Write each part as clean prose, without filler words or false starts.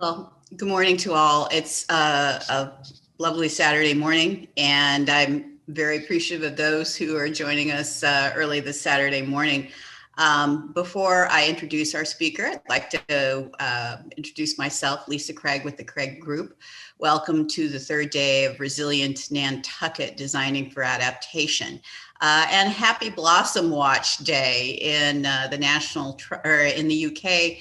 Well, good morning to all. It's a lovely Saturday morning, and I'm very appreciative of those who are joining us early this Saturday morning. Before I introduce our speaker, I'd like to introduce myself, Lisa Craig with the Craig Group. Welcome to the third day of Resilient Nantucket Designing for Adaptation. And happy Blossom Watch Day in in the UK.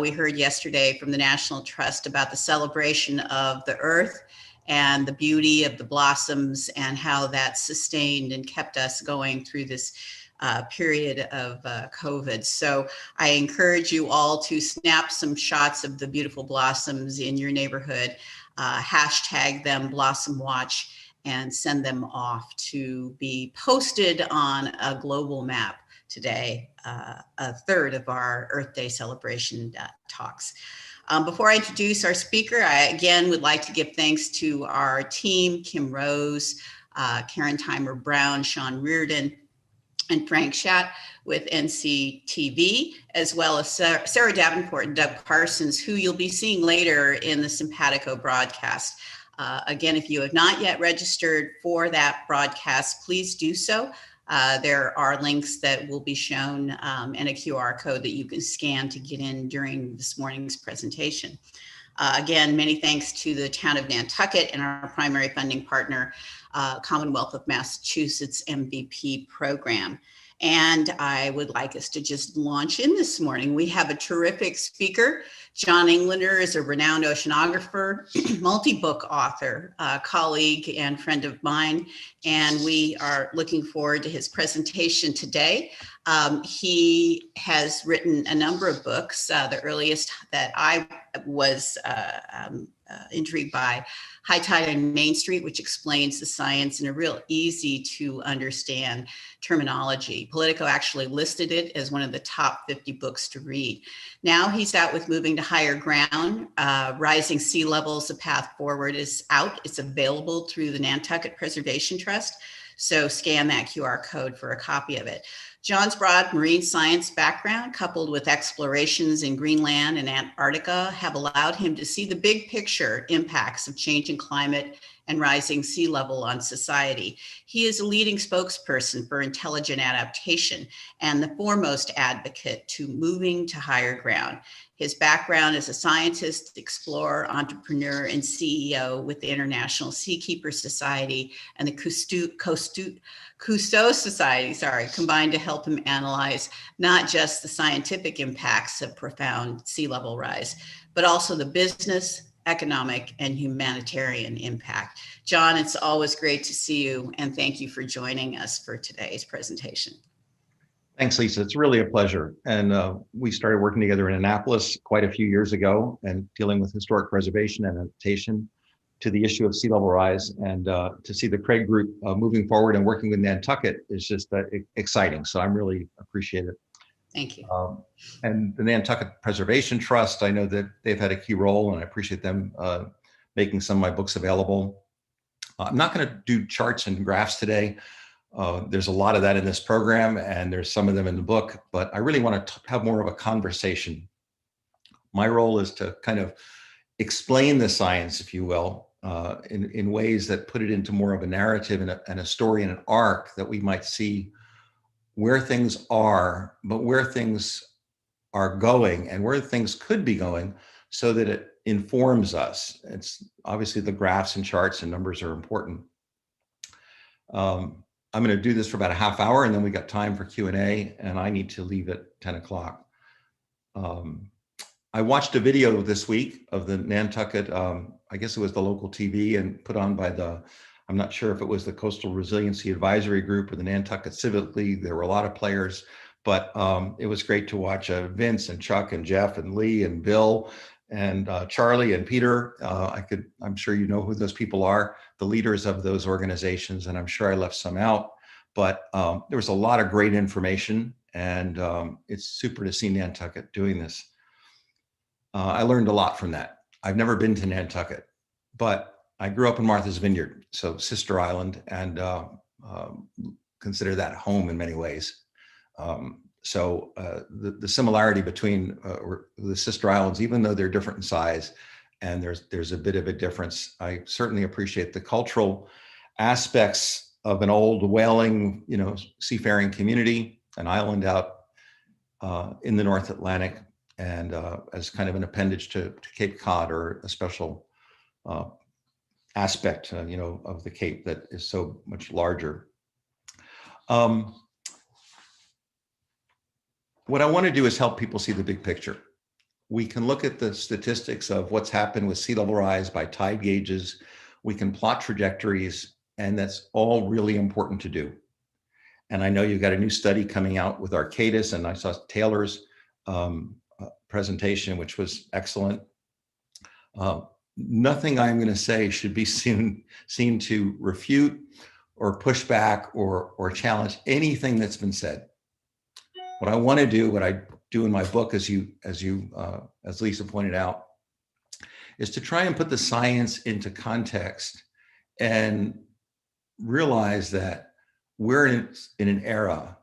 We heard yesterday from the National Trust about the celebration of the earth and the beauty of the blossoms and how that sustained and kept us going through this period of COVID. So I encourage you all to snap some shots of the beautiful blossoms in your neighborhood, hashtag them Blossom Watch, and send them off to be posted on a global map today, a third of our Earth Day celebration talks. Before I introduce our speaker, I again would like to give thanks to our team, Kim Rose, Karen Timer Brown, Sean Reardon, and Frank Schatt with NCTV, as well as Sarah Davenport and Doug Parsons, who you'll be seeing later in the Simpatico broadcast. Again, if you have not yet registered for that broadcast, please do so. There are links that will be shown and a QR code that you can scan to get in during this morning's presentation. Again, many thanks to the town of Nantucket and our primary funding partner, Commonwealth of Massachusetts MVP program. And I would like us to just launch in this morning. We have a terrific speaker. John Englander is a renowned oceanographer, multi-book author, colleague and friend of mine, and we are looking forward to his presentation today. He has written a number of books, the earliest that I was intrigued by, High Tide on Main Street, which explains the science in a real easy to understand terminology. Politico actually listed it as one of the top 50 books to read. Now he's out with Moving to Higher Ground. Rising Sea Levels, A Path Forward is out. It's available through the Nantucket Preservation Trust. So scan that QR code for a copy of it. John's broad marine science background, coupled with explorations in Greenland and Antarctica, have allowed him to see the big picture impacts of changing climate and rising sea level on society. He is a leading spokesperson for intelligent adaptation and the foremost advocate to moving to higher ground. His background as a scientist, explorer, entrepreneur, and CEO with the International Seakeeper Society and the Cousteau Society, combined to help him analyze not just the scientific impacts of profound sea level rise, but also the business, economic, and humanitarian impact. John, it's always great to see you, and thank you for joining us for today's presentation. Thanks, Lisa. It's really a pleasure. And we started working together in Annapolis quite a few years ago and dealing with historic preservation and adaptation to the issue of sea level rise. And to see the Craig Group moving forward and working with Nantucket is just exciting. So I'm really appreciate it. Thank you. And the Nantucket Preservation Trust, I know that they've had a key role, and I appreciate them making some of my books available. I'm not going to do charts and graphs today. There's a lot of that in this program, and there's some of them in the book, but I really want to have more of a conversation. My role is to kind of explain the science, if you will, in ways that put it into more of a narrative and a story and an arc that we might see where things are, but where things are going and where things could be going, so that it informs us. It's obviously the graphs and charts and numbers are important. I'm going to do this for about a half hour, and then we got time for Q&A, and I need to leave at 10 o'clock. I watched a video this week of the Nantucket, I guess it was the local TV, and put on by I'm not sure if it was the Coastal Resiliency Advisory Group or the Nantucket Civic League. There were a lot of players, but it was great to watch Vince and Chuck and Jeff and Lee and Bill and Charlie and Peter. I'm sure you know who those people are, the leaders of those organizations, and I'm sure I left some out, but there was a lot of great information, and it's super to see Nantucket doing this. I learned a lot from that. I've never been to Nantucket, but I grew up in Martha's Vineyard, so sister island, and consider that home in many ways. So the similarity between the sister islands, even though they're different in size, and there's a bit of a difference, I certainly appreciate the cultural aspects of an old whaling, seafaring community, an island out in the North Atlantic, and as kind of an appendage to Cape Cod, or a special aspect, of the Cape that is so much larger. What I want to do is help people see the big picture. We can look at the statistics of what's happened with sea level rise by tide gauges. We can plot trajectories, and that's all really important to do. And I know you've got a new study coming out with Arcadis, and I saw Taylor's presentation, which was excellent. Nothing I'm going to say should be seen to refute or push back or challenge anything that's been said. What I want to do, what I do in my book, as Lisa pointed out, is to try and put the science into context and realize that we're in an era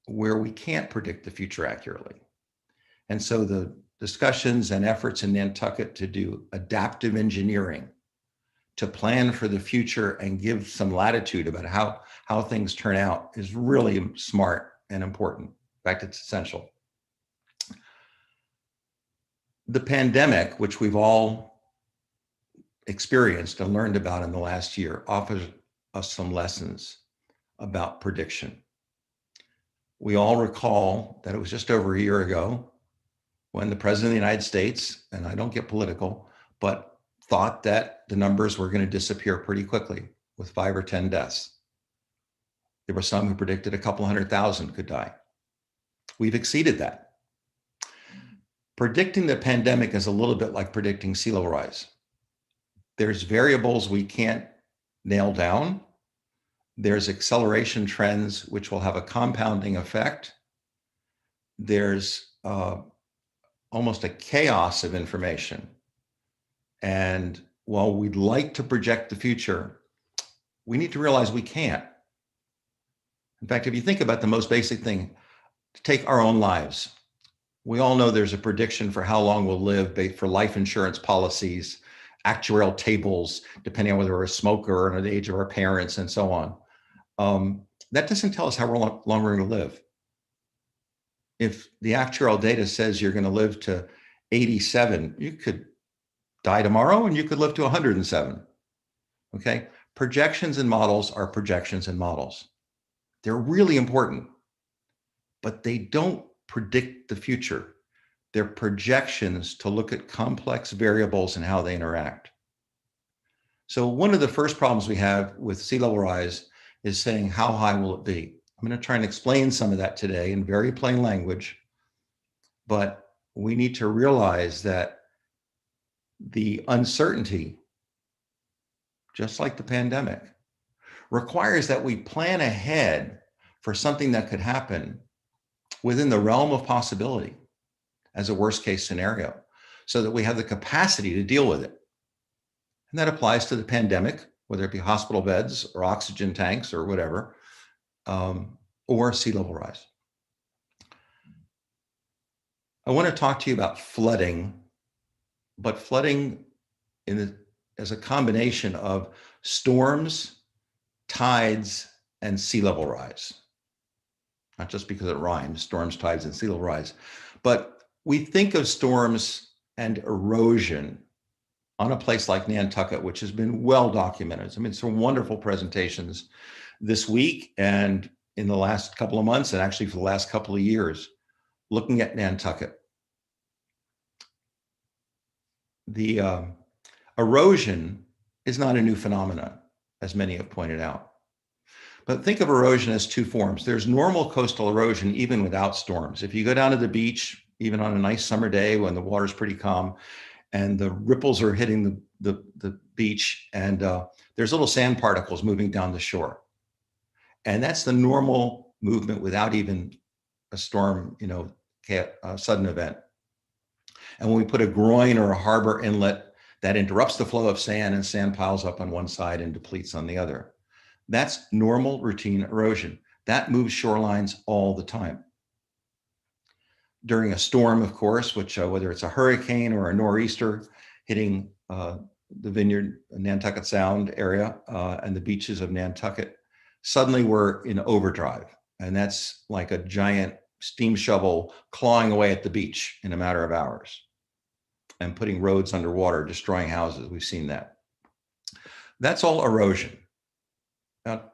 where we can't predict the future accurately. And so the discussions and efforts in Nantucket to do adaptive engineering, to plan for the future and give some latitude about how things turn out, is really smart and important. In fact, it's essential. The pandemic, which we've all experienced and learned about in the last year, offers us some lessons about prediction. We all recall that it was just over a year ago when the President of the United States, and I don't get political, but thought that the numbers were going to disappear pretty quickly with 5 or 10 deaths. There were some who predicted a couple 100,000 could die. We've exceeded that. Predicting the pandemic is a little bit like predicting sea level rise. There's variables we can't nail down. There's acceleration trends which will have a compounding effect. There's almost a chaos of information. And while we'd like to project the future, we need to realize we can't. In fact, if you think about the most basic thing, take our own lives. We all know there's a prediction for how long we'll live for life insurance policies, actuarial tables, depending on whether we're a smoker or the age of our parents and so on. That doesn't tell us how long we're going to live. If the actuarial data says you're going to live to 87, you could die tomorrow and you could live to 107. Okay? Projections and models are projections and models. They're really important, but they don't predict the future. They're projections to look at complex variables and how they interact. So one of the first problems we have with sea level rise is saying, how high will it be? I'm going to try and explain some of that today in very plain language, but we need to realize that the uncertainty, just like the pandemic, requires that we plan ahead for something that could happen within the realm of possibility as a worst case scenario, so that we have the capacity to deal with it. And that applies to the pandemic, whether it be hospital beds or oxygen tanks or whatever, or sea level rise. I want to talk to you about flooding, but flooding as a combination of storms, tides, and sea level rise. Not just because it rhymes, storms, tides, and sea level rise, but we think of storms and erosion on a place like Nantucket, which has been well documented. I mean, some wonderful presentations this week and in the last couple of months, and actually for the last couple of years, looking at Nantucket. The erosion is not a new phenomenon, as many have pointed out. But think of erosion as two forms. There's normal coastal erosion, even without storms. If you go down to the beach, even on a nice summer day when the water's pretty calm and the ripples are hitting the beach, and there's little sand particles moving down the shore. And that's the normal movement without even a storm, a sudden event. And when we put a groin or a harbor inlet, that interrupts the flow of sand, and sand piles up on one side and depletes on the other. That's normal routine erosion. That moves shorelines all the time. during a storm, of course, which whether it's a hurricane or a nor'easter hitting the Vineyard, Nantucket Sound area and the beaches of Nantucket, suddenly we're in overdrive. And that's like a giant steam shovel clawing away at the beach in a matter of hours and putting roads underwater, destroying houses. We've seen that. That's all erosion. Now,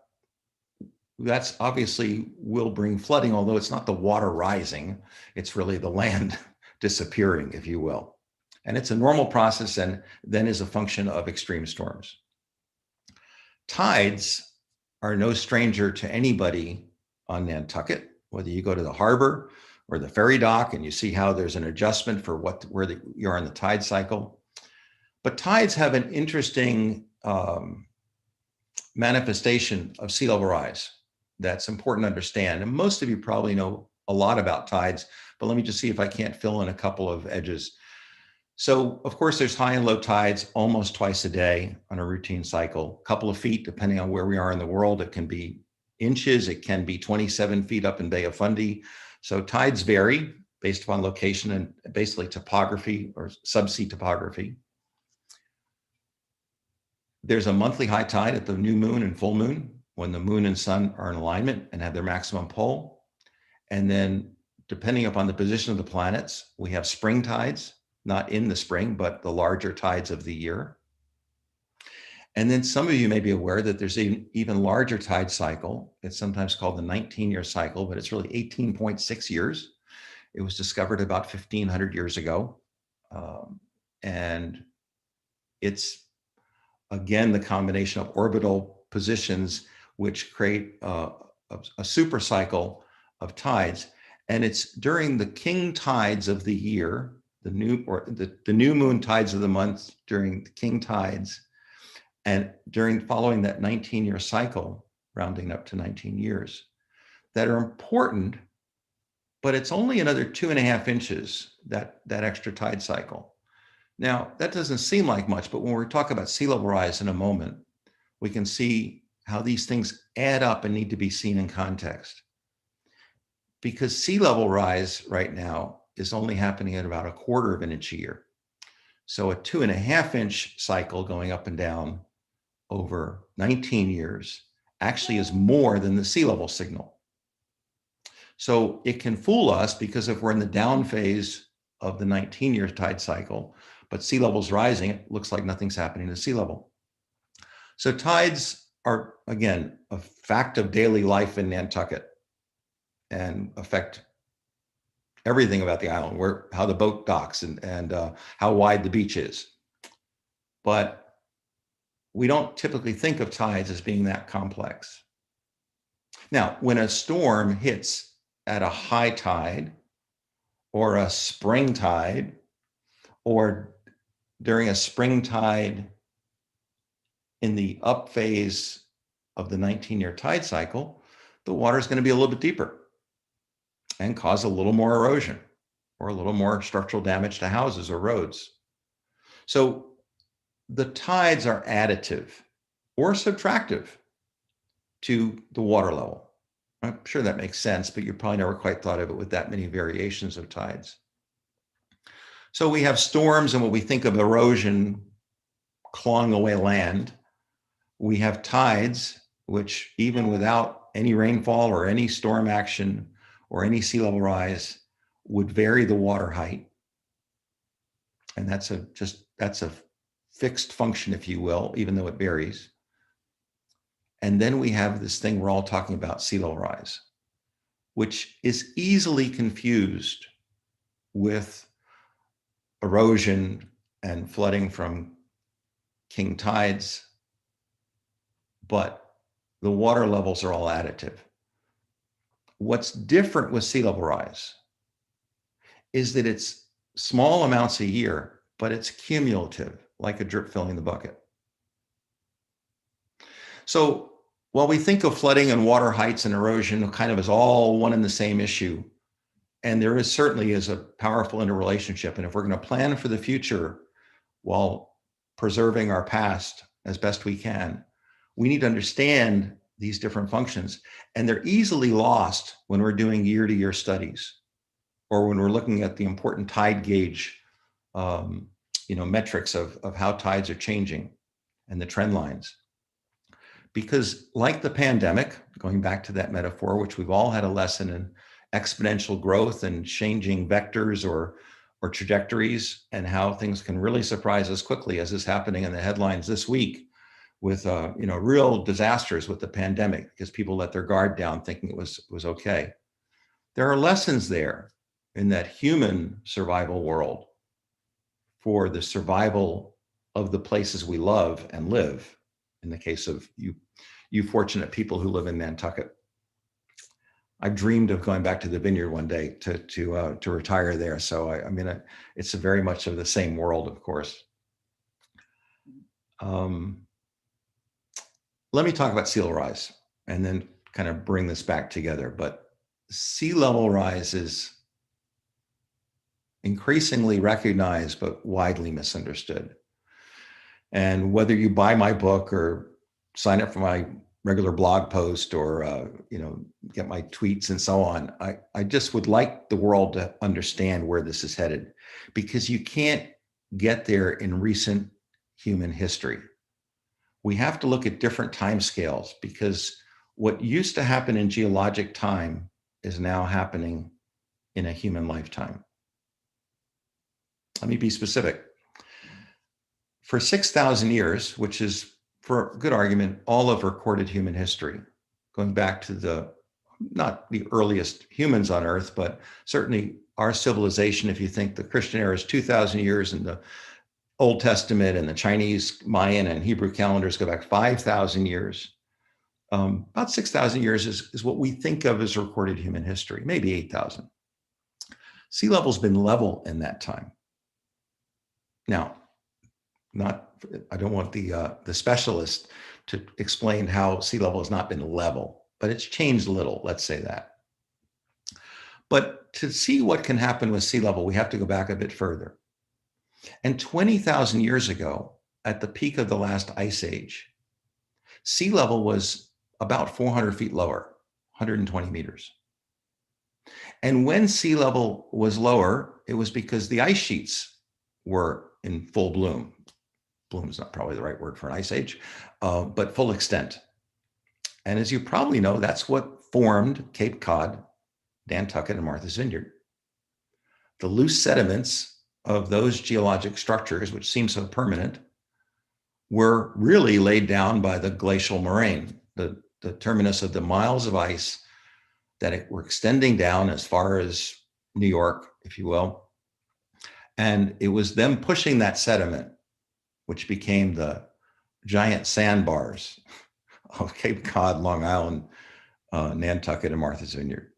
that's obviously will bring flooding, although it's not the water rising, it's really the land disappearing, if you will. And it's a normal process and then is a function of extreme storms. Tides are no stranger to anybody on Nantucket, whether you go to the harbor or the ferry dock and you see how there's an adjustment for where you are in the tide cycle. But tides have an interesting manifestation of sea level rise that's important to understand. And most of you probably know a lot about tides, but let me just see if I can't fill in a couple of edges. So of course there's high and low tides almost twice a day on a routine cycle, a couple of feet, depending on where we are in the world. It can be inches, it can be 27 feet up in Bay of Fundy. So tides vary based upon location and basically topography or subsea topography. There's a monthly high tide at the new moon and full moon when the moon and sun are in alignment and have their maximum pull. And then depending upon the position of the planets, we have spring tides, not in the spring, but the larger tides of the year. And then some of you may be aware that there's an even larger tide cycle. It's sometimes called the 19-year cycle, but it's really 18.6 years. It was discovered about 1,500 years ago. And it's, again, the combination of orbital positions which create a super cycle of tides. And it's during the king tides of the year, the new moon tides of the month during the king tides, and following that 19-year cycle, rounding up to 19 years, that are important, but it's only another 2.5 inches, that extra tide cycle. Now, that doesn't seem like much, but when we talk about sea level rise in a moment, we can see how these things add up and need to be seen in context. Because sea level rise right now is only happening at about 1/4 of an inch a year. So a 2.5 inch cycle going up and down over 19 years actually is more than the sea level signal. So it can fool us because if we're in the down phase of the 19-year tide cycle, but sea level's rising, it looks like nothing's happening to sea level. So tides are, again, a fact of daily life in Nantucket and affect everything about the island, how the boat docks and how wide the beach is. But we don't typically think of tides as being that complex. Now, when a storm hits at a high tide or a spring tide or during a spring tide in the up phase of the 19-year tide cycle, the water is going to be a little bit deeper and cause a little more erosion or a little more structural damage to houses or roads. So the tides are additive or subtractive to the water level. I'm sure that makes sense, but you probably never quite thought of it with that many variations of tides. So we have storms and what we think of erosion clawing away land. We have tides, which even without any rainfall or any storm action or any sea level rise would vary the water height. And that's a fixed function, if you will, even though it varies. And then we have this thing we're all talking about, sea level rise, which is easily confused with erosion and flooding from king tides, but the water levels are all additive. What's different with sea level rise is that it's small amounts a year, but it's cumulative, like a drip filling the bucket. So while we think of flooding and water heights and erosion kind of as all one and the same issue, and there certainly is a powerful interrelationship, and if we're going to plan for the future while preserving our past as best we can, we need to understand these different functions, and they're easily lost when we're doing year-to-year studies. or when we're looking at the important tide gauge, metrics of how tides are changing and the trend lines. Because like the pandemic, going back to that metaphor, which we've all had a lesson in exponential growth and changing vectors or trajectories, and how things can really surprise us quickly, as is happening in the headlines this week with real disasters with the pandemic, because people let their guard down thinking it was okay. There are lessons there in that human survival world for the survival of the places we love and live. In the case of you fortunate people who live in Nantucket. I've dreamed of going back to the vineyard one day to retire there. So it's very much of the same world, of course. Let me talk about sea level rise and then kind of bring this back together. But sea level rise is increasingly recognized but widely misunderstood. And whether you buy my book or sign up for my regular blog post or get my tweets and so on, I just would like the world to understand where this is headed, because you can't get there in recent human history. We have to look at different timescales, because what used to happen in geologic time is now happening in a human lifetime. Let me be specific. For 6,000 years, which is, for a good argument, all of recorded human history, going back to not the earliest humans on Earth, but certainly our civilization. If you think the Christian era is 2,000 years, and the Old Testament and the Chinese, Mayan, and Hebrew calendars go back 5,000 years. About 6,000 years is what we think of as recorded human history, maybe 8,000. Sea level's been level in that time. Now, I don't want the specialist to explain how sea level has not been level, but it's changed a little, let's say that. But to see what can happen with sea level, we have to go back a bit further. And 20,000 years ago, at the peak of the last ice age, sea level was about 400 feet lower, 120 meters. And when sea level was lower, it was because the ice sheets were in full bloom. Bloom is not probably the right word for an ice age, but full extent. And as you probably know, that's what formed Cape Cod, Nantucket, and Martha's Vineyard. The loose sediments of those geologic structures, which seem so permanent, were really laid down by the glacial moraine, the terminus of the miles of ice that were extending down as far as New York, if you will. And it was them pushing that sediment, which became the giant sandbars of Cape Cod, Long Island, Nantucket, and Martha's Vineyard.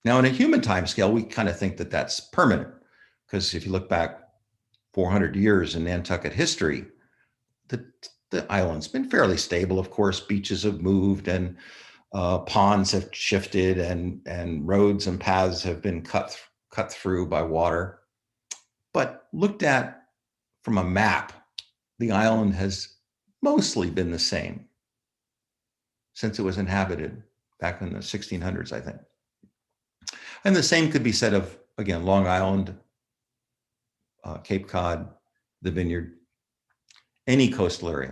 Now, in a human timescale, we kind of think that that's permanent, because if you look back 400 years in Nantucket history, the island's been fairly stable. Of course, beaches have moved, and ponds have shifted, and roads and paths have been cut through by water. But looked at from a map, the island has mostly been the same since it was inhabited back in the 1600s, I think. And the same could be said of, again, Long Island, Cape Cod, the Vineyard, any coastal area.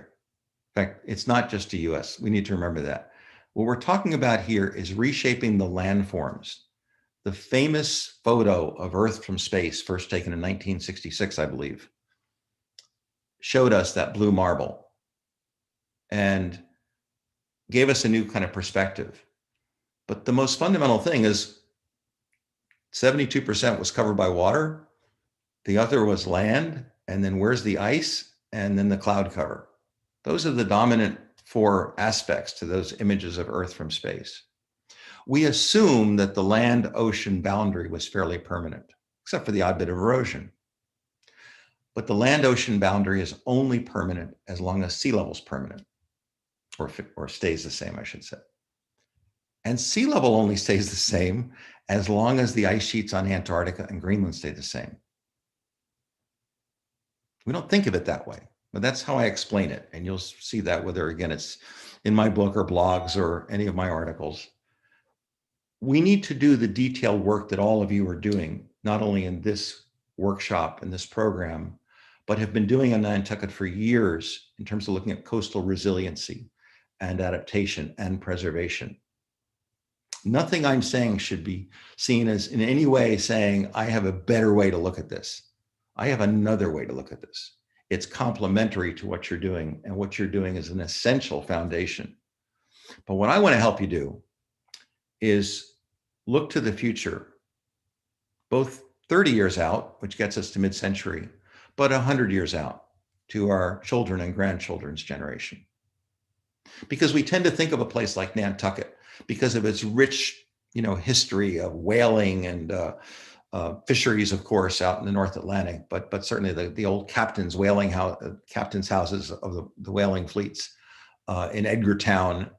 In fact, it's not just the US. We need to remember that. What we're talking about here is reshaping the landforms. The famous photo of Earth from space, first taken in 1966, I believe, showed us that blue marble and gave us a new kind of perspective. But the most fundamental thing is 72% was covered by water. The other was land. And then where's the ice? And then the cloud cover. Those are the dominant four aspects to those images of Earth from space. We assume that the land-ocean boundary was fairly permanent, except for the odd bit of erosion. But the land-ocean boundary is only permanent as long as sea level is permanent, or stays the same, I should say. And sea level only stays the same as long as the ice sheets on Antarctica and Greenland stay the same. We don't think of it that way, but that's how I explain it. And you'll see that whether, again, it's in my book or blogs or any of my articles. we need to do the detailed work that all of you are doing, not only in this workshop and this program, but have been doing on Nantucket for years in terms of looking at coastal resiliency and adaptation and preservation. Nothing I'm saying should be seen as in any way saying, I have a better way to look at this. I have another way to look at this. It's complementary to what you're doing, and what you're doing is an essential foundation. But what I want to help you do is look to the future, both 30 years out, which gets us to mid-century, but 100 years out to our children and grandchildren's generation. Because we tend to think of a place like Nantucket because of its rich, history of whaling and fisheries, of course, out in the North Atlantic, but certainly the old captains' captains' houses of the whaling fleets in Edgartown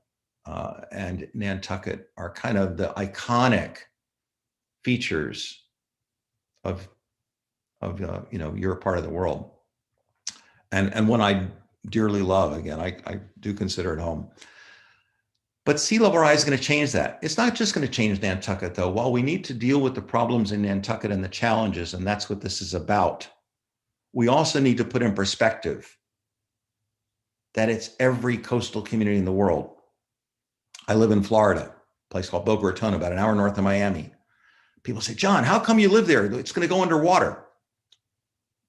and Nantucket are kind of the iconic features of your part of the world, and one I dearly love. Again, I do consider it home. But sea level rise is going to change that. It's not just going to change Nantucket, though. While we need to deal with the problems in Nantucket and the challenges, and that's what this is about, we also need to put in perspective that it's every coastal community in the world. I live in Florida, a place called Boca Raton, about an hour north of Miami. People say, John, how come you live there? It's going to go underwater.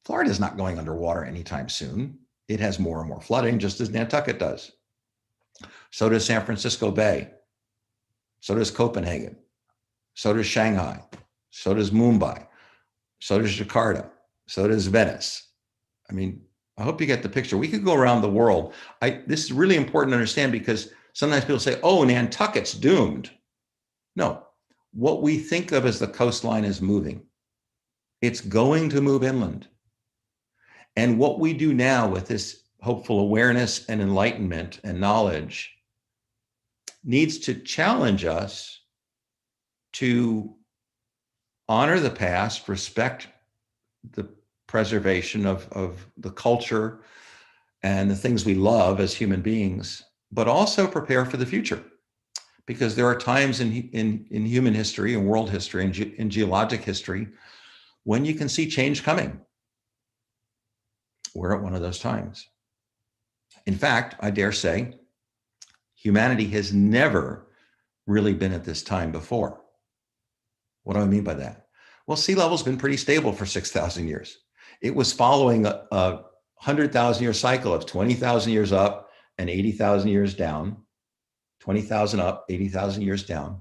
Florida is not going underwater anytime soon. It has more and more flooding, just as Nantucket does. So does San Francisco Bay. So does Copenhagen. So does Shanghai. So does Mumbai. So does Jakarta. So does Venice. I mean, I hope you get the picture. We could go around the world. This is really important to understand, because sometimes people say, oh, Nantucket's doomed. No, what we think of as the coastline is moving. It's going to move inland. And what we do now with this hopeful awareness and enlightenment and knowledge needs to challenge us to honor the past, respect the preservation of the culture and the things we love as human beings, but also prepare for the future. Because there are times in human history and world history and in geologic history when you can see change coming. We're at one of those times. In fact, I dare say, humanity has never really been at this time before. What do I mean by that? Well, sea level's been pretty stable for 6,000 years. It was following a 100,000-year cycle of 20,000 years up and 80,000 years down, 20,000 up, 80,000 years down.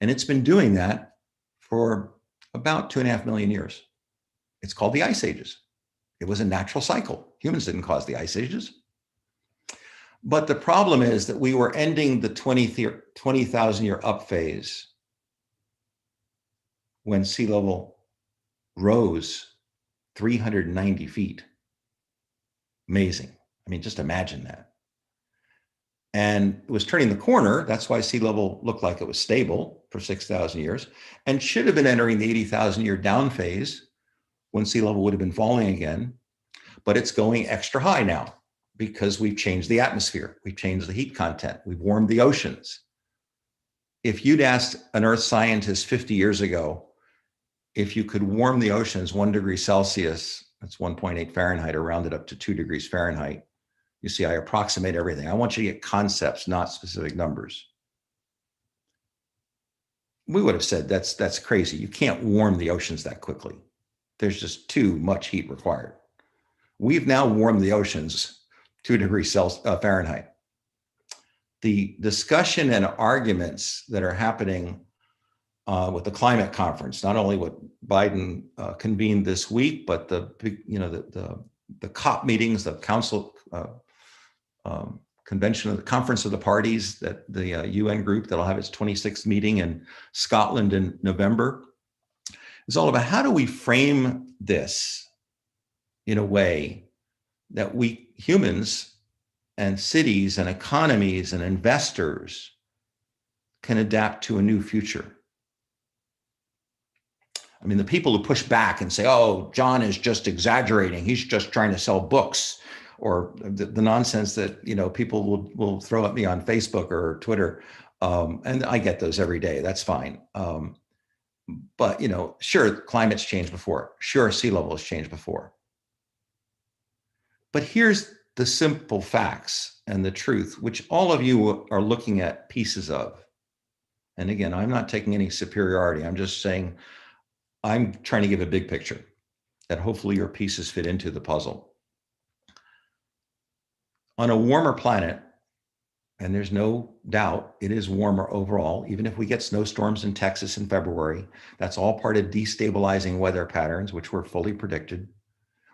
And it's been doing that for about 2.5 million years. It's called the ice ages. It was a natural cycle. Humans didn't cause the ice ages. But the problem is that we were ending the 20,000 year up phase when sea level rose 390 feet. Amazing. I mean, just imagine that. And it was turning the corner. That's why sea level looked like it was stable for 6,000 years, and should have been entering the 80,000 year down phase when sea level would have been falling again. But it's going extra high now, because we've changed the atmosphere, we've changed the heat content, we've warmed the oceans. If you'd asked an earth scientist 50 years ago if you could warm the oceans 1 degree Celsius, that's 1.8 Fahrenheit, or round it up to 2 degrees Fahrenheit. You see, I approximate everything. I want you to get concepts, not specific numbers. We would have said that's crazy. You can't warm the oceans that quickly. There's just too much heat required. We've now warmed the oceans 2 degrees Fahrenheit. The discussion and arguments that are happening with the climate conference, not only what Biden convened this week, but the COP meetings, the Council Convention of the Conference of the Parties, that the UN group that'll have its 26th meeting in Scotland in November, is all about how do we frame this in a way that we humans and cities and economies and investors can adapt to a new future. I mean, the people who push back and say, oh, John is just exaggerating, he's just trying to sell books, or the nonsense that people will throw at me on Facebook or Twitter. And I get those every day. That's fine. But, sure, climate's changed before. Sure, sea level has changed before. But here's the simple facts and the truth, which all of you are looking at pieces of. And again, I'm not taking any superiority. I'm just saying I'm trying to give a big picture that hopefully your pieces fit into the puzzle. On a warmer planet, and there's no doubt it is warmer overall, even if we get snowstorms in Texas in February, that's all part of destabilizing weather patterns, which were fully predicted.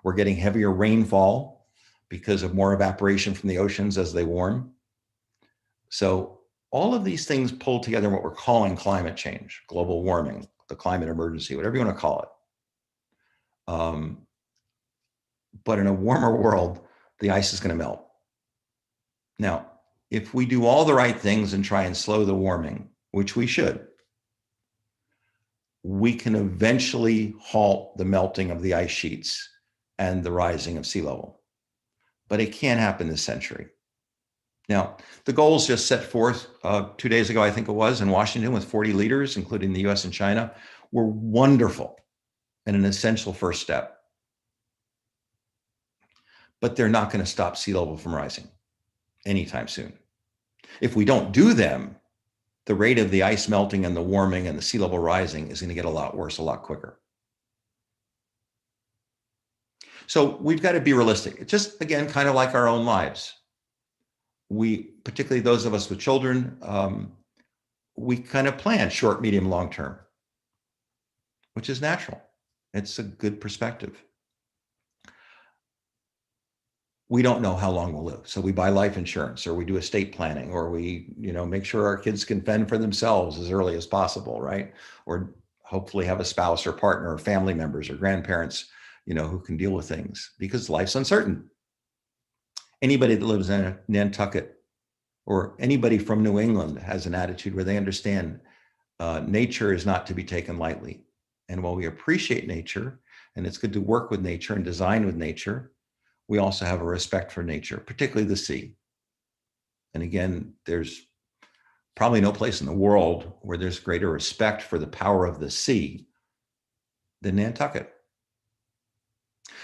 We're getting heavier rainfall because of more evaporation from the oceans as they warm. So all of these things pull together in what we're calling climate change, global warming, the climate emergency, whatever you want to call it. But in a warmer world, the ice is going to melt. Now, if we do all the right things and try and slow the warming, which we should, we can eventually halt the melting of the ice sheets and the rising of sea level. But it can't happen this century. Now, the goals just set forth 2 days ago, I think it was, in Washington with 40 leaders, including the US and China, were wonderful and an essential first step. But they're not going to stop sea level from rising anytime soon. If we don't do them, the rate of the ice melting and the warming and the sea level rising is going to get a lot worse, a lot quicker. So we've got to be realistic. It's just, again, kind of like our own lives. We, particularly those of us with children, we kind of plan short, medium, long term, which is natural. It's a good perspective. We don't know how long we'll live. So we buy life insurance, or we do estate planning, or we, make sure our kids can fend for themselves as early as possible, right? Or hopefully have a spouse or partner or family members or grandparents, who can deal with things, because life's uncertain. Anybody that lives in Nantucket or anybody from New England has an attitude where they understand nature is not to be taken lightly. And while we appreciate nature, and it's good to work with nature and design with nature, we also have a respect for nature, particularly the sea. And again, there's probably no place in the world where there's greater respect for the power of the sea than Nantucket.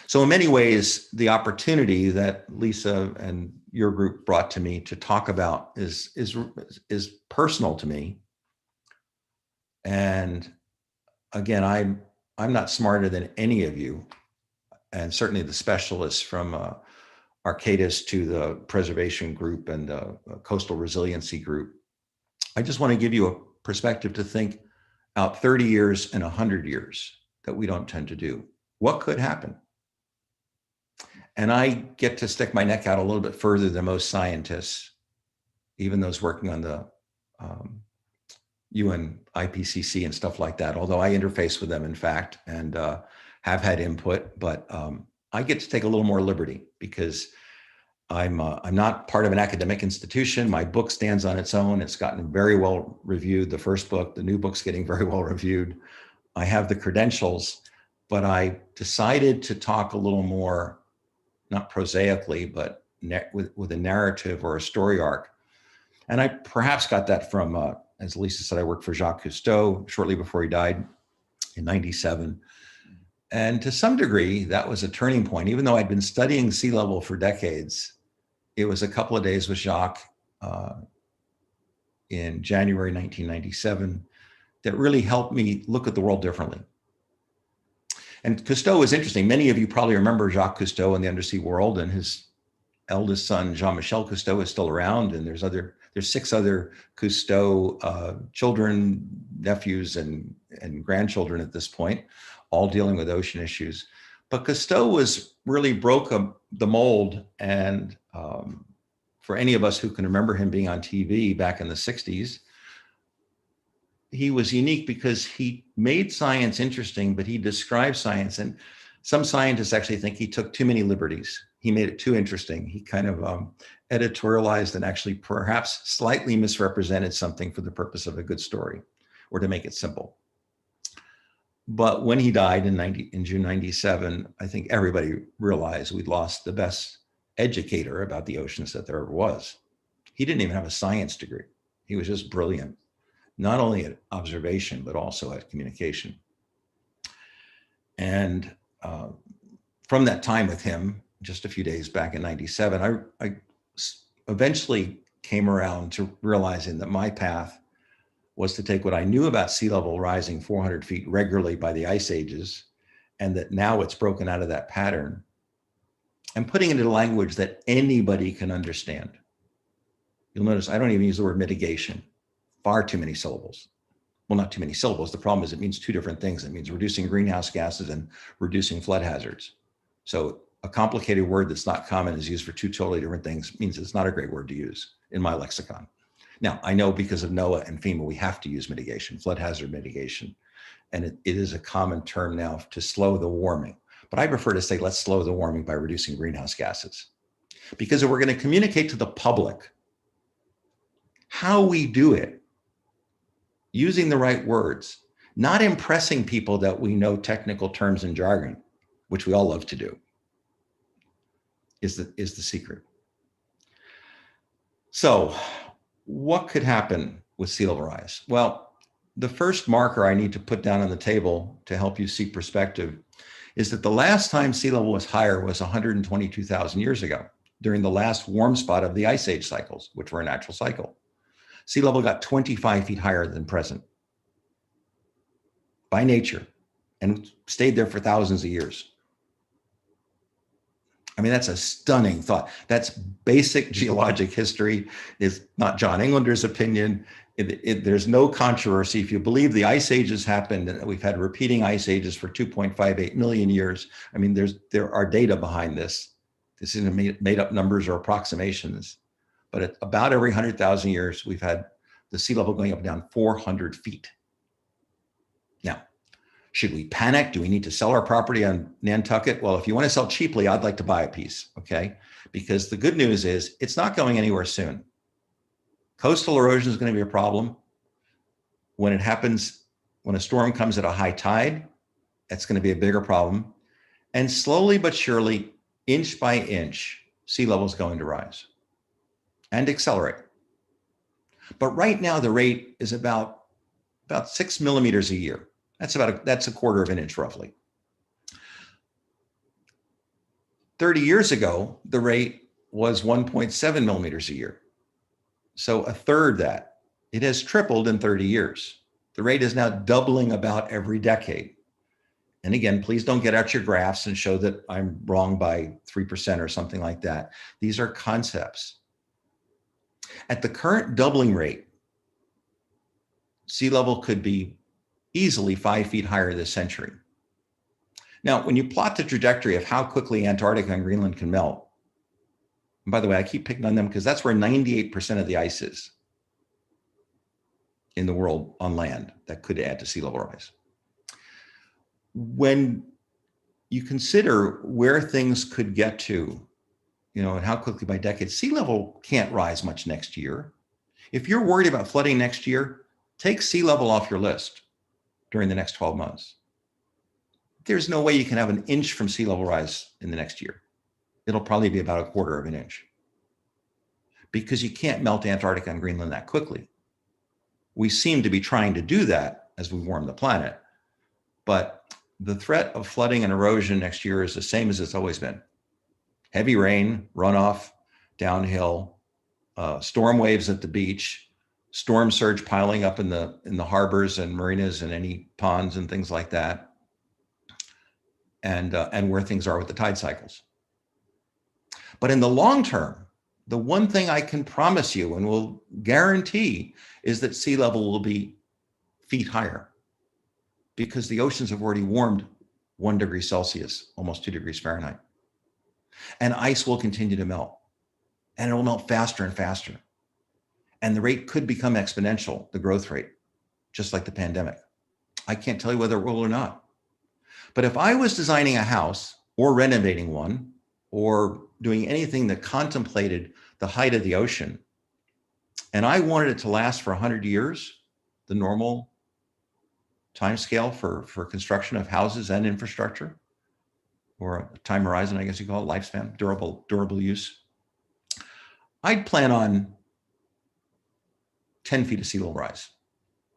So in many ways, the opportunity that Lisa and your group brought to me to talk about is personal to me. And again, I'm not smarter than any of you, and certainly the specialists from Arcadis to the preservation group and the coastal resiliency group. I just want to give you a perspective to think out 30 years and 100 years that we don't tend to do. What could happen? And I get to stick my neck out a little bit further than most scientists, even those working on the UN IPCC and stuff like that, although I interface with them, in fact, and have had input, but I get to take a little more liberty because I'm not part of an academic institution. My book stands on its own. It's gotten very well reviewed. The first book, the new book's getting very well reviewed. I have the credentials, but I decided to talk a little more, not prosaically, but with a narrative or a story arc. And I perhaps got that from, as Lisa said, I worked for Jacques Cousteau shortly before he died in 97. And to some degree, that was a turning point. Even though I'd been studying sea level for decades, it was a couple of days with Jacques in January 1997 that really helped me look at the world differently. And Cousteau was interesting. Many of you probably remember Jacques Cousteau in the undersea world, and his eldest son, Jean-Michel Cousteau, is still around. And there's 6 other Cousteau children, nephews, and grandchildren at this point, all dealing with ocean issues. But Cousteau really broke the mold. And for any of us who can remember him being on TV back in the 60s, he was unique because he made science interesting, but he described science. And some scientists actually think he took too many liberties. He made it too interesting. He kind of editorialized and actually perhaps slightly misrepresented something for the purpose of a good story or to make it simple. But when he died in June 97, I think everybody realized we'd lost the best educator about the oceans that there ever was. He didn't even have a science degree. He was just brilliant, not only at observation, but also at communication. And from that time with him, just a few days back in 97, I eventually came around to realizing that my path was to take what I knew about sea level rising 400 feet regularly by the ice ages, and that now it's broken out of that pattern, and putting it into language that anybody can understand. You'll notice I don't even use the word mitigation. Far too many syllables. Well, not too many syllables. The problem is it means two different things. It means reducing greenhouse gases and reducing flood hazards. So a complicated word that's not common is used for two totally different things, means it's not a great word to use in my lexicon. Now, I know because of NOAA and FEMA, we have to use mitigation, flood hazard mitigation. And it is a common term now to slow the warming. But I prefer to say, let's slow the warming by reducing greenhouse gases. Because if we're going to communicate to the public how we do it, using the right words, not impressing people that we know technical terms and jargon, which we all love to do, is the secret. So what could happen with sea level rise? Well, the first marker I need to put down on the table to help you see perspective is that the last time sea level was higher was 122,000 years ago, during the last warm spot of the ice age cycles, which were a natural cycle. Sea level got 25 feet higher than present by nature and stayed there for thousands of years. I mean, that's a stunning thought. That's basic geologic history. Is not John Englander's opinion. There's no controversy. If you believe the ice ages happened and we've had repeating ice ages for 2.58 million years, I mean, there are data behind this. This isn't made up numbers or approximations. But at about every 100,000 years, we've had the sea level going up and down 400 feet. Now, should we panic? Do we need to sell our property on Nantucket? Well, if you want to sell cheaply, I'd like to buy a piece, okay? Because the good news is it's not going anywhere soon. Coastal erosion is going to be a problem. When it happens, when a storm comes at a high tide, that's going to be a bigger problem. And slowly but surely, inch by inch, sea level is going to rise and accelerate. But right now, the rate is about 6 millimeters a year. That's a quarter of an inch roughly. 30 years ago, the rate was 1.7 millimeters a year. So a third that. It has tripled in 30 years. The rate is now doubling about every decade. And again, please don't get out your graphs and show that I'm wrong by 3% or something like that. These are concepts. At the current doubling rate, sea level could be easily 5 feet higher this century. Now, when you plot the trajectory of how quickly Antarctica and Greenland can melt, and by the way, I keep picking on them because that's where 98% of the ice is in the world on land that could add to sea level rise. When you consider where things could get to, and how quickly by decades, sea level can't rise much next year. If you're worried about flooding next year, take sea level off your list during the next 12 months. There's no way you can have an inch from sea level rise in the next year. It'll probably be about a quarter of an inch because you can't melt Antarctica and Greenland that quickly. We seem to be trying to do that as we warm the planet, but the threat of flooding and erosion next year is the same as it's always been. Heavy rain, runoff, downhill, storm waves at the beach, storm surge piling up in the harbors and marinas and any ponds and things like that, and where things are with the tide cycles. But in the long term, the one thing I can promise you and will guarantee is that sea level will be feet higher because the oceans have already warmed 1 degree Celsius, almost 2 degrees Fahrenheit. And ice will continue to melt, and it will melt faster and faster. And the rate could become exponential, the growth rate, just like the pandemic. I can't tell you whether it will or not. But if I was designing a house or renovating one or doing anything that contemplated the height of the ocean, and I wanted it to last for 100 years, the normal time scale for construction of houses and infrastructure, or a time horizon, I guess you call it, lifespan, durable use, I'd plan on 10 feet of sea level rise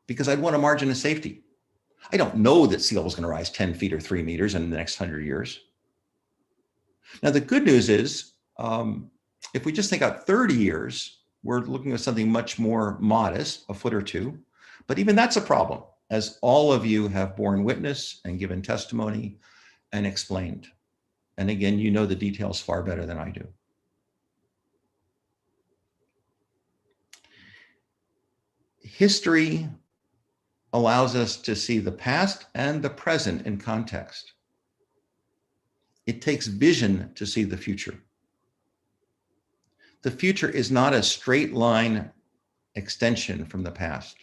because I'd want a margin of safety. I don't know that sea level is going to rise 10 feet or 3 meters in the next 100 years. Now, the good news is, if we just think out 30 years, we're looking at something much more modest, a foot or two. But even that's a problem, as all of you have borne witness and given testimony and explained. And again, you know the details far better than I do. History allows us to see the past and the present in context. It takes vision to see the future. The future is not a straight line extension from the past.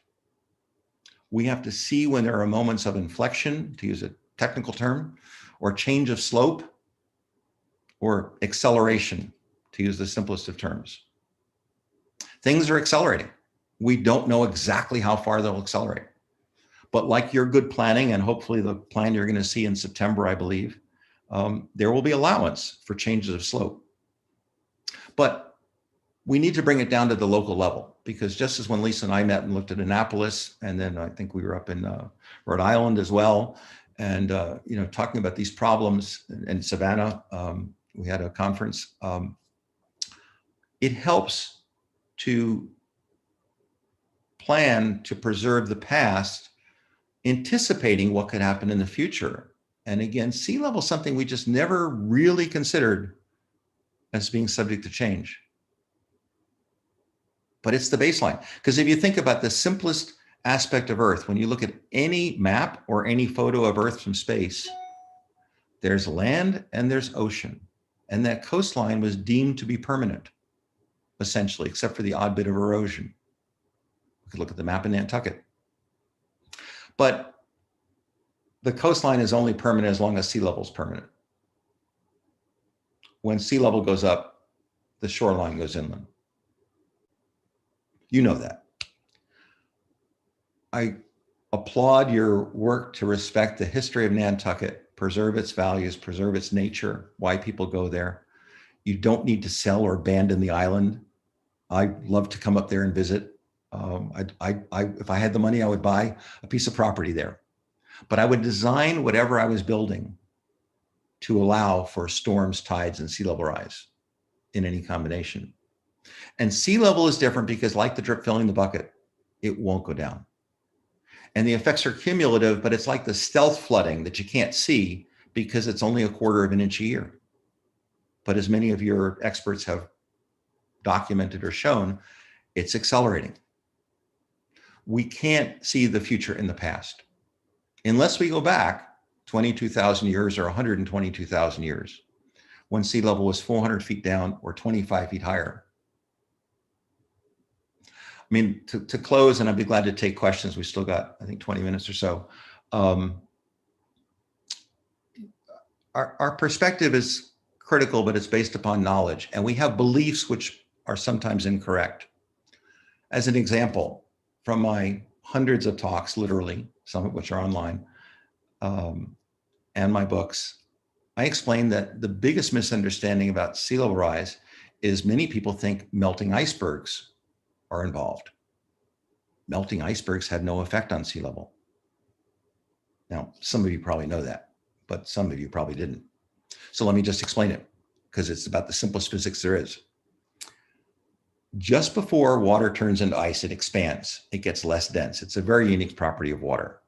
We have to see when there are moments of inflection, to use a technical term, or change of slope, or acceleration, to use the simplest of terms. Things are accelerating. We don't know exactly how far they'll accelerate. But like your good planning, and hopefully the plan you're going to see in September, I believe, there will be allowance for changes of slope. But we need to bring it down to the local level, because just as when Lisa and I met and looked at Annapolis, and then I think we were up in Rhode Island as well, and talking about these problems in Savannah, we had a conference. It helps to plan to preserve the past, anticipating what could happen in the future. And again, sea level is something we just never really considered as being subject to change. But it's the baseline. Because if you think about the simplest aspect of Earth, when you look at any map or any photo of Earth from space, there's land and there's ocean. And that coastline was deemed to be permanent, essentially, except for the odd bit of erosion. We could look at the map in Nantucket. But the coastline is only permanent as long as sea level is permanent. When sea level goes up, the shoreline goes inland. You know that. I applaud your work to respect the history of Nantucket, preserve its values, preserve its nature, why people go there. You don't need to sell or abandon the island. I'd love to come up there and visit. If I had the money, I would buy a piece of property there. But I would design whatever I was building to allow for storms, tides, and sea level rise in any combination. And sea level is different because, like the drip filling the bucket, it won't go down. And the effects are cumulative, but it's like the stealth flooding that you can't see because it's only 1/4 of an inch a year. But as many of your experts have documented or shown, it's accelerating. We can't see the future in the past unless we go back 22,000 years or 122,000 years when sea level was 400 feet down or 25 feet higher. I mean, to close, and I'd be glad to take questions. We still got, I think, 20 minutes or so. Our perspective is critical, but it's based upon knowledge. And we have beliefs which are sometimes incorrect. As an example, from my hundreds of talks, literally, some of which are online, and my books, I explained that the biggest misunderstanding about sea level rise is many people think melting icebergs are involved. Melting icebergs had no effect on sea level. Now, some of you probably know that, but some of you probably didn't. So let me just explain it, because it's about the simplest physics there is. Just before water turns into ice, it expands. It gets less dense. It's a very unique property of water.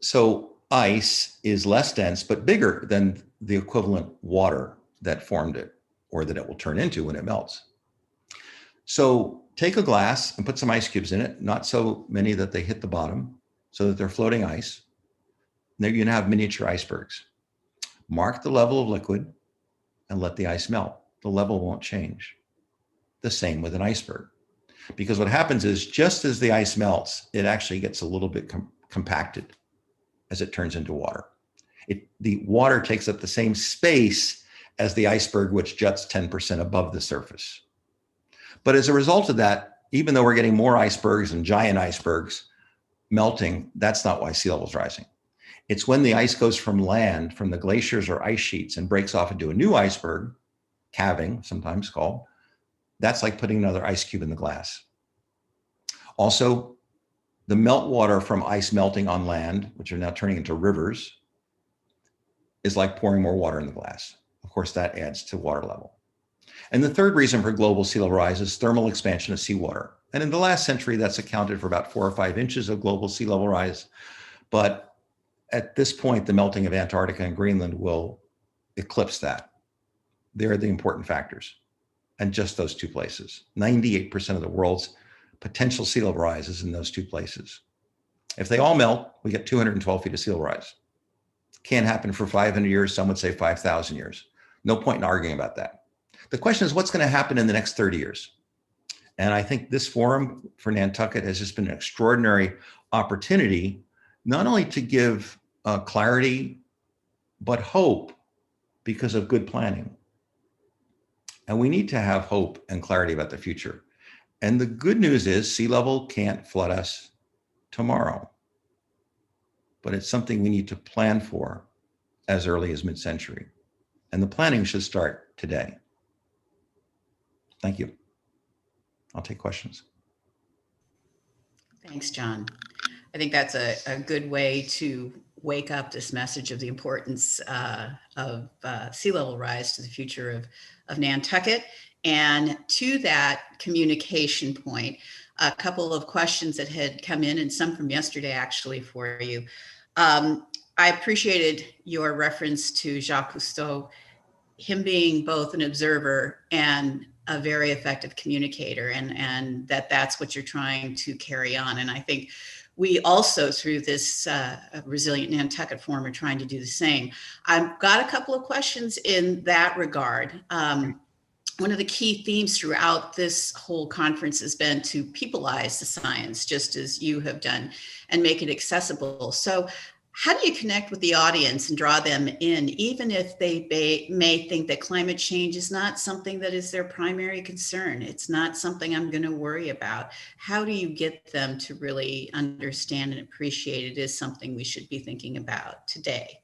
So ice is less dense, but bigger than the equivalent water that formed it, or that it will turn into when it melts. So take a glass and put some ice cubes in it, not so many that they hit the bottom, so that they're floating ice. Now you're going to have miniature icebergs. Mark the level of liquid and let the ice melt. The level won't change. The same with an iceberg. Because what happens is, just as the ice melts, it actually gets a little bit compacted as it turns into water. The water takes up the same space as the iceberg, which juts 10% above the surface. But as a result of that, even though we're getting more icebergs and giant icebergs melting, that's not why sea level is rising. It's when the ice goes from land, from the glaciers or ice sheets, and breaks off into a new iceberg, calving sometimes called, That's like putting another ice cube in the glass. Also, the meltwater from ice melting on land, which are now turning into rivers, is like pouring more water in the glass. Of course, that adds to water level. And the third reason for global sea level rise is thermal expansion of seawater. And in the last century, that's accounted for about 4 or 5 inches of global sea level rise. But at this point, the melting of Antarctica and Greenland will eclipse that. They're the important factors. And just those two places. 98% of the world's potential sea level rise is in those two places. If they all melt, we get 212 feet of sea level rise. Can't happen for 500 years. Some would say 5,000 years. No point in arguing about that. The question is, what's going to happen in the next 30 years? And I think this forum for Nantucket has just been an extraordinary opportunity, not only to give clarity, but hope because of good planning. And we need to have hope and clarity about the future. And the good news is sea level can't flood us tomorrow, but it's something we need to plan for as early as mid-century. And the planning should start today. Thank you. I'll take questions. Thanks, John. I think that's a good way to wake up this message of the importance of sea level rise to the future of Nantucket. And to that communication point, a couple of questions that had come in, and some from yesterday actually for you. I appreciated your reference to Jacques Cousteau, him being both an observer and a very effective communicator, and that's what you're trying to carry on. And I think we also, through this Resilient Nantucket Forum, are trying to do the same. I've got a couple of questions in that regard. One of the key themes throughout this whole conference has been to peopleize the science, just as you have done, and make it accessible. So how do you connect with the audience and draw them in, even if they may think that climate change is not something that is their primary concern? It's not something I'm going to worry about. How do you get them to really understand and appreciate it is something we should be thinking about today?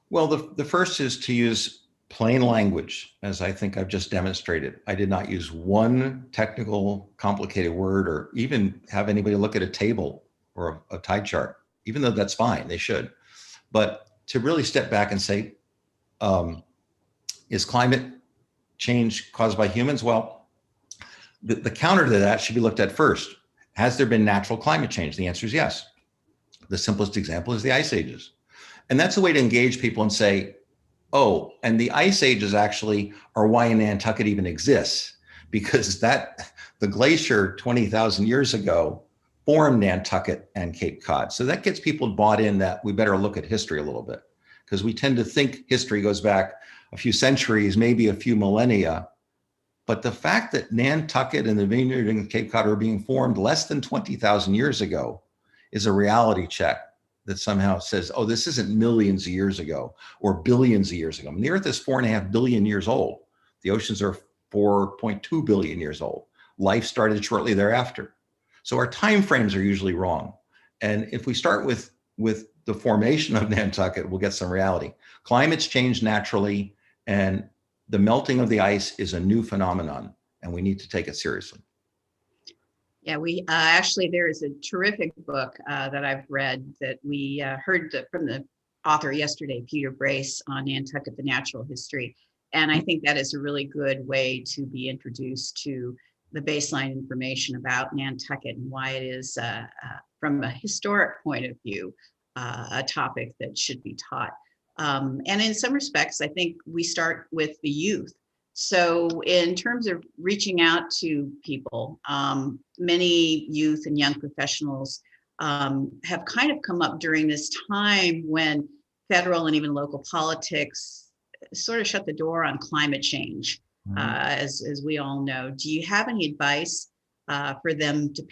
Well, the first is to use plain language, as I think I've just demonstrated. I did not use one technical, complicated word or even have anybody look at a table or a tide chart, even though that's fine, they should. But to really step back and say, is climate change caused by humans? Well, the counter to that should be looked at first. Has there been natural climate change? The answer is yes. The simplest example is the ice ages. And that's a way to engage people and say, oh, and the ice ages actually are why Nantucket even exists, because the glacier 20,000 years ago formed Nantucket and Cape Cod. So that gets people bought in that we better look at history a little bit, because we tend to think history goes back a few centuries, maybe a few millennia. But the fact that Nantucket and the Vineyard and Cape Cod are being formed less than 20,000 years ago is a reality check that somehow says, oh, this isn't millions of years ago or billions of years ago. I mean, the Earth is 4.5 billion years old. The oceans are 4.2 billion years old. Life started shortly thereafter. So our time frames are usually wrong. And if we start with the formation of Nantucket, we'll get some reality. Climates change naturally, and the melting of the ice is a new phenomenon, and we need to take it seriously. Yeah, we actually, there is a terrific book that I've read that we heard from the author yesterday, Peter Brace, on Nantucket, the Natural History. And I think that is a really good way to be introduced to the baseline information about Nantucket and why it is, from a historic point of view, a topic that should be taught. And in some respects, I think we start with the youth. So in terms of reaching out to people, many youth and young professionals have kind of come up during this time when federal and even local politics sort of shut the door on climate change, as we all know. Do you have any advice for them to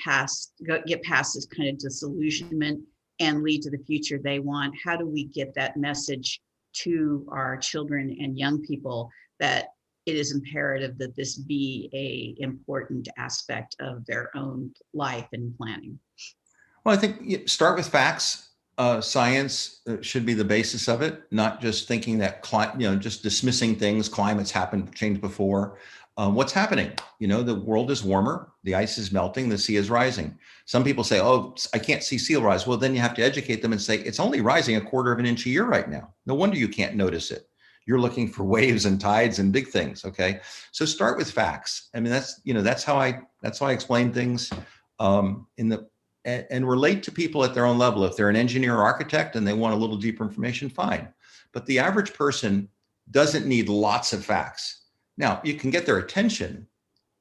get past this kind of disillusionment and lead to the future they want? How do we get that message to our children and young people that it is imperative that this be an important aspect of their own life and planning? Well, I think you start with facts. Science should be the basis of it, not just thinking that, just dismissing things. Climates happened, changed before. What's happening? The world is warmer, the ice is melting, the sea is rising. Some people say, oh, I can't see sea level rise. Well, then you have to educate them and say, it's only rising 1/4 of an inch a year right now. No wonder you can't notice it. You're looking for waves and tides and big things. Okay. So start with facts. I mean, that's how I explain things and relate to people at their own level. If they're an engineer or architect and they want a little deeper information, fine. But the average person doesn't need lots of facts. Now, you can get their attention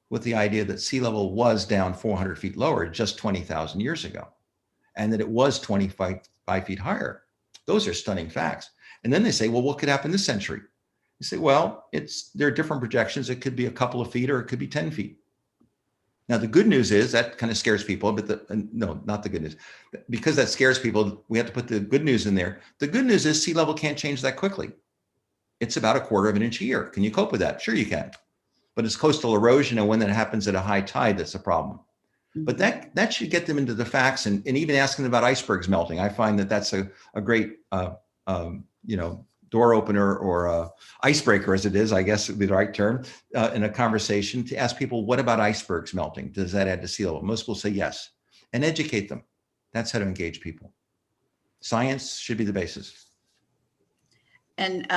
with the idea that sea level was down 400 feet lower just 20,000 years ago, and that it was 25 feet higher. Those are stunning facts. And then they say, well, what could happen this century? You say, well, there are different projections. It could be a couple of feet or it could be 10 feet. Now, the good news is that kind of scares people, but no, not the good news. Because that scares people, we have to put the good news in there. The good news is sea level can't change that quickly. It's about 1/4 of an inch a year. Can you cope with that? Sure you can. But it's coastal erosion, and when that happens at a high tide, that's a problem. But that should get them into the facts, and even asking them about icebergs melting. I find that that's a great door opener or icebreaker, as it is, I guess would be the right term, in a conversation, to ask people, what about icebergs melting? Does that add to sea level? Most will say yes, and educate them. That's how to engage people. Science should be the basis. And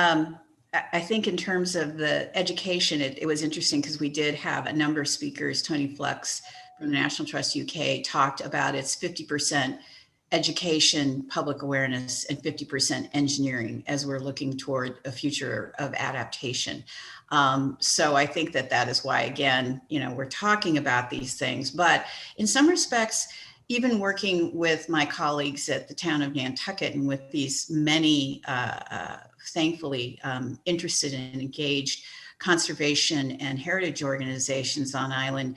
I think in terms of the education, it was interesting because we did have a number of speakers. Tony Flex from the National Trust UK talked about it's 50% education, public awareness, and 50% engineering as we're looking toward a future of adaptation. So I think that is why, again, we're talking about these things. But in some respects, even working with my colleagues at the town of Nantucket and with these many, thankfully, interested and engaged conservation and heritage organizations on island,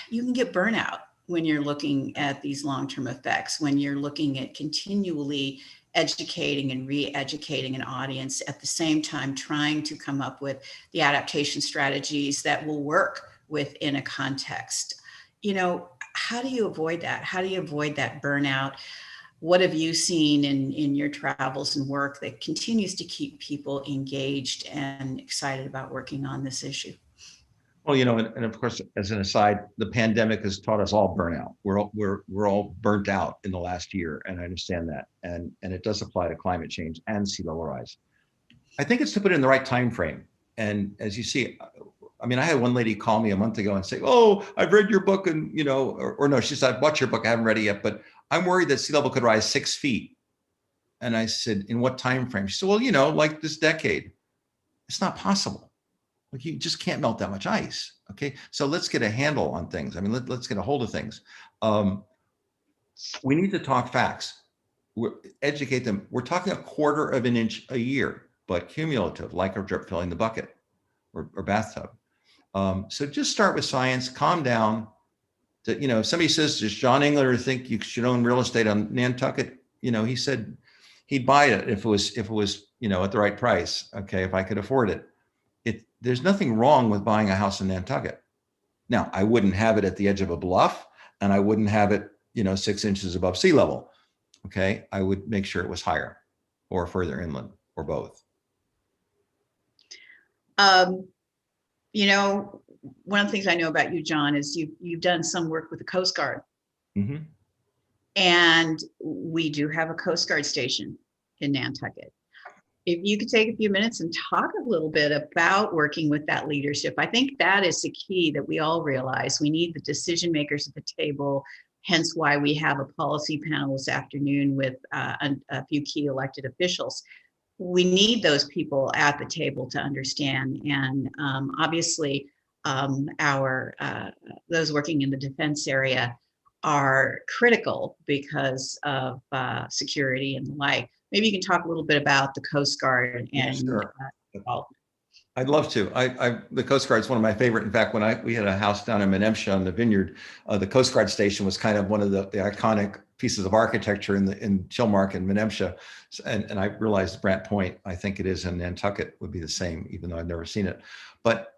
you can get burnout when you're looking at these long-term effects, when you're looking at continually educating and re-educating an audience, at the same time trying to come up with the adaptation strategies that will work within a context. How do you avoid that? How do you avoid that burnout? What have you seen in your travels and work that continues to keep people engaged and excited about working on this issue? Well, and of course, as an aside, the pandemic has taught us all burnout. We're all burnt out in the last year, and I understand that, and it does apply to climate change and sea level rise. I think it's to put it in the right time frame. And as you see, I mean, I had one lady call me a month ago and say, "Oh, I've read your book," and or no, she said, "I've bought your book. I haven't read it yet, but I'm worried that sea level could rise 6 feet." And I said, "In what time frame?" She said, "Well, like this decade." It's not possible. Like, you just can't melt that much ice. Okay, so let's get a handle on things. I mean, let's get a hold of things. We need to talk facts. Educate them. We're talking 1/4 of an inch a year, but cumulative, like a drip filling the bucket or bathtub. So just start with science. Calm down. If somebody says, "Does John Engler think you should own real estate on Nantucket?" He said he'd buy it if it was at the right price. Okay, if I could afford it. There's nothing wrong with buying a house in Nantucket. Now, I wouldn't have it at the edge of a bluff, and I wouldn't have it, 6 inches above sea level. Okay, I would make sure it was higher or further inland or both. One of the things I know about you, John, is you've done some work with the Coast Guard. Mm-hmm. And we do have a Coast Guard station in Nantucket. If you could take a few minutes and talk a little bit about working with that leadership, I think that is the key that we all realize. We need the decision makers at the table, hence why we have a policy panel this afternoon with a few key elected officials. We need those people at the table to understand. And obviously, those working in the defense area are critical because of security and the like. Maybe you can talk a little bit about the Coast Guard and Sure. development. I'd love to. The Coast Guard is one of my favorite. In fact, when we had a house down in Menemsha on the Vineyard, the Coast Guard station was kind of one of the iconic pieces of architecture in Chilmark and Menemsha. And I realized Brant Point, I think it is in Nantucket, would be the same, even though I've never seen it. But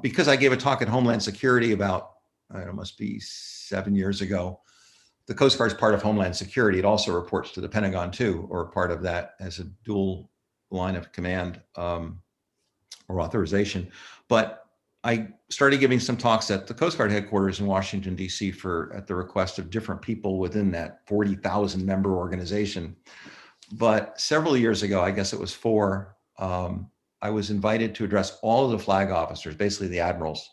because I gave a talk at Homeland Security about, I don't know, must be 7 years ago. The Coast Guard is part of Homeland Security. It also reports to the Pentagon too, or part of that as a dual line of command or authorization. But I started giving some talks at the Coast Guard headquarters in Washington, D.C. at the request of different people within that 40,000 member organization. But several years ago, I guess it was four, I was invited to address all of the flag officers, basically the admirals.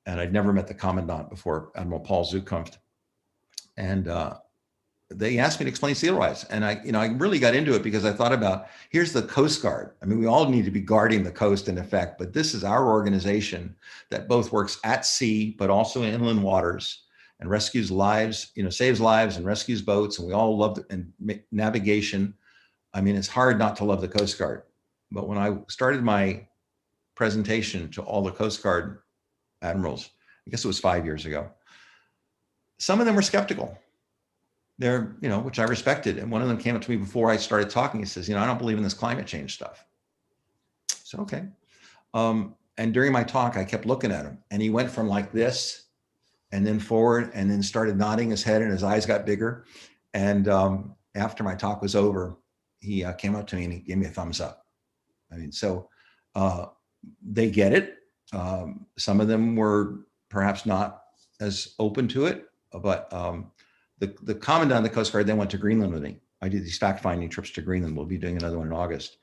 And I'd never met the commandant before, Admiral Paul Zukunft. And they asked me to explain sea level rise. And I really got into it because I thought about, here's the Coast Guard. I mean, we all need to be guarding the coast in effect, but this is our organization that both works at sea, but also in inland waters and rescues lives, saves lives and rescues boats. And we all love it. And navigation. I mean, it's hard not to love the Coast Guard. But when I started my presentation to all the Coast Guard admirals, I guess it was 5 years ago, some of them were skeptical. They're, which I respected. And one of them came up to me before I started talking. He says, I don't believe in this climate change stuff. So, okay. And during my talk, I kept looking at him and he went from like this and then forward and then started nodding his head and his eyes got bigger. And after my talk was over, he came up to me and he gave me a thumbs up. I mean, so they get it. Some of them were perhaps not as open to it, but the commandant of the Coast Guard then went to Greenland with me. I did these fact-finding trips to Greenland. We'll be doing another one in August.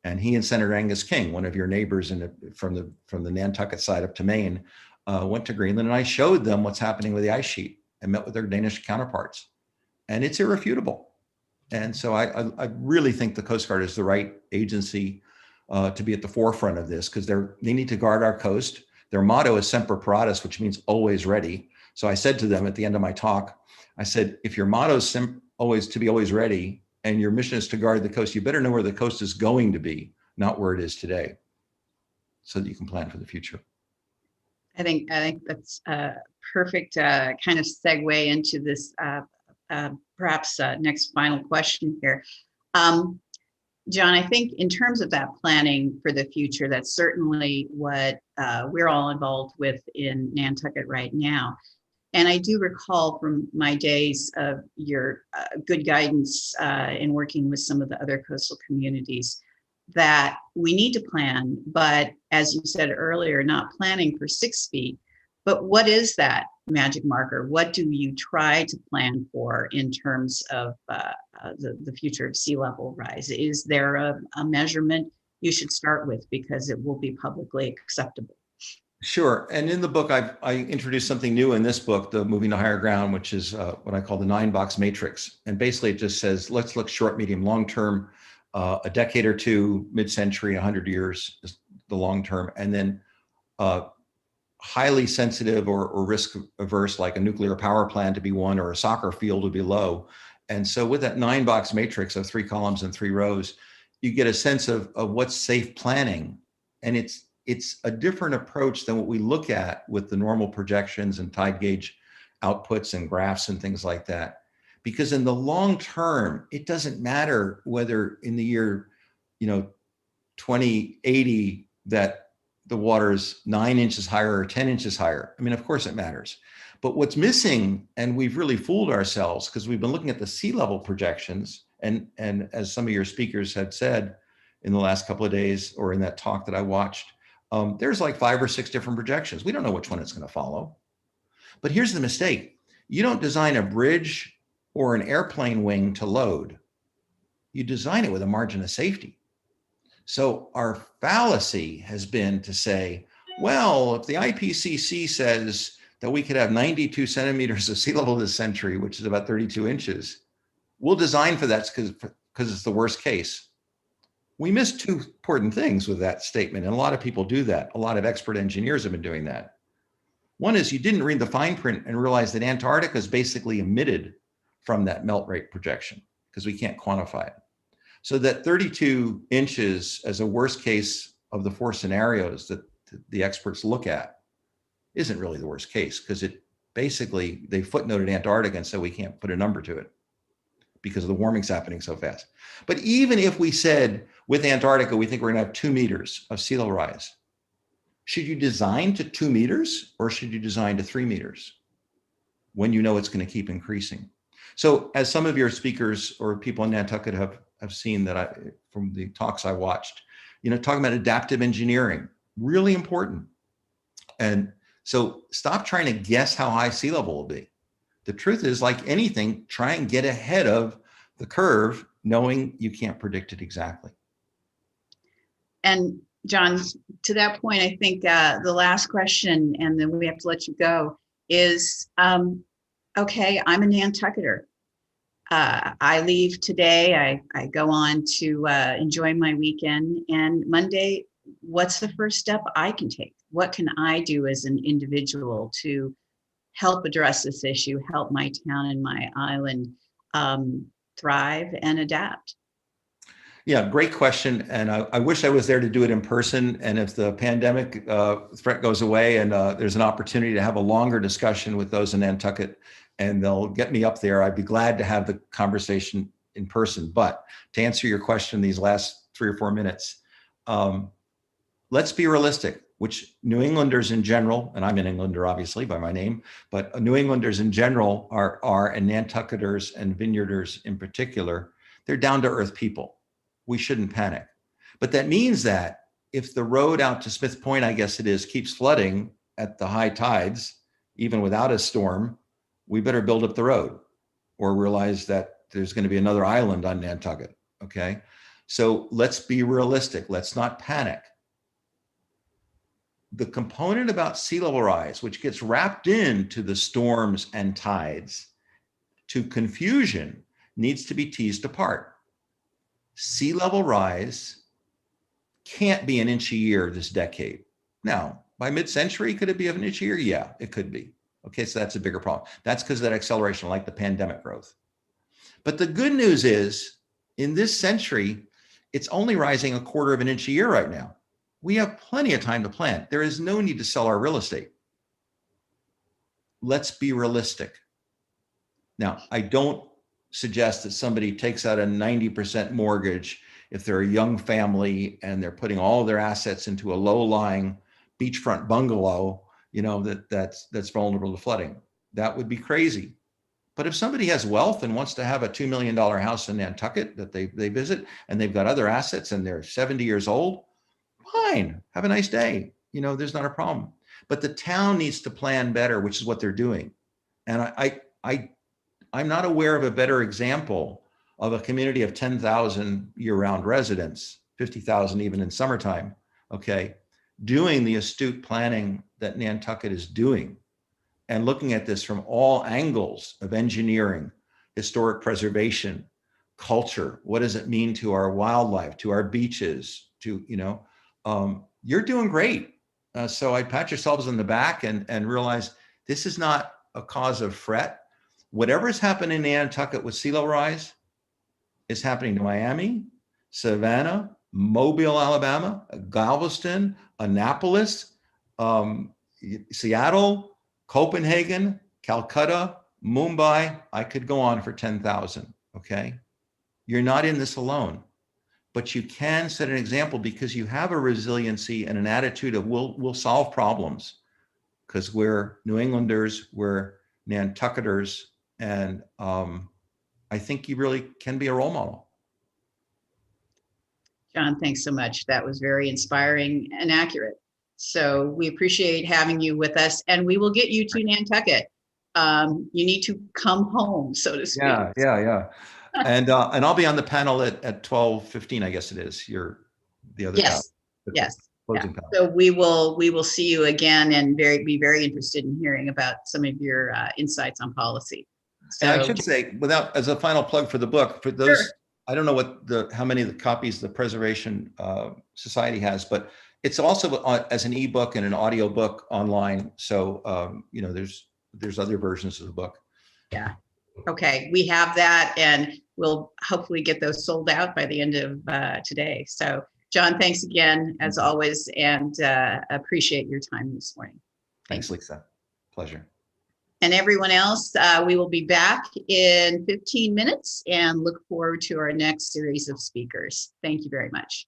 And he and Senator Angus King, one of your neighbors from the Nantucket side up to Maine, went to Greenland. And I showed them what's happening with the ice sheet and met with their Danish counterparts. And it's irrefutable. And so I really think the Coast Guard is the right agency to be at the forefront of this, because they need to guard our coast. Their motto is Semper Paratus, which means always ready. So I said to them at the end of my talk, I said, if your motto is always to be always ready and your mission is to guard the coast, you better know where the coast is going to be, not where it is today, so that you can plan for the future. I think that's a perfect kind of segue into this perhaps next final question here. John, I think in terms of that planning for the future, that's certainly what we're all involved with in Nantucket right now. And I do recall from my days of your good guidance in working with some of the other coastal communities that we need to plan, but as you said earlier, not planning for 6 feet, but what is that magic marker? What do you try to plan for in terms of the future of sea level rise? Is there a measurement you should start with because it will be publicly acceptable? Sure. And in the book, I introduced something new in this book, the Moving to Higher Ground, which is what I call the 9-box matrix. And basically it just says, let's look short, medium, long term, a decade or two, mid-century, 100 years is the long term. And then highly sensitive or risk averse, like a nuclear power plant to be one, or a soccer field to be low. And so with that 9-box matrix of 3 columns and 3 rows, you get a sense of what's safe planning. And it's a different approach than what we look at with the normal projections and tide gauge outputs and graphs and things like that. Because in the long term, it doesn't matter whether in the year, 2080 that the water is 9 inches higher or 10 inches higher. I mean, of course it matters. But what's missing, and we've really fooled ourselves because we've been looking at the sea level projections, and as some of your speakers had said in the last couple of days or in that talk that I watched, there's like 5 or 6 different projections. We don't know which one it's going to follow. But here's the mistake. You don't design a bridge or an airplane wing to load. You design it with a margin of safety. So our fallacy has been to say, well, if the IPCC says that we could have 92 centimeters of sea level this century, which is about 32 inches, we'll design for that because it's the worst case. We missed 2 important things with that statement, and a lot of people do that. A lot of expert engineers have been doing that. One is you didn't read the fine print and realize that Antarctica is basically emitted from that melt rate projection because we can't quantify it. So that 32 inches as a worst case of the 4 scenarios that the experts look at isn't really the worst case, because it basically, they footnoted Antarctica and said we can't put a number to it because of the warming's happening so fast. But even if we said with Antarctica, we think we're gonna have 2 meters of sea level rise, should you design to 2 meters or should you design to 3 meters when you know it's gonna keep increasing? So as some of your speakers or people in Nantucket have seen that from the talks I watched, talking about adaptive engineering, really important. And so stop trying to guess how high sea level will be. The truth is, like anything, try and get ahead of the curve, knowing you can't predict it exactly. And John, to that point, I think the last question, and then we have to let you go, is okay, I'm a Nantucketer. I leave today. I go on to enjoy my weekend. And Monday, what's the first step I can take? What can I do as an individual to help address this issue, help my town and my island thrive and adapt? Yeah, great question. And I wish I was there to do it in person. And if the pandemic threat goes away and there's an opportunity to have a longer discussion with those in Nantucket and they'll get me up there, I'd be glad to have the conversation in person. But to answer your question, these last 3 or 4 minutes, let's be realistic, which New Englanders in general, and I'm an Englander obviously by my name, but New Englanders in general are and Nantucketers and Vineyarders in particular, they're down to earth people. We shouldn't panic. But that means that if the road out to Smith Point, I guess it is, keeps flooding at the high tides, even without a storm, we better build up the road or realize that there's going to be another island on Nantucket. Okay. So let's be realistic. Let's not panic. The component about sea level rise, which gets wrapped into the storms and tides to confusion, needs to be teased apart. Sea level rise can't be an inch a year this decade. Now, by mid-century, could it be an inch a year? Yeah, it could be. Okay, so that's a bigger problem. That's because of that acceleration, like the pandemic growth. But the good news is, in this century, it's only rising 1/4 of an inch a year right now. We have plenty of time to plan. There is no need to sell our real estate. Let's be realistic. Now, I don't suggest that somebody takes out a 90% mortgage if they're a young family and they're putting all their assets into a low-lying beachfront bungalow, that's vulnerable to flooding. That would be crazy. But if somebody has wealth and wants to have a $2 million house in Nantucket that they visit, and they've got other assets and they're 70 years old, fine, have a nice day. There's not a problem. But the town needs to plan better, which is what they're doing. And I'm not aware of a better example of a community of 10,000 year-round residents, 50,000 even in summertime, okay, doing the astute planning that Nantucket is doing and looking at this from all angles of engineering, historic preservation, culture. What does it mean to our wildlife, to our beaches, you're doing great. So I'd pat yourselves on the back and realize this is not a cause of fret. Whatever's happening in Nantucket with sea level rise is happening to Miami, Savannah, Mobile, Alabama, Galveston, Annapolis, Seattle, Copenhagen, Calcutta, Mumbai. I could go on for 10,000. Okay. You're not in this alone, but you can set an example because you have a resiliency and an attitude of we'll solve problems because we're New Englanders, we're Nantucketers, and I think you really can be a role model. John, thanks so much. That was very inspiring and accurate. So we appreciate having you with us, and we will get you to Nantucket. You need to come home, so to speak. Yeah. And I'll be on the panel at 12:15, I guess it is. You're the other panel. Yes. Closing panel. So we will see you again and be very interested in hearing about some of your insights on policy. So and I should say, as a final plug for the book, for those, sure. I don't know how many of the copies the Preservation Society has, but it's also as an ebook and an audio book online. So there's other versions of the book. Yeah. Okay, we have that, and we'll hopefully get those sold out by the end of today. So, John, thanks again as always, and appreciate your time this morning. Thanks, Lisa. Pleasure. And everyone else, we will be back in 15 minutes and look forward to our next series of speakers. Thank you very much.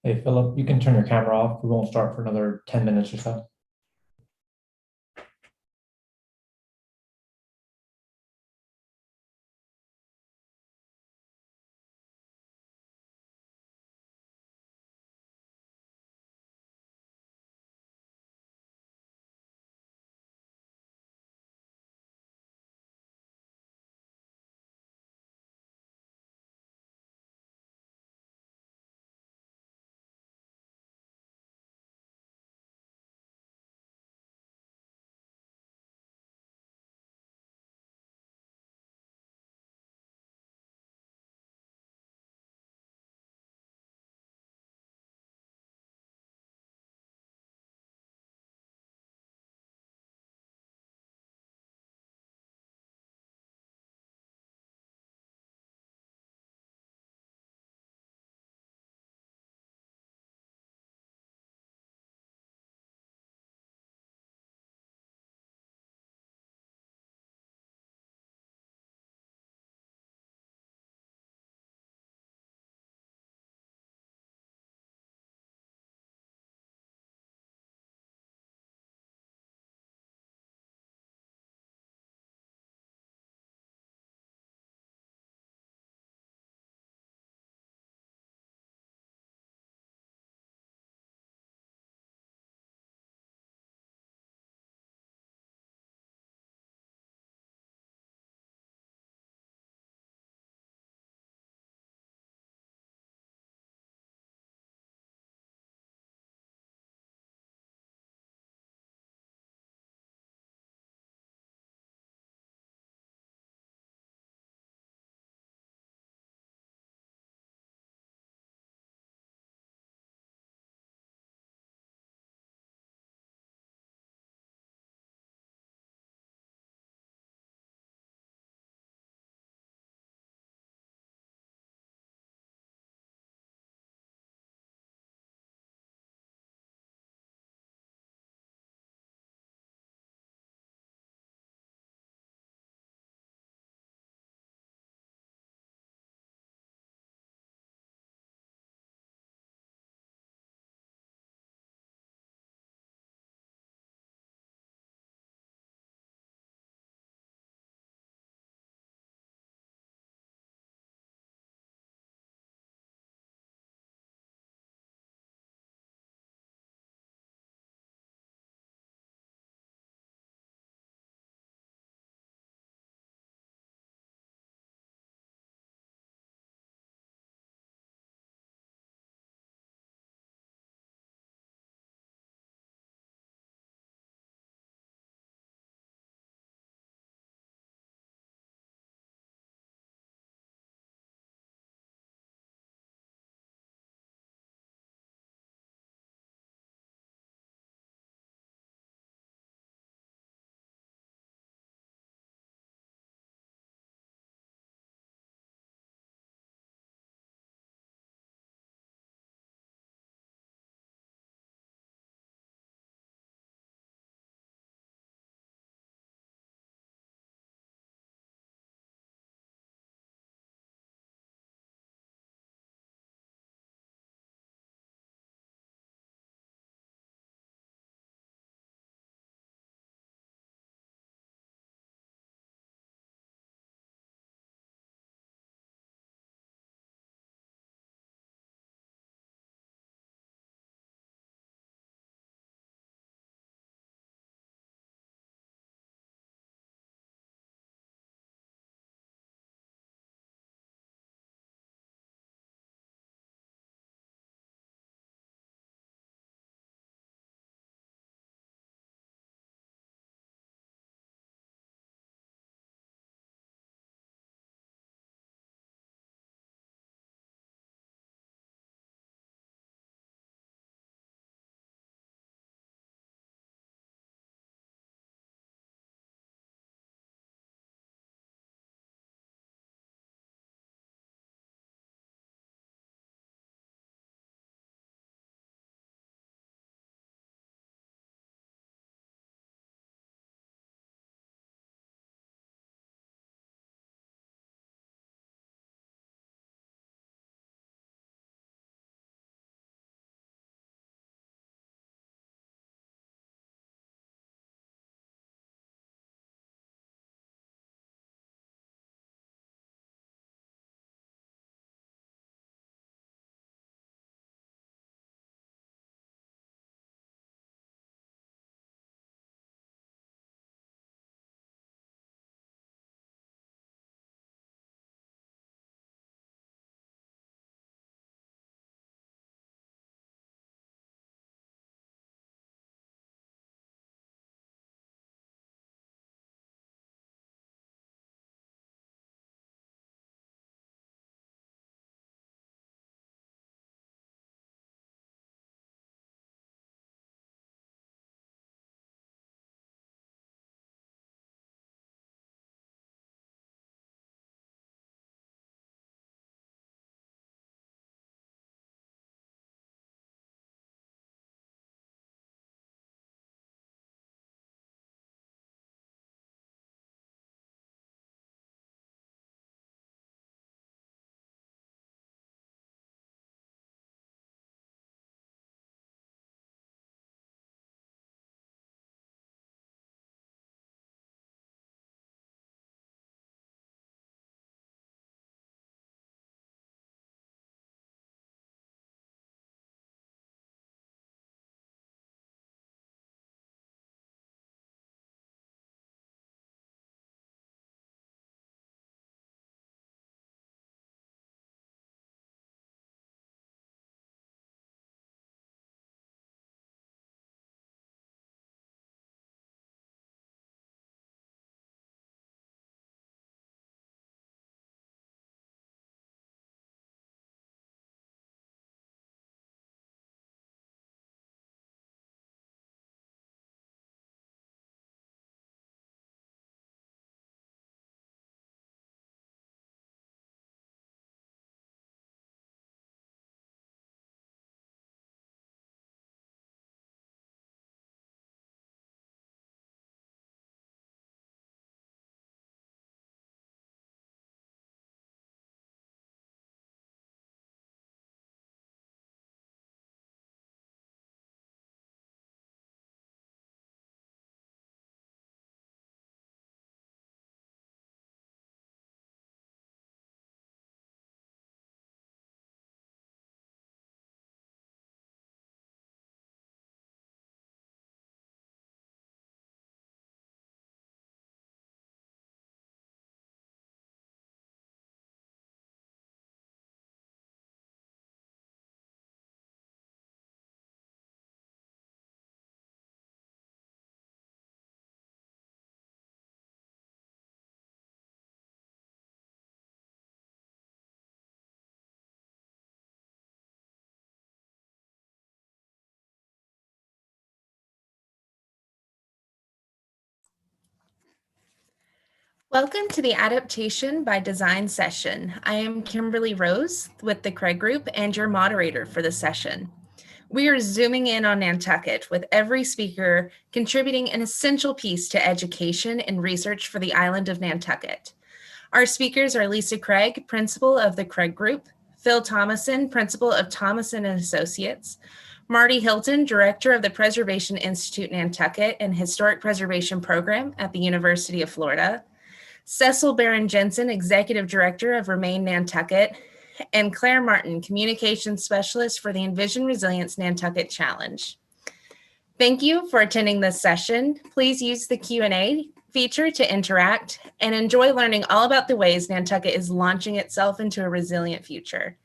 Hey, Philip, you can turn your camera off. We won't start for another 10 minutes or so. Welcome to the Adaptation by Design session. I am Kimberly Rose with the Craig Group and your moderator for this session. We are zooming in on Nantucket with every speaker contributing an essential piece to education and research for the island of Nantucket. Our speakers are Lisa Craig, principal of the Craig Group, Phil Thomason, principal of Thomason and Associates, Marty Hilton, director of the Preservation Institute Nantucket and Historic Preservation Program at the University of Florida, Cecil Barron Jensen, executive director of Remain Nantucket, and Claire Martin, communications specialist for the Envision Resilience Nantucket Challenge. Thank you for attending this session. Please use the Q&A feature to interact and enjoy learning all about the ways Nantucket is launching itself into a resilient future.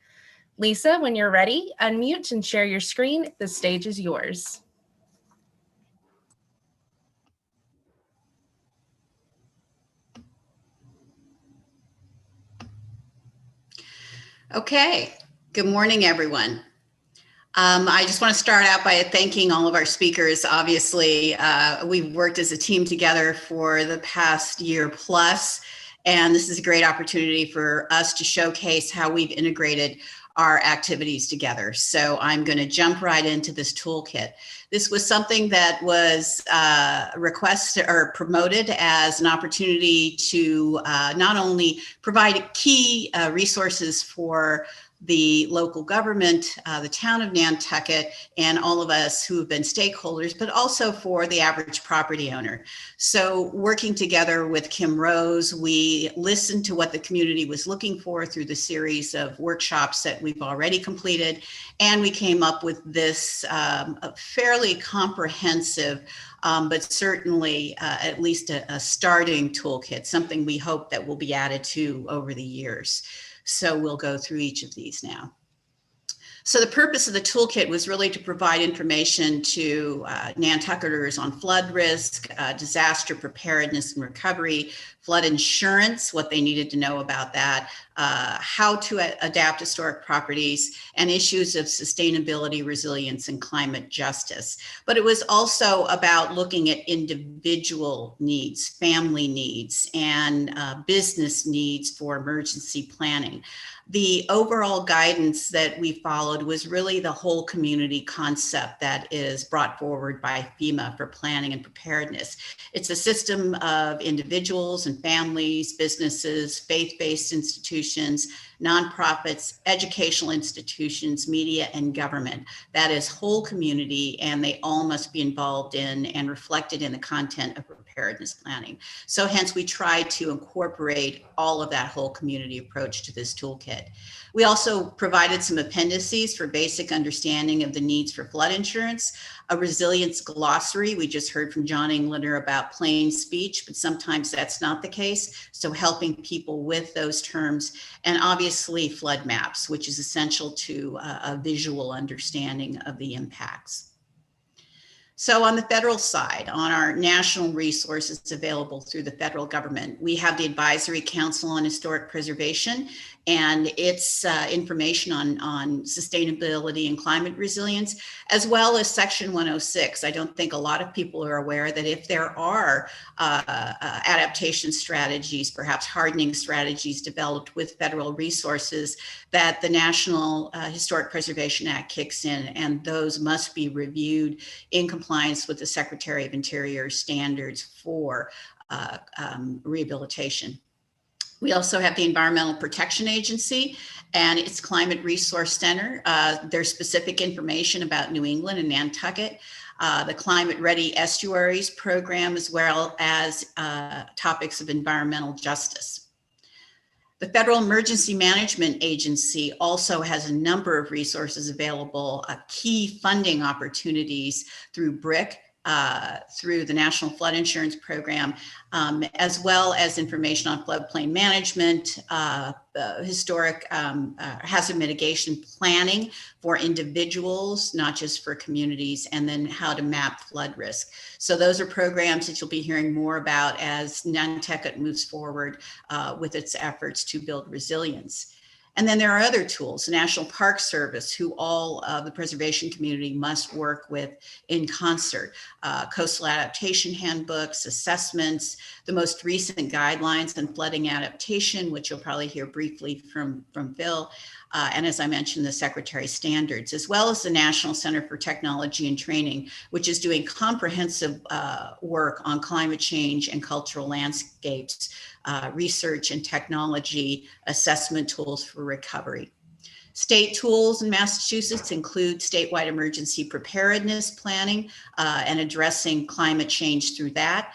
Lisa, when you're ready, unmute and share your screen. The stage is yours. Okay, good morning, everyone. I just want to start out by thanking all of our speakers. Obviously, we've worked as a team together for the past year plus, and this is a great opportunity for us to showcase how we've integrated our activities together. So I'm going to jump right into this toolkit. This was something that was requested or promoted as an opportunity to not only provide key resources for the local government, the town of Nantucket, and all of us who have been stakeholders, but also for the average property owner. So working together with Kim Rose, we listened to what the community was looking for through the series of workshops that we've already completed. And we came up with this fairly comprehensive, but certainly at least a starting toolkit, something we hope that will be added to over the years. So we'll go through each of these now. So the purpose of the toolkit was really to provide information to Nantucketers on flood risk, disaster preparedness and recovery, flood insurance, what they needed to know about that, how to adapt historic properties, and issues of sustainability, resilience, and climate justice. But it was also about looking at individual needs, family needs, and business needs for emergency planning. The overall guidance that we followed was really the whole community concept that is brought forward by FEMA for planning and preparedness. It's a system of individuals and families, businesses, faith-based institutions, nonprofits, educational institutions, media, and government. That is whole community, and they all must be involved in and reflected in the content of preparedness planning. So hence we try to incorporate all of that whole community approach to this toolkit. We also provided some appendices for basic understanding of the needs for flood insurance, a resilience glossary. We just heard from John Englander about plain speech, but sometimes that's not the case. So helping people with those terms, and obviously flood maps, which is essential to a visual understanding of the impacts. So on the federal side, on our national resources available through the federal government, we have the Advisory Council on Historic Preservation and its information on sustainability and climate resilience, as well as Section 106. I don't think a lot of people are aware that if there are adaptation strategies, perhaps hardening strategies developed with federal resources, that the National Historic Preservation Act kicks in, and those must be reviewed in compliance with the Secretary of Interior's standards for rehabilitation. We also have the Environmental Protection Agency and its Climate Resource Center. There's specific information about New England and Nantucket, the Climate Ready Estuaries Program, as well as topics of environmental justice. The Federal Emergency Management Agency also has a number of resources available, key funding opportunities through BRIC, through the National Flood Insurance Program, as well as information on floodplain management, historic hazard mitigation planning for individuals, not just for communities, and then how to map flood risk. So those are programs that you'll be hearing more about as Nantucket moves forward with its efforts to build resilience. And then there are other tools, the National Park Service, who all of the preservation community must work with in concert. Coastal adaptation handbooks, assessments, the most recent guidelines on flooding adaptation, which you'll probably hear briefly from Phil. And as I mentioned, the Secretary standards, as well as the National Center for Technology and Training, which is doing comprehensive work on climate change and cultural landscapes, research and technology assessment tools for recovery. State tools in Massachusetts include statewide emergency preparedness planning and addressing climate change through that.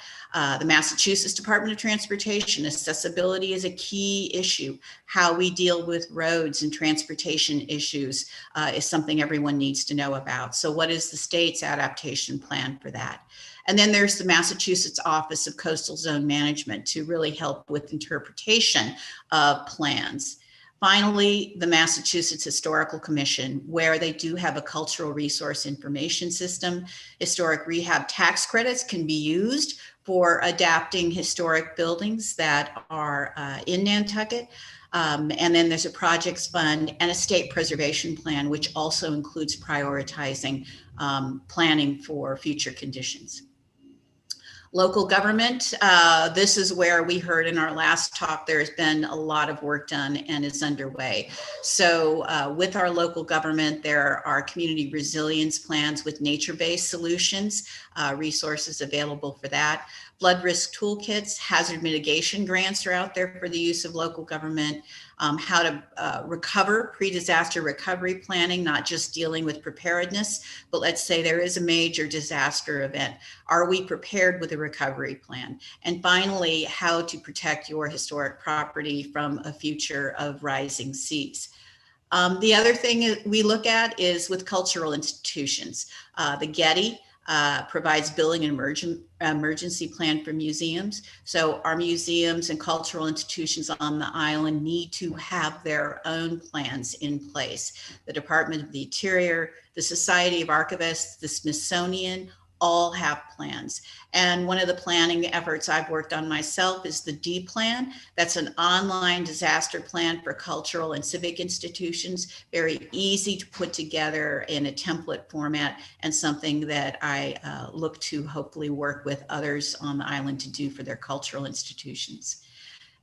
The Massachusetts Department of Transportation, accessibility is a key issue. How we deal with roads and transportation issues is something everyone needs to know about. So what is the state's adaptation plan for that? And then there's the Massachusetts Office of Coastal Zone Management to really help with interpretation of plans. Finally, the Massachusetts Historical Commission, where they do have a cultural resource information system. Historic rehab tax credits can be used for adapting historic buildings that are in Nantucket. And then there's a projects fund and a state preservation plan, which also includes prioritizing planning for future conditions. Local government, this is where we heard in our last talk, there's been a lot of work done and is underway. So with our local government, there are community resilience plans with nature-based solutions, resources available for that. Flood risk toolkits, hazard mitigation grants are out there for the use of local government. How to recover, pre-disaster recovery planning, not just dealing with preparedness, but let's say there is a major disaster event. Are we prepared with a recovery plan? And finally, how to protect your historic property from a future of rising seas. The other thing we look at is with cultural institutions. The Getty provides billing and emergency plan for museums. So our museums and cultural institutions on the island need to have their own plans in place. The Department of the Interior, the Society of Archivists, the Smithsonian, all have plans. And one of the planning efforts I've worked on myself is the D Plan. That's an online disaster plan for cultural and civic institutions, very easy to put together in a template format, and something that I look to hopefully work with others on the island to do for their cultural institutions.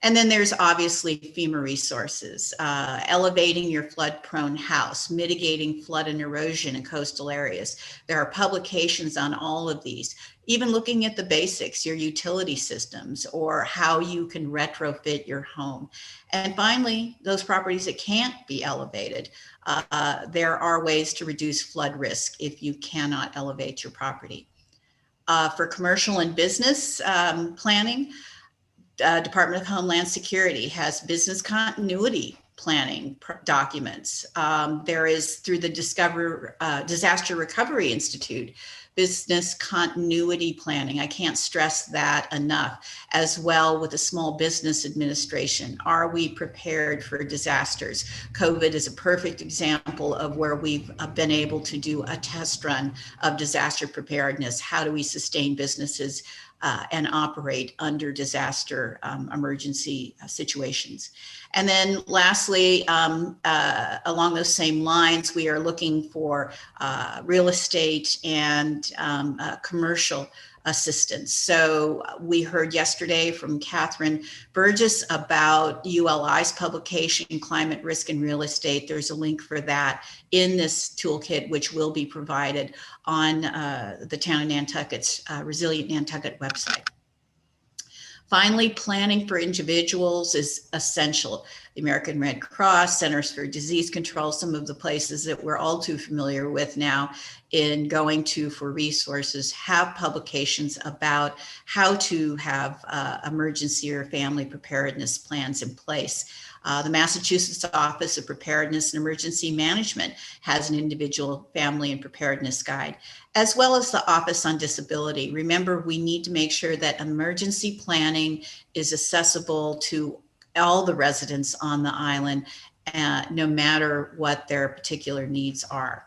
And then there's obviously FEMA resources, elevating your flood-prone house, mitigating flood and erosion in coastal areas. There are publications on all of these, even looking at the basics, your utility systems, or how you can retrofit your home. And finally, those properties that can't be elevated, there are ways to reduce flood risk if you cannot elevate your property. For commercial and business planning, Department of Homeland Security has business continuity planning documents. There is, through the Disaster Recovery Institute, business continuity planning. I can't stress that enough, as well with the Small Business Administration. Are we prepared for disasters? COVID is a perfect example of where we've been able to do a test run of disaster preparedness. How do we sustain businesses and operate under disaster emergency situations? And then lastly, along those same lines, we are looking for real estate and commercial assistance. So we heard yesterday from Catherine Burgess about ULI's publication, Climate Risk in Real Estate. There's a link for that in this toolkit, which will be provided on the town of Nantucket's Resilient Nantucket website. Finally, planning for individuals is essential. The American Red Cross, Centers for Disease Control, some of the places that we're all too familiar with now in going to for resources, have publications about how to have emergency or family preparedness plans in place. The Massachusetts Office of Preparedness and Emergency Management has an individual family and preparedness guide, as well as the Office on Disability. Remember, we need to make sure that emergency planning is accessible to all the residents on the island, no matter what their particular needs are.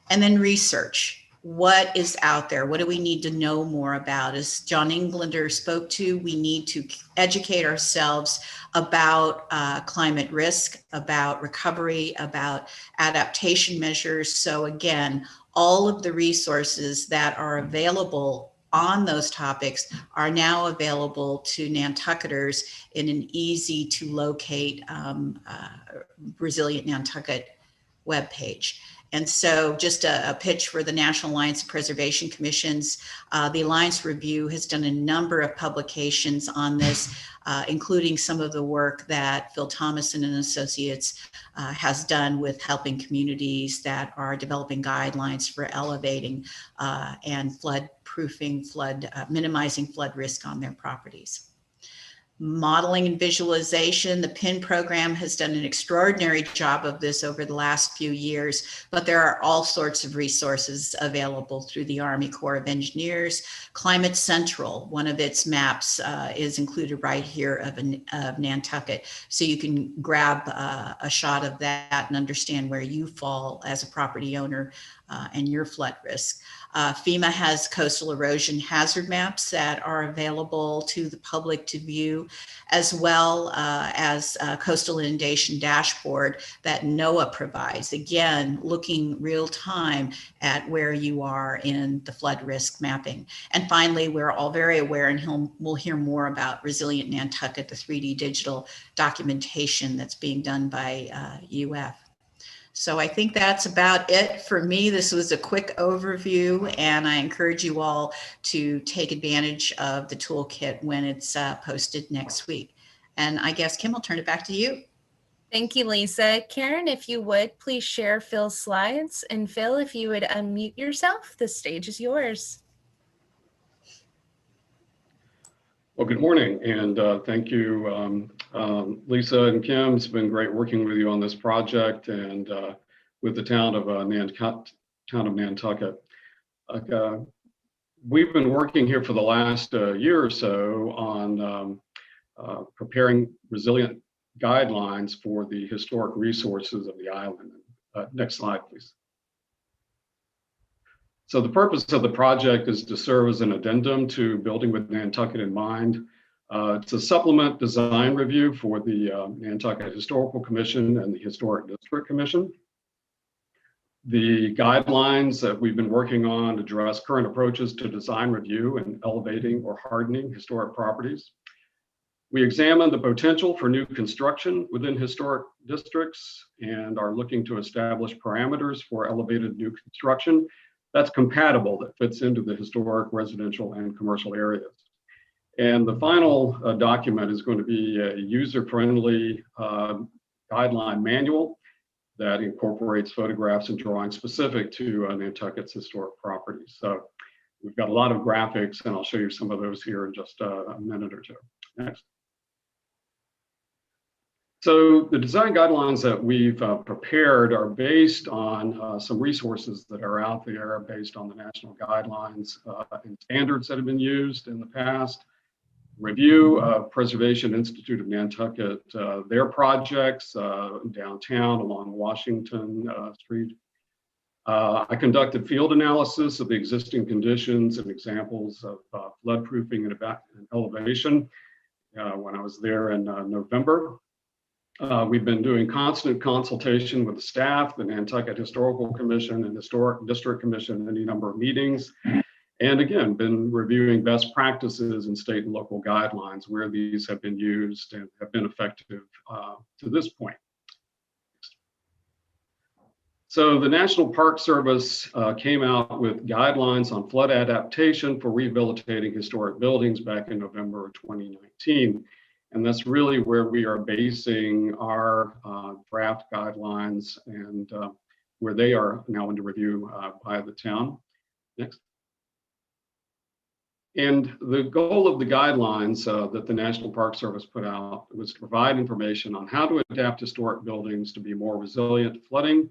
And then research. what is out there? What do we need to know more about? As John Englander spoke to, we need to educate ourselves about climate risk, about recovery, about adaptation measures. So again, all of the resources that are available on those topics are now available to Nantucketers in an easy to locate Resilient Nantucket webpage. And so just a pitch for the National Alliance of Preservation Commissions. The Alliance Review has done a number of publications on this, including some of the work that Phil Thomason and Associates has done with helping communities that are developing guidelines for elevating and flood proofing, minimizing flood risk on their properties. Modeling and visualization. The PIN program has done an extraordinary job of this over the last few years, but there are all sorts of resources available through the Army Corps of Engineers. Climate Central, one of its maps is included right here of Nantucket. So you can grab a shot of that and understand where you fall as a property owner and your flood risk. FEMA has coastal erosion hazard maps that are available to the public to view, as well as a coastal inundation dashboard that NOAA provides. Again, looking real time at where you are in the flood risk mapping. And finally, we're all very aware, and we'll hear more about Resilient Nantucket, the 3D digital documentation that's being done by UF. So I think that's about it for me. This was a quick overview, and I encourage you all to take advantage of the toolkit when it's posted next week. And I guess, Kim, I'll turn it back to you. Thank you, Lisa. Karen, if you would, please share Phil's slides. And Phil, if you would unmute yourself, the stage is yours. Well, good morning, and thank you, Lisa and Kim. It's been great working with you on this project and with the town of Nantucket. We've been working here for the last year or so on preparing resilient guidelines for the historic resources of the island. Next slide, please. So the purpose of the project is to serve as an addendum to Building with Nantucket in Mind. It's a supplement design review for the Nantucket Historical Commission and the Historic District Commission. The guidelines that we've been working on address current approaches to design review and elevating or hardening historic properties. We examine the potential for new construction within historic districts and are looking to establish parameters for elevated new construction that's compatible, that fits into the historic residential and commercial areas. And the final document is going to be a user-friendly guideline manual that incorporates photographs and drawings specific to Nantucket's historic properties. So we've got a lot of graphics, and I'll show you some of those here in just a minute or two. Next. So the design guidelines that we've prepared are based on some resources that are out there based on the national guidelines and standards that have been used in the past. Review of Preservation Institute of Nantucket, their projects downtown along Washington Street. I conducted field analysis of the existing conditions and examples of floodproofing and elevation when I was there in November. We've been doing constant consultation with the staff, the Nantucket Historical Commission and Historic District Commission, any number of meetings. And again, been reviewing best practices and state and local guidelines where these have been used and have been effective to this point. So the National Park Service came out with guidelines on flood adaptation for rehabilitating historic buildings back in November of 2019. And that's really where we are basing our draft guidelines and where they are now under review by the town. Next. And the goal of the guidelines that the National Park Service put out was to provide information on how to adapt historic buildings to be more resilient to flooding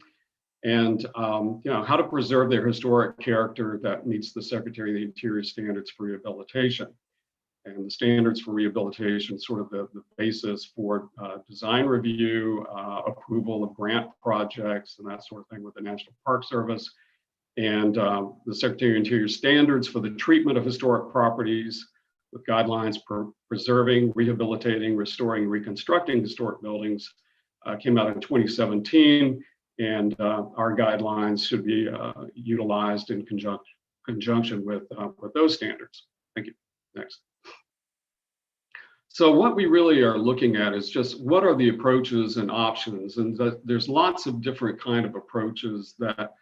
and how to preserve their historic character that meets the Secretary of the Interior standards for rehabilitation. And the standards for rehabilitation, sort of the basis for design review, approval of grant projects and that sort of thing with the National Park Service. and the Secretary of Interior standards for the treatment of historic properties with guidelines for preserving, rehabilitating, restoring, reconstructing historic buildings came out in 2017, and our guidelines should be utilized in conjunction with those standards. Thank you. Next. So what we really are looking at is just what are the approaches and options, and there's lots of different kind of approaches that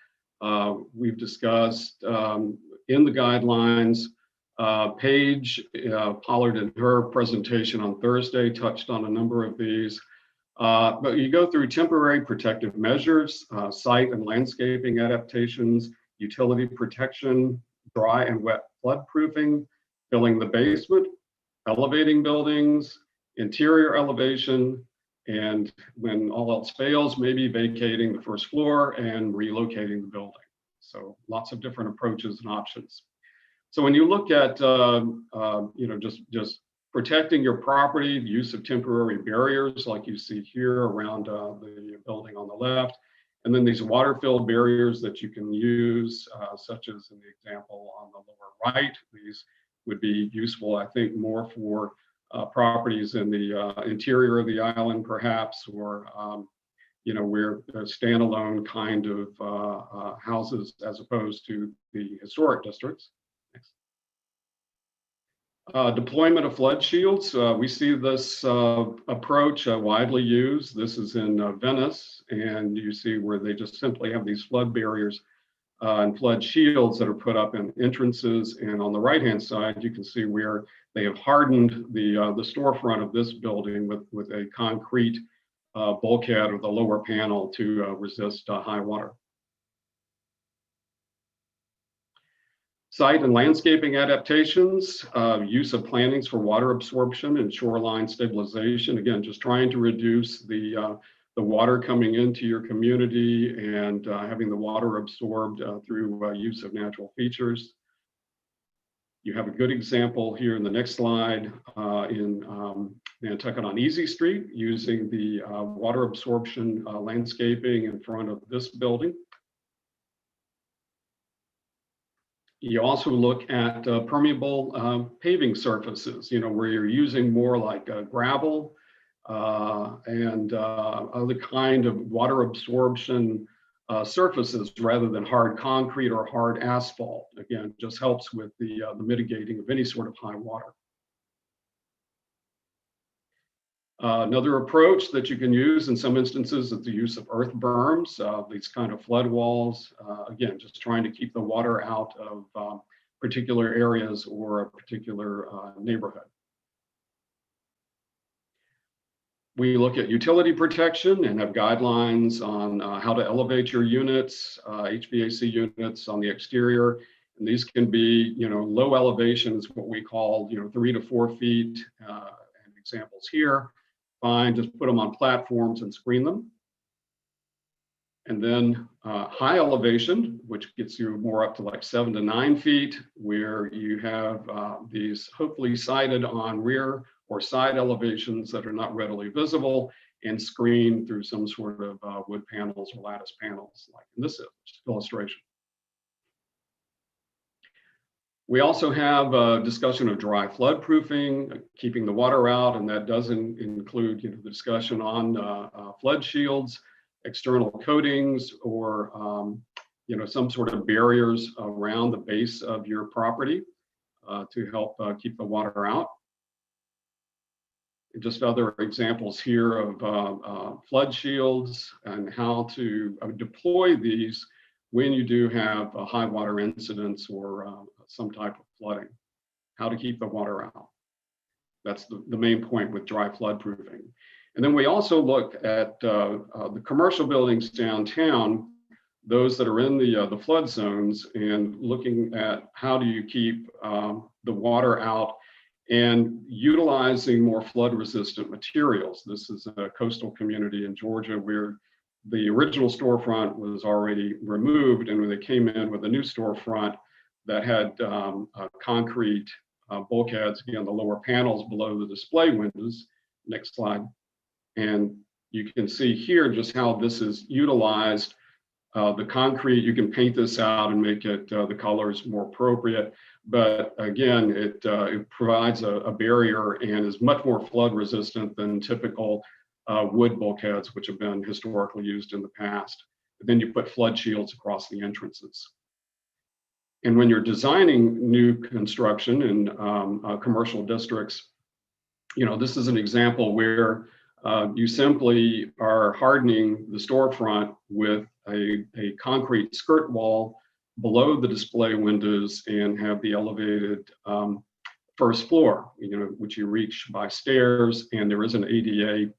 we've discussed in the guidelines. Paige Pollard in her presentation on Thursday touched on a number of these, but you go through temporary protective measures, site and landscaping adaptations, utility protection, dry and wet flood proofing, filling the basement, elevating buildings, interior elevation, and when all else fails, maybe vacating the first floor and relocating the building. So lots of different approaches and options. So when you look at just protecting your property, the use of temporary barriers like you see here around the building on the left, and then these water-filled barriers that you can use, such as in the example on the lower right. These would be useful, I think, more for properties in the interior of the island, perhaps, or where standalone kind of houses as opposed to the historic districts. Next. Deployment of flood shields. We see this approach widely used. This is in Venice, and you see where they just simply have these flood barriers and flood shields that are put up in entrances. And on the right-hand side, you can see where they have hardened the storefront of this building with a concrete bulkhead or the lower panel to resist high water. Site and landscaping adaptations, use of plantings for water absorption and shoreline stabilization. Again, just trying to reduce the water coming into your community and having the water absorbed through use of natural features. You have a good example here in the next slide in Nantucket on Easy Street, using the water absorption landscaping in front of this building. You also look at permeable paving surfaces, where you're using more like gravel and other kind of water absorption surfaces rather than hard concrete or hard asphalt. Again, just helps with the mitigating of any sort of high water. Another approach that you can use in some instances is the use of earth berms, these kind of flood walls. Again, just trying to keep the water out of particular areas or a particular neighborhood. We look at utility protection and have guidelines on how to elevate your units, HVAC units on the exterior. And these can be, low elevations, what we call, 3 to 4 feet, and examples here. Fine, just put them on platforms and screen them. And then high elevation, which gets you more up to like 7 to 9 feet, where you have these hopefully sited on rear or side elevations that are not readily visible and screened through some sort of wood panels or lattice panels, like in this illustration. We also have a discussion of dry flood proofing, keeping the water out, and that doesn't include the discussion on flood shields, external coatings, or some sort of barriers around the base of your property to help keep the water out. Just other examples here of flood shields and how to deploy these when you do have high water incidents or some type of flooding, how to keep the water out. That's the main point with dry flood proofing. And then we also look at the commercial buildings downtown, those that are in the flood zones, and looking at how do you keep the water out and utilizing more flood resistant materials. This is a coastal community in Georgia where the original storefront was already removed, and when they came in with a new storefront that had concrete bulkheads, again, the lower panels below the display windows. Next slide. And you can see here just how this is utilized The concrete, you can paint this out and make it the colors more appropriate. But again, it provides a barrier and is much more flood resistant than typical wood bulkheads, which have been historically used in the past. But then you put flood shields across the entrances. And when you're designing new construction in commercial districts, this is an example where you simply are hardening the storefront with a concrete skirt wall below the display windows and have the elevated first floor, which you reach by stairs, and there is an ADA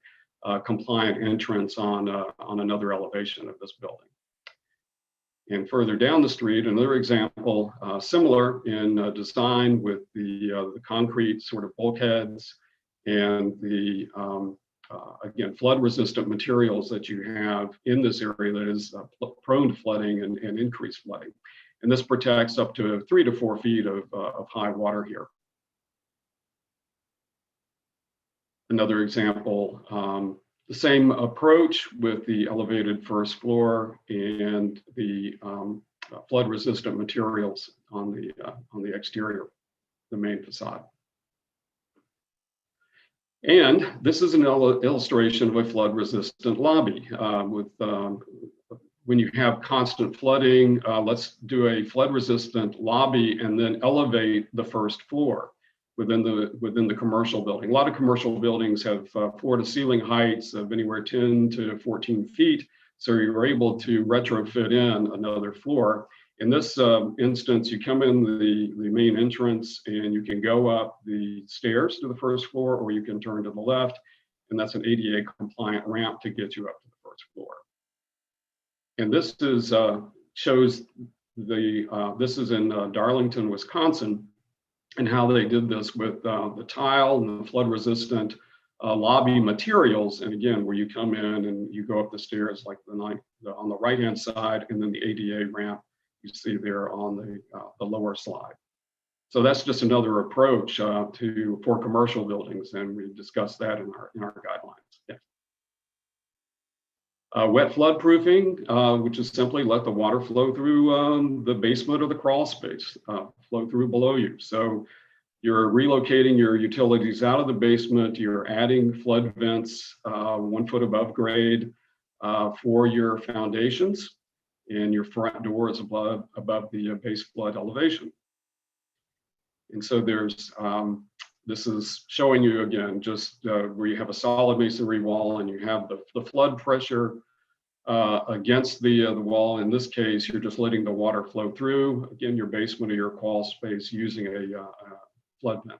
compliant entrance on another elevation of this building. And further down the street, another example, similar in design with the concrete sort of bulkheads and the, again, flood-resistant materials that you have in this area that is prone to flooding and increased flooding. And this protects up to 3 to 4 feet of high water here. Another example, the same approach with the elevated first floor and the flood-resistant materials on the exterior, the main facade. And this is an illustration of a flood-resistant lobby. When you have constant flooding, let's do a flood-resistant lobby and then elevate the first floor within the commercial building. A lot of commercial buildings have floor-to-ceiling heights of anywhere 10 to 14 feet, so you're able to retrofit in another floor. In this instance, you come in the main entrance and you can go up the stairs to the first floor, or you can turn to the left, and that's an ADA compliant ramp to get you up to the first floor. And this is shows this is in Darlington, Wisconsin, and how they did this with the tile and the flood-resistant lobby materials. And again, where you come in and you go up the stairs like on the right-hand side, and then the ADA ramp you see there on the lower slide. So that's just another approach for commercial buildings, and we discussed that in our guidelines. Yeah. Wet flood proofing, which is simply let the water flow through the basement or the crawl space, flow through below you. So you're relocating your utilities out of the basement, you're adding flood vents 1 foot above grade for your foundations, and your front door is above the base flood elevation. And so there's, this is showing you again, just where you have a solid masonry wall and you have the flood pressure against the wall. In this case, you're just letting the water flow through, again, your basement or your crawl space using a flood vent.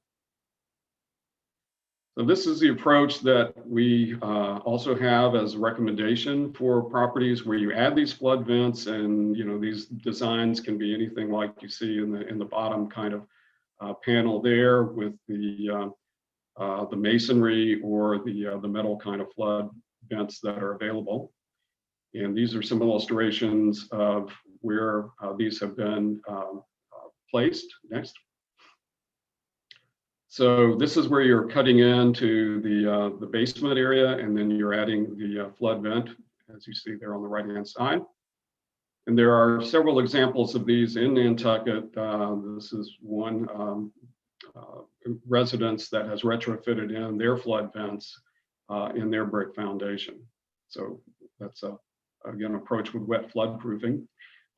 So this is the approach that we also have as a recommendation for properties where you add these flood vents, and these designs can be anything like you see in the bottom kind of panel there with the masonry or the metal kind of flood vents that are available. And these are some illustrations of where these have been placed. Next. So this is where you're cutting into the basement area, and then you're adding the flood vent, as you see there on the right-hand side. And there are several examples of these in Nantucket. This is one residence that has retrofitted in their flood vents in their brick foundation. So that's again, approach with wet flood proofing.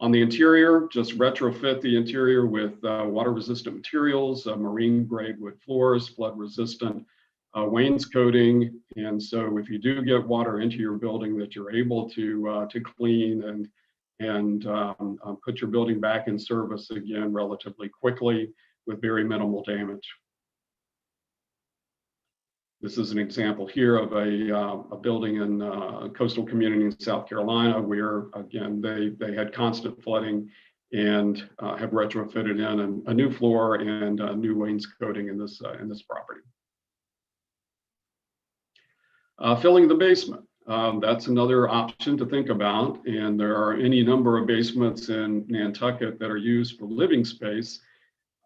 On the interior, just retrofit the interior with water-resistant materials, marine grade wood floors, flood-resistant wainscoting. And so if you do get water into your building, that you're able to clean and put your building back in service again relatively quickly with very minimal damage. This is an example here of a building in a coastal community in South Carolina where, again, they had constant flooding and have retrofitted in a new floor and new wainscoting in this property. Filling the basement. That's another option to think about, and there are any number of basements in Nantucket that are used for living space.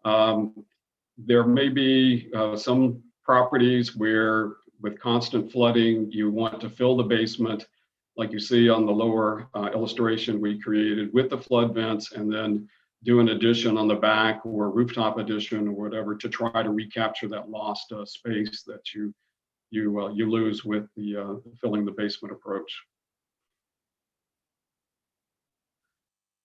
There may be some properties where with constant flooding, you want to fill the basement like you see on the lower illustration we created with the flood vents, and then do an addition on the back or rooftop addition or whatever to try to recapture that lost space that you lose with the filling the basement approach.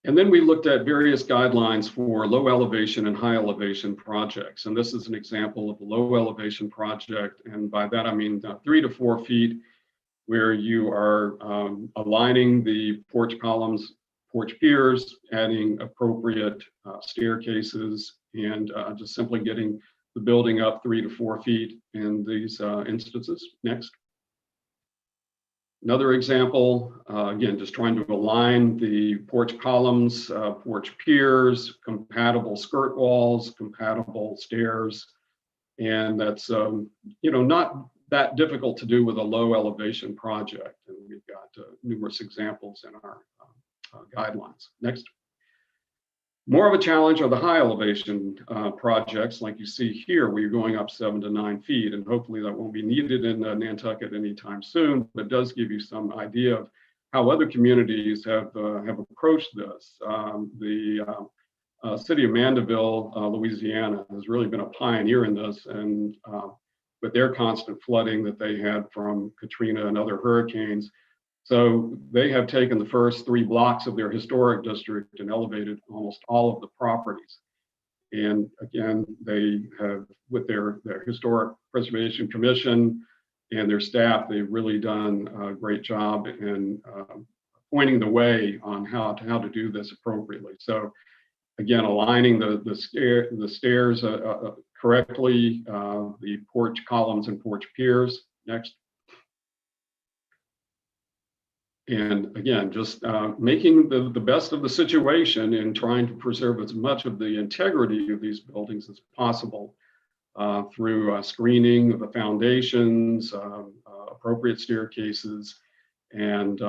And then we looked at various guidelines for low elevation and high elevation projects. And this is an example of a low elevation project. And by that, I mean 3 to 4 feet, where you are aligning the porch columns, porch piers, adding appropriate staircases, and just simply getting the building up 3 to 4 feet in these instances. Next. Another example, again, just trying to align the porch columns, porch piers, compatible skirt walls, compatible stairs. And that's, not that difficult to do with a low elevation project. And we've got numerous examples in our guidelines. Next. More of a challenge are the high elevation projects, like you see here, where you're going up 7 to 9 feet, and hopefully that won't be needed in Nantucket anytime soon, but does give you some idea of how other communities have approached this. The city of Mandeville, Louisiana, has really been a pioneer in this, and with their constant flooding that they had from Katrina and other hurricanes. So they have taken the first 3 blocks of their historic district and elevated almost all of the properties. And again, they have, with their Historic Preservation Commission and their staff, they've really done a great job in pointing the way on how to do this appropriately. So again, aligning the stairs correctly, the porch columns and porch piers. Next. And again, just making the best of the situation and trying to preserve as much of the integrity of these buildings as possible through screening of the foundations, appropriate staircases, and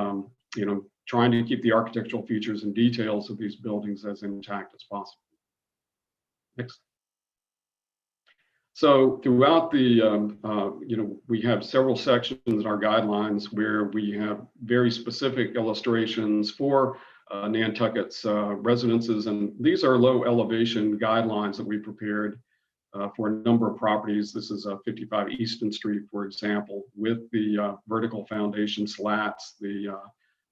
trying to keep the architectural features and details of these buildings as intact as possible. Next. So throughout the, we have several sections in our guidelines where we have very specific illustrations for Nantucket's residences. And these are low elevation guidelines that we prepared for a number of properties. This is 55 Easton Street, for example, with the vertical foundation slats, the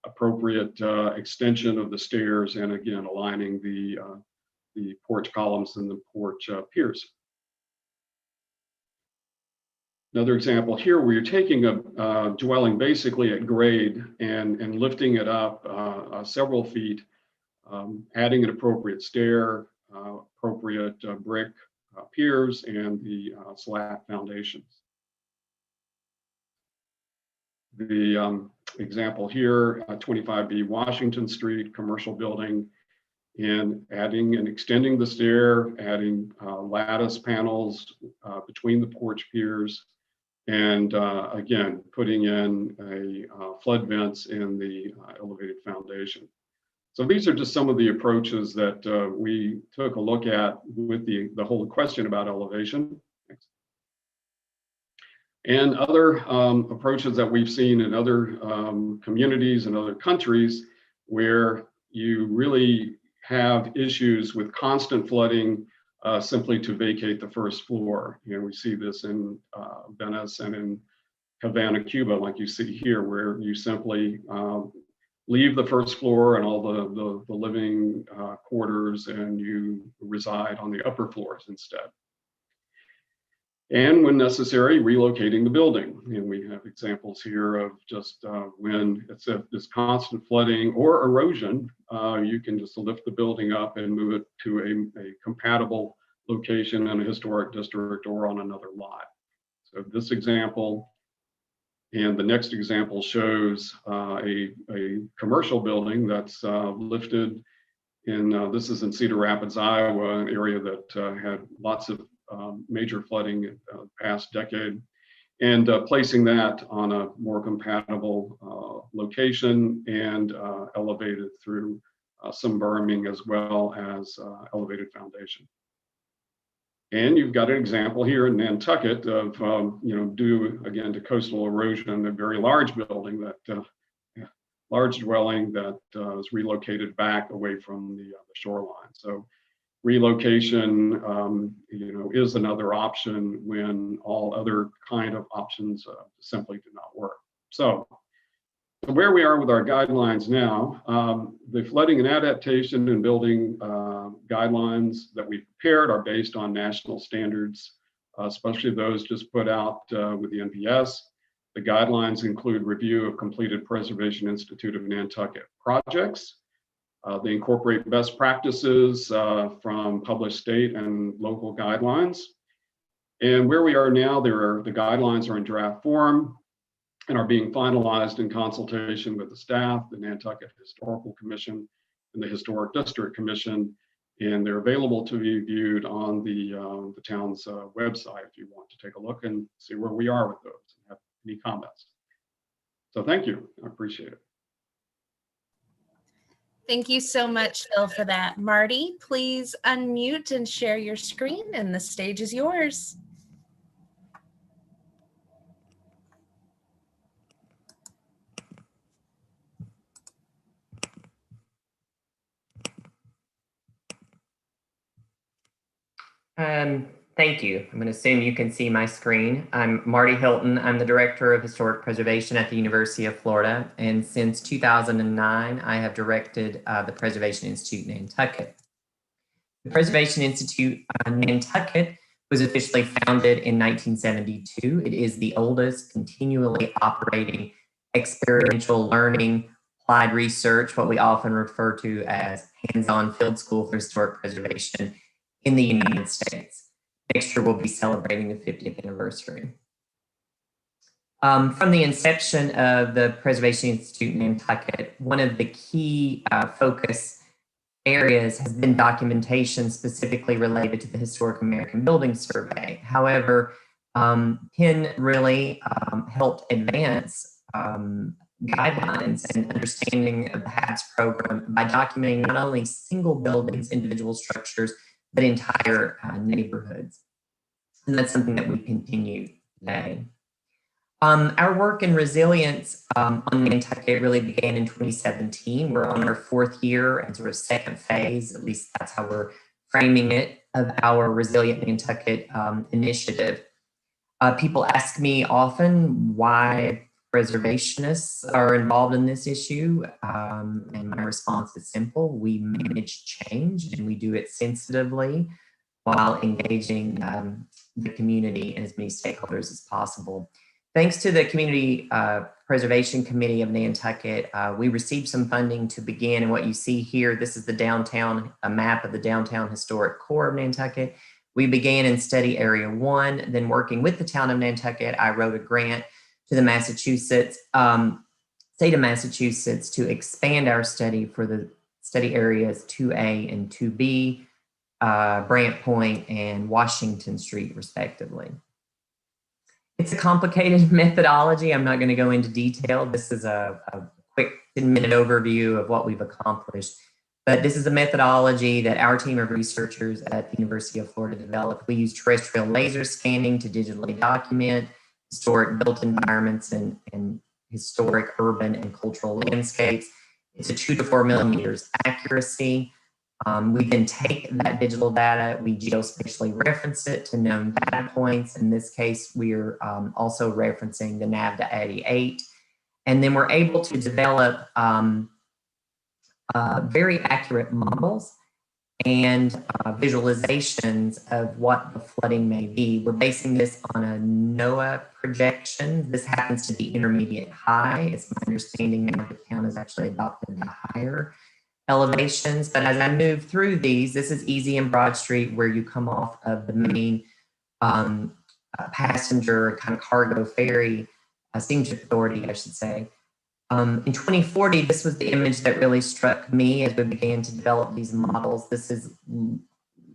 appropriate extension of the stairs, and again, aligning the porch columns and the porch piers. Another example here, where you're taking a dwelling basically at grade and lifting it up several feet, adding an appropriate stair, appropriate brick piers, and the slat foundations. The example here, 25B Washington Street, commercial building, and adding and extending the stair, adding lattice panels between the porch piers, and again, putting in a flood vents in the elevated foundation. So these are just some of the approaches that we took a look at with the whole question about elevation. And other approaches that we've seen in other communities and other countries, where you really have issues with constant flooding simply to vacate the first floor. We see this in Venice and in Havana, Cuba, like you see here, where you simply leave the first floor and all the living quarters, and you reside on the upper floors instead. And when necessary, relocating the building. And we have examples here of just when it's this constant flooding or erosion, you can just lift the building up and move it to a compatible location in a historic district or on another lot. So this example and the next example shows a commercial building that's lifted in, this is in Cedar Rapids, Iowa, an area that had lots of major flooding in the past decade, and placing that on a more compatible location and elevated through some berming as well as elevated foundation. And you've got an example here in Nantucket of, due again to coastal erosion, a very large building that large dwelling that is relocated back away from the shoreline. So relocation, is another option when all other kind of options simply do not work. So where we are with our guidelines now, the flooding and adaptation and building guidelines that we've prepared are based on national standards, especially those just put out with the NPS. The guidelines include review of completed Preservation Institute of Nantucket projects. They incorporate best practices from published state and local guidelines. And where we are now, the guidelines are in draft form and are being finalized in consultation with the staff, the Nantucket Historical Commission, and the Historic District Commission. And they're available to be viewed on the town's website if you want to take a look and see where we are with those and have any comments. So thank you, I appreciate it. Thank you so much, Phil, for that. Marty, please unmute and share your screen, and the stage is yours. Thank you. I'm going to assume you can see my screen. I'm Marty Hilton. I'm the Director of Historic Preservation at the University of Florida. And since 2009, I have directed the Preservation Institute Nantucket. The Preservation Institute Nantucket was officially founded in 1972. It is the oldest continually operating experiential learning, applied research, what we often refer to as hands-on field school for historic preservation in the United States. Next year, we'll be celebrating the 50th anniversary. From the inception of the Preservation Institute Nantucket, one of the key focus areas has been documentation specifically related to the Historic American Building Survey. However, Penn really helped advance guidelines and understanding of the HABS program by documenting not only single buildings, individual structures, but entire neighborhoods. And that's something that we continue today. Our work in resilience on Nantucket really began in 2017. We're on our fourth year and sort of second phase, at least that's how we're framing it, of our Resilient Nantucket initiative. People ask me often why preservationists are involved in this issue, and my response is simple. We manage change and we do it sensitively while engaging the community and as many stakeholders as possible. Thanks to the Community Preservation Committee of Nantucket, we received some funding to begin, and what you see here, this is the downtown, a map of the downtown historic core of Nantucket. We began in study area 1, then working with the town of Nantucket, I wrote a grant to the Massachusetts, state of Massachusetts to expand our study for the study areas 2A and 2B, Brant Point and Washington Street, respectively. It's a complicated methodology. I'm not going to go into detail. This is a quick 10-minute overview of what we've accomplished. But this is a methodology that our team of researchers at the University of Florida developed. We use terrestrial laser scanning to digitally document historic built environments and historic urban and cultural landscapes. It's a 2 to 4 millimeters accuracy. We then take that digital data, we geospatially reference it to known data points. In this case, we're also referencing the NAVDA88. And then we're able to develop very accurate models and visualizations of what the flooding may be. We're basing this on a NOAA projection. This happens to be intermediate high. It's my understanding now the town has actually adopted the higher elevations. But as I move through these, this is Easy and Broad Street where you come off of the main passenger kind of cargo ferry, steamship authority, I should say. In 2040, this was the image that really struck me as we began to develop these models. This is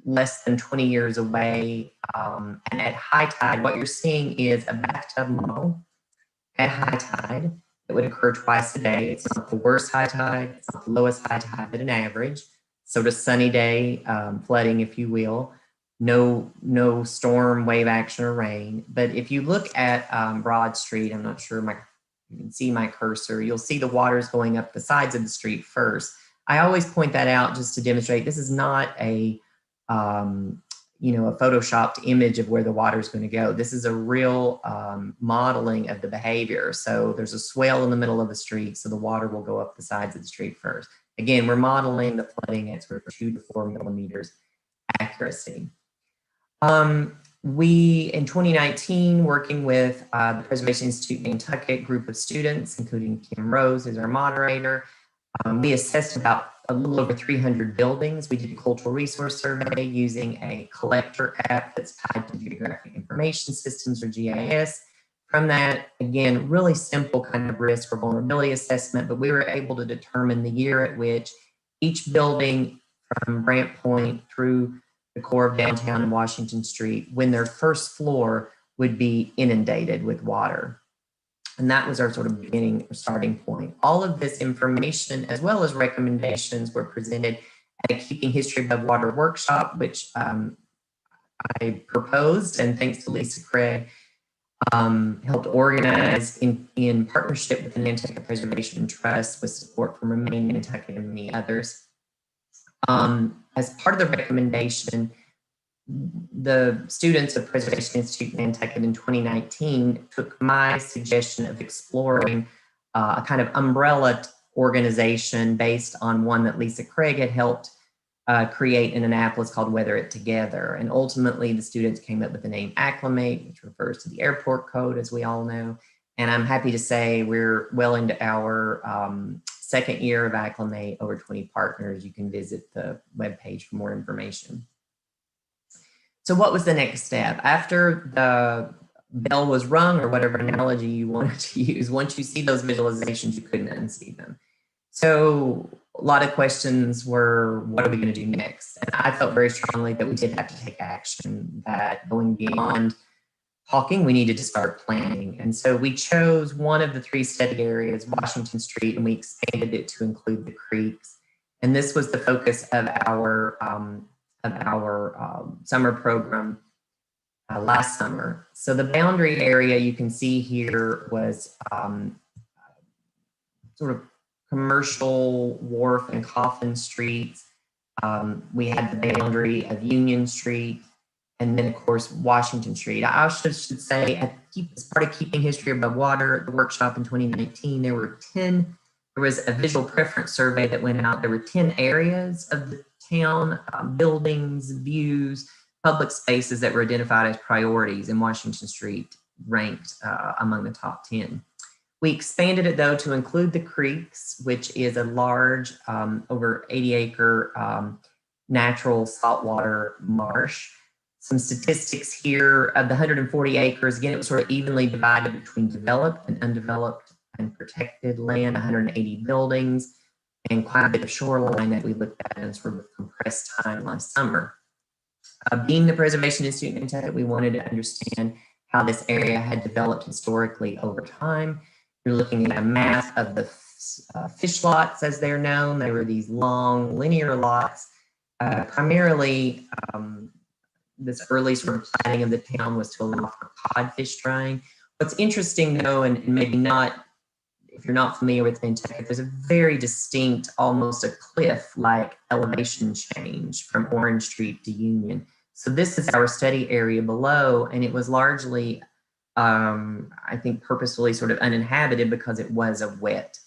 less than 20 years away. And at high tide, what you're seeing is a bathtub model at high tide that would occur twice a day. It's not the worst high tide, it's not the lowest high tide, but an average. So a sunny day, flooding, if you will. No storm, wave action, or rain. But if you look at Broad Street, I'm not sure my You can see my cursor. You'll see the water's going up the sides of the street first. I always point that out just to demonstrate this is not a, you know, a photoshopped image of where the water is going to go. This is a real modeling of the behavior. So there's a swell in the middle of the street, so the water will go up the sides of the street first. Again, we're modeling the flooding at sort of 2 to 4 millimeters accuracy. We, in 2019, working with the Preservation Institute Nantucket group of students, including Kim Rose as our moderator, we assessed about a little over 300 buildings. We did a cultural resource survey using a collector app that's tied to Geographic Information Systems, or GIS. From that, again, really simple kind of risk or vulnerability assessment, but we were able to determine the year at which each building from Brant Point through the core of downtown and Washington Street, when their first floor would be inundated with water. And that was our sort of beginning or starting point. All of this information, as well as recommendations, were presented at a Keeping History Above Water workshop, which I proposed, and thanks to Lisa Craig, helped organize in partnership with the Nantucket Preservation Trust with support from Remain Nantucket and many others. As part of the recommendation, the students of Preservation Institute Nantucket in 2019 took my suggestion of exploring a kind of umbrella organization based on one that Lisa Craig had helped create in Annapolis called Weather It Together. And ultimately, the students came up with the name Acclimate, which refers to the airport code, as we all know. And I'm happy to say we're well into our second year of Acclimate, over 20 partners. You can visit the webpage for more information. So what was the next step? After the bell was rung, or whatever analogy you wanted to use, once you see those visualizations, you couldn't unsee them. So a lot of questions were, what are we going to do next? And I felt very strongly that we did have to take action, that going beyond talking, we needed to start planning. And so we chose one of the 3 study areas, Washington Street, and we expanded it to include the creeks. And this was the focus of our summer program last summer. So the boundary area you can see here was sort of Commercial, Wharf, and Coffin Streets. We had the boundary of Union Street, and then of course Washington Street. I should say, as part of Keeping History Above Water, the workshop in 2019, there was a visual preference survey that went out. There were 10 areas of the town, buildings, views, public spaces that were identified as priorities, and Washington Street ranked among the top 10. We expanded it, though, to include the creeks, which is a large, over 80-acre natural saltwater marsh. Some statistics here of the 140 acres, again, it was sort of evenly divided between developed and undeveloped and protected land, 180 buildings, and quite a bit of shoreline that we looked at in sort of compressed time last summer. Being the Preservation Institute in Nantucket, we wanted to understand how this area had developed historically over time. You're looking at a map of the fish lots, as they're known. They were these long linear lots. Primarily, this early sort of planning of the town was to allow for codfish drying. What's interesting, though, and maybe not, if you're not familiar with Nantucket, there's a very distinct, almost a cliff-like elevation change from Orange Street to Union. So this is our study area below, and it was largely, I think, purposefully sort of uninhabited because it was a wetland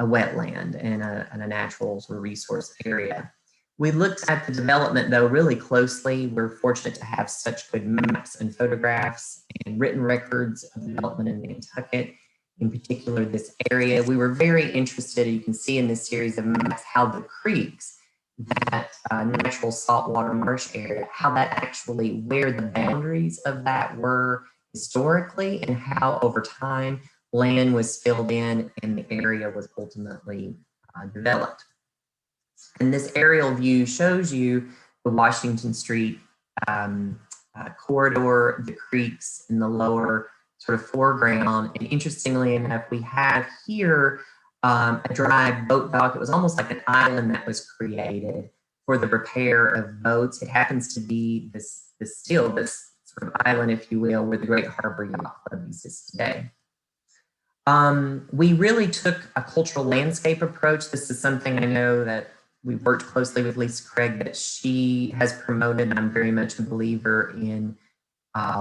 and a natural sort of resource area. We looked at the development, though, really closely. We're fortunate to have such good maps and photographs and written records of development in Nantucket, in particular this area. We were very interested, you can see in this series of maps, how the creeks, that natural saltwater marsh area, how that actually, where the boundaries of that were historically, and how over time land was filled in and the area was ultimately developed. And this aerial view shows you the Washington Street corridor, the creeks in the lower sort of foreground. And interestingly enough, we have here a dry boat dock. It was almost like an island that was created for the repair of boats. It happens to be this sort of island, if you will, where the Great Harbor Yacht Club exists today. We really took a cultural landscape approach. This is something I know that we've worked closely with Lisa Craig that she has promoted. And I'm very much a believer in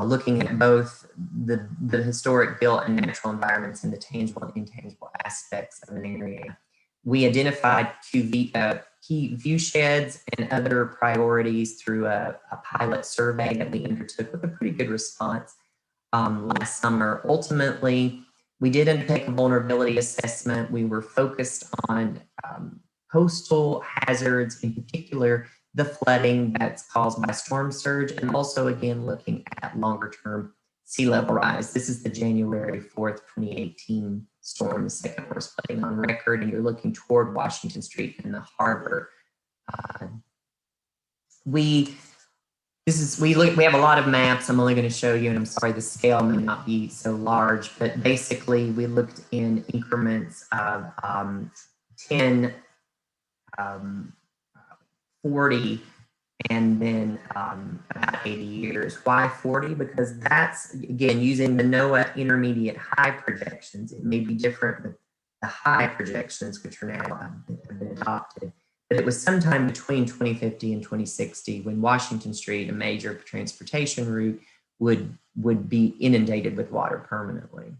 looking at both the historic built and natural environments and the tangible and intangible aspects of an area. We identified key view sheds and other priorities through a pilot survey that we undertook with a pretty good response last summer. Ultimately, we did undertake a vulnerability assessment. We were focused on coastal hazards, in particular, the flooding that's caused by storm surge, and also, again, looking at longer term sea level rise. This is the January 4th, 2018 storm, the second worst flooding on record, and you're looking toward Washington Street and the harbor. We have a lot of maps I'm only going to show you, and I'm sorry the scale may not be so large, but basically we looked in increments of 10, 40, and then about 80 years. Why 40? Because that's, again, using the NOAA intermediate high projections. It may be different with the high projections, which are now have been adopted. But it was sometime between 2050 and 2060 when Washington Street, a major transportation route, would be inundated with water permanently.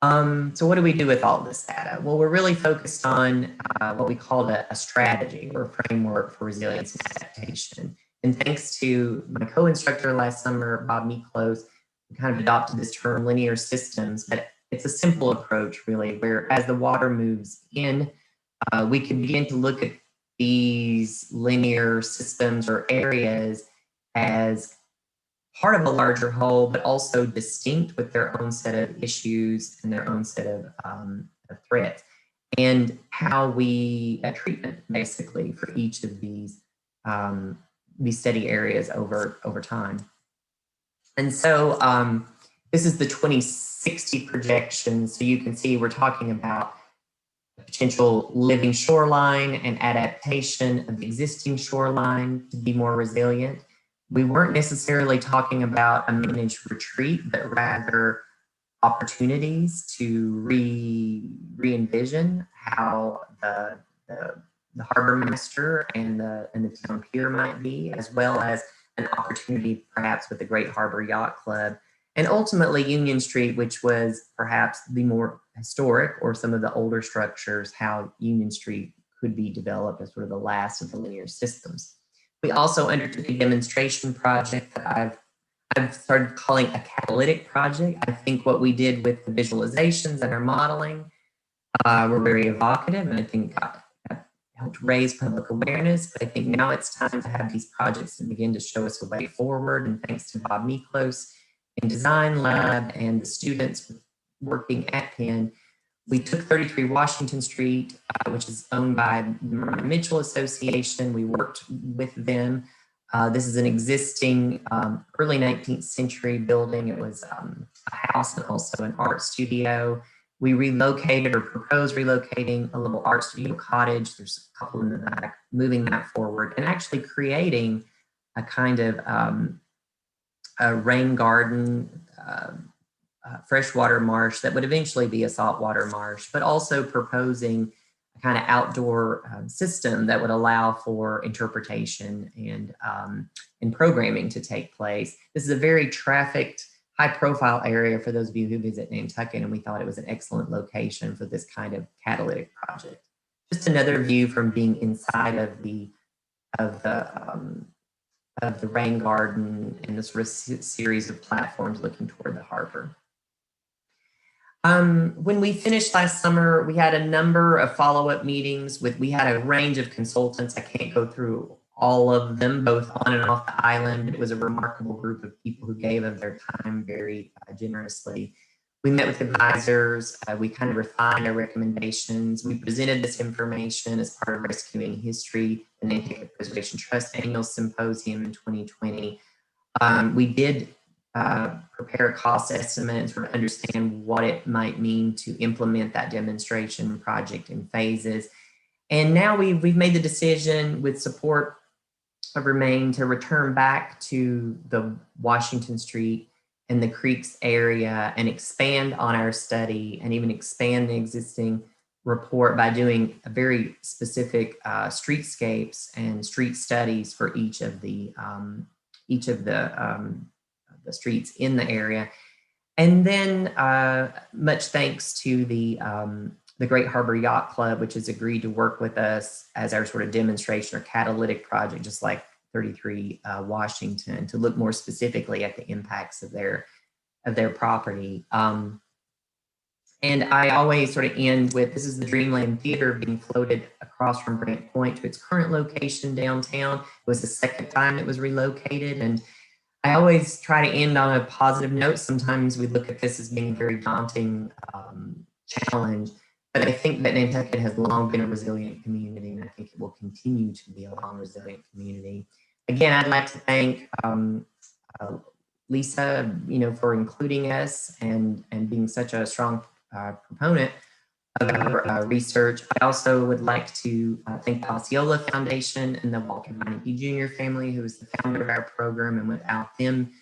So what do we do with all this data? Well, we're really focused on what we call a strategy or a framework for resilience and adaptation. And thanks to my co-instructor last summer, Bob Miklos, we kind of adopted this term linear systems, but it's a simple approach really, where as the water moves in, we can begin to look at these linear systems or areas as part of a larger whole, but also distinct with their own set of issues and their own set of threats, and how we treatment basically for each of these steady areas over time. And so this is the 2060 projection. So you can see we're talking about potential living shoreline and adaptation of the existing shoreline to be more resilient. We weren't necessarily talking about a managed retreat, but rather opportunities to re-envision how the harbor master and the town pier might be, as well as an opportunity perhaps with the Great Harbor Yacht Club, and ultimately Union Street, which was perhaps the more historic or some of the older structures, how Union Street could be developed as sort of the last of the linear systems. We also undertook a demonstration project that I've started calling a catalytic project. I think what we did with the visualizations and our modeling were very evocative, and I think helped raise public awareness. But I think now it's time to have these projects and begin to show us a way forward. And thanks to Bob Miklos in Design Lab and the students working at Penn, we took 33 Washington Street, which is owned by the Mitchell Association. We worked with them. This is an existing early 19th century building. It was a house and also an art studio. We relocated or proposed relocating a little art studio cottage. There's a couple in the back, moving that forward and actually creating a kind of a rain garden, freshwater marsh that would eventually be a saltwater marsh, but also proposing a kind of outdoor system that would allow for interpretation and programming to take place. This is a very trafficked, high-profile area for those of you who visit Nantucket, and we thought it was an excellent location for this kind of catalytic project. Just another view from being inside of the rain garden and the sort of series of platforms looking toward the harbor. When we finished last summer, we had a number of follow-up meetings we had a range of consultants. I can't go through all of them, both on and off the island. It was a remarkable group of people who gave of their time very generously. We met with advisors. We kind of refined our recommendations. We presented this information as part of Rescuing History, the Nantucket Preservation Trust Annual Symposium in 2020. We did prepare a cost estimate and sort of understand what it might mean to implement that demonstration project in phases. And now we've made the decision with support of Remain to return back to the Washington Street in the creeks area and expand on our study and even expand the existing report by doing a very specific streetscapes and street studies for each of the streets in the area. And then much thanks to the Great Harbor Yacht Club, which has agreed to work with us as our sort of demonstration or catalytic project, just like 33 Washington, to look more specifically at the impacts of their property. And I always sort of end with, this is the Dreamland Theater being floated across from Grant Point to its current location downtown. It was the second time it was relocated. And I always try to end on a positive note. Sometimes we look at this as being a very daunting challenge, but I think that Nantucket has long been a resilient community, and I think it will continue to be a long resilient community. Again, I'd like to thank Lisa, for including us and being such a strong proponent of our research. I also would like to thank the Osceola Foundation and the Walter Meineke Jr. family, who is the founder of our program, and without them,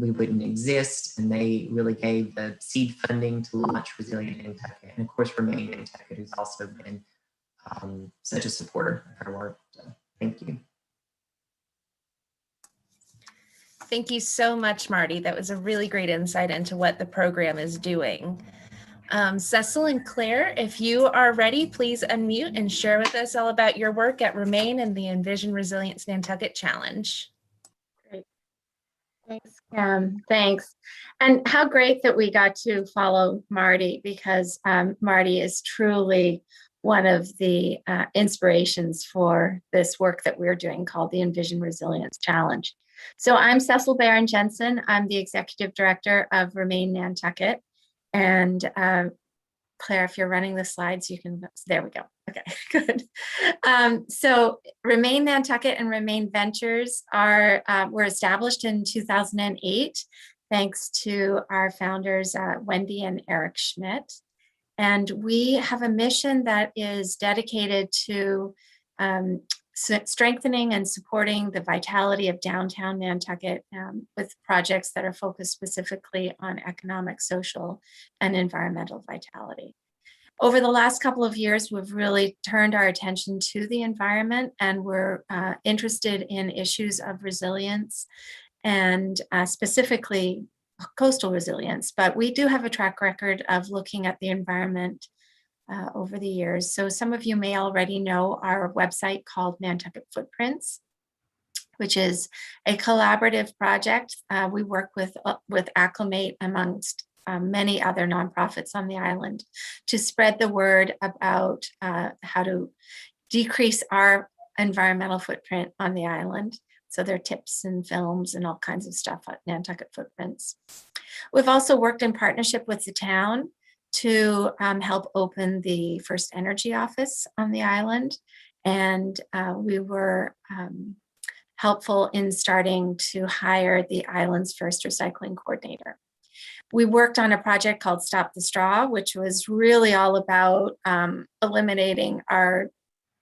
we wouldn't exist. And they really gave the seed funding to launch Resilient Nantucket. And of course, Remain Nantucket, who's also been such a supporter of our work. So, thank you. Thank you so much, Marty. That was a really great insight into what the program is doing. Cecil and Claire, if you are ready, please unmute and share with us all about your work at Remain and the Envision Resilience Nantucket Challenge. Great. Thanks, Kim. Thanks. And how great that we got to follow Marty, because Marty is truly one of the inspirations for this work that we're doing called the Envision Resilience Challenge. So I'm Cecil Barron Jensen. I'm the executive director of Remain Nantucket. And Claire, if you're running the slides, you can, there we go. Okay, good. So Remain Nantucket and Remain Ventures were established in 2008, thanks to our founders, Wendy and Eric Schmidt. And we have a mission that is dedicated to strengthening and supporting the vitality of downtown Nantucket with projects that are focused specifically on economic, social, and environmental vitality. Over the last couple of years, we've really turned our attention to the environment, and we're interested in issues of resilience and specifically coastal resilience. But we do have a track record of looking at the environment over the years. So some of you may already know our website called Nantucket Footprints, which is a collaborative project. We work with Acclimate amongst many other nonprofits on the island to spread the word about how to decrease our environmental footprint on the island. So there are tips and films and all kinds of stuff at Nantucket Footprints. We've also worked in partnership with the town to help open the first energy office on the island. And we were helpful in starting to hire the island's first recycling coordinator. We worked on a project called Stop the Straw, which was really all about eliminating our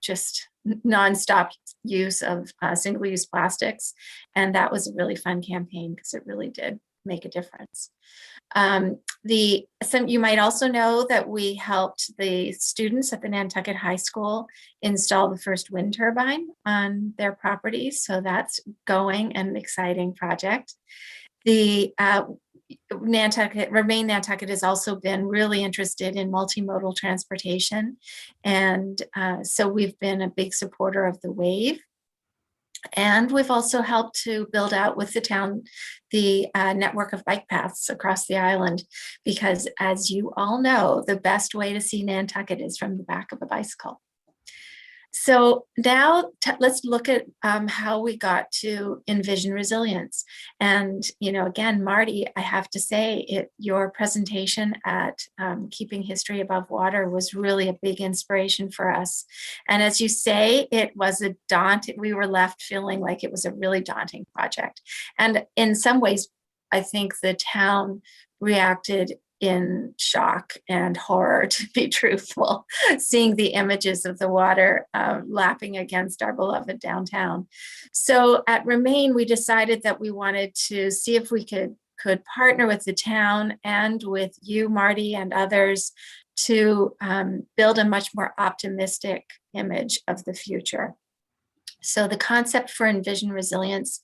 just nonstop use of single-use plastics. And that was a really fun campaign because it really did make a difference. You might also know that we helped the students at the Nantucket High School install the first wind turbine on their property. So that's going, an exciting project. The Remain Nantucket has also been really interested in multimodal transportation. And so we've been a big supporter of the WAVE. And we've also helped to build out with the town the network of bike paths across the island, because as you all know, the best way to see Nantucket is from the back of a bicycle. So now let's look at how we got to envision resilience. And, again, Marty, I have to say, your presentation at Keeping History Above Water was really a big inspiration for us. And as you say, it was we were left feeling like it was a really daunting project. And in some ways, I think the town reacted in shock and horror, to be truthful, seeing the images of the water lapping against our beloved downtown. So at Remain, we decided that we wanted to see if we could could partner with the town and with you, Marty, and others to build a much more optimistic image of the future. So the concept for Envision Resilience,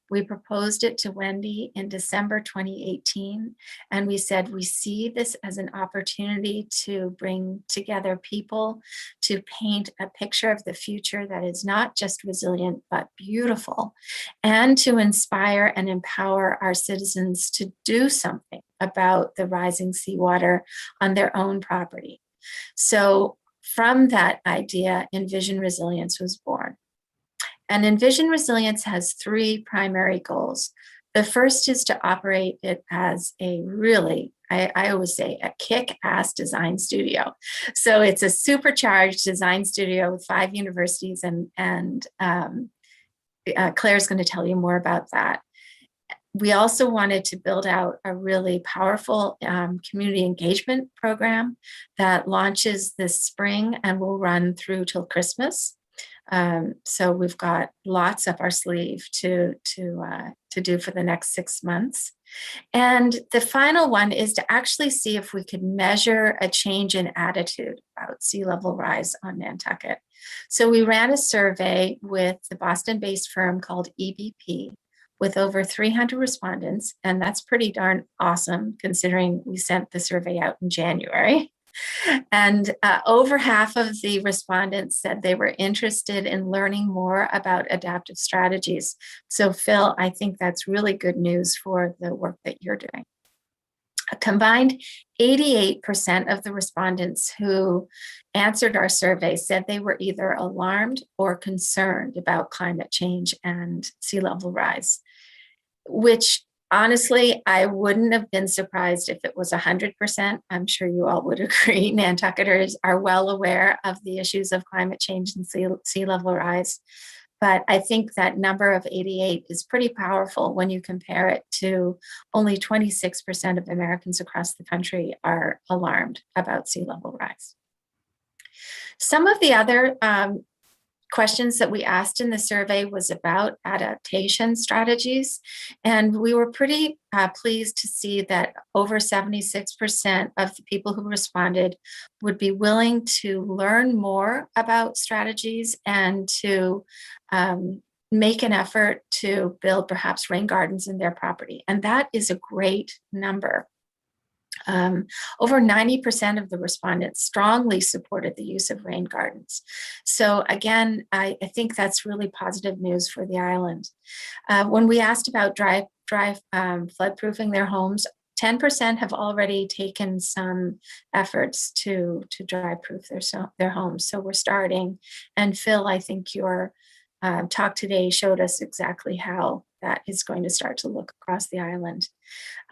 we proposed it to Wendy in December 2018. And we said, we see this as an opportunity to bring together people to paint a picture of the future that is not just resilient, but beautiful, and to inspire and empower our citizens to do something about the rising seawater on their own property. So from that idea, Envision Resilience was born. And Envision Resilience has three primary goals. The first is to operate it as a really, I always say, a kick-ass design studio. So it's a supercharged design studio with 5 universities, and Claire's going to tell you more about that. We also wanted to build out a really powerful community engagement program that launches this spring and will run through till Christmas. So we've got lots up our sleeve to do for the next 6 months. And the final one is to actually see if we could measure a change in attitude about sea level rise on Nantucket. So we ran a survey with the Boston-based firm called EBP with over 300 respondents, and that's pretty darn awesome considering we sent the survey out in January. And over half of the respondents said they were interested in learning more about adaptive strategies. So Phil, I think that's really good news for the work that you're doing. A combined 88% of the respondents who answered our survey said they were either alarmed or concerned about climate change and sea level rise, which honestly, I wouldn't have been surprised if it was 100%. I'm sure you all would agree. Nantucketers are well aware of the issues of climate change and sea level rise. But I think that number of 88 is pretty powerful when you compare it to only 26% of Americans across the country are alarmed about sea level rise. Some of the other questions that we asked in the survey was about adaptation strategies. And we were pretty pleased to see that over 76% of the people who responded would be willing to learn more about strategies and to make an effort to build perhaps rain gardens in their property. And that is a great number. Over 90% of the respondents strongly supported the use of rain gardens. So again, I think that's really positive news for the island. When we asked about dry floodproofing their homes, 10% have already taken some efforts to dry proof their homes. So we're starting. And Phil, I think your talk today showed us exactly how that is going to start to look across the island.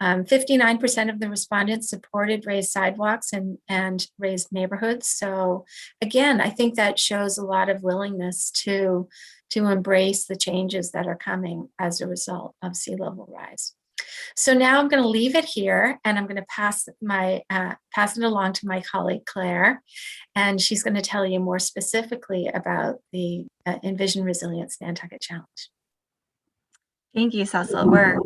59% of the respondents supported raised sidewalks and raised neighborhoods. So again, I think that shows a lot of willingness to embrace the changes that are coming as a result of sea level rise. So now I'm going to leave it here, and I'm going to pass it along to my colleague Claire, and she's going to tell you more specifically about the Envision Resilience Nantucket Challenge. Thank you, Cecil. We're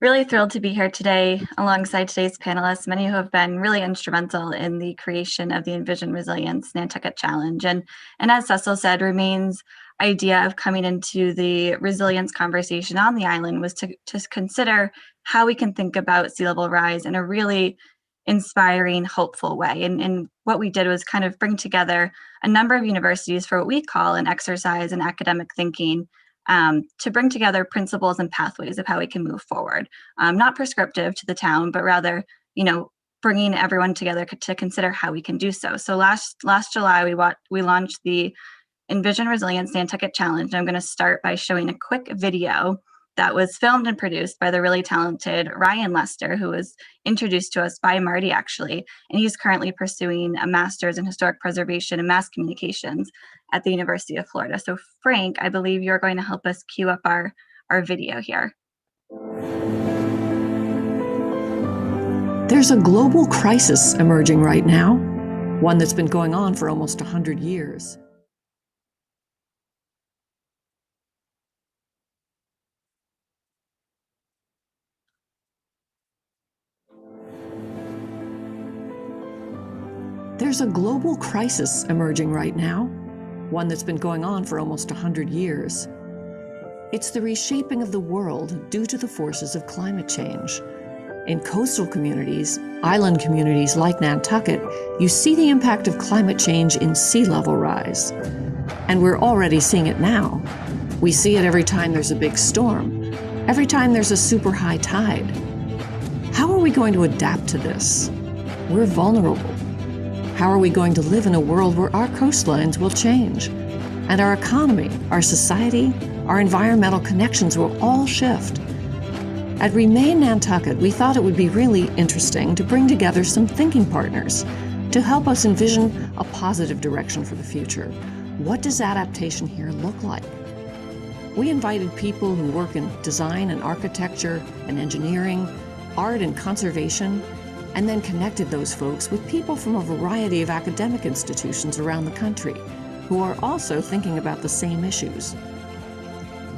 really thrilled to be here today alongside today's panelists, many who have been really instrumental in the creation of the Envision Resilience Nantucket Challenge. And as Cecil said, Remain's idea of coming into the resilience conversation on the island was to consider how we can think about sea level rise in a really inspiring, hopeful way. And what we did was kind of bring together a number of universities for what we call an exercise in academic thinking, to bring together principles and pathways of how we can move forward, not prescriptive to the town, but rather, bringing everyone together to consider how we can do so. So last July, we launched the Envision Resilience Nantucket Challenge. And I'm going to start by showing a quick video that was filmed and produced by the really talented Ryan Lester, who was introduced to us by Marty, actually. And he's currently pursuing a master's in historic preservation and mass communications at the University of Florida. So Frank, I believe you're going to help us cue up our video here. There's a global crisis emerging right now, one that's been going on for almost 100 years. there's a global crisis emerging right now, one that's been going on for almost 100 years. It's the reshaping of the world due to the forces of climate change. In coastal communities, island communities like Nantucket, you see the impact of climate change in sea level rise. And we're already seeing it now. We see it every time there's a big storm, every time there's a super high tide. How are we going to adapt to this? We're vulnerable. How are we going to live in a world where our coastlines will change? And our economy, our society, our environmental connections will all shift. At Remain Nantucket, we thought it would be really interesting to bring together some thinking partners to help us envision a positive direction for the future. What does adaptation here look like? We invited people who work in design and architecture and engineering, art and conservation, and then connected those folks with people from a variety of academic institutions around the country who are also thinking about the same issues.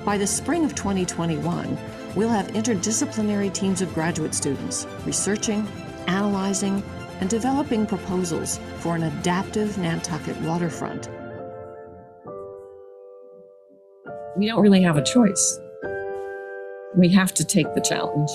By the spring of 2021, we'll have interdisciplinary teams of graduate students researching, analyzing, and developing proposals for an adaptive Nantucket waterfront. We don't really have a choice. We have to take the challenge.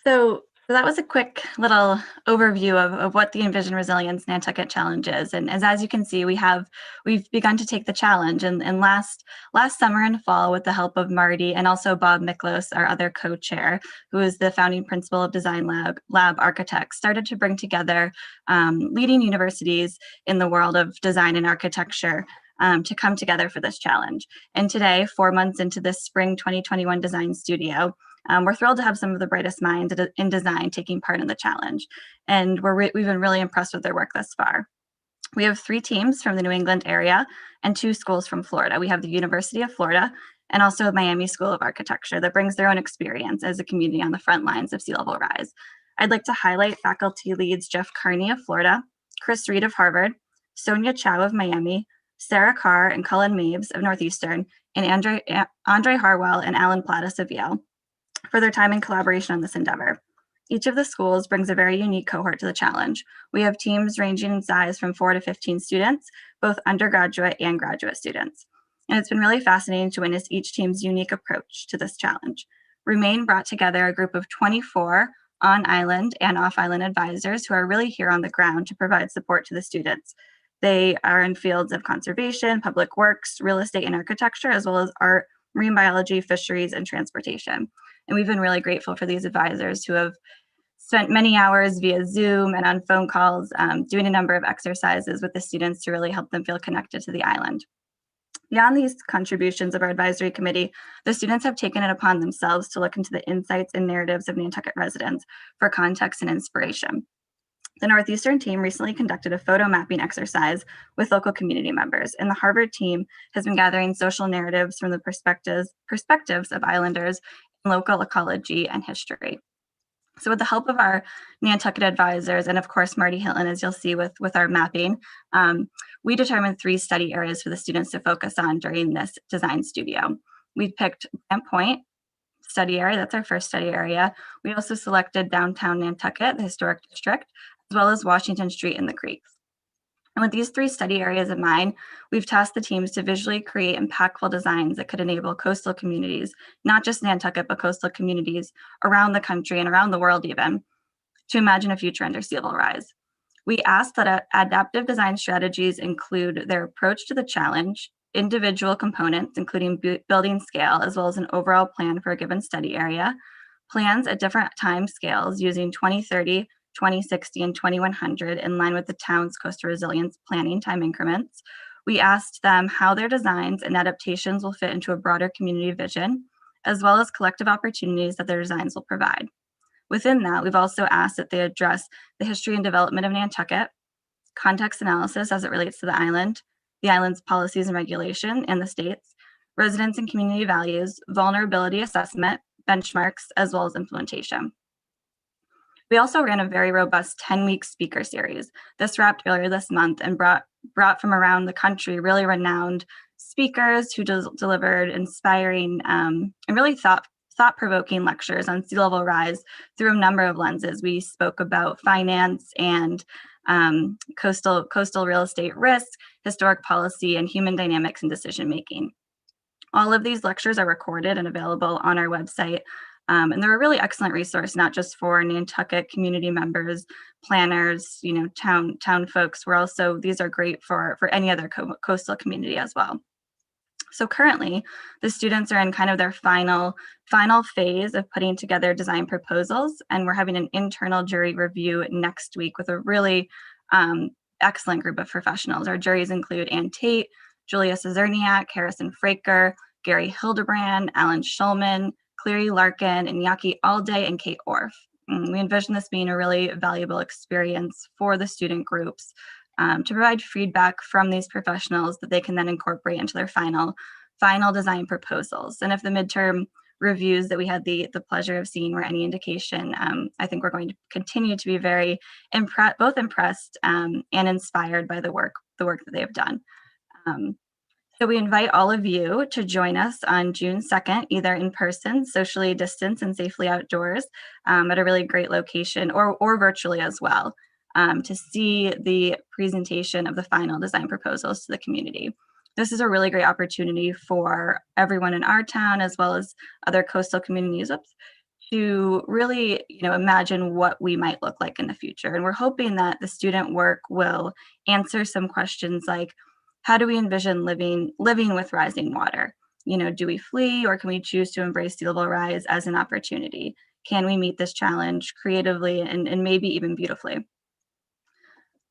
So that was a quick little overview of what the Envision Resilience Nantucket Challenge is. And as you can see, we've begun to take the challenge. And last summer and fall, with the help of Marty and also Bob Miklos, our other co-chair, who is the founding principal of Design Lab Architects, started to bring together leading universities in the world of design and architecture to come together for this challenge. And today, 4 months into this spring 2021 design studio, we're thrilled to have some of the brightest minds in design taking part in the challenge. And we've been really impressed with their work thus far. We have 3 teams from the New England area and 2 schools from Florida. We have the University of Florida and also Miami School of Architecture that brings their own experience as a community on the front lines of sea level rise. I'd like to highlight faculty leads Jeff Carney of Florida, Chris Reed of Harvard, Sonia Chow of Miami, Sarah Carr and Cullen Mabes of Northeastern, and Andre Harwell and Alan Plattis of Yale for their time and collaboration on this endeavor. Each of the schools brings a very unique cohort to the challenge. We have teams ranging in size from 4 to 15 students, both undergraduate and graduate students. And it's been really fascinating to witness each team's unique approach to this challenge. Remain brought together a group of 24 on-island and off-island advisors who are really here on the ground to provide support to the students. They are in fields of conservation, public works, real estate and architecture, as well as art, marine biology, fisheries, and transportation. And we've been really grateful for these advisors who have spent many hours via Zoom and on phone calls doing a number of exercises with the students to really help them feel connected to the island. Beyond these contributions of our advisory committee, the students have taken it upon themselves to look into the insights and narratives of Nantucket residents for context and inspiration. The Northeastern team recently conducted a photo mapping exercise with local community members, and the Harvard team has been gathering social narratives from the perspectives of islanders in local ecology and history. So with the help of our Nantucket advisors, and of course, Marty Hilton, as you'll see with our mapping, we determined 3 study areas for the students to focus on during this design studio. We picked Grant Point study area, that's our first study area. We also selected downtown Nantucket, the historic district, as well as Washington Street and the Creeks. And with these 3 study areas in mind, we've tasked the teams to visually create impactful designs that could enable coastal communities, not just Nantucket, but coastal communities around the country and around the world even, to imagine a future under sea level rise. We asked that adaptive design strategies include their approach to the challenge, individual components, including building scale, as well as an overall plan for a given study area, plans at different time scales using 2030, 2060, and 2100 in line with the town's coastal resilience planning time increments. We asked them how their designs and adaptations will fit into a broader community vision, as well as collective opportunities that their designs will provide. Within that, we've also asked that they address the history and development of Nantucket, context analysis as it relates to the island's policies and regulation and the states, residents and community values, vulnerability assessment, benchmarks, as well as implementation. We also ran a very robust 10-week speaker series. This wrapped earlier this month and brought from around the country really renowned speakers who delivered inspiring and really thought-provoking lectures on sea level rise through a number of lenses. We spoke about finance and coastal real estate risk, historic policy, and human dynamics and decision making. All of these lectures are recorded and available on our website. And they're a really excellent resource, not just for Nantucket community members, planners, town folks. These are great for any other coastal community as well. So currently, the students are in kind of their final phase of putting together design proposals, and we're having an internal jury review next week with a really excellent group of professionals. Our juries include Ann Tate, Julia Cezerniak, Harrison Fraker, Gary Hildebrand, Alan Schulman, Cleary Larkin, Iñaki Alday, and Kate Orff. We envision this being a really valuable experience for the student groups to provide feedback from these professionals that they can then incorporate into their final design proposals. And if the midterm reviews that we had the pleasure of seeing were any indication, I think we're going to continue to be very both impressed and inspired by the work that they have done. So we invite all of you to join us on June 2nd, either in person, socially distanced and safely outdoors at a really great location, or virtually as well, to see the presentation of the final design proposals to the community. This is a really great opportunity for everyone in our town, as well as other coastal communities, to really imagine what we might look like in the future. And we're hoping that the student work will answer some questions like, how do we envision living with rising water? Do we flee, or can we choose to embrace sea level rise as an opportunity? Can we meet this challenge creatively and maybe even beautifully?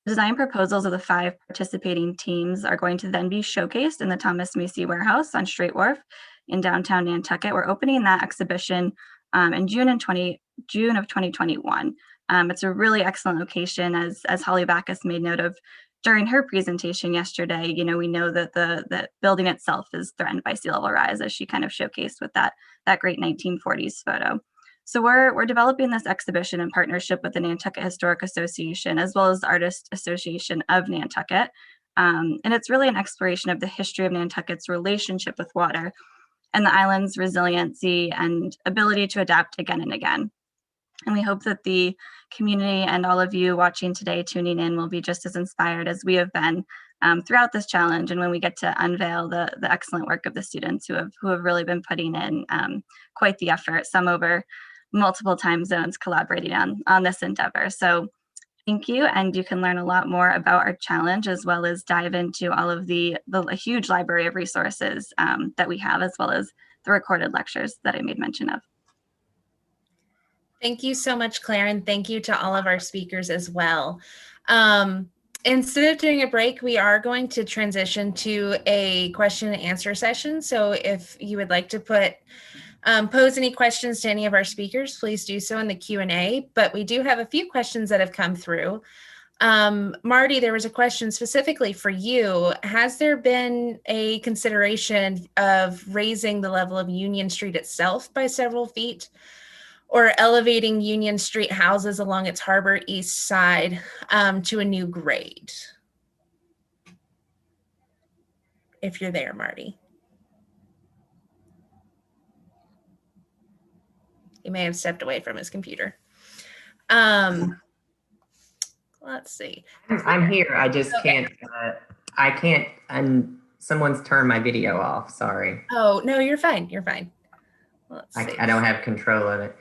Design proposals of the 5 participating teams are going to then be showcased in the Thomas Macy Warehouse on Strait Wharf in downtown Nantucket. We're opening that exhibition in June of 2021. It's a really excellent location, as Holly Backus made note of during her presentation yesterday. We know that the building itself is threatened by sea level rise, as she kind of showcased with that great 1940s photo. So we're developing this exhibition in partnership with the Nantucket Historic Association, as well as the Artist Association of Nantucket. And it's really an exploration of the history of Nantucket's relationship with water and the island's resiliency and ability to adapt again and again. And we hope that the community and all of you watching today, tuning in, will be just as inspired as we have been throughout this challenge, and when we get to unveil the excellent work of the students who have really been putting in quite the effort, some over multiple time zones, collaborating on this endeavor. So thank you, and you can learn a lot more about our challenge, as well as dive into all of the huge library of resources that we have, as well as the recorded lectures that I made mention of. Thank you so much, Claire, and thank you to all of our speakers as well. Instead of doing a break, we are going to transition to a question and answer session. So if you would like to pose any questions to any of our speakers, please do so in the Q&A, but we do have a few questions that have come through. Marty, there was a question specifically for you. Has there been a consideration of raising the level of Union Street itself by several feet, or elevating Union Street houses along its harbor east side to a new grade? If you're there, Marty. He may have stepped away from his computer. Let's see. I'm here. I just can't. I can't. And someone's turned my video off. Sorry. Oh no, you're fine. You're fine. Let's see. I don't have control of it.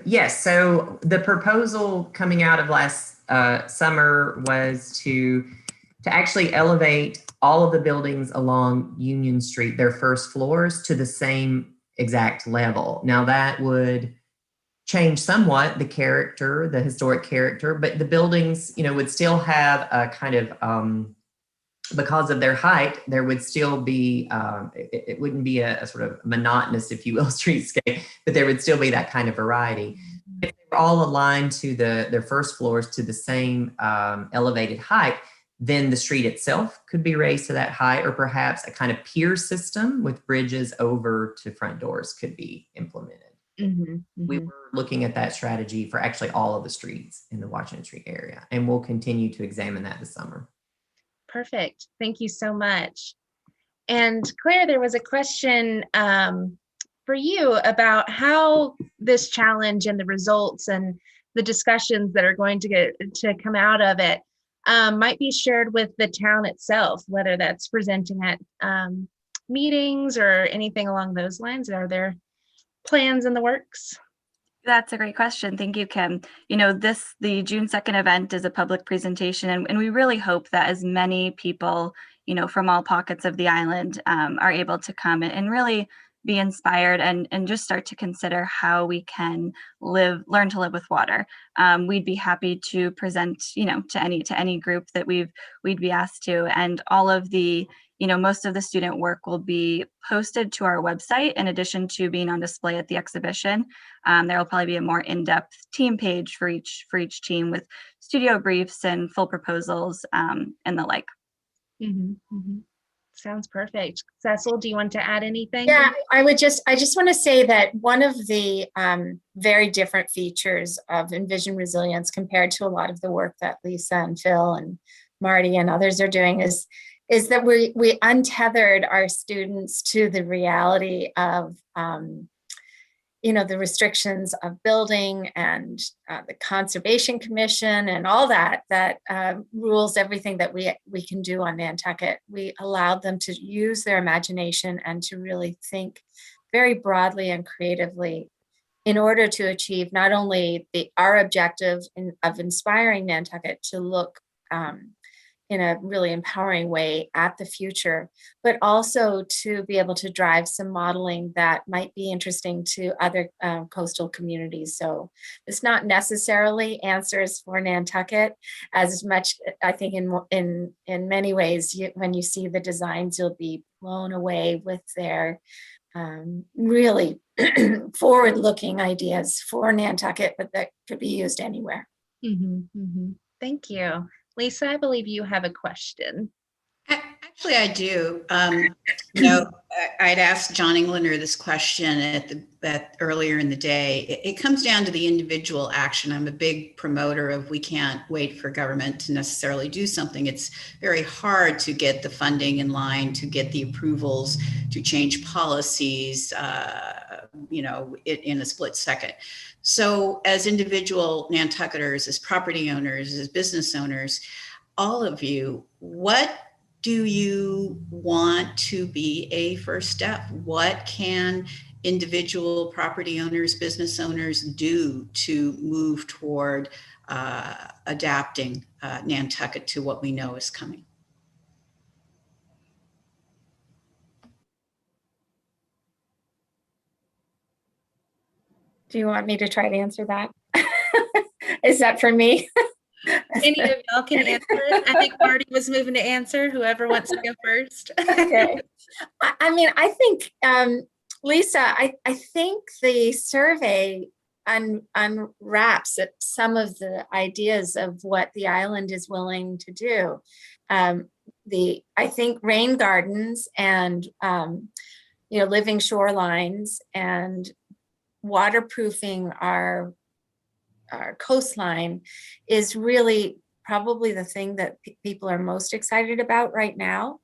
Yes. So the proposal coming out of last summer was to actually elevate all of the buildings along Union Street, their first floors, to the same exact level. Now that would change somewhat the historic character, but the buildings, would still have a kind of, because of their height, there would still be, it wouldn't be a sort of monotonous, if you will, streetscape, but there would still be that kind of variety. if they're all aligned to their first floors to the same elevated height, then the street itself could be raised to that height, or perhaps a kind of pier system with bridges over to front doors could be implemented. We were looking at that strategy for actually all of the streets in the Washington Street area, and we'll continue to examine that this summer. Perfect. Thank you so much. And Claire, there was a question for you about how this challenge and the results and the discussions that are going to come out of it might be shared with the town itself, whether that's presenting at meetings or anything along those lines. Are there plans in the works? That's a great question. Thank you, Kim. You know, the June 2nd event is a public presentation, and we really hope that as many people, you know, from all pockets of the island are able to come and really be inspired and just start to consider how we can learn to live with water. We'd be happy to present, you know, to any group that we'd be asked to, and all of the, you know, most of the student work will be posted to our website in addition to being on display at the exhibition. There will probably be a more in-depth team page for each team with studio briefs and full proposals and the like. Sounds perfect. Cecil, do you want to add anything? Yeah, I just want to say that one of the very different features of Envision Resilience compared to a lot of the work that Lisa and Phil and Marty and others are doing is that we untethered our students to the reality of you know, the restrictions of building and the Conservation Commission and all that rules everything that we can do on Nantucket. We allowed them to use their imagination and to really think very broadly and creatively in order to achieve not only our objective of inspiring Nantucket to look in a really empowering way at the future, but also to be able to drive some modeling that might be interesting to other coastal communities. So it's not necessarily answers for Nantucket as much. I think in many ways, when you see the designs, you'll be blown away with their really forward-looking ideas for Nantucket, but that could be used anywhere. Thank you. Lisa, I believe you have a question. Actually, I do. You know, I'd asked John Englander this question earlier in the day. It comes down to the individual action. I'm a big promoter of we can't wait for government to necessarily do something. It's very hard to get the funding in line, to get the approvals, to change policies, you know, in a split second. So as individual Nantucketers, as property owners, as business owners, all of you, what do you want to be a first step? What can individual property owners, business owners do to move toward adapting Nantucket to what we know is coming? Do you want me to try to answer that? Is that for me? Any of y'all can answer it. I think Marty was moving to answer. Whoever wants to go first. Okay. I mean, I think, Lisa, I think the survey unwraps some of the ideas of what the island is willing to do. I think rain gardens and you know, living shorelines and waterproofing our coastline is really probably the thing that people are most excited about right now.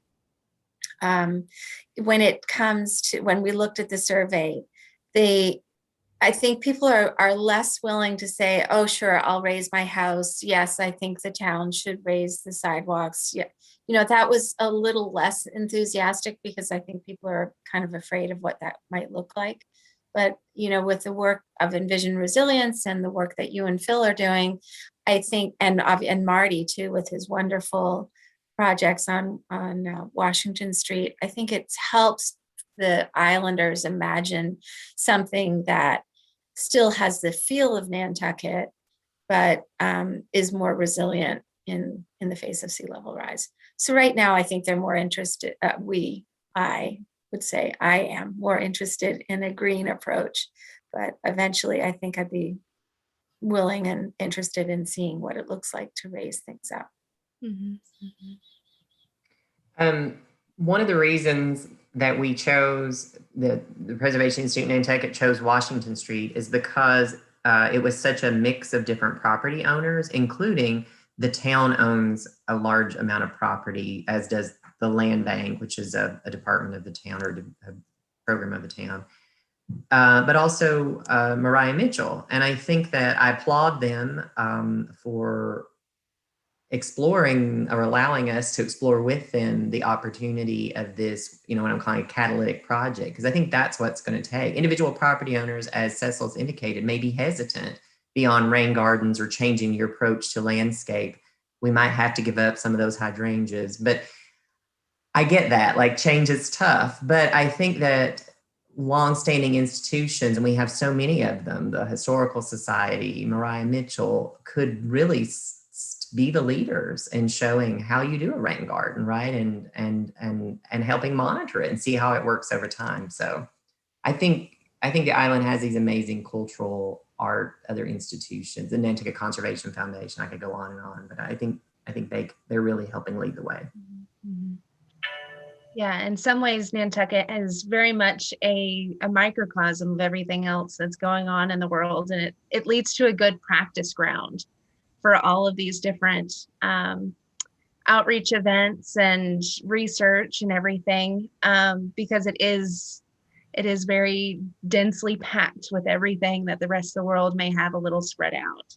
When it comes to, when we looked at the survey, I think people are less willing to say, oh, sure, I'll raise my house. Yes, I think the town should raise the sidewalks. Yeah, you know, that was a little less enthusiastic because I think people are kind of afraid of what that might look like. But, you know, with the work of Envision Resilience and the work that you and Phil are doing, I think, and Marty too, with his wonderful projects on Washington Street, I think it's helped the islanders imagine something that still has the feel of Nantucket, but is more resilient in the face of sea level rise. So right now, I think they're more interested, I would say I am more interested in a green approach, but eventually I think I'd be willing and interested in seeing what it looks like to raise things up. One of the reasons that we chose the Preservation Institute in Nantucket chose Washington Street is because it was such a mix of different property owners, including the town owns a large amount of property, as does the land bank, which is a department of the town or a program of the town. But also Mariah Mitchell. And I think that I applaud them for exploring or allowing us to explore with them the opportunity of this, what I'm calling a catalytic project, because I think that's what's going to take. Individual property owners, as Cecil's indicated, may be hesitant beyond rain gardens or changing your approach to landscape. We might have to give up some of those hydrangeas, but I get that, like change is tough, but I think that longstanding institutions, and we have so many of them, the Historical Society, Mariah Mitchell, could really be the leaders in showing how you do a rain garden, right? And helping monitor it and see how it works over time. So I think the island has these amazing cultural art, other institutions, the Nantucket Conservation Foundation. I could go on and on, but I think they're really helping lead the way. Yeah, in some ways, Nantucket is very much a microcosm of everything else that's going on in the world, and it leads to a good practice ground for all of these different outreach events and research and everything, because it is very densely packed with everything that the rest of the world may have a little spread out.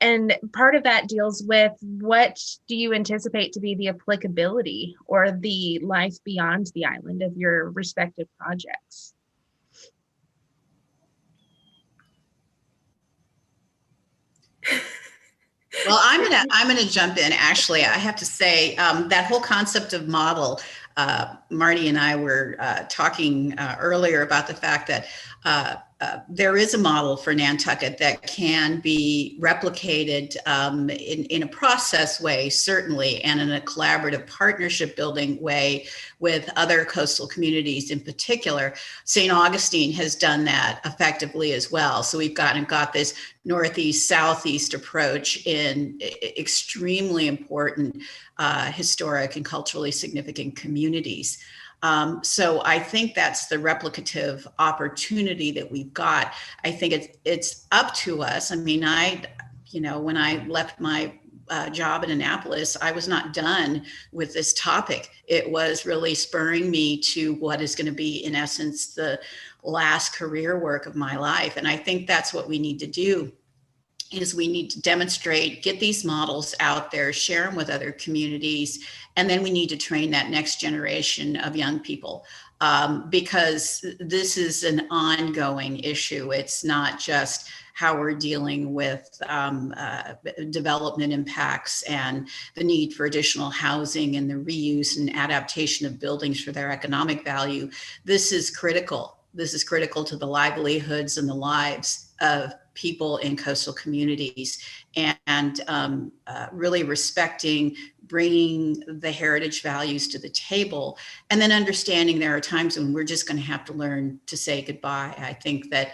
And part of that deals with, what do you anticipate to be the applicability or the life beyond the island of your respective projects? Well, I'm gonna jump in. Actually, I have to say that whole concept of model. Marty and I were talking earlier about the fact that there is a model for Nantucket that can be replicated in a process way, certainly, and in a collaborative partnership building way with other coastal communities in particular. St. Augustine has done that effectively as well. So we've got this northeast, southeast approach in extremely important historic and culturally significant communities. So I think that's the replicative opportunity that we've got. I think it's up to us. I mean, when I left my job in Annapolis, I was not done with this topic. It was really spurring me to what is going to be, in essence, the last career work of my life. And I think that's what we need to do. Is we need to demonstrate, get these models out there, share them with other communities, and then we need to train that next generation of young people, because this is an ongoing issue. It's not just how we're dealing with development impacts and the need for additional housing and the reuse and adaptation of buildings for their economic value. This is critical. This is critical to the livelihoods and the lives of people in coastal communities, and really respecting, bringing the heritage values to the table, and then understanding there are times when we're just going to have to learn to say goodbye. I think that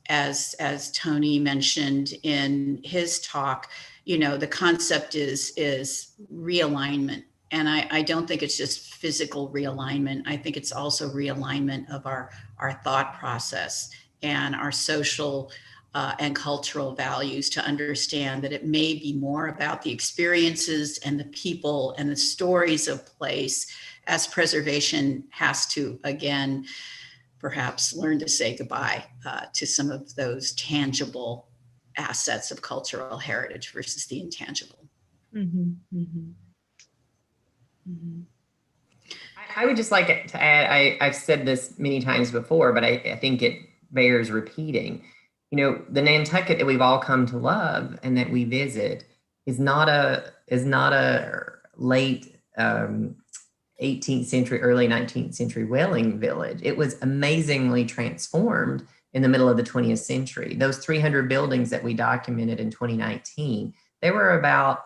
as Tony mentioned in his talk, the concept is realignment. And I don't think it's just physical realignment. I think it's also realignment of our thought process and our social and cultural values, to understand that it may be more about the experiences and the people and the stories of place, as preservation has to, again, perhaps learn to say goodbye to some of those tangible assets of cultural heritage versus the intangible. Mm-hmm, mm-hmm. Mm-hmm. I would just like to add, I've said this many times before, but I think it bears repeating. The Nantucket that we've all come to love and that we visit is not a late 18th century, early 19th century whaling village. It was amazingly transformed in the middle of the 20th century. Those 300 buildings that we documented in 2019, they were about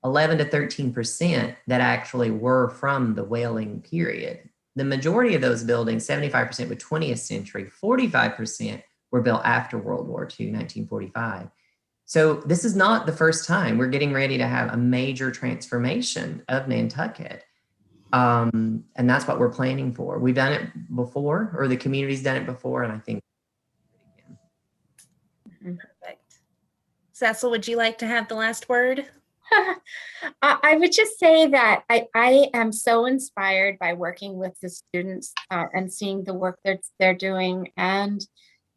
11 to 13% that actually were from the whaling period. The majority of those buildings, 75% were 20th century, 45% were built after World War II, 1945. So this is not the first time. We're getting ready to have a major transformation of Nantucket. And that's what we're planning for. We've done it before, or the community's done it before, and I think. Perfect. Cecil, would you like to have the last word? I would just say that I am so inspired by working with the students and seeing the work that they're doing, and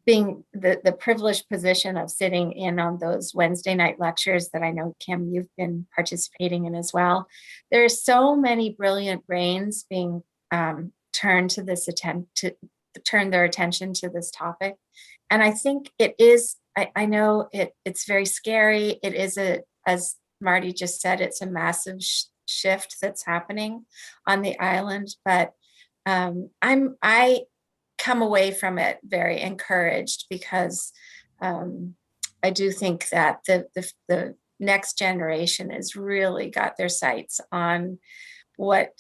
being the privileged position of sitting in on those Wednesday night lectures that I know, Kim, you've been participating in as well. There are so many brilliant brains being turned to this to turn their attention to this topic. And I think it is, I know it's very scary. It is as Marty just said, it's a massive shift that's happening on the island, but I come away from it very encouraged, because I do think that the next generation has really got their sights on what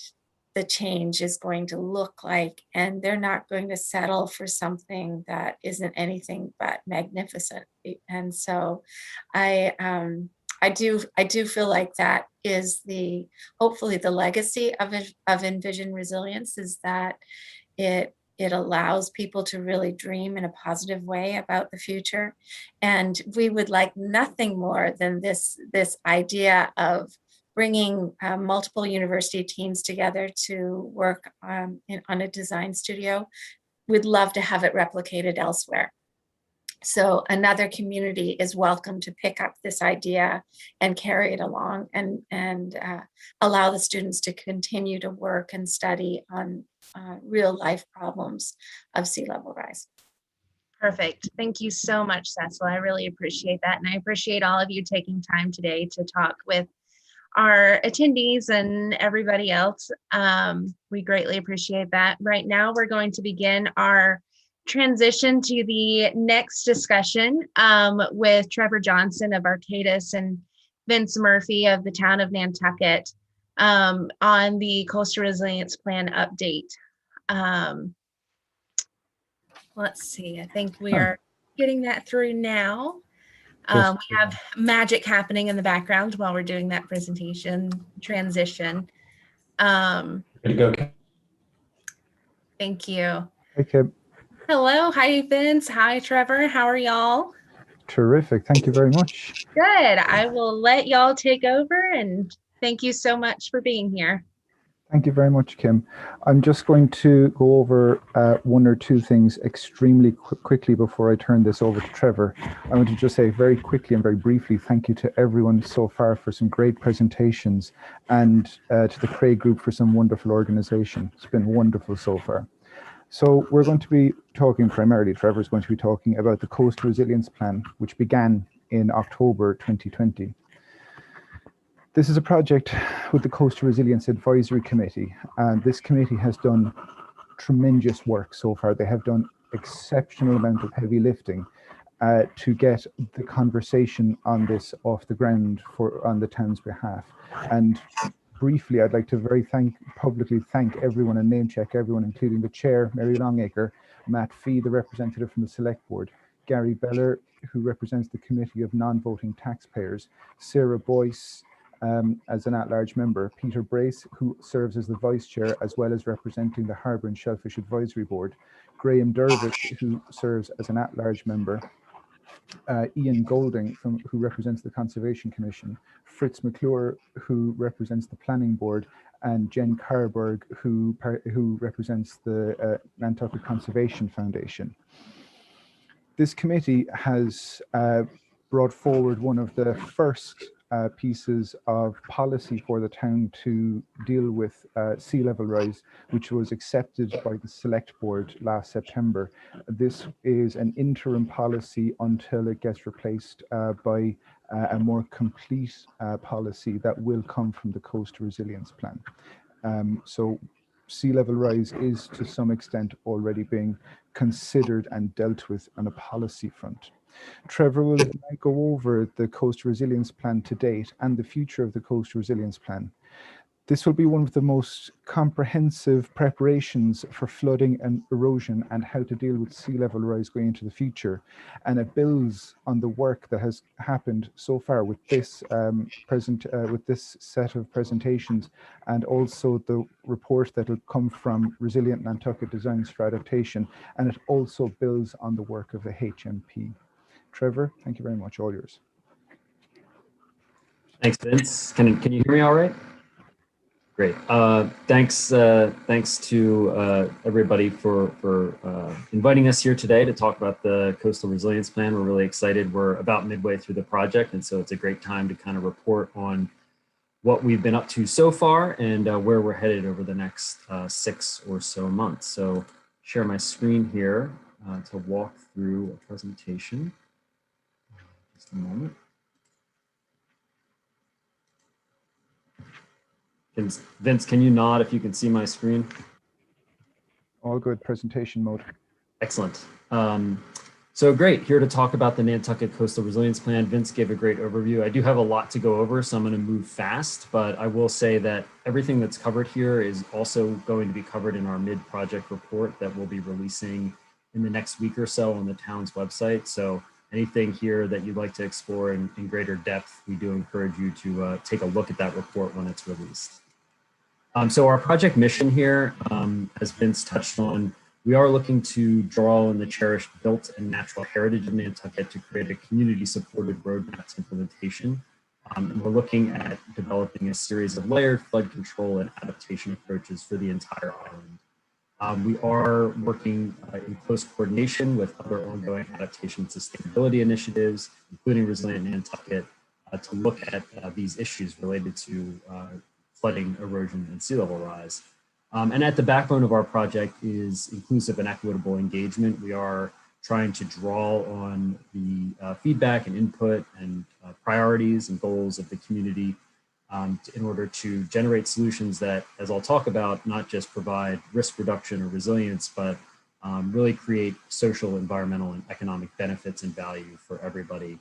the change is going to look like, and they're not going to settle for something that isn't anything but magnificent. And so I do feel like that is hopefully the legacy of Envision Resilience, is that it allows people to really dream in a positive way about the future. And we would like nothing more than this idea of bringing multiple university teams together to work on a design studio. We'd love to have it replicated elsewhere. So another community is welcome to pick up this idea and carry it along, and allow the students to continue to work and study on real life problems of sea level rise. Perfect. Thank you so much, Cecil. I really appreciate that. And I appreciate all of you taking time today to talk with our attendees and everybody else. We greatly appreciate that. Right now, we're going to begin our transition to the next discussion with Trevor Johnson of Arcadis and Vince Murphy of the town of Nantucket on the Coastal Resilience Plan update. Let's see, I think we are getting that through now. We have magic happening in the background while we're doing that presentation transition. Good to go. Thank you. Okay. Hello, hi Vince, hi Trevor, how are y'all? Terrific, thank you very much. Good, I will let y'all take over, and thank you so much for being here. Thank you very much, Kim. I'm just going to go over one or two things extremely quickly before I turn this over to Trevor. I want to just say very quickly and very briefly thank you to everyone so far for some great presentations, and to the Craig Group for some wonderful organization. It's been wonderful so far. So we're going to be talking primarily, Trevor's going to be talking about the Coastal Resilience Plan, which began in October 2020. This is a project with the Coastal Resilience Advisory Committee, and this committee has done tremendous work so far. They have done exceptional amount of heavy lifting to get the conversation on this off the ground on the town's behalf. And briefly, I'd like to publicly thank everyone and name check everyone, including the chair, Mary Longacre, Matt Fee, the representative from the Select Board, Gary Beller, who represents the Committee of Non-Voting Taxpayers, Sarah Boyce, as an at-large member, Peter Brace, who serves as the vice chair as well as representing the Harbour and Shellfish Advisory Board, Graham Dervish, who serves as an at-large member, Ian Golding, who represents the Conservation Commission, Fritz McClure, who represents the Planning Board, and Jen Carberg, who represents the Nantucket Conservation Foundation. This committee has brought forward one of the first pieces of policy for the town to deal with sea level rise, which was accepted by the Select Board last September. This is an interim policy until it gets replaced by a more complete policy that will come from the Coastal Resilience Plan. So sea level rise is to some extent already being considered and dealt with on a policy front. Trevor will go over the Coastal Resilience Plan to date and the future of the Coastal Resilience Plan. This will be one of the most comprehensive preparations for flooding and erosion and how to deal with sea level rise going into the future. And it builds on the work that has happened so far with this with this set of presentations, and also the report that will come from Resilient Nantucket Designs for Adaptation. And it also builds on the work of the HMP. Trevor, thank you very much. All yours. Thanks, Vince. Can you hear me all right? Great. Thanks to everybody for inviting us here today to talk about the Coastal Resilience Plan. We're really excited. We're about midway through the project, and so it's a great time to kind of report on what we've been up to so far and where we're headed over the next 6 or so months. So share my screen here to walk through a presentation. Just a moment. Vince, can you nod if you can see my screen? All good, presentation mode. Excellent. So great, here to talk about the Nantucket Coastal Resilience Plan. Vince gave a great overview. I do have a lot to go over, so I'm gonna move fast, but I will say that everything that's covered here is also going to be covered in our mid-project report that we'll be releasing in the next week or so on the town's website. So anything here that you'd like to explore in greater depth, we do encourage you to take a look at that report when it's released. So our project mission here, as Vince touched on, we are looking to draw on the cherished built and natural heritage of Nantucket to create a community-supported roadmap to implementation. And we're looking at developing a series of layered flood control and adaptation approaches for the entire island. We are working in close coordination with other ongoing adaptation and sustainability initiatives, including Resilient Nantucket, to look at these issues related to flooding, erosion, and sea level rise. And at the backbone of our project is inclusive and equitable engagement. We are trying to draw on the feedback and input and priorities and goals of the community in order to generate solutions that, as I'll talk about, not just provide risk reduction or resilience, but really create social, environmental, and economic benefits and value for everybody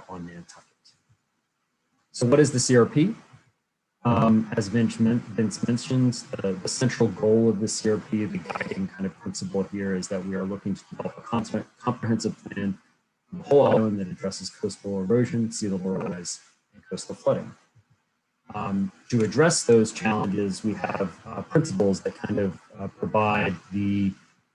on Nantucket. So what is the CRP? As Vince mentions, the central goal of the CRP, the guiding kind of principle here, is that we are looking to develop a comprehensive plan for the whole island that addresses coastal erosion, sea level rise, and coastal flooding. To address those challenges, we have principles that kind of provide the,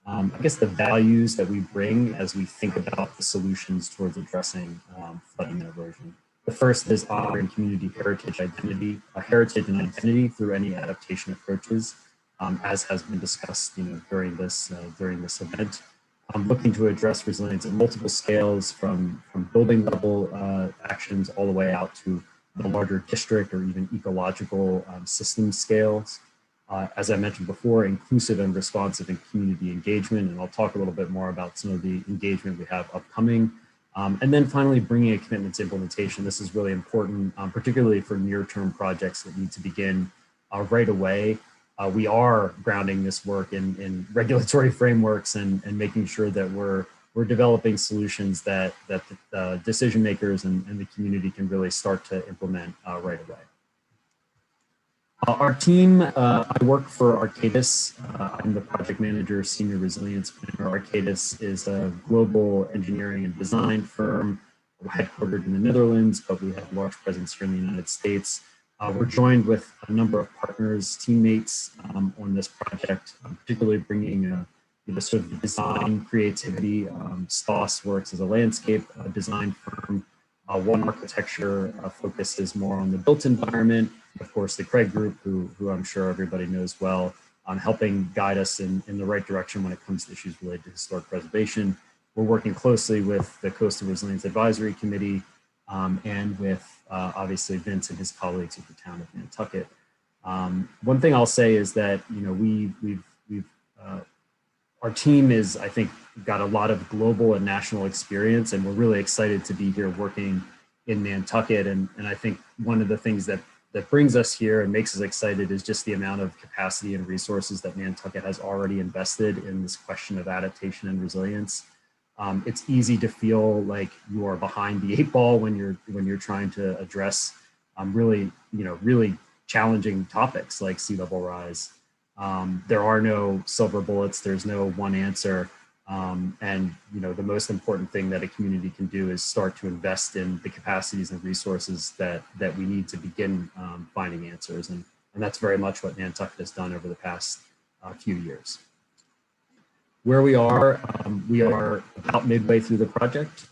I guess, the values that we bring as we think about the solutions towards addressing flooding and erosion. The first is honoring community heritage and identity through any adaptation approaches, as has been discussed, during this event. Looking to address resilience at multiple scales, from building level actions all the way out to the larger district or even ecological system scales. As I mentioned before, inclusive and responsive and community engagement, and I'll talk a little bit more about some of the engagement we have upcoming. And then finally, bringing a commitment to implementation. This is really important, particularly for near-term projects that need to begin right away. We are grounding this work in regulatory frameworks and making sure that we're developing solutions that the decision makers and the community can really start to implement right away. Our team, I work for Arcadis. I'm the project manager, senior resilience planner. Arcadis is a global engineering and design firm. We're headquartered in the Netherlands, but we have a large presence here in the United States. We're joined with a number of partners, teammates on this project, particularly bringing sort of design creativity. Stoss works as a landscape design firm. One Architecture focuses more on the built environment. Of course, the Craig Group, who I'm sure everybody knows well, helping guide us in the right direction when it comes to issues related to historic preservation. We're working closely with the Coastal Resilience Advisory Committee and with obviously Vince and his colleagues at the town of Nantucket. One thing I'll say is that our team is, I think, got a lot of global and national experience, and we're really excited to be here working in Nantucket. And I think one of the things that brings us here and makes us excited is just the amount of capacity and resources that Nantucket has already invested in this question of adaptation and resilience. It's easy to feel like you are behind the 8 ball when you're trying to address really challenging topics like sea level rise. There are no silver bullets. There's no one answer. And the most important thing that a community can do is start to invest in the capacities and resources that we need to begin finding answers. And that's very much what Nantucket has done over the past few years. Where we are about midway through the project.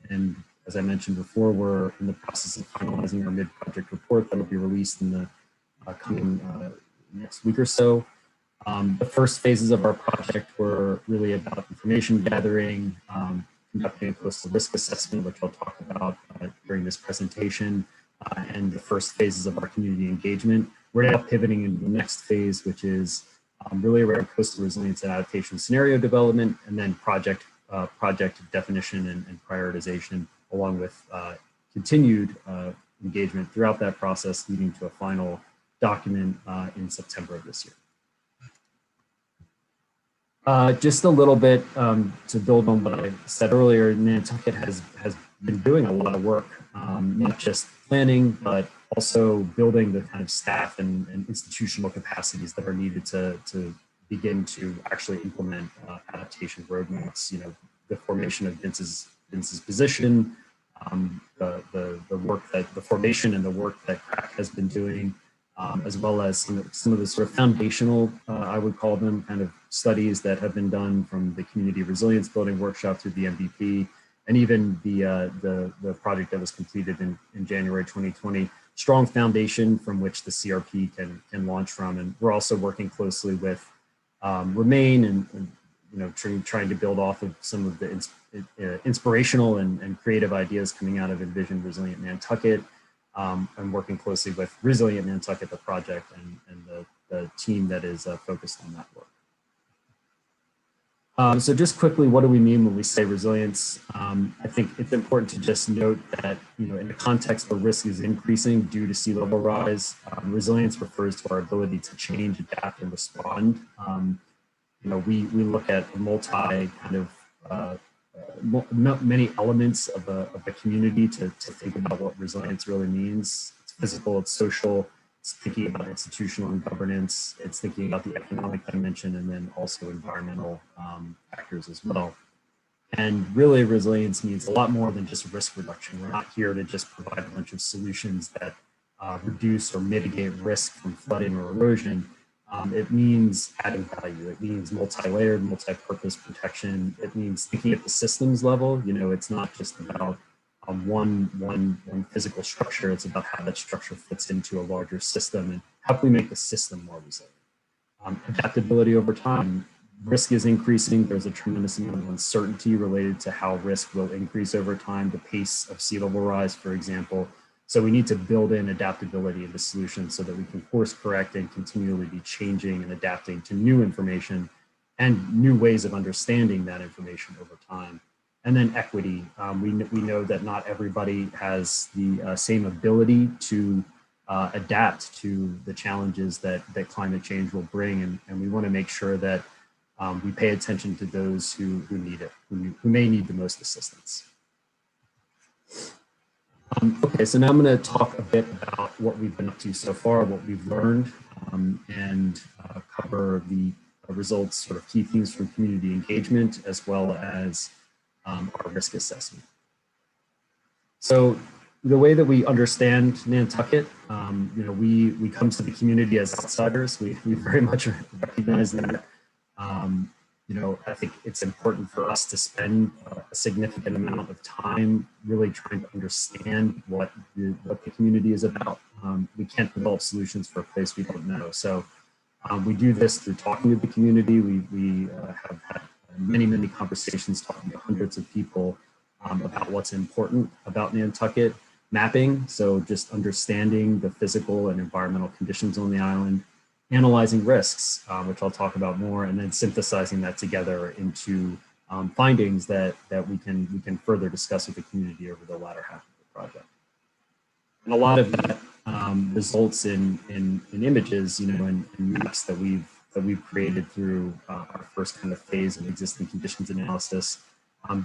And as I mentioned before, we're in the process of finalizing our mid-project report that will be released in the coming next week or so. The first phases of our project were really about information gathering, conducting a coastal risk assessment, which I'll talk about during this presentation, and the first phases of our community engagement. We're now pivoting into the next phase, which is really around coastal resilience and adaptation scenario development, and then project definition and prioritization, along with continued engagement throughout that process, leading to a final document in September of this year. Just a little bit to build on what I said earlier, Nantucket has been doing a lot of work, not just planning, but also building the kind of staff and institutional capacities that are needed to begin to actually implement adaptation roadmaps. The formation of Vince's position, the formation and the work that CRAC has been doing, as well as some of the sort of foundational, I would call them, kind of studies that have been done from the community resilience building workshop through the MVP, and even the project that was completed in January 2020. Strong foundation from which the CRP can launch from. And we're also working closely with Remain and trying to build off of some of the inspirational and creative ideas coming out of Envision Resilient Nantucket. I'm working closely with Resilient Nantucket, the project, and the team that is focused on that work. So just quickly, what do we mean when we say resilience? I think it's important to just note that, in the context where risk is increasing due to sea level rise, resilience refers to our ability to change, adapt, and respond. We look at many elements of a community to think about what resilience really means. It's physical, it's social, it's thinking about institutional and governance, it's thinking about the economic dimension, and then also environmental factors as well. And really, resilience means a lot more than just risk reduction. We're not here to just provide a bunch of solutions that reduce or mitigate risk from flooding or erosion. It means adding value. It means multi-layered, multi-purpose protection. It means thinking at the systems level. It's not just about one physical structure. It's about how that structure fits into a larger system and how can we make the system more resilient. Adaptability over time. Risk is increasing. There's a tremendous amount of uncertainty related to how risk will increase over time, the pace of sea level rise, for example. So we need to build in adaptability into solutions so that we can course correct and continually be changing and adapting to new information and new ways of understanding that information over time. And then equity. We know that not everybody has the same ability to adapt to the challenges that climate change will bring. And we want to make sure that we pay attention to those who need it, who may need the most assistance. Okay, so now I'm going to talk a bit about what we've been up to so far, what we've learned, and cover the results, sort of key themes from community engagement, as well as our risk assessment. So the way that we understand Nantucket, we come to the community as outsiders. We very much recognize that. I think it's important for us to spend a significant amount of time really trying to understand what the community is about. We can't develop solutions for a place we don't know. So we do this through talking to the community. We have had many conversations talking to hundreds of people about what's important about Nantucket. Mapping, so just understanding the physical and environmental conditions on the island. Analyzing risks, which I'll talk about more, and then synthesizing that together into findings that we can further discuss with the community over the latter half of the project. And a lot of that results in images, and maps that we've created through our first kind of phase of existing conditions analysis.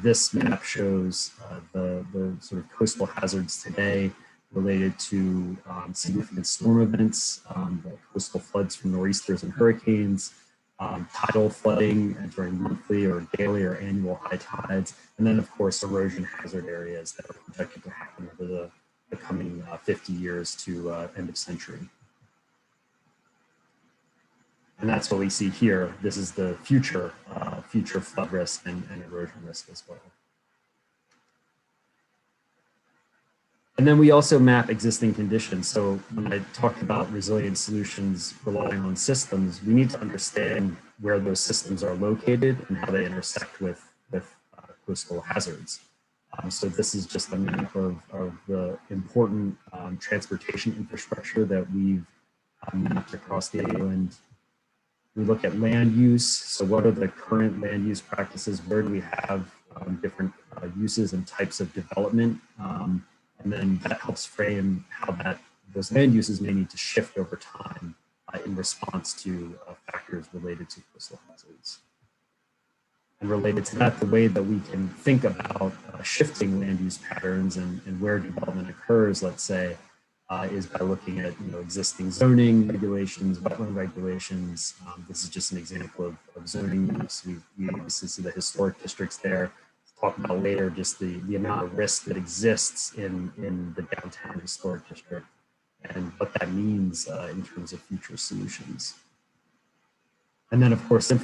This map shows the sort of coastal hazards today, related to significant storm events, like coastal floods from nor'easters and hurricanes, tidal flooding during monthly or daily or annual high tides, and then of course erosion hazard areas that are projected to happen over the coming 50 years to end of century. And that's what we see here. This is the future flood risk and erosion risk as well. And then we also map existing conditions. So when I talked about resilient solutions relying on systems, we need to understand where those systems are located and how they intersect with coastal hazards. So this is just a map of the important transportation infrastructure that we've mapped across the island. We look at land use. So what are the current land use practices? Where do we have different uses and types of development? And then that helps frame how those land uses may need to shift over time in response to factors related to coastal hazards. And related to that, the way that we can think about shifting land use patterns and where development occurs, let's say, is by looking at existing zoning regulations, wetland regulations. This is just an example of zoning use. We obviously see the historic districts there. Talk about later just the amount of risk that exists in the downtown historic district and what that means in terms of future solutions. And then of course, the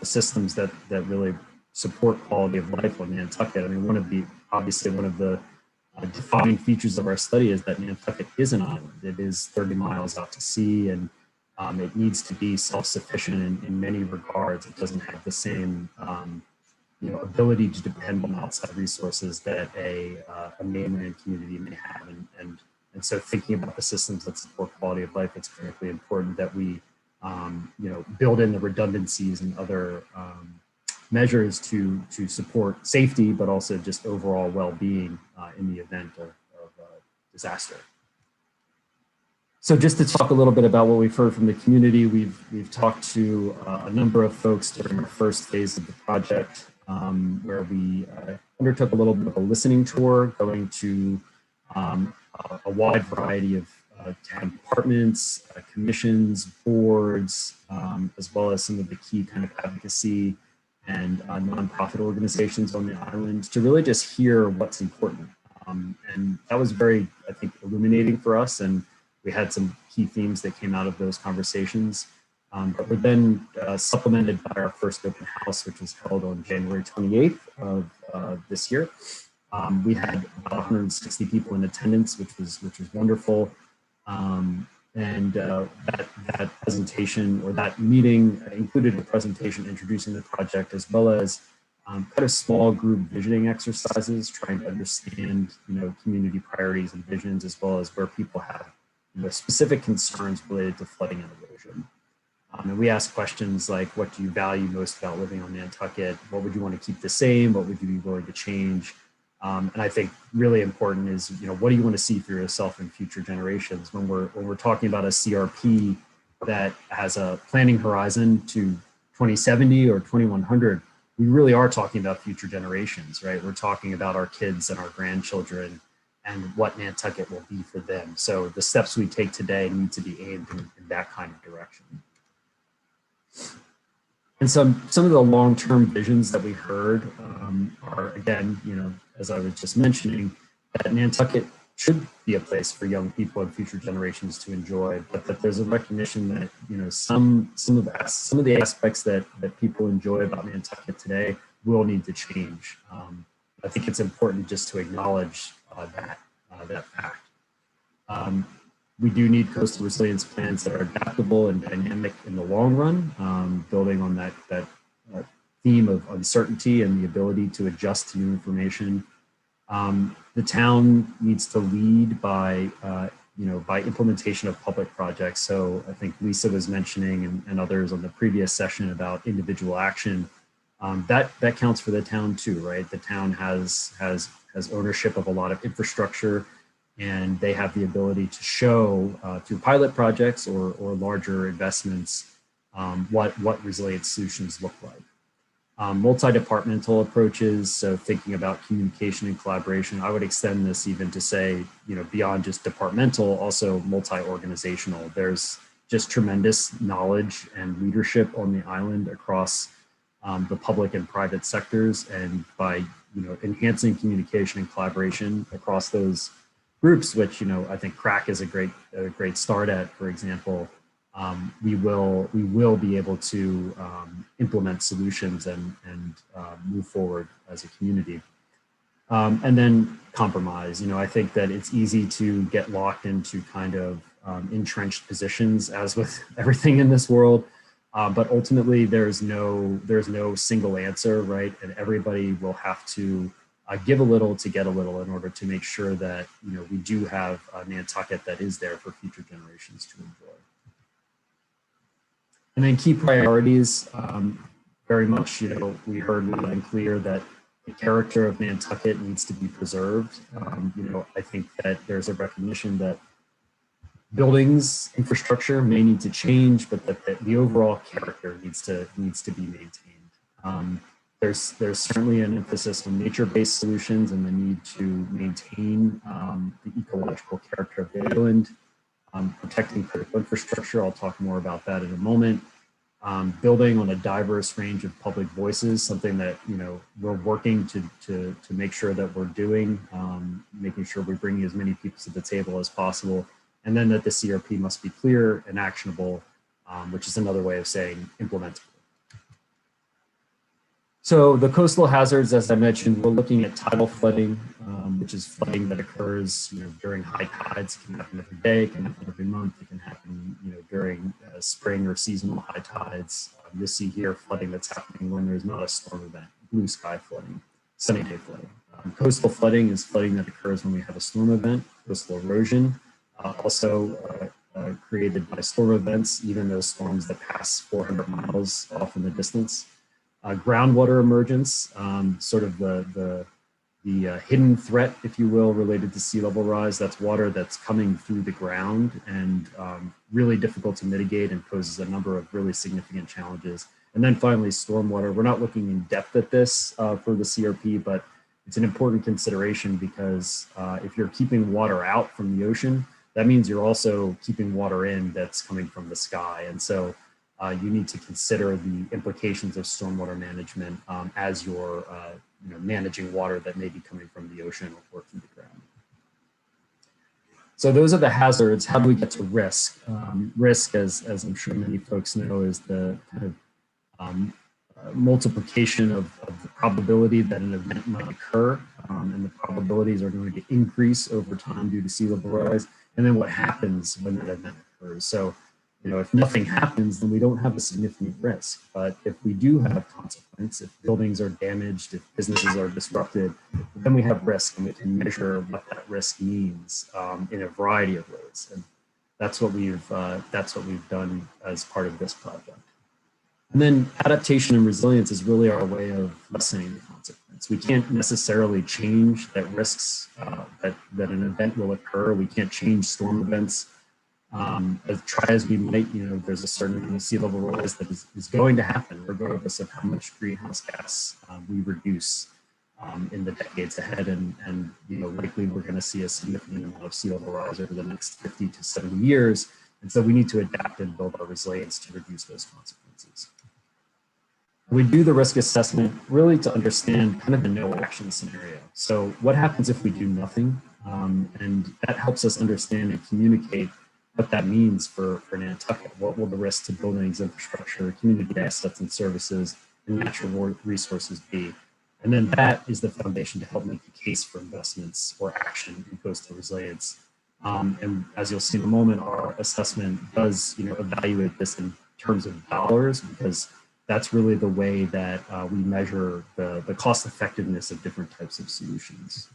systems that really support quality of life on Nantucket. I mean, obviously one of the defining features of our study is that Nantucket is an island. It is 30 miles out to sea, and it needs to be self-sufficient in many regards. It doesn't have the same ability to depend on outside resources that a mainland community may have. And so thinking about the systems that support quality of life, it's critically important that we build in the redundancies and other measures to support safety, but also just overall well-being in the event of disaster. So just to talk a little bit about what we've heard from the community, we've talked to a number of folks during our first phase of the project, where we undertook a little bit of a listening tour, going to a wide variety of town departments, commissions, boards, as well as some of the key kind of advocacy and nonprofit organizations on the island to really just hear what's important. And that was very, I think, illuminating for us. And we had some key themes that came out of those conversations. But we're then supplemented by our first open house, which was held on January 28th of this year. We had about 160 people in attendance, which was wonderful. And that presentation or that meeting included a presentation introducing the project, as well as kind of small group visioning exercises, trying to understand community priorities and visions, as well as where people have specific concerns related to flooding and erosion. And we asked questions like, what do you value most about living on Nantucket? What would you want to keep the same? What would you be willing to change? And I think really important is, what do you want to see for yourself in future generations? When we're talking about a CRP that has a planning horizon to 2070 or 2100, we really are talking about future generations, right? We're talking about our kids and our grandchildren and what Nantucket will be for them. So the steps we take today need to be aimed in that kind of direction. And some of the long-term visions that we heard are, again, as I was just mentioning, that Nantucket should be a place for young people and future generations to enjoy, but that there's a recognition that some of the aspects that people enjoy about Nantucket today will need to change. I think it's important just to acknowledge that fact. We do need coastal resilience plans that are adaptable and dynamic in the long run, building on that theme of uncertainty and the ability to adjust to new information. The town needs to lead by implementation of public projects. So I think Lisa was mentioning and others on the previous session about individual action. That counts for the town too, right? The town has ownership of a lot of infrastructure, and they have the ability to show through pilot projects or larger investments what resilient solutions look like. Multi-departmental approaches, so thinking about communication and collaboration. I would extend this even to say, beyond just departmental, also multi-organizational. There's just tremendous knowledge and leadership on the island across the public and private sectors, and by enhancing communication and collaboration across those groups, which I think CRAC is a great start at, for example. We will be able to implement solutions and move forward as a community. And then compromise. I think that it's easy to get locked into kind of entrenched positions, as with everything in this world. But ultimately, there's no single answer, right? And everybody will have to give a little to get a little in order to make sure that we do have a Nantucket that is there for future generations to enjoy. And then key priorities, very much, we heard loud and clear that the character of Nantucket needs to be preserved. I think that there's a recognition that buildings, infrastructure may need to change, but that the overall character needs to be maintained. There's certainly an emphasis on nature-based solutions and the need to maintain the ecological character of the island. Protecting critical infrastructure, I'll talk more about that in a moment. Building on a diverse range of public voices, something that we're working to make sure that we're doing, making sure we're bringing as many people to the table as possible, and then that the CRP must be clear and actionable, which is another way of saying implementable. So the coastal hazards, as I mentioned, we're looking at tidal flooding, which is flooding that occurs during high tides. It can happen every day, it can happen every month, it can happen during spring or seasonal high tides. You'll see here flooding that's happening when there's not a storm event, blue sky flooding, sunny day flooding. Coastal flooding is flooding that occurs when we have a storm event. Coastal erosion, also created by storm events, even those storms that pass 400 miles off in the distance. Groundwater emergence, sort of the hidden threat, if you will, related to sea level rise. That's water that's coming through the ground and really difficult to mitigate and poses a number of really significant challenges. And then finally, stormwater. We're not looking in depth at this for the CRP, but it's an important consideration because if you're keeping water out from the ocean, that means you're also keeping water in that's coming from the sky. And so you need to consider the implications of stormwater management as you're managing water that may be coming from the ocean or through the ground. So those are the hazards. How do we get to risk? Risk, as I'm sure many folks know, is the kind of multiplication of the probability that an event might occur, and the probabilities are going to increase over time due to sea level rise, and then what happens when that event occurs. So if nothing happens, then we don't have a significant risk. But if we do have consequence, if buildings are damaged, if businesses are disrupted, then we have risk, and we can measure what that risk means in a variety of ways. And that's what we've done as part of this project. And then adaptation and resilience is really our way of lessening the consequence. We can't necessarily change that risks that an event will occur. We can't change storm events. As try as we might, there's a certain sea level rise that is going to happen regardless of how much greenhouse gas we reduce in the decades ahead. And likely we're going to see a significant amount of sea level rise over the next 50 to 70 years. And so we need to adapt and build our resilience to reduce those consequences. We do the risk assessment really to understand kind of the no action scenario. So what happens if we do nothing? And that helps us understand and communicate what that means for Nantucket. What will the risk to buildings, infrastructure, community assets and services, and natural resources be? And then that is the foundation to help make the case for investments or action in coastal resilience. And as you'll see in a moment, our assessment does evaluate this in terms of dollars, because that's really the way that we measure the cost effectiveness of different types of solutions.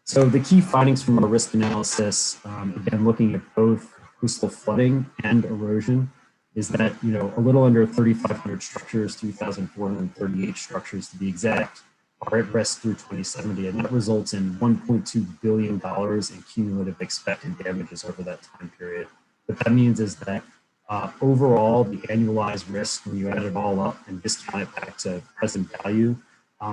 So the key findings from our risk analysis, again, looking at both coastal flooding and erosion, is that a little under 3,500 structures, 3,438 structures to be exact, are at risk through 2070, and that results in $1.2 billion in cumulative expected damages over that time period. What that means is that Overall, the annualized risk, when you add it all up and discount it back to present value,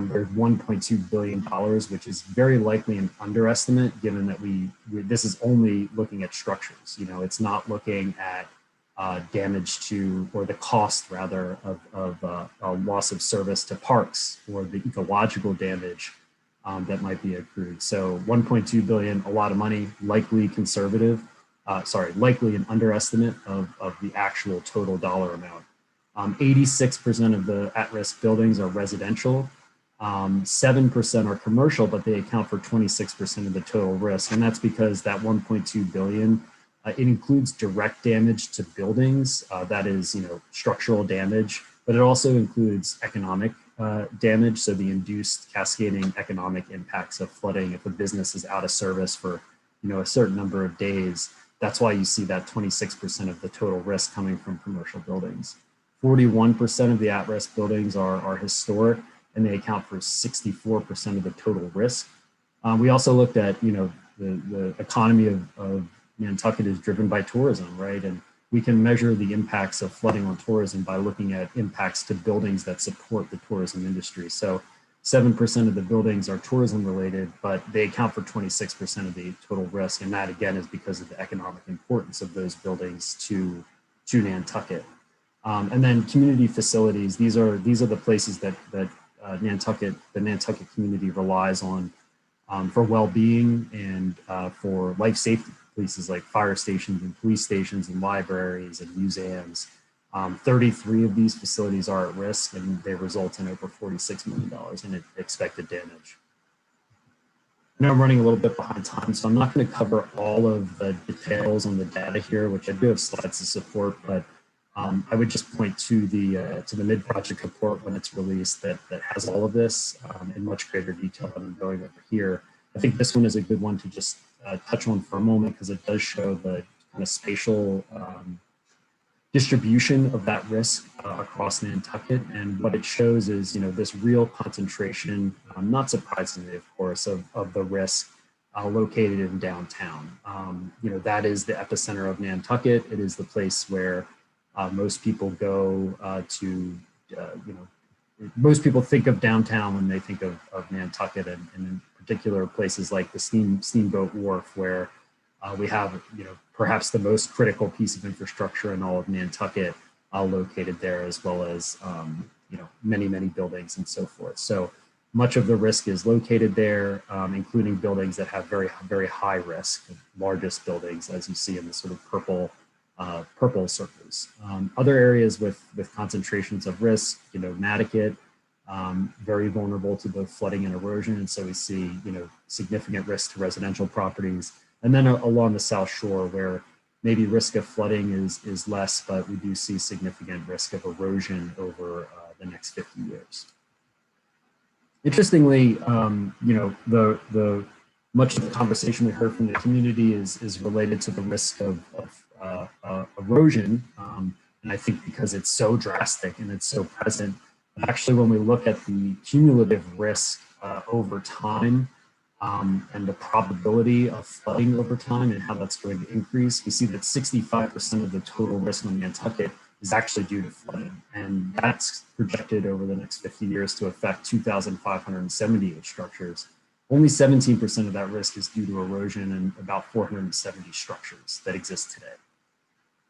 there's $1.2 billion, which is very likely an underestimate, given that this is only looking at structures. You know, it's not looking at damage to, or the cost rather, of loss of service to parks, or the ecological damage that might be accrued. So 1.2 billion, a lot of money, likely conservative. Likely an underestimate of the actual total dollar amount. 86% of the at-risk buildings are residential. 7% are commercial, but they account for 26% of the total risk. And that's because that 1.2 billion, it includes direct damage to buildings. That is, you know, structural damage, but it also includes economic damage. So the induced cascading economic impacts of flooding if a business is out of service for, you know, a certain number of days. That's why you see that 26% of the total risk coming from commercial buildings. 41% of the at-risk buildings are historic, and they account for 64% of the total risk. We also looked at, you know, the economy of Nantucket is driven by tourism, right? And we can measure the impacts of flooding on tourism by looking at impacts to buildings that support the tourism industry. So 7% of the buildings are tourism related, but they account for 26% of the total risk. And that again is because of the economic importance of those buildings to Nantucket. And then community facilities, these are the places that the Nantucket community relies on for well-being and for life safety, places like fire stations and police stations and libraries and museums. 33 of these facilities are at risk, and they result in over $46 million in expected damage. I know I'm running a little bit behind time, so I'm not going to cover all of the details on the data here, which I do have slides to support, but I would just point to the mid-project report when it's released that has all of this in much greater detail than I'm going over here. I think this one is a good one to just touch on for a moment, because it does show the kind of spatial distribution of that risk across Nantucket. And what it shows is, you know, this real concentration, not surprisingly, of course, of the risk located in downtown. You know, that is the epicenter of Nantucket. It is the place where most people go most people think of downtown when they think of Nantucket, and in particular places like the Steamboat Wharf, where we have, you know, perhaps the most critical piece of infrastructure in all of Nantucket located there, as well as, you know, many buildings and so forth. So much of the risk is located there, including buildings that have very high risk, largest buildings, as you see in the sort of purple circles. Other areas with concentrations of risk, you know, Nantucket, very vulnerable to both flooding and erosion. And so we see, you know, significant risk to residential properties. And then along the South Shore, where maybe risk of flooding is less, but we do see significant risk of erosion over the next 50 years. Interestingly, you know, the much of the conversation we heard from the community is related to the risk of erosion. And I think because it's so drastic and it's so present, actually, when we look at the cumulative risk over time, and the probability of flooding over time and how that's going to increase, we see that 65% of the total risk on Nantucket is actually due to flooding. And that's projected over the next 50 years to affect 2,578 structures. Only 17% of that risk is due to erosion and about 470 structures that exist today.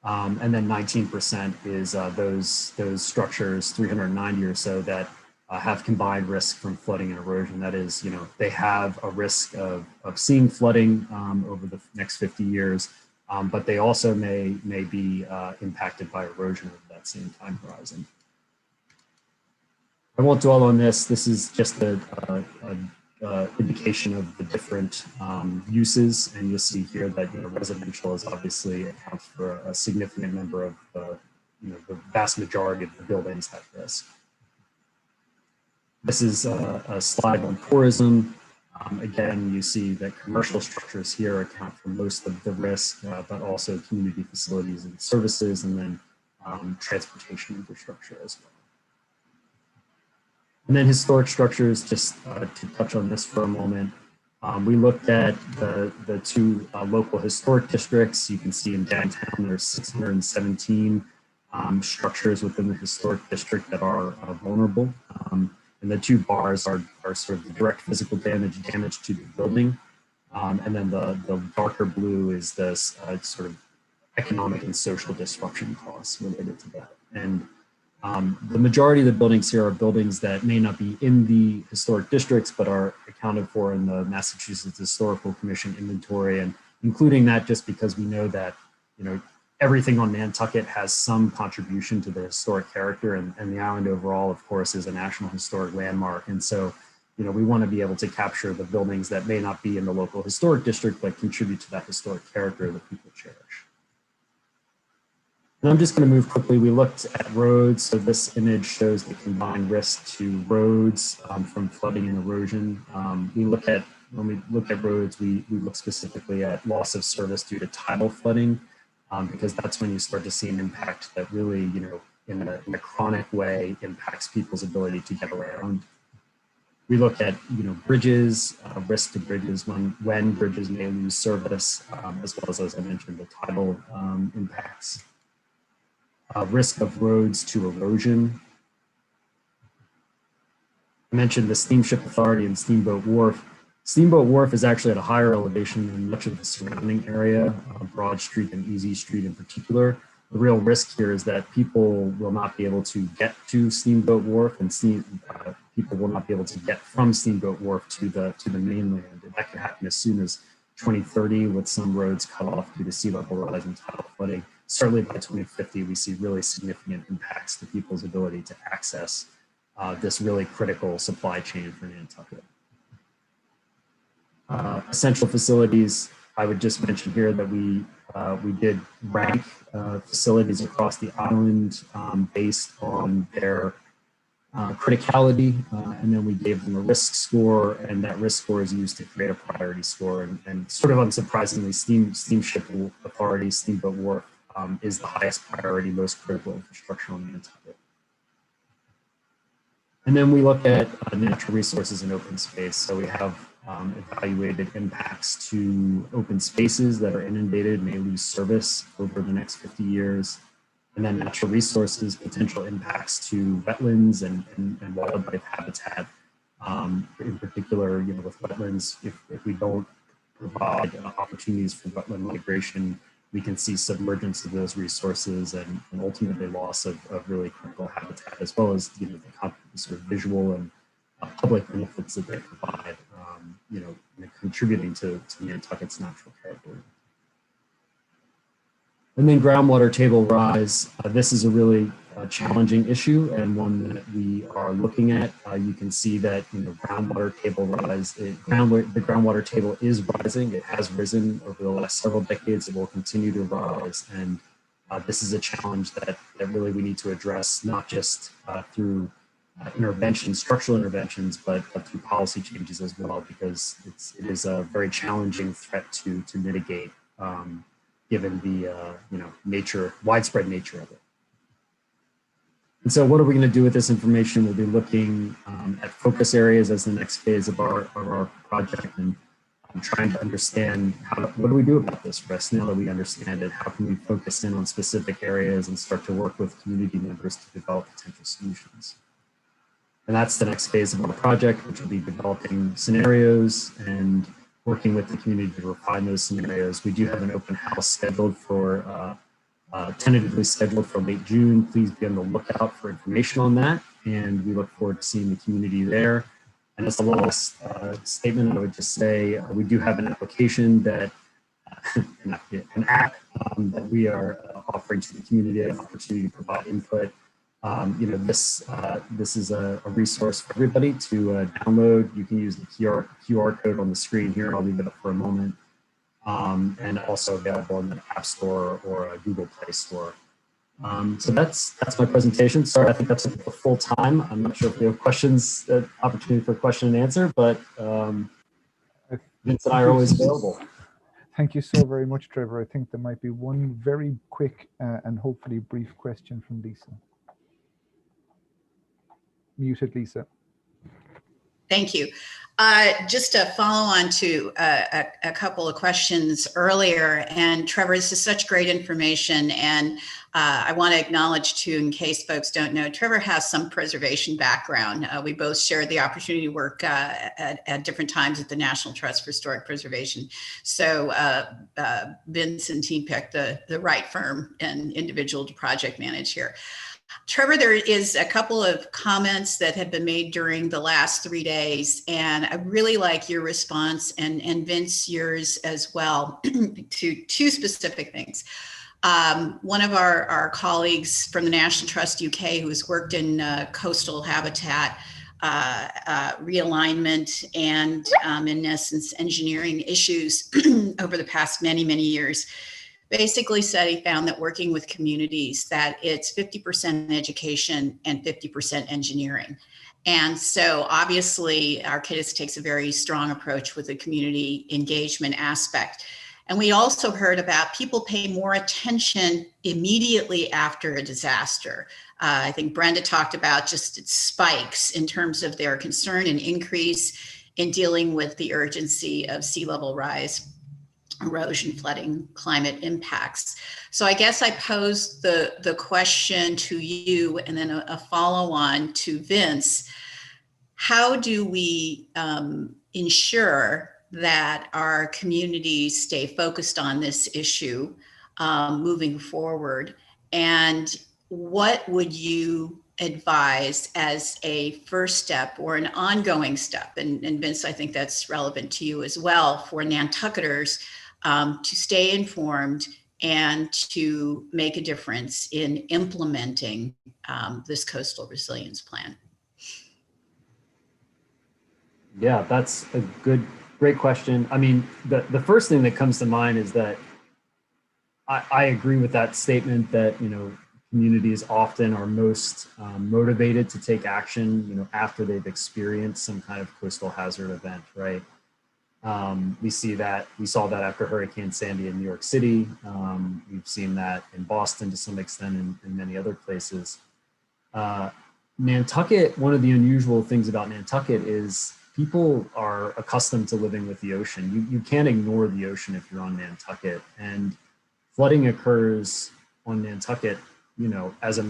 And then 19% is those structures, 390 or so, that have combined risk from flooding and erosion. That is, you know, they have a risk of seeing flooding over the next 50 years, but they also may be impacted by erosion over that same time horizon. I won't dwell on this. This is just an indication of the different uses, and you'll see here that, you know, residential is obviously accounts for a significant number of you know, the vast majority of the buildings at risk. This is a slide on tourism. Again, you see that commercial structures here account for most of the risk, but also community facilities and services, and then transportation infrastructure as well. And then historic structures, just to touch on this for a moment. We looked at the two local historic districts. You can see in downtown there's 617 structures within the historic district that are vulnerable. And the two bars are sort of the direct physical damage to the building. And then the darker blue is the sort of economic and social disruption costs related to that. And the majority of the buildings here are buildings that may not be in the historic districts, but are accounted for in the Massachusetts Historical Commission inventory, and including that just because we know that, you know, everything on Nantucket has some contribution to the historic character, and the island overall, of course, is a National Historic Landmark. And so, you know, we want to be able to capture the buildings that may not be in the local historic district, but contribute to that historic character that people cherish. And I'm just going to move quickly. We looked at roads. So this image shows the combined risk to roads from flooding and erosion. When we look at roads, we look specifically at loss of service due to tidal flooding, because that's when you start to see an impact that really, you know, in a chronic way impacts people's ability to get around. We look at, you know, bridges, risk to bridges when bridges may lose service, as well as I mentioned, the tidal impacts. Risk of roads to erosion. I mentioned the Steamship Authority and Steamboat Wharf. Steamboat Wharf is actually at a higher elevation than much of the surrounding area, Broad Street and Easy Street in particular. The real risk here is that people will not be able to get to Steamboat Wharf, and people will not be able to get from Steamboat Wharf to the mainland. And that could happen as soon as 2030, with some roads cut off due to sea level rise and tidal flooding. Certainly by 2050, we see really significant impacts to people's ability to access this really critical supply chain for Nantucket. Essential facilities, I would just mention here that we did rank facilities across the island based on their criticality, and then we gave them a risk score, and that risk score is used to create a priority score. And sort of unsurprisingly, Steamship Authority, Steamboat Wharf is the highest priority, most critical infrastructure on Nantucket. And then we look at natural resources and open space. So we have evaluated impacts to open spaces that are inundated, may lose service over the next 50 years. And then natural resources, potential impacts to wetlands and wildlife habitat. In particular, you know, with wetlands, if we don't provide opportunities for wetland migration, we can see submergence of those resources and ultimately loss of really critical habitat, as well as, you know, the sort of visual and public benefits that they provide, you know, contributing to Nantucket's natural character. And then groundwater table rise. This is a really challenging issue, and one that we are looking at. You can see that, you know, groundwater table rise, the groundwater table is rising. It has risen over the last several decades. It will continue to rise, and this is a challenge that really we need to address, not just through interventions, structural interventions, but through policy changes as well, because it is a very challenging threat to mitigate, given the you know, widespread nature of it. And so what are we going to do with this information? We'll be looking at focus areas as the next phase of our project, and trying to understand what do we do about this risk now that we understand it? How can we focus in on specific areas and start to work with community members to develop potential solutions? And that's the next phase of our project, which will be developing scenarios and working with the community to refine those scenarios. We do have an open house scheduled for, tentatively scheduled for late June. Please be on the lookout for information on that. And we look forward to seeing the community there. And as the last statement, I would just say we do have an application that, an app that we are offering to the community, an opportunity to provide input. You know, this is a resource for everybody to download. You can use the QR code on the screen here. I'll leave it up for a moment. And also available in the App Store or a Google Play Store. So that's my presentation. Sorry, I think that's the full time. I'm not sure if we have questions, opportunity for question and answer, but Vince and I are always available. Thank you so very much, Trevor. I think there might be one very quick and hopefully brief question from Lisa. Muted, Lisa. Thank you. Just to follow on to a couple of questions earlier, and Trevor, this is such great information, and I want to acknowledge too, in case folks don't know, Trevor has some preservation background. We both shared the opportunity to work at different times at the National Trust for Historic Preservation. So Vince and team picked the right firm and individual to project manage here. Trevor, there is a couple of comments that have been made during the last 3 days, and I really like your response, and Vince, yours as well, to two specific things. One of our colleagues from the National Trust UK, who has worked in coastal habitat realignment and in essence engineering issues over the past many years, basically said he found that working with communities, that it's 50% education and 50% engineering. And so obviously Arcadis takes a very strong approach with the community engagement aspect. And we also heard about people pay more attention immediately after a disaster. I think Brenda talked about just its spikes in terms of their concern and increase in dealing with the urgency of sea level rise, erosion, flooding, climate impacts. So I guess I posed the question to you and then a follow-on to Vince. How do we ensure that our communities stay focused on this issue moving forward? And what would you advise as a first step or an ongoing step? And Vince, I think that's relevant to you as well, for Nantucketers to stay informed and to make a difference in implementing this coastal resilience plan. Yeah, that's a great question. I mean, the first thing that comes to mind is that I agree with that statement that, you know, communities often are most motivated to take action, you know, after they've experienced some kind of coastal hazard event, right? We saw that after Hurricane Sandy in New York City. We've seen that in Boston to some extent, and many other places. Nantucket, one of the unusual things about Nantucket is people are accustomed to living with the ocean. You can't ignore the ocean if you're on Nantucket, and flooding occurs on Nantucket, you know, as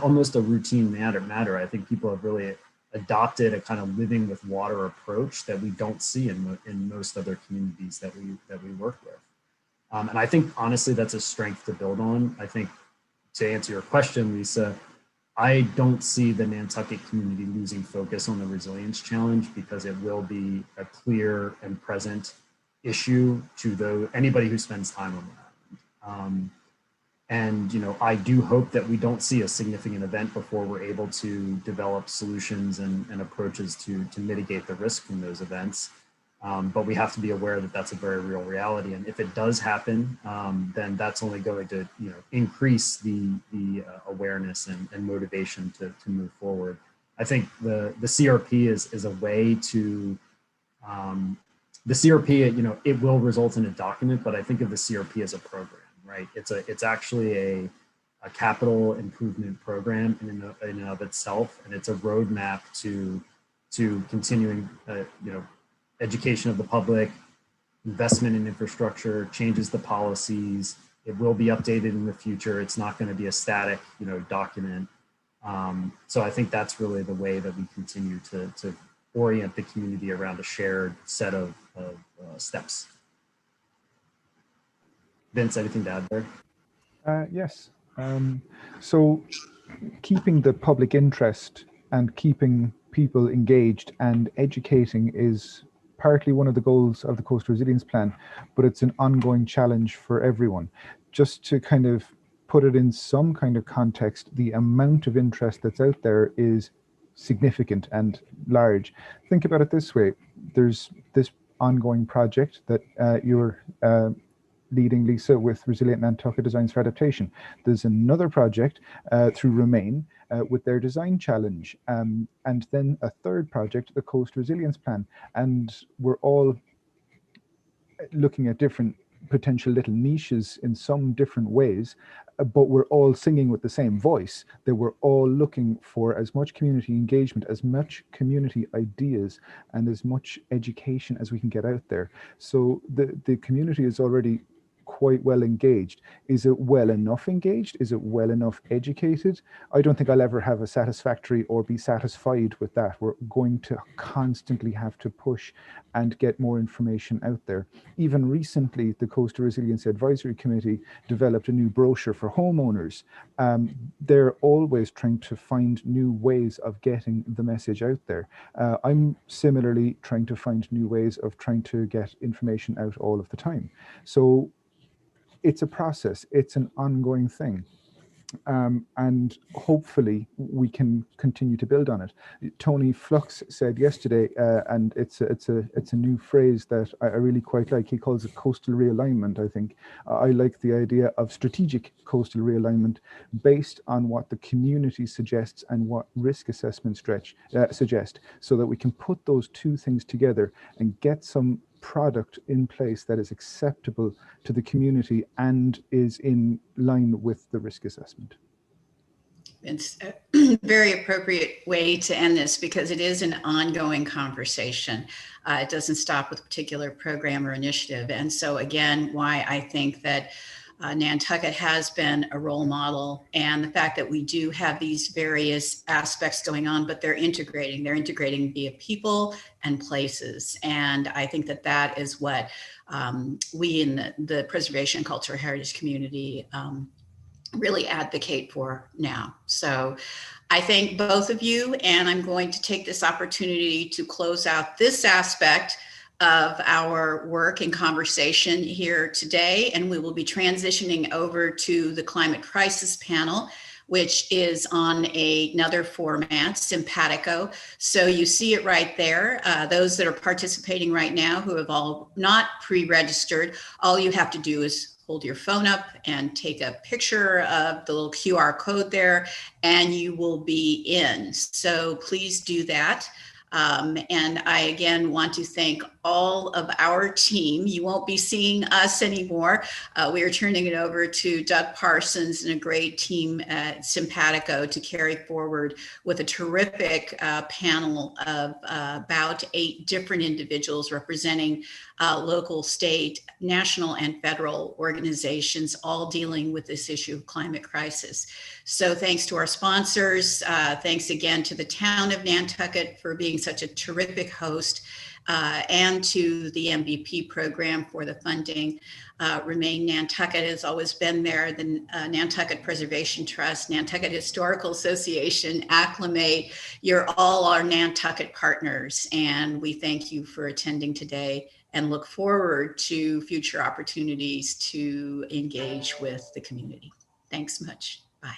almost a routine matter. I think people have really adopted a kind of living with water approach that we don't see in most other communities that we work with. And I think honestly, that's a strength to build on. I think, to answer your question, Lisa, I don't see the Nantucket community losing focus on the resilience challenge, because it will be a clear and present issue to anybody who spends time on that. And, you know, I do hope that we don't see a significant event before we're able to develop solutions and approaches to mitigate the risk from those events. But we have to be aware that that's a very real reality. And if it does happen, then that's only going to, you know, increase the awareness and motivation to move forward. I think the CRP is a way to, the CRP, you know, it will result in a document, but I think of the CRP as a program, right? It's actually a capital improvement program in and of itself, and it's a roadmap to continuing, you know, education of the public, investment in infrastructure, changes the policies. It will be updated in the future. It's not going to be a static, you know, document. So I think that's really the way that we continue to orient the community around a shared set of steps. Vince, anything to add there? Yes. So keeping the public interest and keeping people engaged and educating is partly one of the goals of the Coastal Resilience Plan, but it's an ongoing challenge for everyone. Just to kind of put it in some kind of context, the amount of interest that's out there is significant and large. Think about it this way. There's this ongoing project that you're leading, Lisa, with Resilient Nantucket Designs for Adaptation. There's another project through Remain with their design challenge, and then a third project, the Coast Resilience Plan. And we're all looking at different potential little niches in some different ways, but we're all singing with the same voice, that we're all looking for as much community engagement, as much community ideas, and as much education as we can get out there. So the community is already quite well engaged. Is it well enough engaged? Is it well enough educated? I don't think I'll ever have a satisfactory or be satisfied with that. We're going to constantly have to push and get more information out there. Even recently, the Coastal Resilience Advisory Committee developed a new brochure for homeowners. They're always trying to find new ways of getting the message out there. I'm similarly trying to find new ways of trying to get information out all of the time. So it's a process, it's an ongoing thing. And hopefully we can continue to build on it. Tony Flux said yesterday, and it's a new phrase that I really quite like. He calls it coastal realignment. I think I like the idea of strategic coastal realignment based on what the community suggests and what risk assessment suggest, so that we can put those two things together and get some product in place that is acceptable to the community and is in line with the risk assessment. It's a very appropriate way to end this because it is an ongoing conversation. It doesn't stop with a particular program or initiative. And so again, why I think that Nantucket has been a role model, and the fact that we do have these various aspects going on, but they're integrating via people and places. And I think that that is what we in the preservation cultural heritage community really advocate for now. So I thank both of you, and I'm going to take this opportunity to close out this aspect of our work and conversation here today. And we will be transitioning over to the climate crisis panel, which is on another format, simpatico. So you see it right there. Those that are participating right now who have all not pre-registered, all you have to do is hold your phone up and take a picture of the little QR code there, and you will be in. So please do that. And I again want to thank all of our team. You won't be seeing us anymore. We are turning it over to Doug Parsons and a great team at Simpatico to carry forward with a terrific panel of about 8 different individuals representing local, state, national, and federal organizations, all dealing with this issue of climate crisis. So thanks to our sponsors. Thanks again to the town of Nantucket for being such a terrific host, and to the MVP program for the funding. Remain Nantucket has always been there, the Nantucket Preservation Trust, Nantucket Historical Association, Acclimate. You're all our Nantucket partners, and we thank you for attending today and look forward to future opportunities to engage with the community. Thanks much. Bye.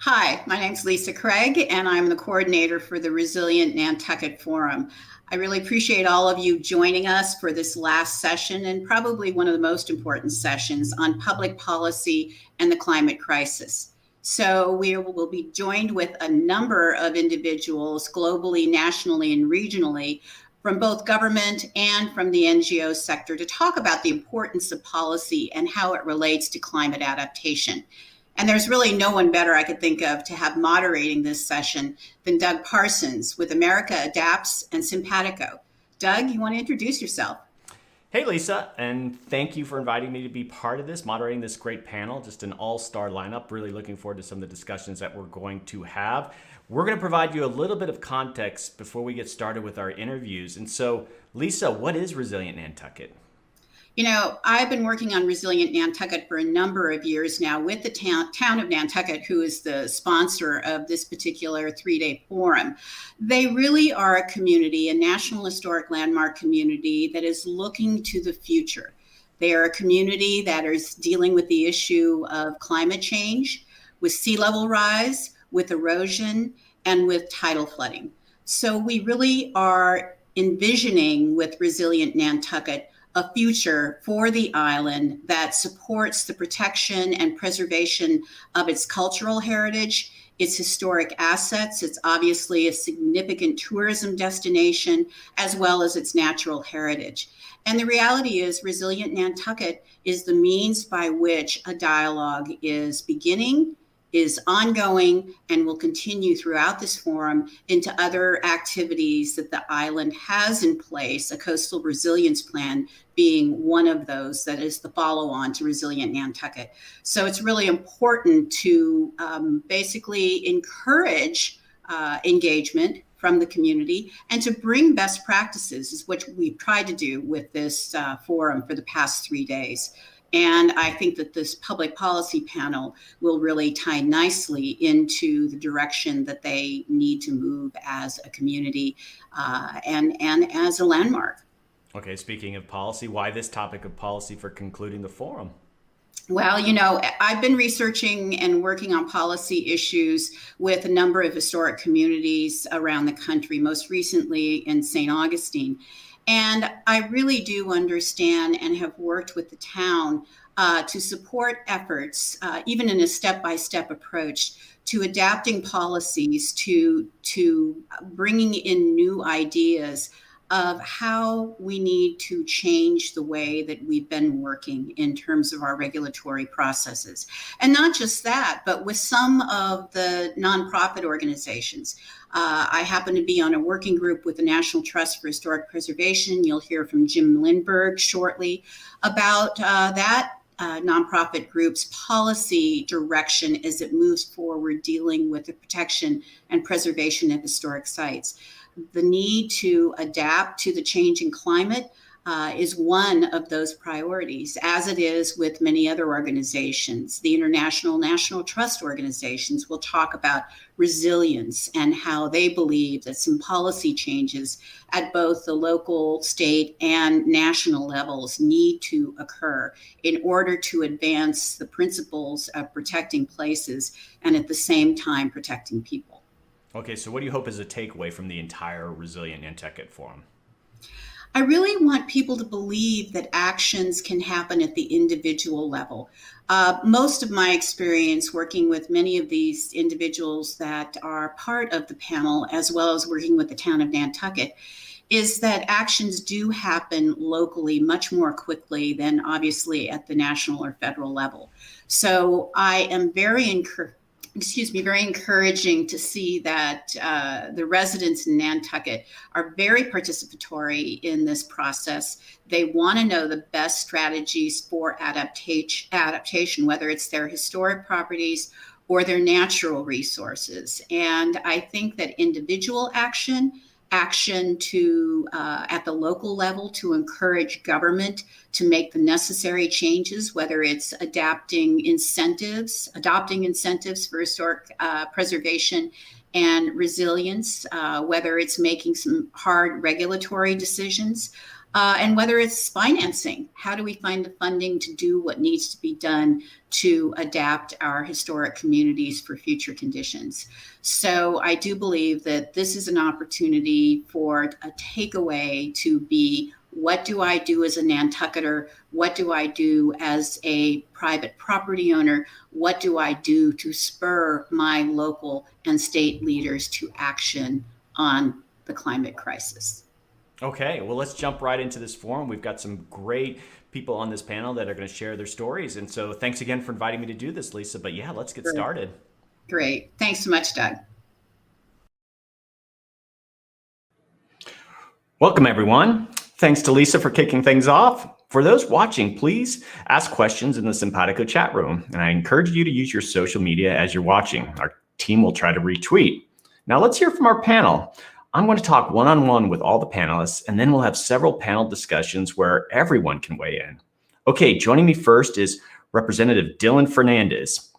Hi, my name's Lisa Craig, and I'm the coordinator for the Resilient Nantucket Forum. I really appreciate all of you joining us for this last session, and probably one of the most important sessions on public policy and the climate crisis. So we will be joined with a number of individuals globally, nationally, and regionally from both government and from the NGO sector to talk about the importance of policy and how it relates to climate adaptation. And there's really no one better I could think of to have moderating this session than Doug Parsons with America Adapts and Simpatico. Doug, you want to introduce yourself? Hey, Lisa, and thank you for inviting me to be part of this, moderating this great panel. Just an all-star lineup. Really looking forward to some of the discussions that we're going to have. We're going to provide you a little bit of context before we get started with our interviews. And so, Lisa, what is Resilient Nantucket? You know, I've been working on Resilient Nantucket for a number of years now with the town of Nantucket, who is the sponsor of this particular 3-day forum. They really are a community, a National Historic Landmark community that is looking to the future. They are a community that is dealing with the issue of climate change, with sea level rise, with erosion, and with tidal flooding. So we really are envisioning with Resilient Nantucket a future for the island that supports the protection and preservation of its cultural heritage, its historic assets. It's obviously a significant tourism destination, as well as its natural heritage. And the reality is, Resilient Nantucket is the means by which a dialogue is beginning, is ongoing, and will continue throughout this forum into other activities that the island has in place, a coastal resilience plan being one of those that is the follow-on to Resilient Nantucket. So it's really important to basically encourage engagement from the community and to bring best practices, is what we've tried to do with this forum for the past 3 days. And I think that this public policy panel will really tie nicely into the direction that they need to move as a community and as a landmark. Okay, speaking of policy, why this topic of policy for concluding the forum? Well, you know, I've been researching and working on policy issues with a number of historic communities around the country, most recently in St. Augustine. And I really do understand and have worked with the town to support efforts, even in a step-by-step approach, to adapting policies, to bringing in new ideas of how we need to change the way that we've been working in terms of our regulatory processes. And not just that, but with some of the nonprofit organizations. I happen to be on a working group with the National Trust for Historic Preservation. You'll hear from Jim Lindbergh shortly about that nonprofit group's policy direction as it moves forward dealing with the protection and preservation of historic sites. The need to adapt to the changing climate is one of those priorities, as it is with many other organizations. The International National Trust organizations will talk about resilience and how they believe that some policy changes at both the local, state, and national levels need to occur in order to advance the principles of protecting places and at the same time protecting people. Okay, so what do you hope is a takeaway from the entire Resilient Nantucket Forum? I really want people to believe that actions can happen at the individual level. Most of my experience working with many of these individuals that are part of the panel, as well as working with the town of Nantucket, is that actions do happen locally much more quickly than obviously at the national or federal level. So I am very encouraging to see that the residents in Nantucket are very participatory in this process. They want to know the best strategies for adaptation, whether it's their historic properties or their natural resources. And I think that individual action to at the local level to encourage government to make the necessary changes, whether it's adopting incentives for historic preservation and resilience, whether it's making some hard regulatory decisions. and whether it's financing. How do we find the funding to do what needs to be done to adapt our historic communities for future conditions? So I do believe that this is an opportunity for a takeaway to be, what do I do as a Nantucketer? What do I do as a private property owner? What do I do to spur my local and state leaders to action on the climate crisis? Okay, well, let's jump right into this forum. We've got some great people on this panel that are going to share their stories. And so thanks again for inviting me to do this, Lisa. But yeah, let's get started. Great. Thanks so much, Doug. Welcome, everyone. Thanks to Lisa for kicking things off. For those watching, please ask questions in the Simpatico chat room. And I encourage you to use your social media as you're watching. Our team will try to retweet. Now let's hear from our panel. I'm going to talk one-on-one with all the panelists, and then we'll have several panel discussions where everyone can weigh in. Okay, joining me first is Representative Dylan Fernandez.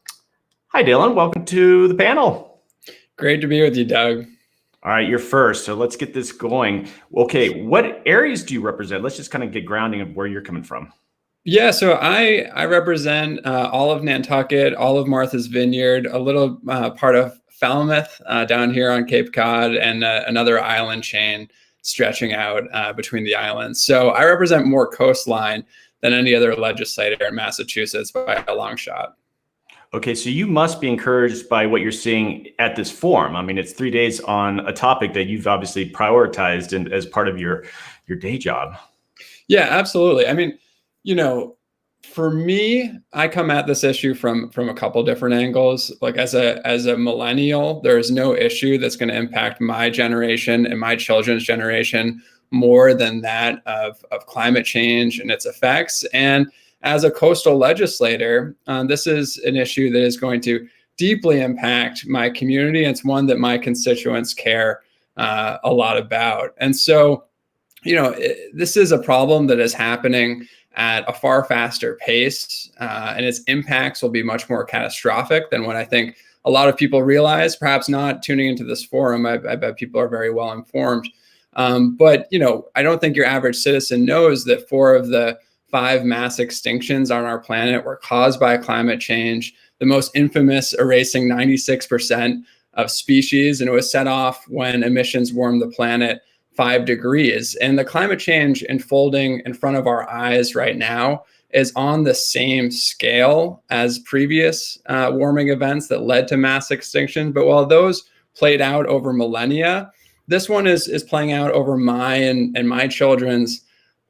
Hi, Dylan. Welcome to the panel. Great to be with you, Doug. All right, you're first, so let's get this going. Okay, what areas do you represent? Let's just kind of get grounding of where you're coming from. Yeah, so I represent all of Nantucket, all of Martha's Vineyard, a little part of Falmouth down here on Cape Cod, and another island chain stretching out between the islands. So I represent more coastline than any other legislator in Massachusetts by a long shot. Okay, so you must be encouraged by what you're seeing at this forum. I mean, it's 3 days on a topic that you've obviously prioritized and as part of your day job. Yeah, absolutely. I mean, you know, for me, I come at this issue from a couple different angles. Like as a millennial, there is no issue that's going to impact my generation and my children's generation more than that of climate change and its effects. And as a coastal legislator, this is an issue that is going to deeply impact my community. It's one that my constituents care a lot about. And so, you know, this is a problem that is happening at a far faster pace, and its impacts will be much more catastrophic than what I think a lot of people realize, perhaps not tuning into this forum. I bet people are very well informed. But, you know, I don't think your average citizen knows that 4 of the 5 mass extinctions on our planet were caused by climate change, the most infamous erasing 96% of species, and it was set off when emissions warmed the planet 5 degrees. And the climate change unfolding in front of our eyes right now is on the same scale as previous warming events that led to mass extinction. But while those played out over millennia, this one is playing out over my and my children's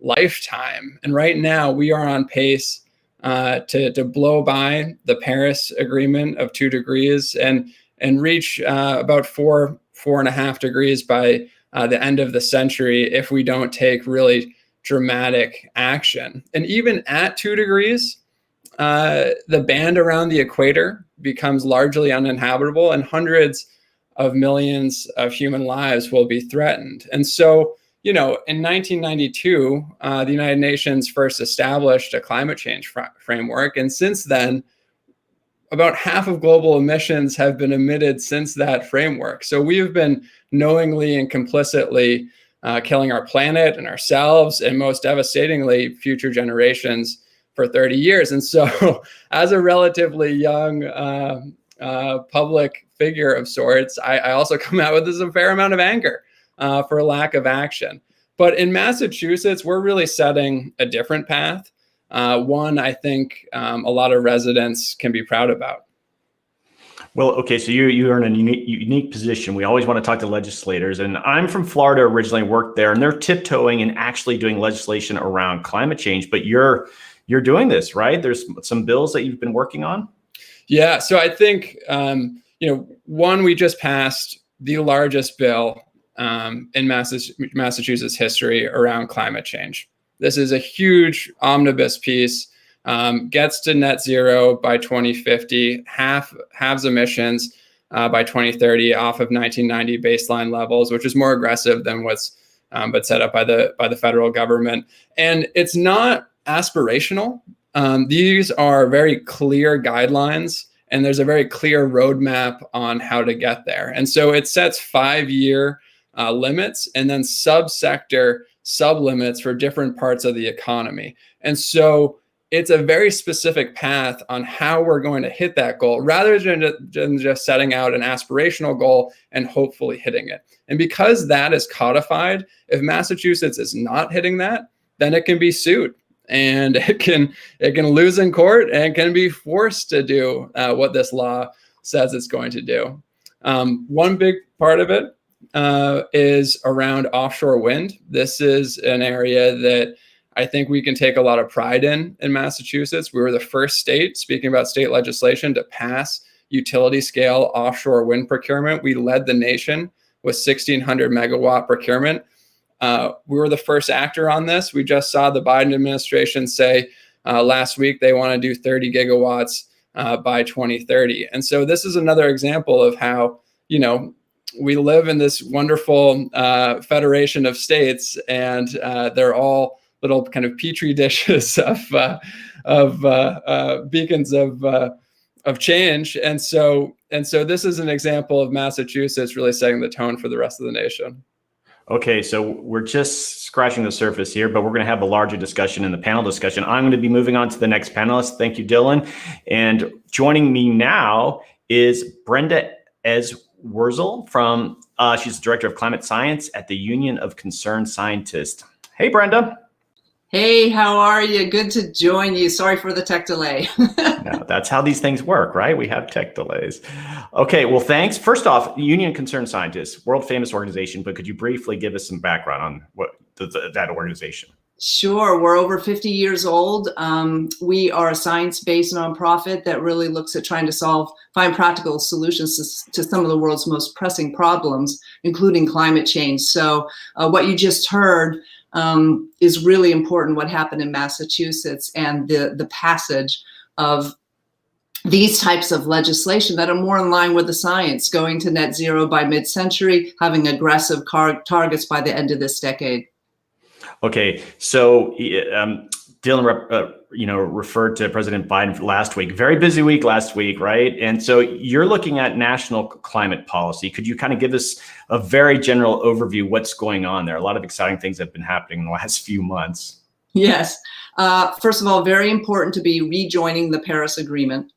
lifetime. And right now we are on pace to blow by the Paris Agreement of 2 degrees and reach about 4.5 degrees by the end of the century if we don't take really dramatic action. And even at 2 degrees, the band around the equator becomes largely uninhabitable, and hundreds of millions of human lives will be threatened. And so, you know, in 1992, the United Nations first established a climate change framework. And since then, about half of global emissions have been emitted since that framework. So we have been knowingly and complicitly killing our planet and ourselves, and most devastatingly, future generations for 30 years. And so as a relatively young public figure of sorts, I also come out with a fair amount of anger for lack of action. But in Massachusetts, we're really setting a different path. One I think a lot of residents can be proud about. Well, okay, so you're in a unique position. We always want to talk to legislators, and I'm from Florida originally, worked there, and they're tiptoeing and actually doing legislation around climate change. But you're doing this, right? There's some bills that you've been working on. Yeah, so I think one, we just passed the largest bill in Massachusetts history around climate change. This is a huge omnibus piece. Gets to net zero by 2050, halves emissions by 2030 off of 1990 baseline levels, which is more aggressive than what's but set up by the federal government. And it's not aspirational. These are very clear guidelines, and there's a very clear roadmap on how to get there. And so it sets 5-year limits and then subsector sublimits for different parts of the economy. And so it's a very specific path on how we're going to hit that goal rather than just setting out an aspirational goal and hopefully hitting it. And because that is codified, if Massachusetts is not hitting that, then it can be sued and it can lose in court and can be forced to do what this law says it's going to do. One big part of it is around offshore wind. This is an area that I think we can take a lot of pride in Massachusetts. We were the first state, speaking about state legislation, to pass utility scale offshore wind procurement. We led the nation with 1,600 megawatt procurement. We were the first actor on this. We just saw the Biden administration say last week they want to do 30 gigawatts by 2030. And so this is another example of how, we live in this wonderful federation of states, and they're all little kind of petri dishes of beacons of change. And so this is an example of Massachusetts really setting the tone for the rest of the nation. Okay, so we're just scratching the surface here, but we're going to have a larger discussion in the panel discussion. I'm going to be moving on to the next panelist. Thank you, Dylan. And joining me now is Brenda Eswurzel from, she's the Director of Climate Science at the Union of Concerned Scientists. Hey, Brenda. Hey, how are you? Good to join you. Sorry for the tech delay. No, that's how these things work, right? We have tech delays. Okay, well, thanks. First off, Union of Concerned Scientists, world famous organization, but could you briefly give us some background on what that organization? Sure. We're over 50 years old. We are a science-based nonprofit that really looks at trying to find practical solutions to some of the world's most pressing problems, including climate change. So what you just heard is really important, what happened in Massachusetts and the passage of these types of legislation that are more in line with the science, going to net zero by mid-century, having aggressive targets by the end of this decade. Okay, so Dylan referred to President Biden last week. Very busy week last week, right? And so you're looking at national climate policy. Could you kind of give us a very general overview what's going on there? A lot of exciting things have been happening in the last few months. Yes. First of all, very important to be rejoining the Paris Agreement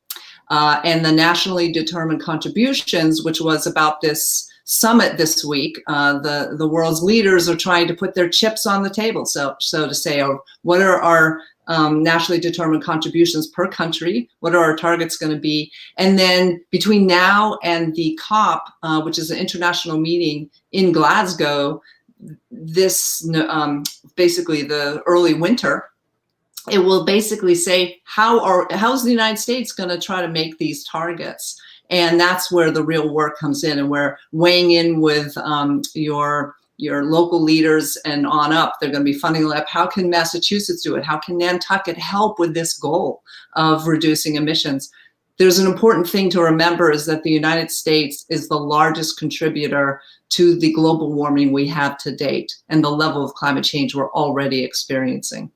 and the nationally determined contributions, which was about this summit this week. The world's leaders are trying to put their chips on the table, so to say, or what are our nationally determined contributions per country? What are our targets going to be? And then between now and the COP, which is an international meeting in Glasgow, this basically the early winter, it will basically say how's the United States going to try to make these targets? And that's where the real work comes in, and we're weighing in with your local leaders and on up. They're going to be funding up. How can Massachusetts do it? How can Nantucket help with this goal of reducing emissions? There's an important thing to remember is that the United States is the largest contributor to the global warming we have to date and the level of climate change we're already experiencing.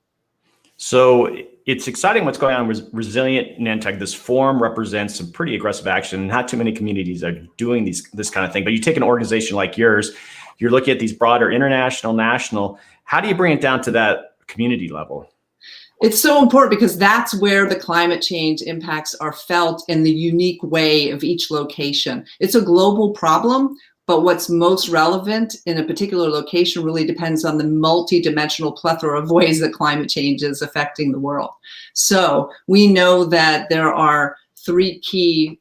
So it's exciting what's going on with Resilient Nantucket. This forum represents some pretty aggressive action. Not too many communities are doing this kind of thing, but you take an organization like yours, you're looking at these broader international, national. How do you bring it down to that community level? It's so important because that's where the climate change impacts are felt in the unique way of each location. It's a global problem, but what's most relevant in a particular location really depends on the multi-dimensional plethora of ways that climate change is affecting the world. So we know that there are three key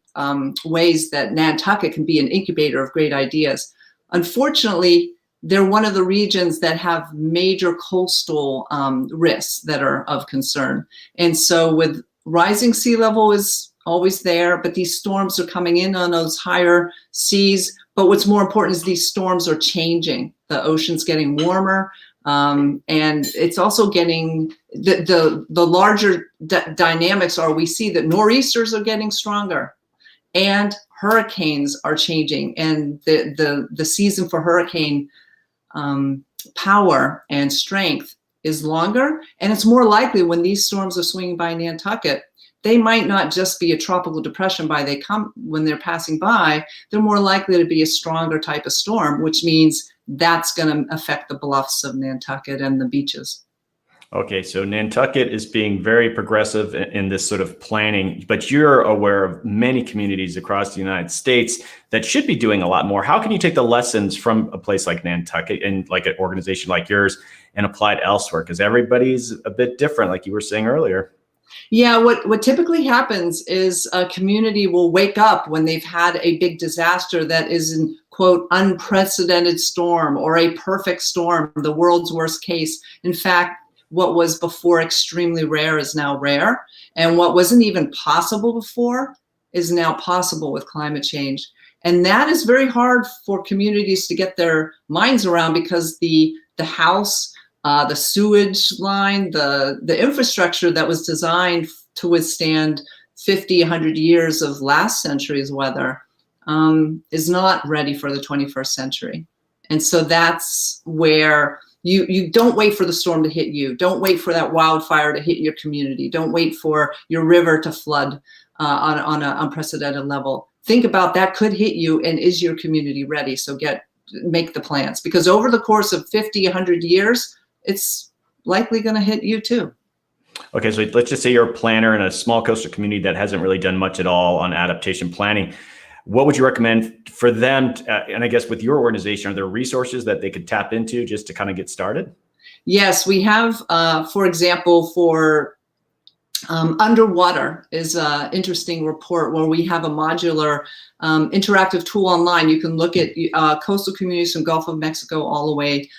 ways that Nantucket can be an incubator of great ideas. Unfortunately, they're one of the regions that have major coastal risks that are of concern. And so with rising sea level is always there, but these storms are coming in on those higher seas. But what's more important is these storms are changing. The ocean's getting warmer, and it's also getting, the larger dynamics are we see that nor'easters are getting stronger and hurricanes are changing, and the season for hurricane power and strength is longer, and it's more likely when these storms are swinging by Nantucket they might not just be a tropical depression when they're passing by, they're more likely to be a stronger type of storm, which means that's going to affect the bluffs of Nantucket and the beaches. Okay, so Nantucket is being very progressive in this sort of planning, but you're aware of many communities across the United States that should be doing a lot more. How can you take the lessons from a place like Nantucket and like an organization like yours and apply it elsewhere? Because everybody's a bit different, like you were saying earlier. Yeah, what typically happens is a community will wake up when they've had a big disaster that is in, quote, unprecedented storm or a perfect storm, the world's worst case. In fact, what was before extremely rare is now rare. And what wasn't even possible before is now possible with climate change. And that is very hard for communities to get their minds around, because the house, the sewage line, the infrastructure that was designed to withstand 50, 100 years of last century's weather is not ready for the 21st century. And so that's where you don't wait for the storm to hit you. Don't wait for that wildfire to hit your community. Don't wait for your river to flood on an unprecedented level. Think about that could hit you, and is your community ready? So make the plans, because over the course of 50, 100 years, it's likely going to hit you too. Okay, so let's just say you're a planner in a small coastal community that hasn't really done much at all on adaptation planning. What would you recommend for them? And I guess with your organization, are there resources that they could tap into just to kind of get started? Yes, we have, for example, for underwater is an interesting report where we have a modular interactive tool online. You can look at coastal communities from Gulf of Mexico all the way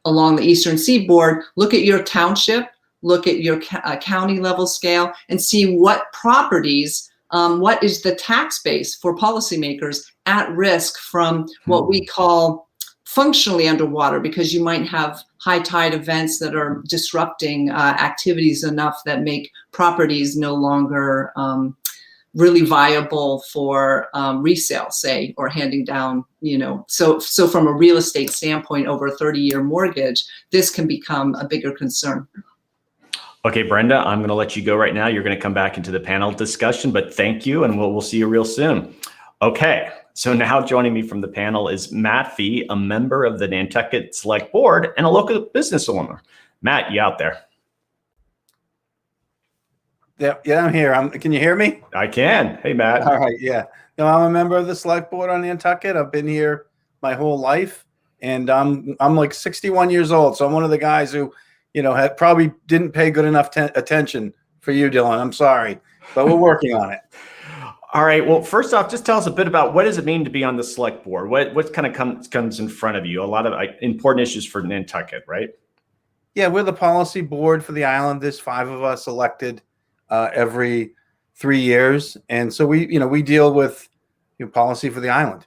along the eastern seaboard, look at your township, look at your county level scale, and see what properties, what is the tax base for policymakers at risk from what we call functionally underwater, because you might have high tide events that are disrupting activities enough that make properties no longer really viable for resale, say, or handing down, so from a real estate standpoint, over a 30-year mortgage, this can become a bigger concern. Okay, Brenda, I'm going to let you go right now. You're going to come back into the panel discussion, but thank you, and we'll see you real soon. Okay, so now joining me from the panel is Matt Fee, a member of the Nantucket Select Board and a local business owner. Matt, you out there? Yeah, I'm here. Can you hear me? I can. Hey, Matt. All right, yeah. No, I'm a member of the Select Board on Nantucket. I've been here my whole life, and I'm like 61 years old, so I'm one of the guys who, probably didn't pay good enough attention for you, Dylan. I'm sorry, but we're working on it. All right. Well, first off, just tell us a bit about what does it mean to be on the Select Board? What kind of comes in front of you? A lot of important issues for Nantucket, right? Yeah, we're the policy board for the island. There's 5 of us elected every 3 years, and so we deal with policy for the island.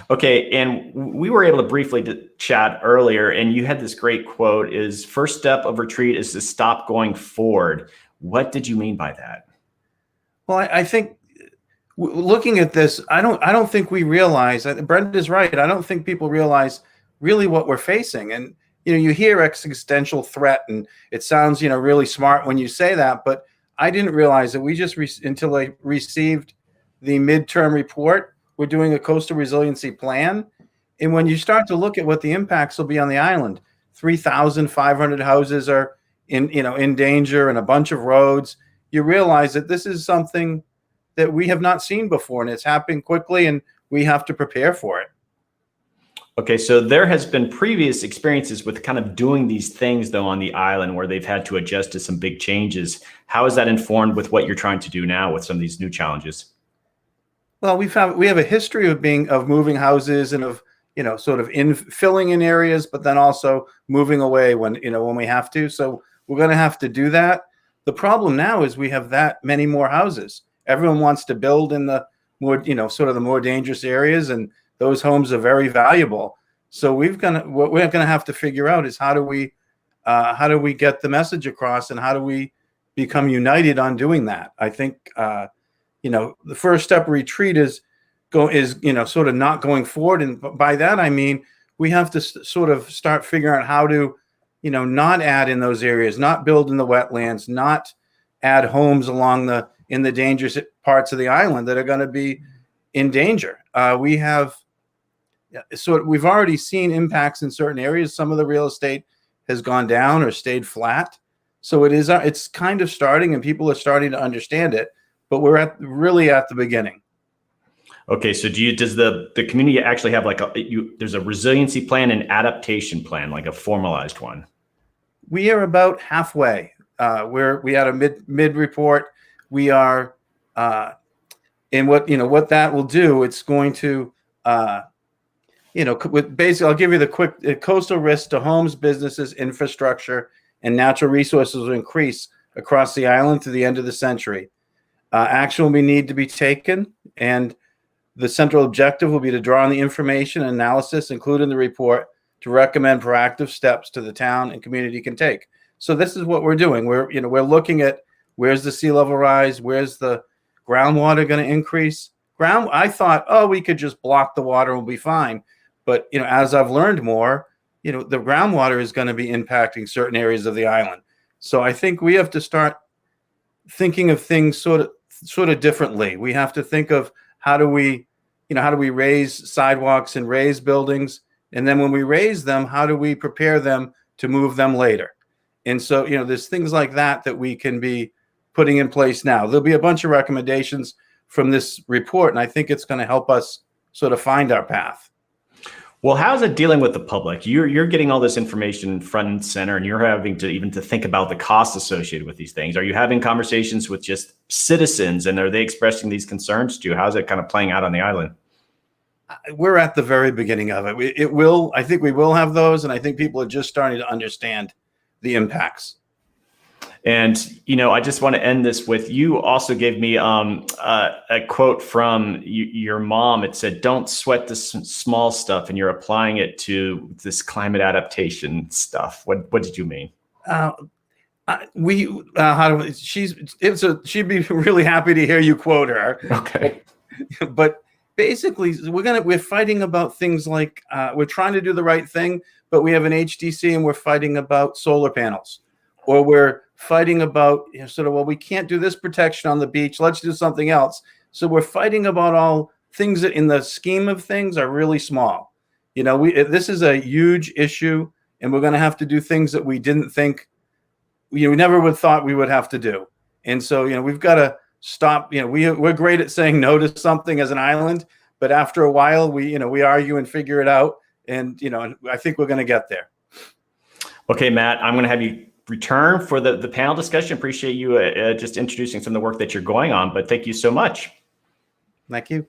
Okay, and we were able to briefly chat earlier, and you had this great quote: "Is first step of retreat is to stop going forward." What did you mean by that? Well, I think looking at this, I don't think we realize. Brenda's right. I don't think people realize really what we're facing. And you hear existential threat, and it sounds really smart when you say that. But I didn't realize that we just until I received the midterm report. We're doing a coastal resiliency plan, and when you start to look at what the impacts will be on the island, 3,500 houses are in danger, and a bunch of roads. You realize that this is something that we have not seen before, and it's happening quickly, and we have to prepare for it. Okay, so there has been previous experiences with kind of doing these things, though, on the island where they've had to adjust to some big changes. How is that informed with what you're trying to do now with some of these new challenges? Well, we have a history of moving houses and of sort of filling in areas, but then also moving away when we have to. So we're going to have to do that. The problem now is we have that many more houses. Everyone wants to build in the more sort of the more dangerous areas, and those homes are very valuable. So what we're going to have to figure out is how do we get the message across, and how do we become united on doing that? I think the first step of retreat is sort of not going forward, and by that I mean we have to sort of start figuring out how to not add in those areas, not build in the wetlands, not add homes in the dangerous parts of the island that are going to be in danger. We've already seen impacts in certain areas. Some of the real estate has gone down or stayed flat. So it's kind of starting, and people are starting to understand it, but we're really at the beginning. Okay, so does the community actually have there's a resiliency plan and adaptation plan, like a formalized one? We are about halfway. We had a mid report. We are, and what that will do, it's going to, basically, I'll give you the quick coastal risk to homes, businesses, infrastructure, and natural resources will increase across the island to the end of the century. Action will need to be taken, and the central objective will be to draw on the information and analysis included in the report to recommend proactive steps to the town and community can take. So this is what we're doing. We're looking at where's the sea level rise, where's the groundwater going to increase. I thought, we could just block the water and we'll be fine. But as I've learned more, the groundwater is going to be impacting certain areas of the island. So I think we have to start thinking of things sort of differently. We have to think of how do we raise sidewalks and raise buildings, and then when we raise them, how do we prepare them to move them later? And so there's things like that we can be putting in place now. There'll be a bunch of recommendations from this report, and I think it's going to help us sort of find our path. Well, how's it dealing with the public? You're getting all this information front and center, and you're having to think about the costs associated with these things. Are you having conversations with just citizens, and are they expressing these concerns to you? How's it kind of playing out on the island? We're at the very beginning of it. I think we will have those, and I think people are just starting to understand the impacts. And, I just want to end this with, you also gave me a quote from your mom. It said, "Don't sweat the small stuff," and you're applying it to this climate adaptation stuff. What did you mean? She'd be really happy to hear you quote her. Okay. But basically, we're fighting about things like we're trying to do the right thing, but we have an HDC and we're fighting about solar panels, or we're fighting about we can't do this protection on the beach. Let's do something else. So we're fighting about all things that in the scheme of things are really small. This is a huge issue, and we're going to have to do things that we didn't think, we never would thought we would have to do. And so, we've got to stop. We're great at saying no to something as an island, but after a while we argue and figure it out. And, I think we're going to get there. Okay, Matt, I'm going to have you return for the panel discussion. Appreciate you just introducing some of the work that you're going on, but thank you so much. Thank you.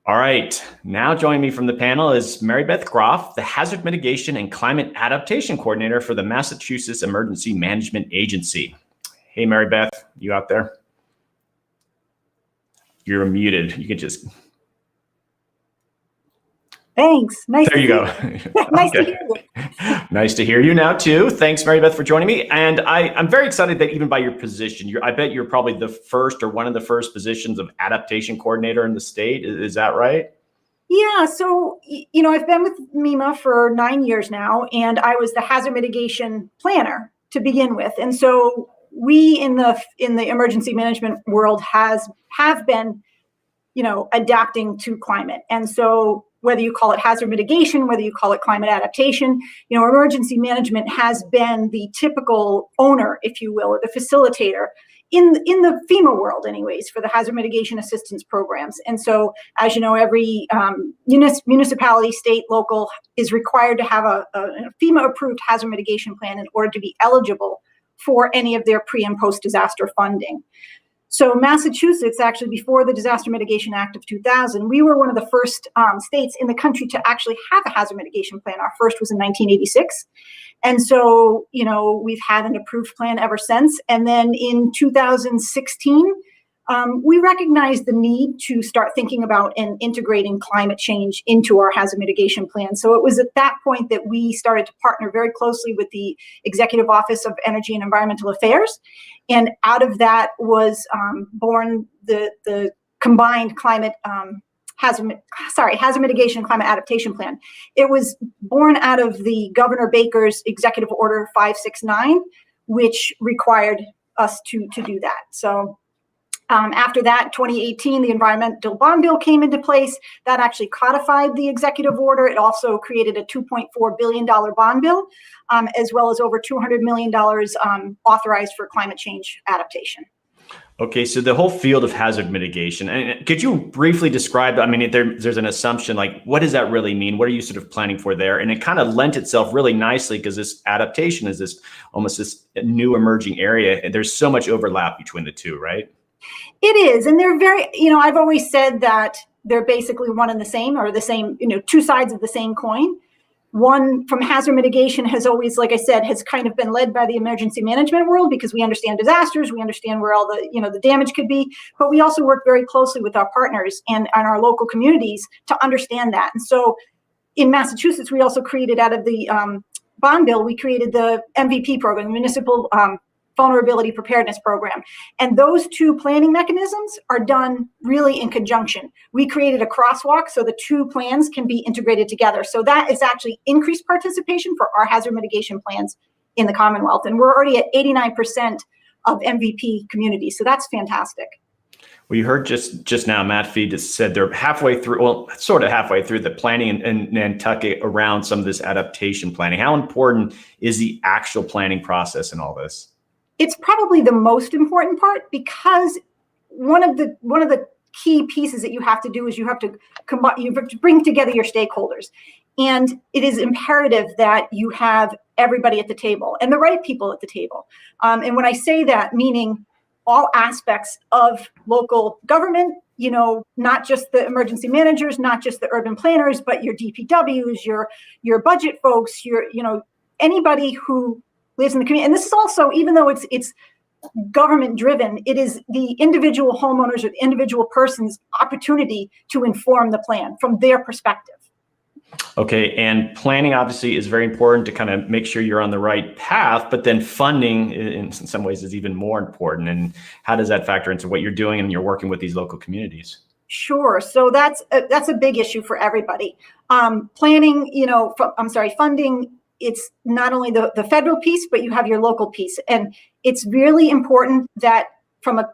All right, now joining me from the panel is Mary Beth Groff, the Hazard Mitigation and Climate Adaptation Coordinator for the Massachusetts Emergency Management Agency. Hey, Mary Beth, you out there? You're muted. You can just... Thanks. There you go. Nice to hear you. Nice to hear you now too. Thanks, Mary Beth, for joining me. And I'm very excited that even by your position, I bet you're probably the first or one of the first positions of adaptation coordinator in the state. Is that right? Yeah. So, I've been with MEMA for 9 years now, and I was the hazard mitigation planner to begin with. And so we in the emergency management world have been, adapting to climate. And so whether you call it hazard mitigation, whether you call it climate adaptation, emergency management has been the typical owner, if you will, or the facilitator in the FEMA world anyways, for the hazard mitigation assistance programs. And so, as you know, every municipality, state, local is required to have a FEMA approved hazard mitigation plan in order to be eligible for any of their pre and post disaster funding. So Massachusetts, actually, before the Disaster Mitigation Act of 2000, we were one of the first states in the country to actually have a hazard mitigation plan. Our first was in 1986. And so, we've had an approved plan ever since. And then in 2016, we recognized the need to start thinking about and integrating climate change into our hazard mitigation plan. So it was at that point that we started to partner very closely with the Executive Office of Energy and Environmental Affairs. And out of that was born the combined hazard mitigation and climate adaptation plan. It was born out of the Governor Baker's Executive Order 569, which required us to do that. So after that, 2018, the Environmental Bond Bill came into place. That actually codified the executive order. It also created a $2.4 billion bond bill, as well as over $200 million authorized for climate change adaptation. Okay, so the whole field of hazard mitigation, and could you briefly describe, I mean, there's an assumption, like, what does that really mean? What are you sort of planning for there? And it kind of lent itself really nicely because this adaptation is this almost this new emerging area. And there's so much overlap between the two, right? It is. And they're very, I've always said that they're basically one and the same, or the same, two sides of the same coin. One from hazard mitigation has always, like I said, has kind of been led by the emergency management world because we understand disasters, we understand where all the, the damage could be, but we also work very closely with our partners and our local communities to understand that. And so in Massachusetts, we also created out of the bond bill, we created the MVP program, the Municipal Vulnerability Preparedness Program. And those two planning mechanisms are done really in conjunction. We created a crosswalk so the two plans can be integrated together. So that is actually increased participation for our hazard mitigation plans in the Commonwealth. And we're already at 89% of MVP communities. So that's fantastic. Well, you heard just now, Matt Fee just said they're halfway through, well, sort of halfway through the planning in Nantucket around some of this adaptation planning. How important is the actual planning process in all this? It's probably the most important part, because one of the key pieces that you have to do is you have to bring together your stakeholders. And it is imperative that you have everybody at the table and the right people at the table. And when I say that, meaning all aspects of local government, not just the emergency managers, not just the urban planners, but your DPWs, your budget folks, anybody who lives in the community. And this is also, even though it's government driven, it is the individual homeowners or the individual person's opportunity to inform the plan from their perspective. Okay, and planning obviously is very important to kind of make sure you're on the right path, but then funding in some ways is even more important. And how does that factor into what you're doing and you're working with these local communities? Sure. So that's a big issue for everybody. Funding, it's not only the federal piece, but you have your local piece. And it's really important that from a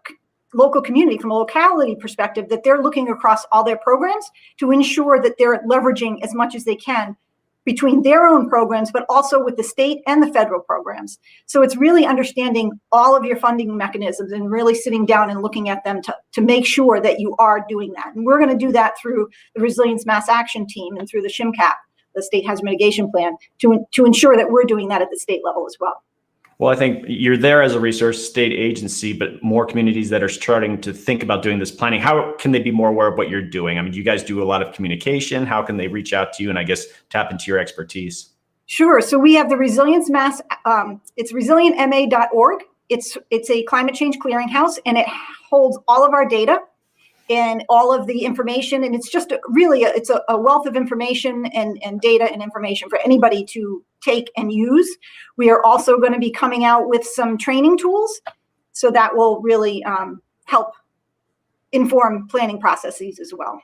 local community, from a locality perspective, that they're looking across all their programs to ensure that they're leveraging as much as they can between their own programs, but also with the state and the federal programs. So it's really understanding all of your funding mechanisms and really sitting down and looking at them to make sure that you are doing that. And we're going to do that through the Resilience Mass Action Team and through the SHMCAP, the State Hazard Mitigation Plan, to ensure that we're doing that at the state level as well. Well, I think you're there as a research state agency, but more communities that are starting to think about doing this planning. How can they be more aware of what you're doing? I mean, you guys do a lot of communication. How can they reach out to you and I guess tap into your expertise? Sure. So we have the Resilience Mass, it's resilientma.org. It's a climate change clearinghouse, and it holds all of our data and all of the information. And it's just it's a wealth of information and data and information for anybody to take and use. We are also going to be coming out with some training tools, so that will really help inform planning processes as well.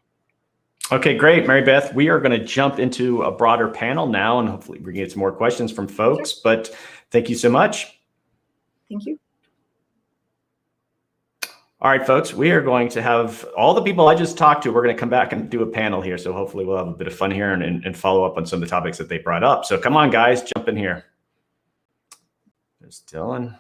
Okay, great, Mary Beth. We are going to jump into a broader panel now, and hopefully we can get some more questions from folks. Sure. But thank you so much. Thank you. All right, folks, we are going to have all the people I just talked to. We're going to come back and do a panel here. So hopefully we'll have a bit of fun here and follow up on some of the topics that they brought up. So come on, guys, jump in here. There's Dylan.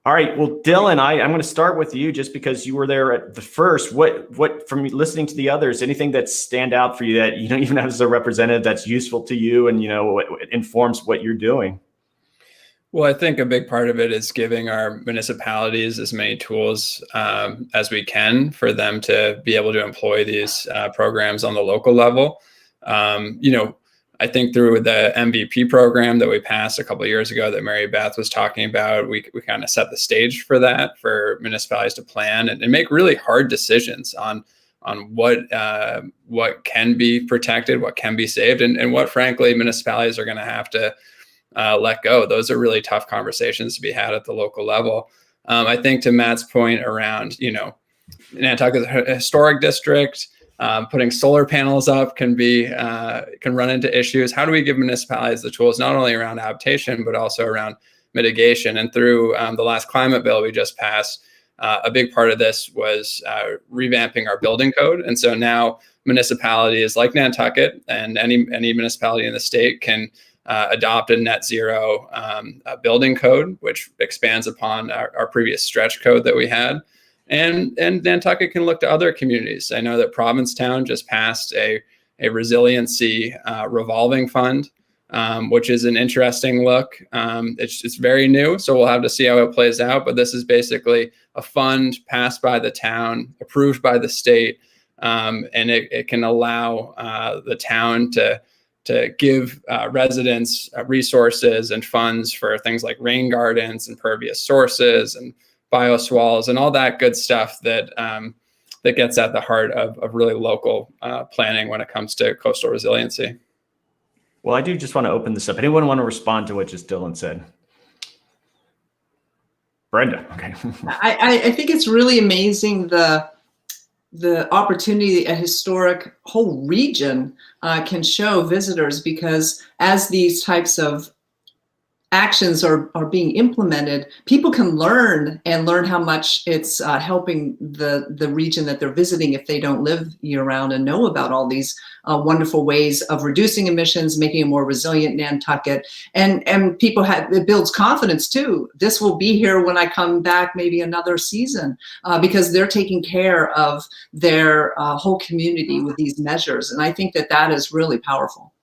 All right, well, Dylan, I'm going to start with you just because you were there at the first. What from listening to the others, anything that stand out for you that, even as a representative, that's useful to you and, what informs what you're doing? Well, I think a big part of it is giving our municipalities as many tools as we can for them to be able to employ these programs on the local level. I think through the MVP program that we passed a couple of years ago that Mary Beth was talking about, we kind of set the stage for that, for municipalities to plan and make really hard decisions on what can be protected, what can be saved, and what, frankly, municipalities are going to have to let go. Those are really tough conversations to be had at the local level. I think to Matt's point around, Nantucket is a historic district, putting solar panels up can run into issues. How do we give municipalities the tools, not only around adaptation, but also around mitigation. And through the last climate bill we just passed, a big part of this was revamping our building code. And so now municipalities like Nantucket and any municipality in the state can adopt a net zero building code, which expands upon our previous stretch code that we had. And Nantucket can look to other communities. I know that Provincetown just passed a resiliency revolving fund, which is an interesting look. It's very new, so we'll have to see how it plays out. But this is basically a fund passed by the town, approved by the state, and it can allow the town to give residents resources and funds for things like rain gardens, impervious sources, and bioswales, and all that good stuff that that gets at the heart of really local planning when it comes to coastal resiliency. Well, I do just want to open this up. Anyone want to respond to what just Dylan said? Brenda, okay. I think it's really amazing the opportunity a historic whole region can show visitors, because as these types of actions are being implemented, people can learn how much it's helping the region that they're visiting if they don't live year round, and know about all these wonderful ways of reducing emissions, making a more resilient Nantucket. And people it builds confidence too. This will be here when I come back, maybe another season, because they're taking care of their whole community with these measures. And I think that is really powerful.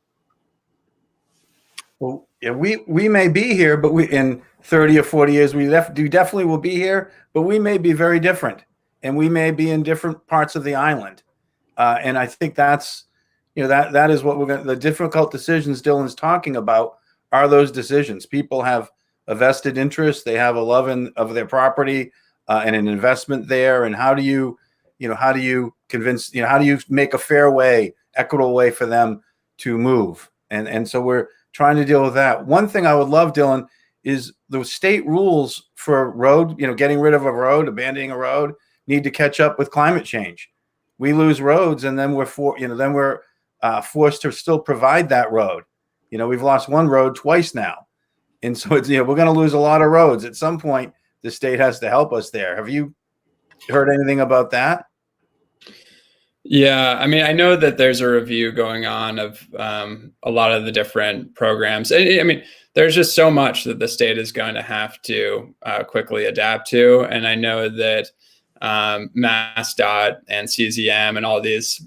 Well, yeah, we may be here, but we in 30 or 40 years, we definitely will be here, but we may be very different, and we may be in different parts of the island. And I think that's, that is what the difficult decisions Dylan's talking about are those decisions. People have a vested interest. They have a love of their property and an investment there. And how do you convince, how do you make a fair way, equitable way for them to move? And so we're trying to deal with that. One thing I would love, Dylan, is the state rules for road, getting rid of a road, abandoning a road, need to catch up with climate change. We lose roads, and then we're forced to still provide that road. We've lost one road twice now, and so it's we're going to lose a lot of roads at some point. The state has to help us there. Have you heard anything about that? Yeah, I mean, I know that there's a review going on of a lot of the different programs. I mean, there's just so much that the state is going to have to quickly adapt to. And I know that MassDOT and CZM and all these,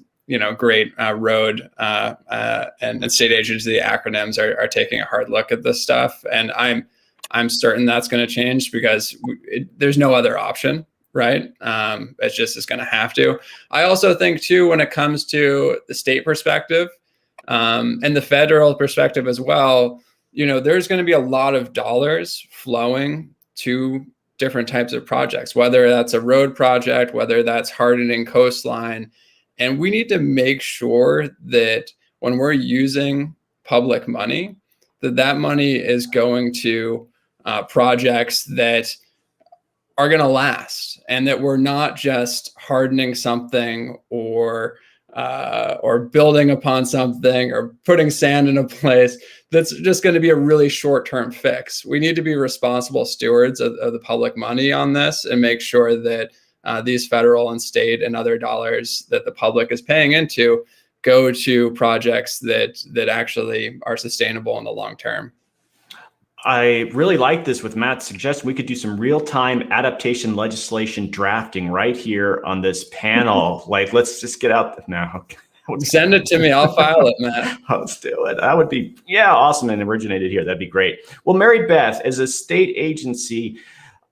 great road and state agency acronyms are taking a hard look at this stuff. And I'm certain that's going to change, because there's no other option. Right. It's just going to have to. I also think, too, when it comes to the state perspective and the federal perspective as well, there's going to be a lot of dollars flowing to different types of projects, whether that's a road project, whether that's hardening coastline. And we need to make sure that when we're using public money, that money is going to projects that are going to last, and that we're not just hardening something or building upon something or putting sand in a place that's just going to be a really short-term fix. We need to be responsible stewards of the public money on this, and make sure that these federal and state and other dollars that the public is paying into go to projects that actually are sustainable in the long term. I really like this with Matt's suggestion. We could do some real-time adaptation legislation drafting right here on this panel. Like, let's just get out now. Send it to me. I'll file it, Matt. Let's do it. That would be, awesome, and originated here. That'd be great. Well, Mary Beth, as a state agency,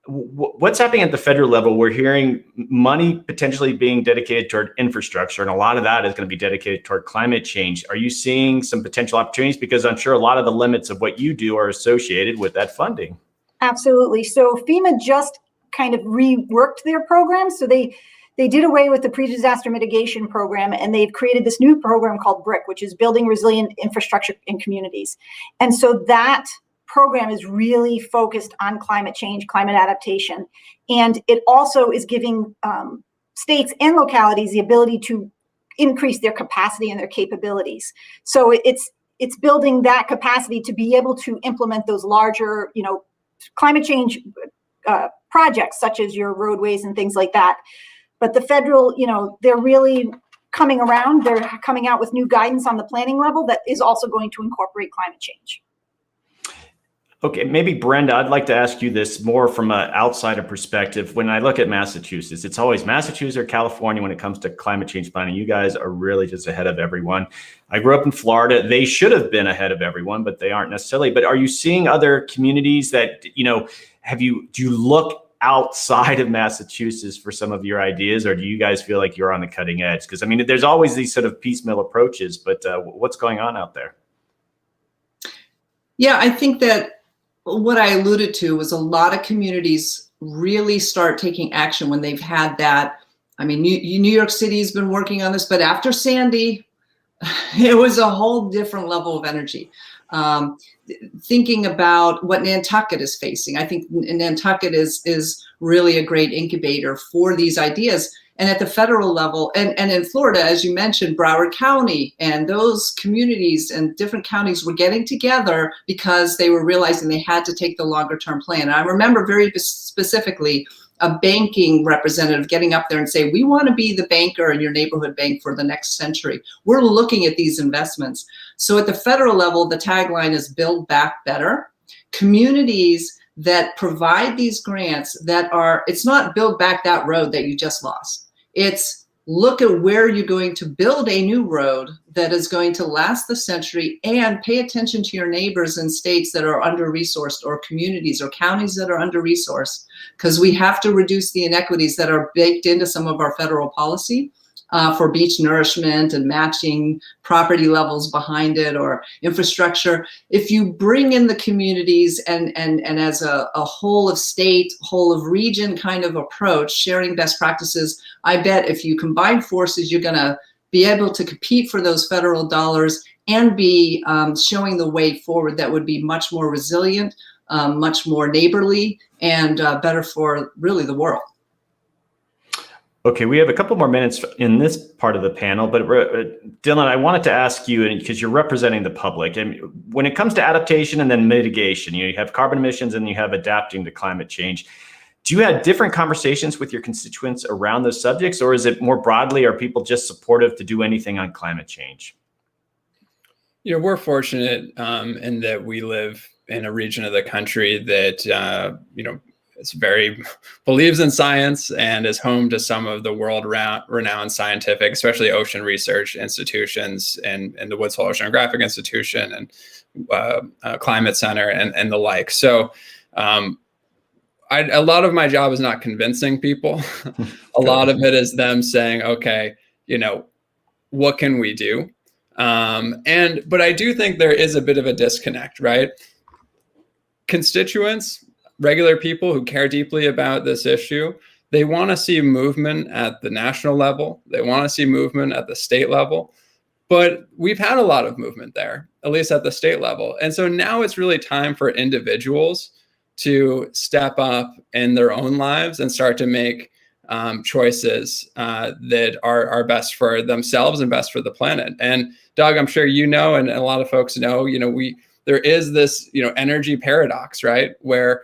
what's happening at the federal level? We're hearing money potentially being dedicated toward infrastructure, and a lot of that is going to be dedicated toward climate change. Are you seeing some potential opportunities? Because I'm sure a lot of the limits of what you do are associated with that funding. Absolutely. So FEMA just kind of reworked their program. So they did away with the pre-disaster mitigation program, and they've created this new program called BRIC, which is Building Resilient Infrastructure in Communities. And so that program is really focused on climate change, climate adaptation. And it also is giving states and localities the ability to increase their capacity and their capabilities. So it's building that capacity to be able to implement those larger, climate change projects such as your roadways and things like that. But the federal, they're really coming around. They're coming out with new guidance on the planning level that is also going to incorporate climate change. Okay, maybe Brenda, I'd like to ask you this more from an outsider perspective. When I look at Massachusetts, it's always Massachusetts or California when it comes to climate change planning. You guys are really just ahead of everyone. I grew up in Florida. They should have been ahead of everyone, but they aren't necessarily. But are you seeing other communities that, do you look outside of Massachusetts for some of your ideas, or do you guys feel like you're on the cutting edge? Because I mean, there's always these sort of piecemeal approaches, but what's going on out there? Yeah, I think that what I alluded to was a lot of communities really start taking action when they've had that. I mean, New York City has been working on this, but after Sandy, it was a whole different level of energy. Thinking about what Nantucket is facing, I think Nantucket is really a great incubator for these ideas. And at the federal level, and in Florida, as you mentioned, Broward County and those communities and different counties were getting together because they were realizing they had to take the longer term plan. And I remember very specifically a banking representative getting up there and say, we want to be the banker in your neighborhood bank for the next century. We're looking at these investments. So at the federal level, the tagline is Build Back Better. Communities that provide these grants it's not build back that road that you just lost. It's look at where you're going to build a new road that is going to last the century, and pay attention to your neighbors in states that are under-resourced, or communities or counties that are under-resourced, because we have to reduce the inequities that are baked into some of our federal policy for beach nourishment and matching property levels behind it, or infrastructure. If you bring in the communities and as a whole of state, whole of region kind of approach, sharing best practices, I bet if you combine forces, you're going to be able to compete for those federal dollars and be showing the way forward that would be much more resilient, much more neighborly, and better for really the world. Okay, we have a couple more minutes in this part of the panel, but Dylan, I wanted to ask you, because you're representing the public, and when it comes to adaptation and then mitigation, you have carbon emissions and you have adapting to climate change. Do you have different conversations with your constituents around those subjects, or is it more broadly, are people just supportive to do anything on climate change? We're fortunate in that we live in a region of the country that, it's very believes in science and is home to some of the world-renowned scientific, especially ocean research institutions, and the Woods Hole Oceanographic Institution and Climate Center and the like. So a lot of my job is not convincing people. A lot of it is them saying, okay, what can we do? But I do think there is a bit of a disconnect, right? Constituents, regular people who care deeply about this issue, they want to see movement at the national level. They want to see movement at the state level. But we've had a lot of movement there, at least at the state level. And so now it's really time for individuals to step up in their own lives and start to make choices that are best for themselves and best for the planet. And Doug, I'm sure you know, and a lot of folks know, there is this, energy paradox, right? Where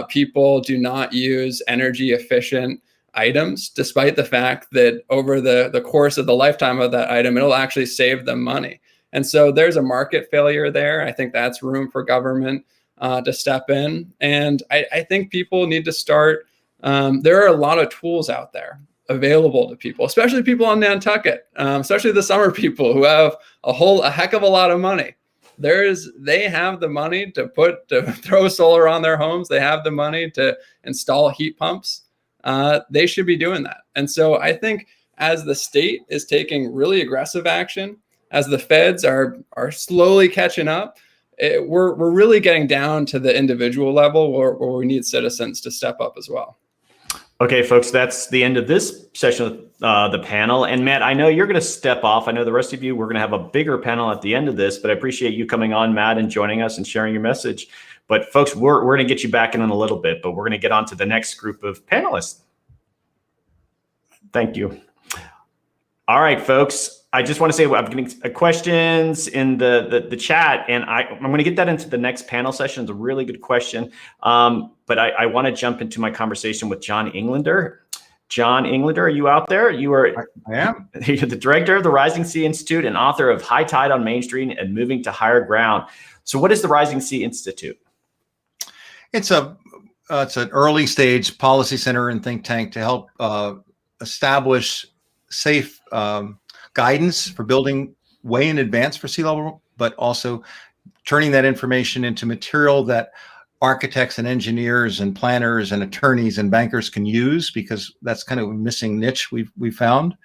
people do not use energy efficient items, despite the fact that over the course of the lifetime of that item, it'll actually save them money. And so there's a market failure there. I think that's room for government to step in. And I think people need to start, there are a lot of tools out there available to people, especially people on Nantucket, especially the summer people who have a heck of a lot of money. They have the money to throw solar on their homes. They have the money to install heat pumps. They should be doing that. And so I think as the state is taking really aggressive action, as the feds are slowly catching up, we're really getting down to the individual level where we need citizens to step up as well. Okay, folks, that's the end of this session of the panel. And Matt, I know you're going to step off. I know the rest of you, we're going to have a bigger panel at the end of this, but I appreciate you coming on, Matt, and joining us and sharing your message. But folks, we're going to get you back in a little bit, but we're going to get on to the next group of panelists. Thank you. All right, folks. I just want to say I'm getting questions in the chat, and I'm going to get that into the next panel session. It's a really good question. But I want to jump into my conversation with John Englander. John Englander, are you out there? I am. You're the director of the Rising Sea Institute and author of High Tide on Main Street and Moving to Higher Ground. So what is the Rising Sea Institute? It's an early stage policy center and think tank to help establish safe guidance for building way in advance for sea level, but also turning that information into material that architects and engineers and planners and attorneys and bankers can use, because that's kind of a missing niche we found.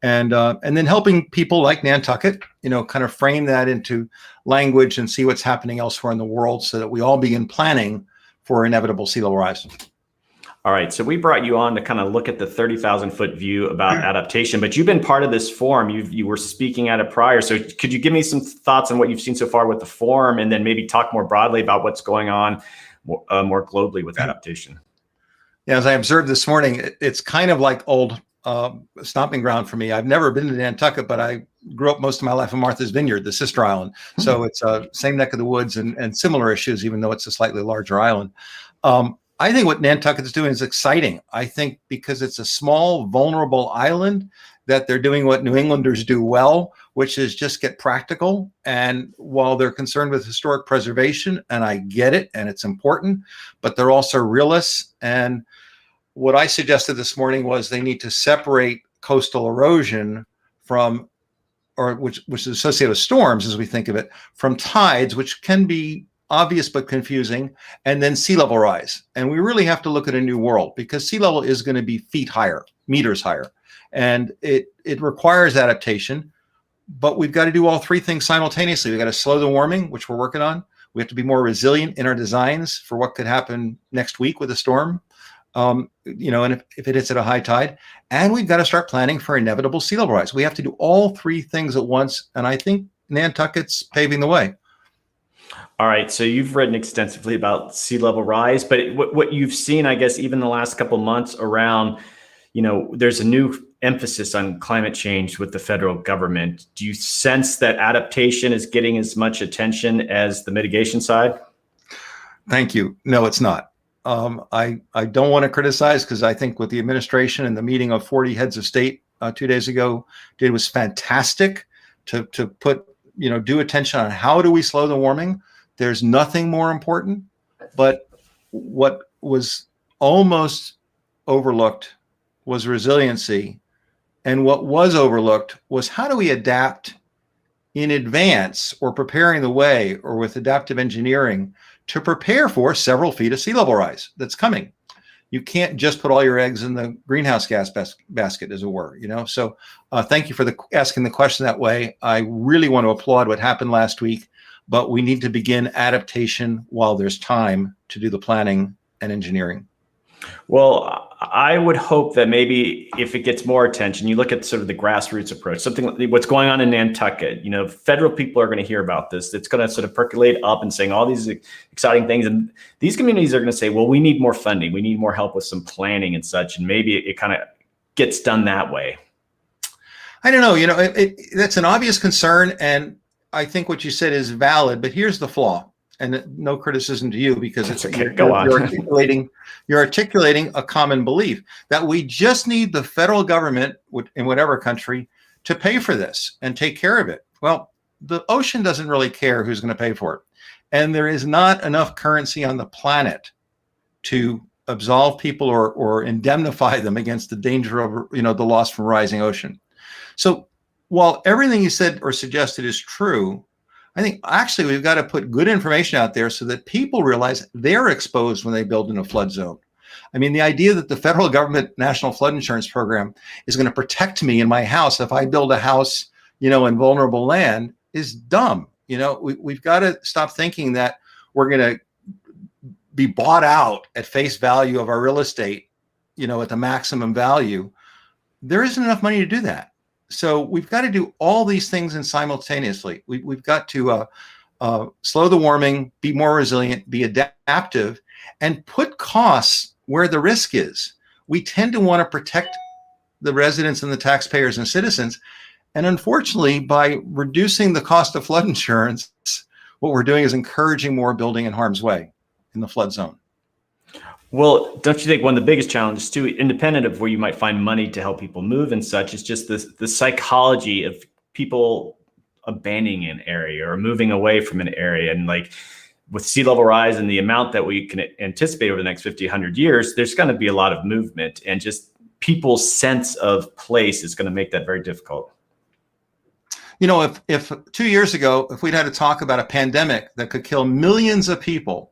And then helping people like Nantucket, kind of frame that into language and see what's happening elsewhere in the world so that we all begin planning for inevitable sea level rise. All right, so we brought you on to kind of look at the 30,000-foot view about adaptation, but you've been part of this forum. You were speaking at it prior. So could you give me some thoughts on what you've seen so far with the forum, and then maybe talk more broadly about what's going on more globally with adaptation? Yeah, as I observed this morning, it's kind of like old stomping ground for me. I've never been to Nantucket, but I grew up most of my life in Martha's Vineyard, the sister island. So it's same neck of the woods and similar issues, even though it's a slightly larger island. I think what Nantucket is doing is exciting. I think because it's a small, vulnerable island, that they're doing what New Englanders do well, which is just get practical. And while they're concerned with historic preservation, and I get it, and it's important, but they're also realists. And what I suggested this morning was they need to separate coastal erosion from, or which is associated with storms, as we think of it, from tides, which can be obvious but confusing, and then sea level rise. And we really have to look at a new world, because sea level is going to be feet higher, meters higher. And it requires adaptation, but we've got to do all three things simultaneously. We've got to slow the warming, which we're working on. We have to be more resilient in our designs for what could happen next week with a storm, and if it hits at a high tide. And we've got to start planning for inevitable sea level rise. We have to do all three things at once. And I think Nantucket's paving the way. All right, so you've written extensively about sea level rise, but what you've seen, I guess, even the last couple of months around, there's a new emphasis on climate change with the federal government. Do you sense that adaptation is getting as much attention as the mitigation side? Thank you. No, it's not. I don't want to criticize, because I think what the administration and the meeting of 40 heads of state 2 days ago did was fantastic to put, due attention on how do we slow the warming. There's nothing more important, but what was almost overlooked was resiliency. And what was overlooked was how do we adapt in advance, or preparing the way, or with adaptive engineering to prepare for several feet of sea level rise that's coming. You can't just put all your eggs in the greenhouse gas basket, as it were, So thank you for asking the question that way. I really want to applaud what happened last week, but we need to begin adaptation while there's time to do the planning and engineering. Well, I would hope that maybe if it gets more attention, you look at sort of the grassroots approach, something like what's going on in Nantucket. Federal people are going to hear about this. It's going to sort of percolate up and saying all these exciting things. And these communities are going to say, well, we need more funding. We need more help with some planning and such. And maybe it kind of gets done that way. I don't know. That's an obvious concern. And I think what you said is valid, but here's the flaw. And no criticism to you, because it's okay. Go on. You're articulating a common belief that we just need the federal government in whatever country to pay for this and take care of it. Well, the ocean doesn't really care who's going to pay for it. And there is not enough currency on the planet to absolve people or indemnify them against the danger of, the loss from rising ocean. So while everything you said or suggested is true, I think actually we've got to put good information out there so that people realize they're exposed when they build in a flood zone. I mean, the idea that the federal government National Flood Insurance Program is going to protect me in my house if I build a house, in vulnerable land is dumb. We've got to stop thinking that we're going to be bought out at face value of our real estate, at the maximum value. There isn't enough money to do that. So we've got to do all these things and simultaneously. We've got to slow the warming, be more resilient, be adaptive, and put costs where the risk is. We tend to want to protect the residents and the taxpayers and citizens, And unfortunately, by reducing the cost of flood insurance, what we're doing is encouraging more building in harm's way in the flood zone. Well, don't you think one of the biggest challenges too, independent of where you might find money to help people move and such, is just the psychology of people abandoning an area or moving away from an area? And like with sea level rise and the amount that we can anticipate over the next 50, 100 years, there's going to be a lot of movement, and just people's sense of place is going to make that very difficult. You know, if 2 years ago, if we'd had to talk about a pandemic that could kill millions of people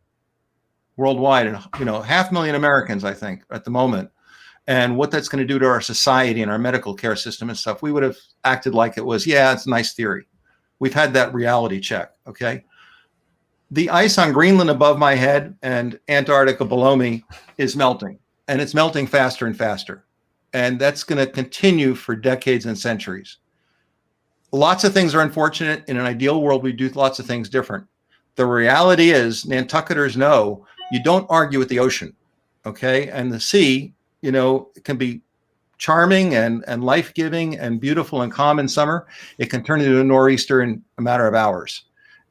worldwide, and 500,000 Americans, I think, at the moment, and what that's going to do to our society and our medical care system and stuff, we would have acted like it was, yeah, it's a nice theory. We've had that reality check, okay? The ice on Greenland above my head and Antarctica below me is melting, and it's melting faster and faster. And that's going to continue for decades and centuries. Lots of things are unfortunate. In an ideal world, we do lots of things different. The reality is, Nantucketers know you don't argue with the ocean, okay? And the sea, it can be charming and life-giving and beautiful and calm in summer. It can turn into a nor'easter in a matter of hours.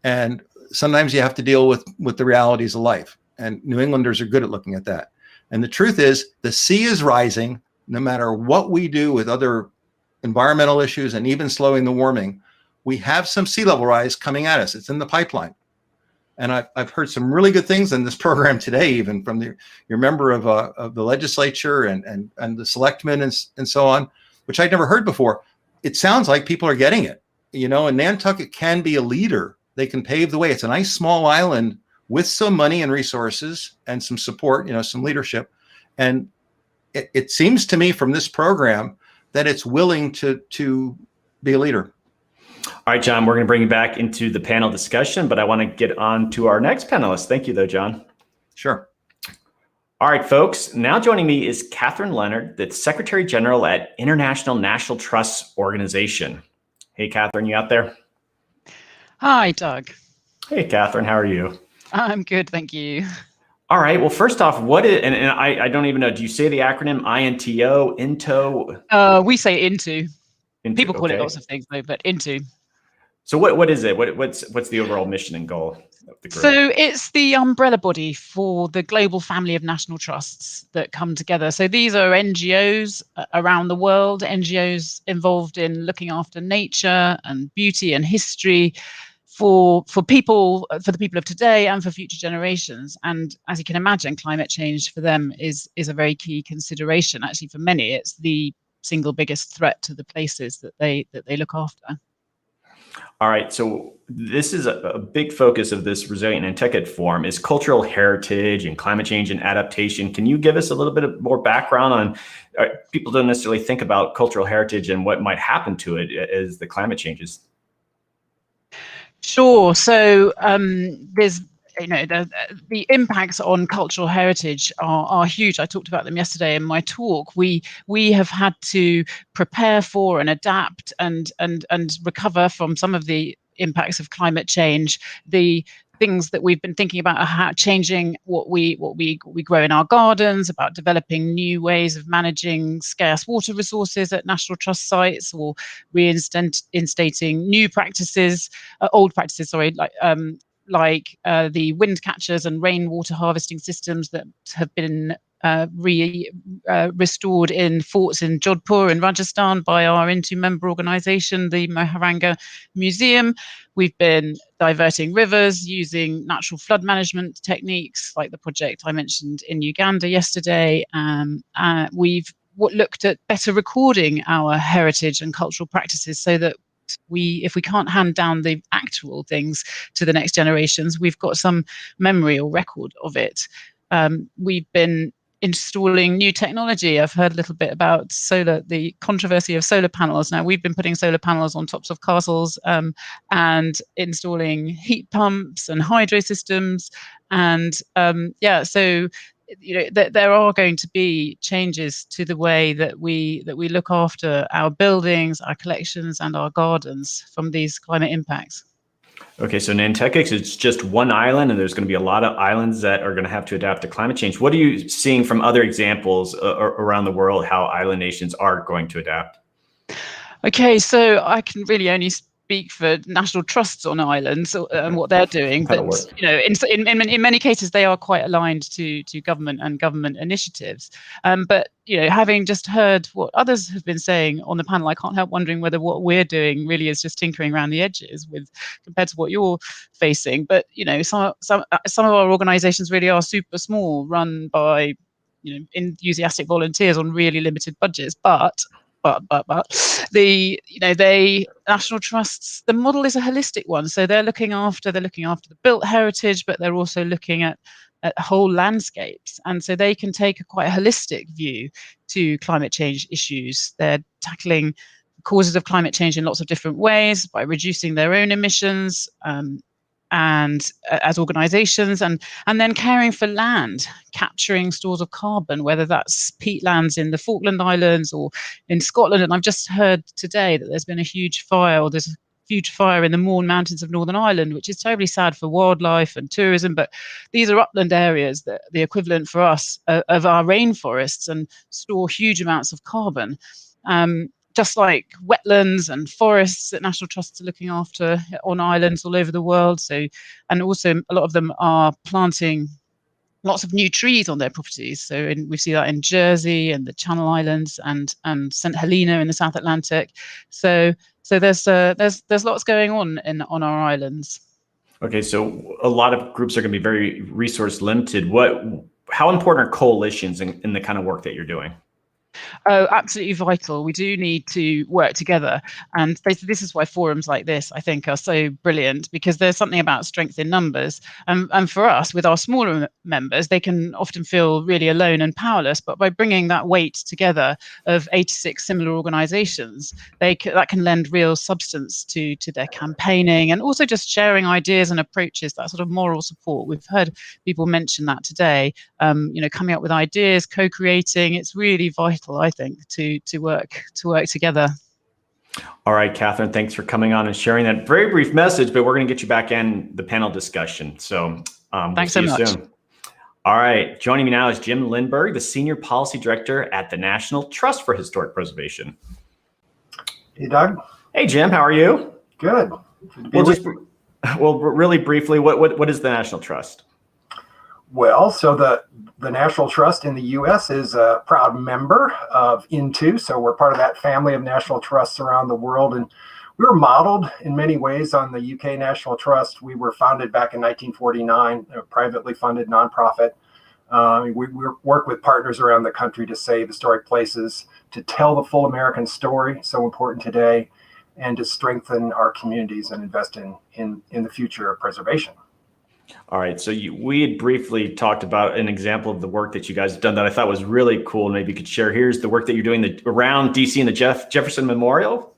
And sometimes you have to deal with the realities of life. And New Englanders are good at looking at that. And the truth is, the sea is rising no matter what we do with other environmental issues and even slowing the warming. We have some sea level rise coming at us. It's in the pipeline. And I've heard some really good things in this program today, even from your member of the legislature and the selectmen and so on, which I'd never heard before. It sounds like people are getting it, and Nantucket can be a leader. They can pave the way. It's a nice small island with some money and resources and some support, some leadership. And it seems to me from this program that it's willing to be a leader. All right, John, we're going to bring you back into the panel discussion, but I want to get on to our next panelist. Thank you, though, John. Sure. All right, folks. Now joining me is Catherine Leonard, the Secretary General at International National Trust Organization. Hey, Catherine, you out there? Hi, Doug. Hey, Catherine, how are you? I'm good, thank you. All right. Well, first off, what is, and I don't even know, do you say the acronym INTO, INTO? We say INTO. People call okay. it lots of things, though, but INTO. So what is it? What's the overall mission and goal of the group? So it's the umbrella body for the global family of national trusts that come together. So these are NGOs around the world, NGOs involved in looking after nature and beauty and history for the people of today and for future generations. And as you can imagine, climate change for them is a very key consideration. Actually, for many, it's the single biggest threat to the places that they look after. All right, so this is a big focus of this Resilient Nantucket Forum is cultural heritage and climate change and adaptation. Can you give us a little bit more background on, people don't necessarily think about cultural heritage and what might happen to it as the climate changes? Sure. So there's the impacts on cultural heritage are huge. I talked about them yesterday in my talk. We have had to prepare for and adapt and recover from some of the impacts of climate change. The things that we've been thinking about are how changing what we grow in our gardens, about developing new ways of managing scarce water resources at national trust sites, or reinstating new practices, old practices, sorry, like the wind catchers and rainwater harvesting systems that have been restored in forts in Jodhpur in Rajasthan by our INTO member organisation, the Maharanga Museum. We've been diverting rivers using natural flood management techniques like the project I mentioned in Uganda yesterday. We've looked at better recording our heritage and cultural practices so that if we can't hand down the actual things to the next generations, we've got some memory or record of it. We've been installing new technology. I've heard a little bit about the controversy of solar panels. Now, we've been putting solar panels on tops of castles and installing heat pumps and hydro systems. And so there are going to be changes to the way that we look after our buildings, our collections, and our gardens from these climate impacts. Okay, so Nantucket is just one island, and there's going to be a lot of islands that are going to have to adapt to climate change. What are you seeing from other examples around the world how island nations are going to adapt? Okay, so I can really only speak for national trusts on islands and what they're doing, but you know, in many cases they are quite aligned to government and government initiatives. But you know, having just heard what others have been saying on the panel, I can't help wondering whether what we're doing really is just tinkering around the edges with compared to what you're facing. But you know, some of our organisations really are super small, run by enthusiastic volunteers on really limited budgets, but the national trusts, the model is a holistic one. So they're looking after the built heritage, but they're also looking at whole landscapes, and so they can take a quite holistic view to climate change issues. They're tackling causes of climate change in lots of different ways by reducing their own emissions, and as organizations, and then caring for land, capturing stores of carbon, whether that's peatlands in the Falkland Islands or in Scotland. And I've just heard today that there's been a huge fire, or there's a huge fire in the Mourne Mountains of Northern Ireland, which is terribly sad for wildlife and tourism. But these are upland areas that the equivalent for us of our rainforests, and store huge amounts of carbon. Just like wetlands and forests that national trusts are looking after on islands all over the world. So, and also a lot of them are planting lots of new trees on their properties. So we see that in Jersey and the Channel Islands and St Helena in the South Atlantic. So there's lots going on on our islands. Okay, so a lot of groups are going to be very resource limited. How important are coalitions in the kind of work that you're doing? Oh, absolutely vital. We do need to work together. And this is why forums like this, I think, are so brilliant, because there's something about strength in numbers. And for us, with our smaller members, they can often feel really alone and powerless. But by bringing that weight together of 86 similar organizations, that can lend real substance to their campaigning, and also just sharing ideas and approaches, that sort of moral support. We've heard people mention that today, coming up with ideas, co-creating. It's really vital, I think, to work together. All right, Catherine, thanks for coming on and sharing that very brief message, but we're going to get you back in the panel discussion. So thanks so much. Soon. All right, joining me now is Jim Lindberg, the Senior Policy Director at the National Trust for Historic Preservation. Hey, Doug. Hey, Jim, how are you? Good. Well, really briefly, what is the National Trust? Well, so the National Trust in the U.S. is a proud member of INTO, so we're part of that family of national trusts around the world, and we were modeled in many ways on the UK National Trust. We were founded back in 1949, a privately funded nonprofit. We work with partners around the country to save historic places, to tell the full American story, so important today, and to strengthen our communities and invest in the future of preservation. All right, so we had briefly talked about an example of the work that you guys have done that I thought was really cool. Maybe you could share. Here's the work that you're doing around DC and the Jefferson Memorial.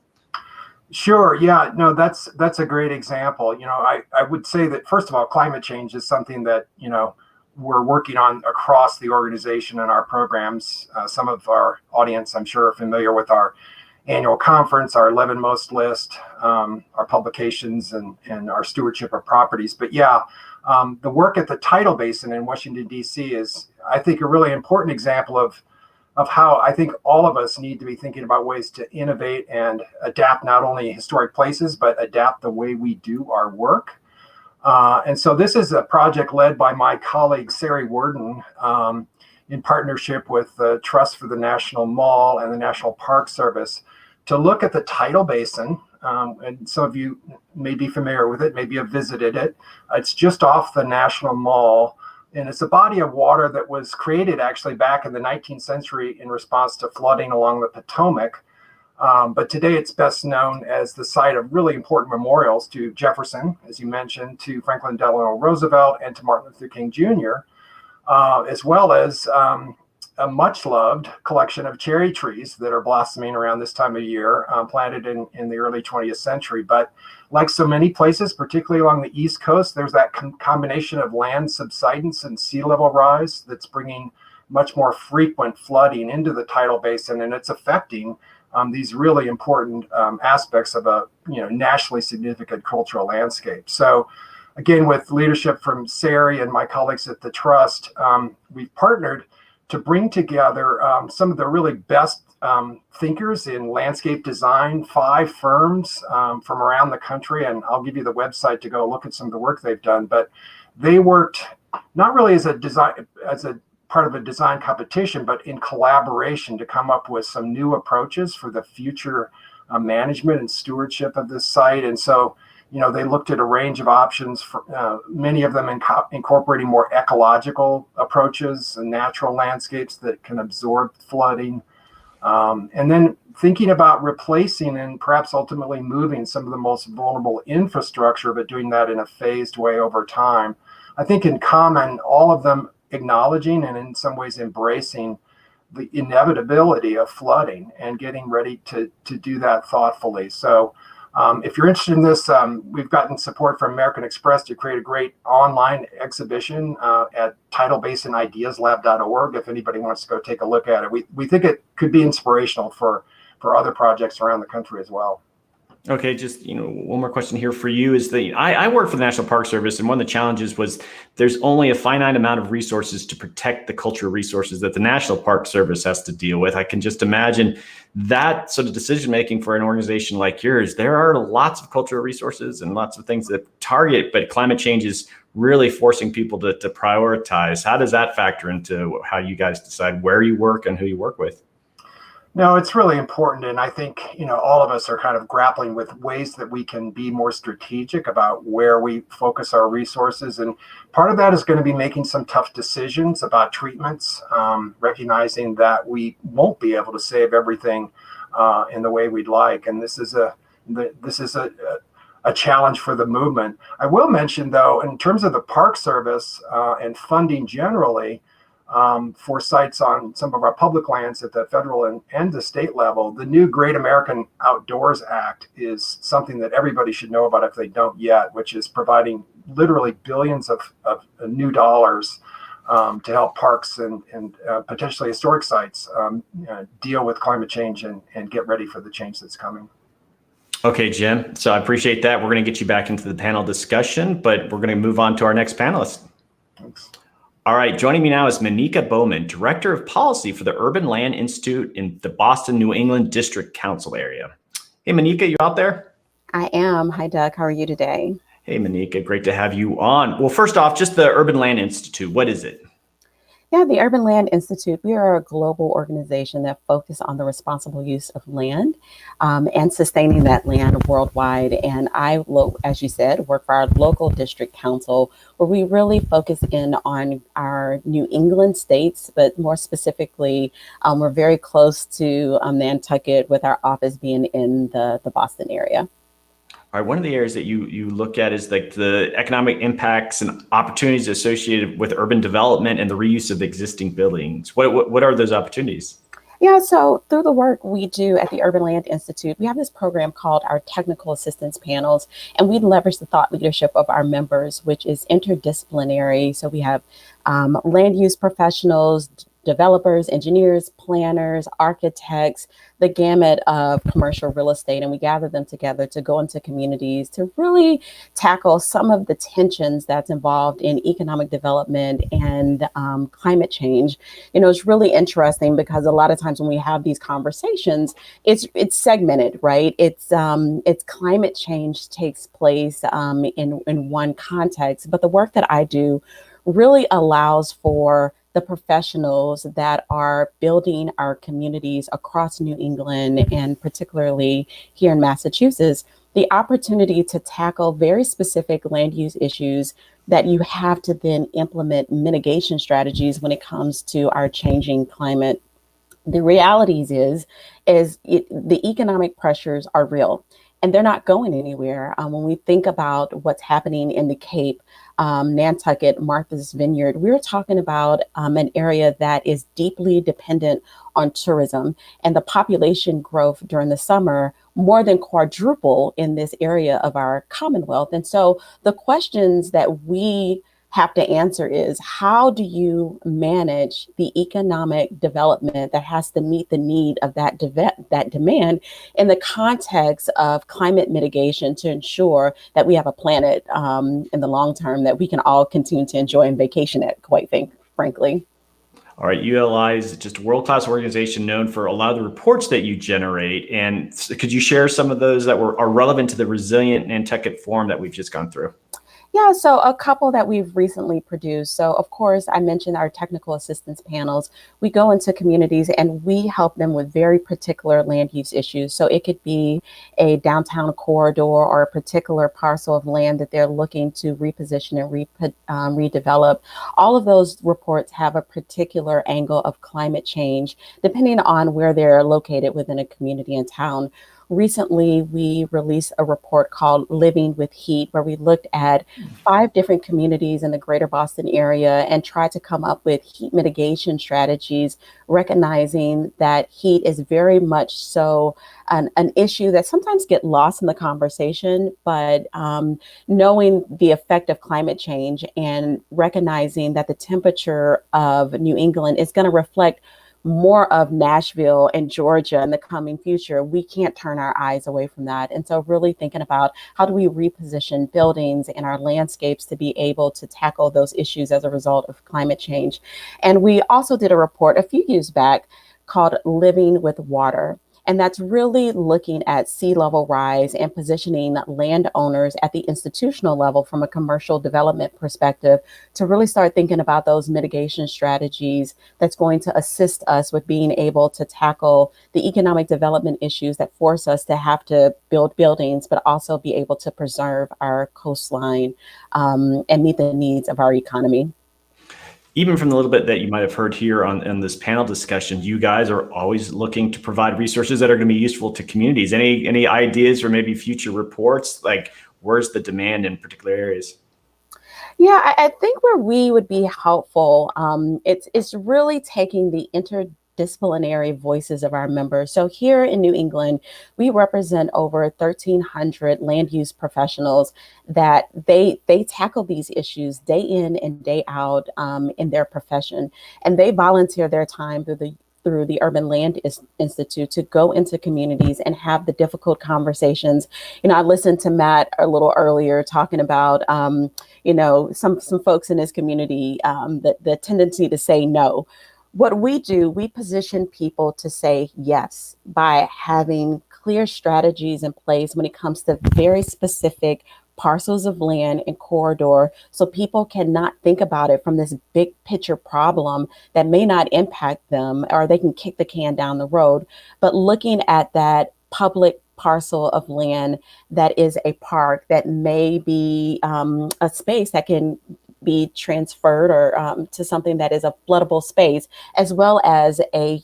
Sure. Yeah. No, that's a great example. I would say that, first of all, climate change is something that we're working on across the organization and our programs. Some of our audience, I'm sure, are familiar with our annual conference, our 11 Most list, our publications, and our stewardship of properties. But yeah, the work at the tidal basin in Washington, D.C. is, I think, a really important example of how I think all of us need to be thinking about ways to innovate and adapt not only historic places, but adapt the way we do our work. And so this is a project led by my colleague, Sari Worden, in partnership with the Trust for the National Mall and the National Park Service, to look at the tidal basin. And some of you may be familiar with it, maybe have visited it. It's just off the National Mall, and it's a body of water that was created actually back in the 19th century in response to flooding along the Potomac. But today it's best known as the site of really important memorials to Jefferson, as you mentioned, to Franklin Delano Roosevelt, and to Martin Luther King Jr., as well as a much-loved collection of cherry trees that are blossoming around this time of year, planted in the early 20th century. But like so many places, particularly along the East Coast, there's that combination of land subsidence and sea level rise that's bringing much more frequent flooding into the tidal basin, and it's affecting these really important aspects of a nationally significant cultural landscape. So again, with leadership from Sari and my colleagues at the Trust, we've partnered to bring together some of the really best thinkers in landscape design, 5 firms from around the country, and I'll give you the website to go look at some of the work they've done. But they worked not really as a part of a design competition, but in collaboration to come up with some new approaches for the future management and stewardship of this site. And so, they looked at a range of options, for many of them incorporating more ecological approaches and natural landscapes that can absorb flooding. And then thinking about replacing and perhaps ultimately moving some of the most vulnerable infrastructure, but doing that in a phased way over time. I think in common, all of them acknowledging and in some ways embracing the inevitability of flooding and getting ready to do that thoughtfully. So if you're interested in this, we've gotten support from American Express to create a great online exhibition at tidalbasinideaslab.org if anybody wants to go take a look at it. We think it could be inspirational for other projects around the country as well. Okay, just one more question here for you is I work for the National Park Service, and one of the challenges was there's only a finite amount of resources to protect the cultural resources that the National Park Service has to deal with. I can just imagine that sort of decision making for an organization like yours. There are lots of cultural resources and lots of things that target, but climate change is really forcing people to prioritize. How does that factor into how you guys decide where you work and who you work with? No, it's really important. And I think, all of us are kind of grappling with ways that we can be more strategic about where we focus our resources. And part of that is going to be making some tough decisions about treatments, recognizing that we won't be able to save everything in the way we'd like. And this is a challenge for the movement. I will mention, though, in terms of the Park Service and funding generally, for sites on some of our public lands at the federal and the state level, the new Great American Outdoors Act is something that everybody should know about if they don't yet, which is providing literally billions of new dollars to help parks and potentially historic sites deal with climate change and get ready for the change that's coming. Okay, Jim. So I appreciate that. We're going to get you back into the panel discussion, but we're going to move on to our next panelist. Thanks. All right, joining me now is Monika Bowman, Director of Policy for the Urban Land Institute in the Boston, New England District Council area. Hey, Monika, you out there? I am. Hi, Doug. How are you today? Hey, Monika, great to have you on. Well, first off, just the Urban Land Institute, what is it? Yeah, the Urban Land Institute, we are a global organization that focuses on the responsible use of land and sustaining that land worldwide. And I, as you said, work for our local district council, where we really focus in on our New England states, but more specifically, we're very close to Nantucket, with our office being in the Boston area. All right, one of the areas that you look at is like the economic impacts and opportunities associated with urban development and the reuse of existing buildings. What are those opportunities? Yeah, so through the work we do at the Urban Land Institute, we have this program called our Technical Assistance Panels, and we leverage the thought leadership of our members, which is interdisciplinary. So we have land use professionals, developers, engineers, planners, architects, the gamut of commercial real estate, and we gather them together to go into communities to really tackle some of the tensions that's involved in economic development and climate change. It's really interesting because a lot of times when we have these conversations, it's segmented, right? It's climate change takes place in one context, but the work that I do really allows for the professionals that are building our communities across New England and particularly here in Massachusetts, the opportunity to tackle very specific land use issues that you have to then implement mitigation strategies when it comes to our changing climate. The realities is the economic pressures are real and they're not going anywhere. When we think about what's happening in the Cape, Nantucket, Martha's Vineyard, we're talking about an area that is deeply dependent on tourism, and the population growth during the summer more than quadruple in this area of our Commonwealth. And so the questions that we have to answer is, how do you manage the economic development that has to meet the need of that demand in the context of climate mitigation to ensure that we have a planet in the long term that we can all continue to enjoy and vacation at, quite frankly. All right, ULI is just a world-class organization known for a lot of the reports that you generate. And could you share some of those that are relevant to the Resilient Nantucket Forum that we've just gone through? Yeah, so a couple that we've recently produced. So of course, I mentioned our technical assistance panels. We go into communities and we help them with very particular land use issues. So it could be a downtown corridor or a particular parcel of land that they're looking to reposition and redevelop. All of those reports have a particular angle of climate change, depending on where they're located within a community and town. Recently, we released a report called Living with Heat, where we looked at 5 different communities in the greater Boston area and tried to come up with heat mitigation strategies, recognizing that heat is very much so an issue that sometimes get lost in the conversation, but knowing the effect of climate change and recognizing that the temperature of New England is going to reflect more of Nashville and Georgia in the coming future, we can't turn our eyes away from that. And so really thinking about how do we reposition buildings and our landscapes to be able to tackle those issues as a result of climate change. And we also did a report a few years back called Living with Water. And that's really looking at sea level rise and positioning landowners at the institutional level from a commercial development perspective to really start thinking about those mitigation strategies that's going to assist us with being able to tackle the economic development issues that force us to have to build buildings, but also be able to preserve our coastline and meet the needs of our economy. Even from the little bit that you might have heard here on this panel discussion, you guys are always looking to provide resources that are going to be useful to communities. Any ideas or maybe future reports? Like, where's the demand in particular areas? Yeah, I think where we would be helpful, it's really taking the interdisciplinary voices of our members. So here in New England, we represent over 1,300 land use professionals that they tackle these issues day in and day out in their profession, and they volunteer their time through the Urban Land Institute to go into communities and have the difficult conversations. You know, I listened to Matt a little earlier talking about, some folks in his community, the tendency to say no. What we do, we position people to say yes by having clear strategies in place when it comes to very specific parcels of land and corridor, so people cannot think about it from this big picture problem that may not impact them, or they can kick the can down the road, but looking at that public parcel of land that is a park that may be a space that can be transferred or to something that is a floodable space, as well as a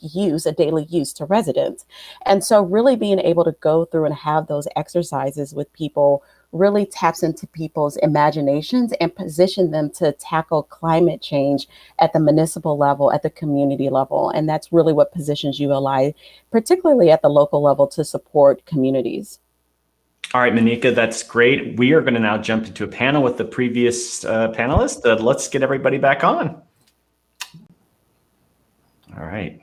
daily use to residents. And so really being able to go through and have those exercises with people really taps into people's imaginations and position them to tackle climate change at the municipal level, at the community level. And that's really what positions ULI, particularly at the local level, to support communities. All right, Monica, that's great. We are going to now jump into a panel with the previous panelist. Let's get everybody back on. All right.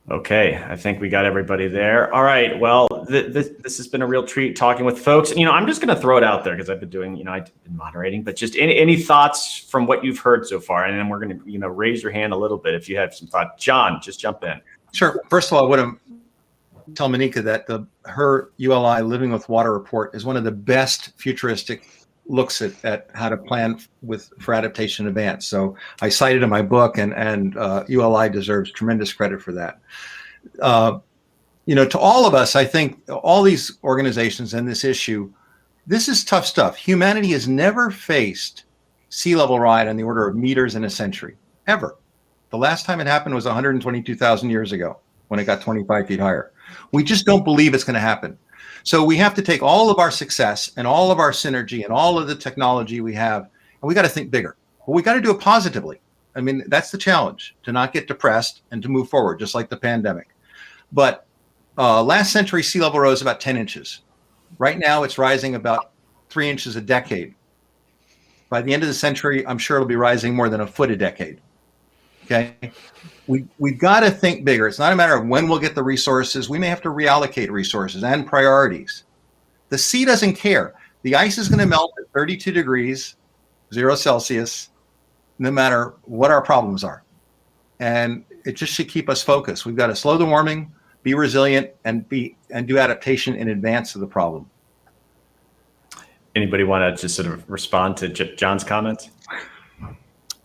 Okay, I think we got everybody there. All right, well, this has been a real treat talking with folks. And, I'm just going to throw it out there because I've been doing, I've been moderating, but just any thoughts from what you've heard so far? And then we're going to, raise your hand a little bit if you have some thoughts. John, just jump in. Sure. First of all, I would have tell Monica that her ULI Living with Water report is one of the best futuristic looks at how to plan for adaptation in advance. So I cited in my book, and ULI deserves tremendous credit for that. To all of us, I think all these organizations and this issue, this is tough stuff. Humanity has never faced sea level rise on the order of meters in a century, ever. The last time it happened was 122,000 years ago when it got 25 feet higher. We just don't believe it's going to happen. So we have to take all of our success and all of our synergy and all of the technology we have, and we got to think bigger. But we got to do it positively. I mean, that's the challenge, to not get depressed and to move forward, just like the pandemic. But last century, sea level rose about 10 inches. Right now, it's rising about 3 inches a decade. By the end of the century, I'm sure it'll be rising more than a foot a decade. Okay. We've got to think bigger. It's not a matter of when we'll get the resources. We may have to reallocate resources and priorities. The sea doesn't care. The ice is going to melt at 32 degrees, 0 Celsius, no matter what our problems are. And it just should keep us focused. We've got to slow the warming, be resilient, and do adaptation in advance of the problem. Anybody want to just sort of respond to John's comments?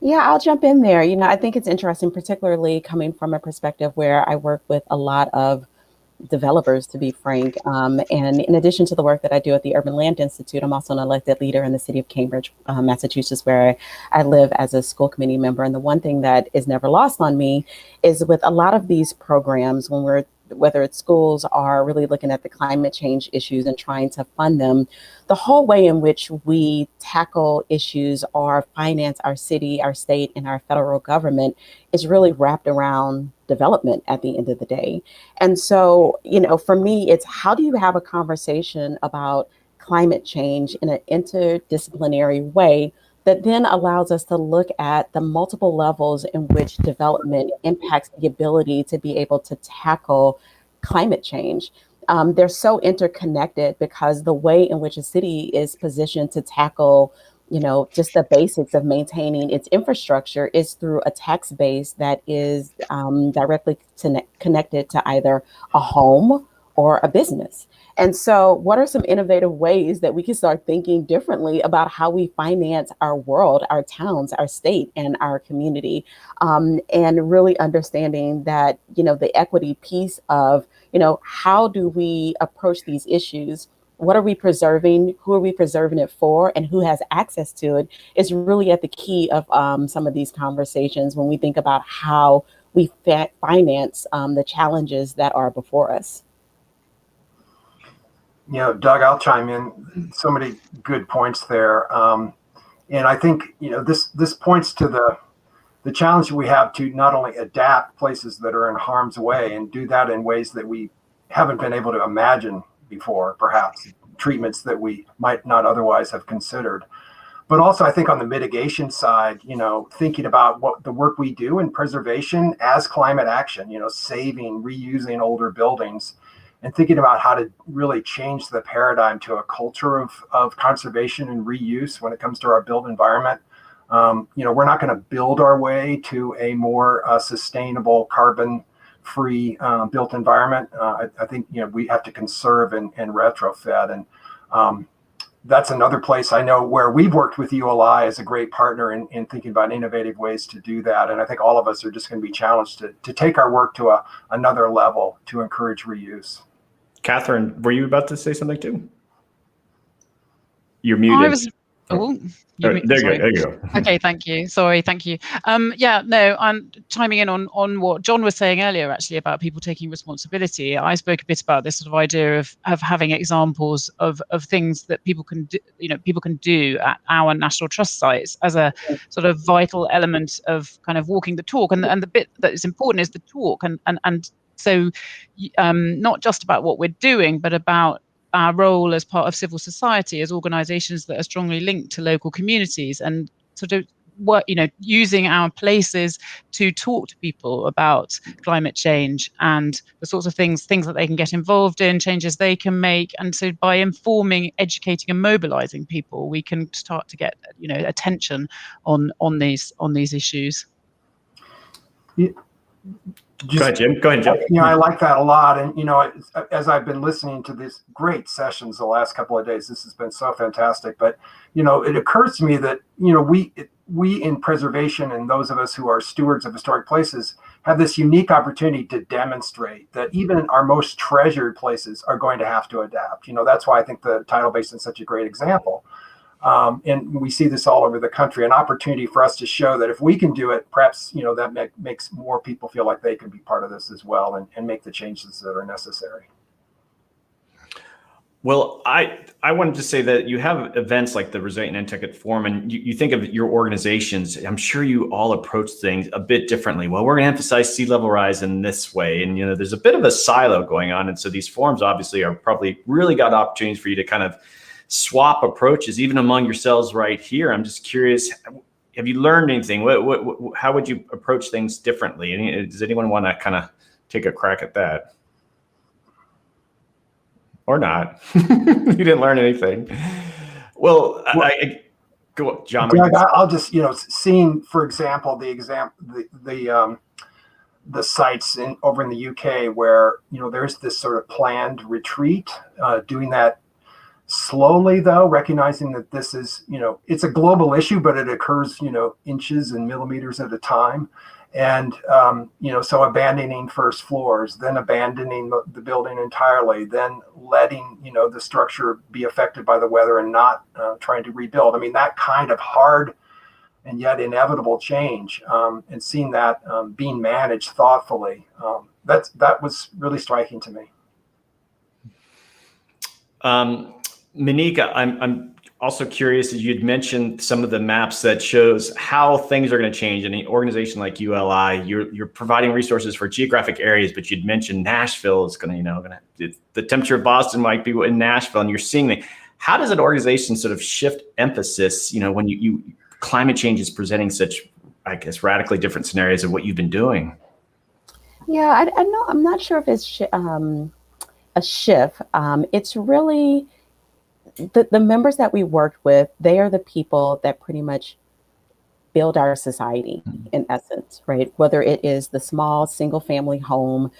Yeah, I'll jump in there. I think it's interesting, particularly coming from a perspective where I work with a lot of developers, to be frank. And in addition to the work that I do at the Urban Land Institute, I'm also an elected leader in the city of Cambridge, Massachusetts, where I live as a school committee member. And the one thing that is never lost on me is with a lot of these programs, whether it's schools are really looking at the climate change issues and trying to fund them, the whole way in which we tackle issues or finance our city, our state, and our federal government is really wrapped around development at the end of the day. And so, for me, it's how do you have a conversation about climate change in an interdisciplinary way that then allows us to look at the multiple levels in which development impacts the ability to be able to tackle climate change. They're so interconnected because the way in which a city is positioned to tackle, just the basics of maintaining its infrastructure is through a tax base that is directly connected to either a home or a business. And so what are some innovative ways that we can start thinking differently about how we finance our world, our towns, our state, and our community? And really understanding that, the equity piece of, how do we approach these issues? What are we preserving? Who are we preserving it for? And who has access to it is really at the key of some of these conversations when we think about how we finance the challenges that are before us. Doug, I'll chime in. So many good points there. And I think, this points to the challenge we have to not only adapt places that are in harm's way and do that in ways that we haven't been able to imagine before, perhaps treatments that we might not otherwise have considered. But also, I think on the mitigation side, thinking about what the work we do in preservation as climate action, saving, reusing older buildings, and thinking about how to really change the paradigm to a culture of conservation and reuse when it comes to our built environment. We're not going to build our way to a more sustainable, carbon-free built environment. I think we have to conserve and retrofit, and that's another place I know where we've worked with ULI as a great partner in thinking about innovative ways to do that. And I think all of us are just going to be challenged to take our work to another level to encourage reuse. Catherine, were you about to say something too? You're muted. There you go. Okay, thank you. Sorry, thank you. I'm chiming in on what John was saying earlier, actually, about people taking responsibility. I spoke a bit about this sort of idea of having examples of things that people can do at our National Trust sites as a sort of vital element of kind of walking the talk. And the bit that is important is the talk. And so not just about what we're doing, but about our role as part of civil society, as organizations that are strongly linked to local communities, and sort of work, using our places to talk to people about climate change and the sorts of things that they can get involved in, changes they can make. And so by informing, educating, and mobilizing people, we can start to get, attention on these issues. Yeah. Go ahead, Jim. I like that a lot. And, as I've been listening to these great sessions the last couple of days, this has been so fantastic. But, it occurs to me that, we in preservation and those of us who are stewards of historic places have this unique opportunity to demonstrate that even our most treasured places are going to have to adapt. That's why I think the tidal basin is such a great example. And we see this all over the country, an opportunity for us to show that if we can do it, perhaps, that makes more people feel like they can be part of this as well and make the changes that are necessary. Well, I wanted to say that you have events like the Resilient Nantucket Forum, and you think of your organizations. I'm sure you all approach things a bit differently. Well, we're going to emphasize sea level rise in this way. And, there's a bit of a silo going on. And so these forums obviously are probably really got opportunities for you to kind of swap approaches, even among yourselves right here. I'm just curious, have you learned anything? How would you approach things differently? Does anyone want to kind of take a crack at that? Or not? You didn't learn anything. Well, Go on, John. Greg, I'll just, seeing, for example, the sites over in the UK where, there's this sort of planned retreat, doing that slowly, though, recognizing that this is, it's a global issue, but it occurs, inches and millimeters at a time. And, so abandoning first floors, then abandoning the building entirely, then letting, the structure be affected by the weather and not trying to rebuild. I mean, that kind of hard and yet inevitable change, and seeing that being managed thoughtfully, that was really striking to me. Monika, I'm also curious, as you'd mentioned some of the maps that shows how things are going to change in an organization like ULI. You're providing resources for geographic areas, but you'd mentioned Nashville is going to, the temperature of Boston might be in Nashville, and you're seeing how does an organization sort of shift emphasis, when you climate change is presenting such, I guess, radically different scenarios of what you've been doing? Yeah, I know. I'm not sure if it's a shift. It's really the members that we worked with. They are the people that pretty much build our society in essence, right? Whether it is the small single family home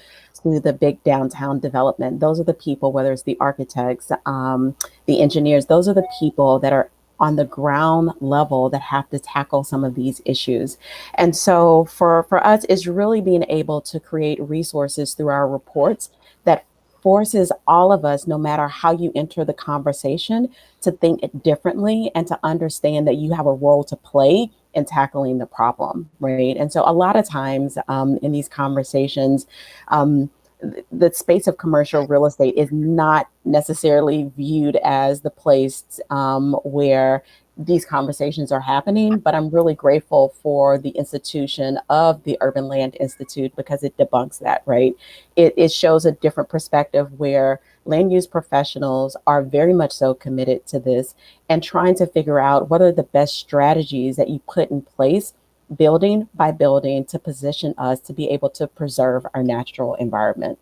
to the big downtown development, those are the people, whether it's the architects, the engineers, those are the people that are on the ground level that have to tackle some of these issues. And so for us, it's really being able to create resources through our reports that forces all of us, no matter how you enter the conversation, to think differently and to understand that you have a role to play in tackling the problem, right? And so a lot of times in these conversations, the space of commercial real estate is not necessarily viewed as the place where these conversations are happening, but I'm really grateful for the institution of the Urban Land Institute because it debunks that, right? It shows a different perspective where land use professionals are very much so committed to this and trying to figure out what are the best strategies that you put in place building by building to position us to be able to preserve our natural environment.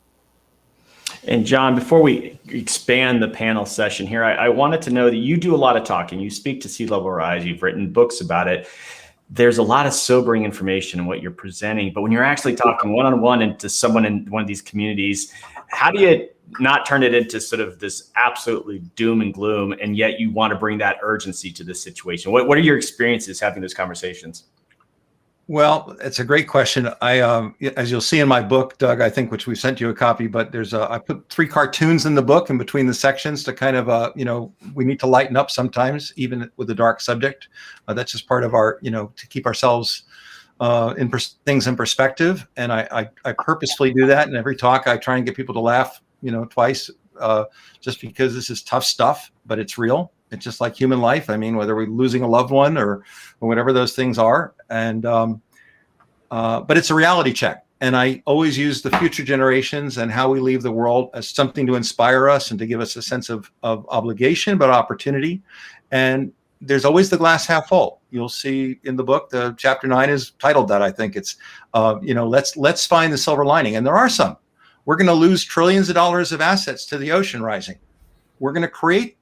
And John, before we expand the panel session here, I wanted to know that you do a lot of talking. You speak to sea level rise. You've written books about it. There's a lot of sobering information in what you're presenting. But when you're actually talking one-on-one into someone in one of these communities, how do you not turn it into sort of this absolutely doom and gloom, and yet you want to bring that urgency to this situation? What are your experiences having those conversations? Well, it's a great question. As you'll see in my book, Doug, I think, which we sent you a copy, but I put 3 cartoons in the book in between the sections to kind of, we need to lighten up sometimes, even with a dark subject. That's just part of our, to keep ourselves things in perspective. And I purposefully do that. In every talk, I try and get people to laugh, twice, just because this is tough stuff, but it's real. It's just like human life. I mean, whether we're losing a loved one or whatever those things are. And, but it's a reality check. And I always use the future generations and how we leave the world as something to inspire us and to give us a sense of obligation, but opportunity. And there's always the glass half full. You'll see in the book, the chapter 9 is titled that. I think it's, let's find the silver lining. And there are some. We're going to lose trillions of dollars of assets to the ocean rising. We're going to create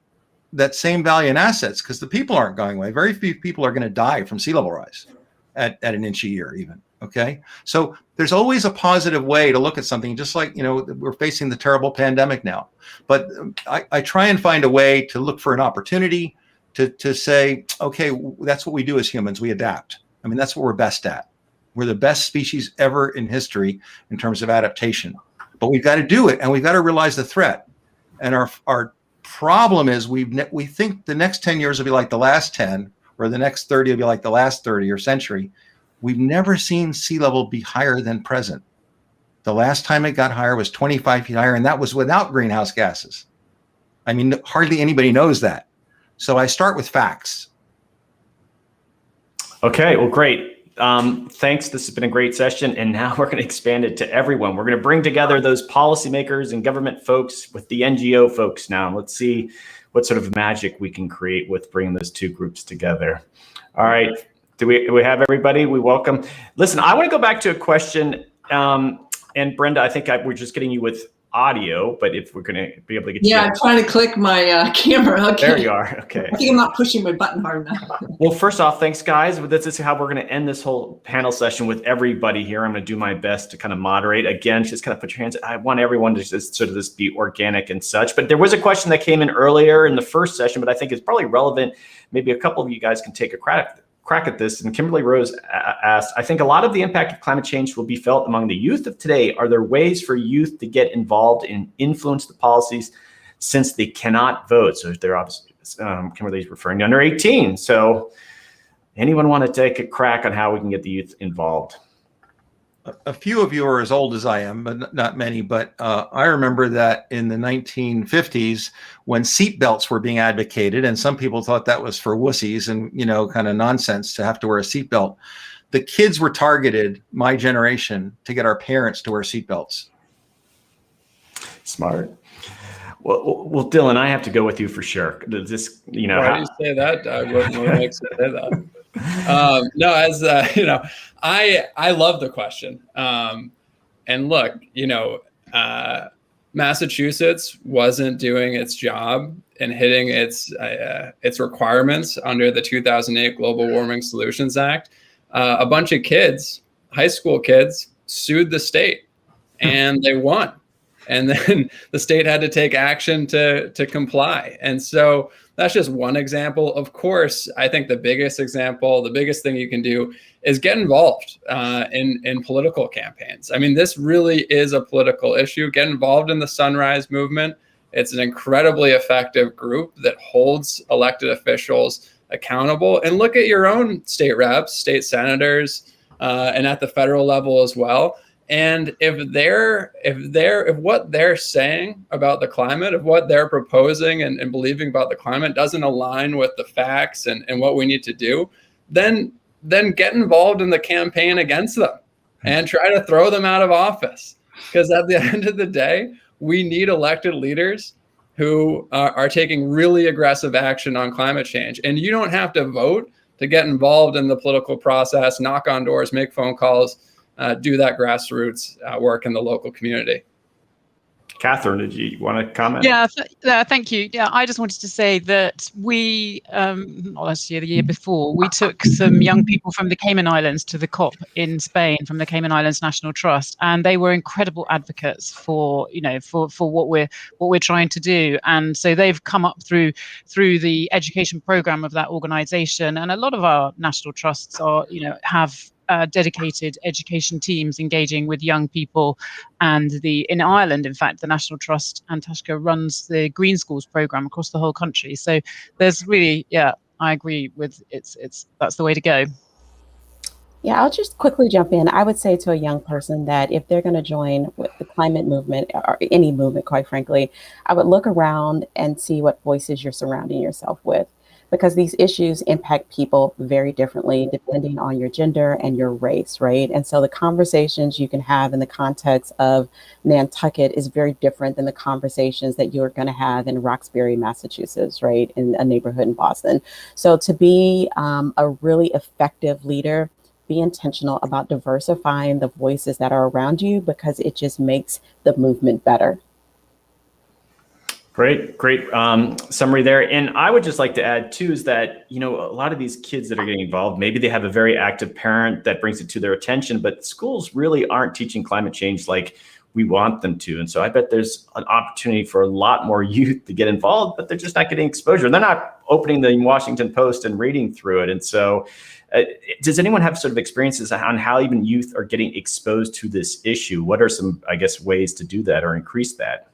that same value in assets because the people aren't going away. Very few people are going to die from sea level rise at an inch a year even. Okay. So there's always a positive way to look at something, just like, we're facing the terrible pandemic now, but I try and find a way to look for an opportunity to say, okay, that's what we do as humans. We adapt. I mean, that's what we're best at. We're the best species ever in history in terms of adaptation, but we've got to do it. And we've got to realize the threat. And our problem is we think the next 10 years will be like the last 10, or the next 30 will be like the last 30 or century. We've never seen sea level be higher than present. The last time it got higher was 25 feet higher, and that was without greenhouse gases. I mean, hardly anybody knows that. So I start with facts. Okay, well, great. Thanks. This has been a great session. And now we're going to expand it to everyone. We're going to bring together those policymakers and government folks with the NGO folks now. Let's see what sort of magic we can create with bringing those two groups together. All right. Do we have everybody? We welcome. Listen, I want to go back to a question. And Brenda, I think we're just getting you with audio, but if we're going to be able to get Yeah, you. I'm trying to click my camera. Okay. There you are. Okay. I think I'm not pushing my button hard enough. Well, first off, thanks, guys. This is how we're going to end this whole panel session with everybody here. I'm going to do my best to kind of moderate. Again, just kind of put your hands. I want everyone to just sort of just be organic and such. But there was a question that came in earlier in the first session, but I think it's probably relevant. Maybe a couple of you guys can take a crack at this. And Kimberly Rose asked, I think a lot of the impact of climate change will be felt among the youth of today. Are there ways for youth to get involved and influence the policies since they cannot vote? So they're obviously, Kimberly's referring to under 18. So anyone want to take a crack on how we can get the youth involved? A few of you are as old as I am, but not many. But I remember that in the 1950s, when seatbelts were being advocated, and some people thought that was for wussies and, you know, kind of nonsense to have to wear a seatbelt. The kids were targeted, my generation, to get our parents to wear seatbelts. Smart. Well, Dylan, I have to go with you for sure. This, you know, why do you say that? I wouldn't like to say that. No, as you know, I love the question. And look, you know, Massachusetts wasn't doing its job and hitting its requirements under the 2008 Global Warming Solutions Act. A bunch of kids, high school kids, sued the state, and they won. And then the state had to take action to comply. And so that's just one example. Of course, I think the biggest example, the biggest thing you can do is get involved in political campaigns. I mean, this really is a political issue. Get involved in the Sunrise Movement. It's an incredibly effective group that holds elected officials accountable. And look at your own state reps, state senators, and at the federal level as well. And if what they're saying about the climate, if what they're proposing and believing about the climate doesn't align with the facts and what we need to do, then get involved in the campaign against them and try to throw them out of office. Because at the end of the day, we need elected leaders who are taking really aggressive action on climate change. And you don't have to vote to get involved in the political process, knock on doors, make phone calls, do that grassroots work in the local community. Catherine, did you want to comment? Yeah, thank you. Yeah, I just wanted to say that we, not last year, the year before, we took some young people from the Cayman Islands to the COP in Spain from the Cayman Islands National Trust, and they were incredible advocates for, you know, for what we're trying to do. And so they've come up through the education program of that organization, and a lot of our national trusts are, you know, have dedicated education teams engaging with young people. And in Ireland, in fact, the National Trust Antucket runs the Green Schools program across the whole country. So there's really, yeah, I agree with that's the way to go. Yeah, I'll just quickly jump in. I would say to a young person that if they're going to join with the climate movement or any movement, quite frankly, I would look around and see what voices you're surrounding yourself with, because these issues impact people very differently depending on your gender and your race, right? And so the conversations you can have in the context of Nantucket is very different than the conversations that you're going to have in Roxbury, Massachusetts, right? In a neighborhood in Boston. So to be a really effective leader, be intentional about diversifying the voices that are around you, because it just makes the movement better. Great summary there. And I would just like to add too, is that, you know, a lot of these kids that are getting involved, maybe they have a very active parent that brings it to their attention, but schools really aren't teaching climate change like we want them to. And so I bet there's an opportunity for a lot more youth to get involved, but they're just not getting exposure. They're not opening the Washington Post and reading through it. And so does anyone have sort of experiences on how even youth are getting exposed to this issue? What are some, I guess, ways to do that or increase that?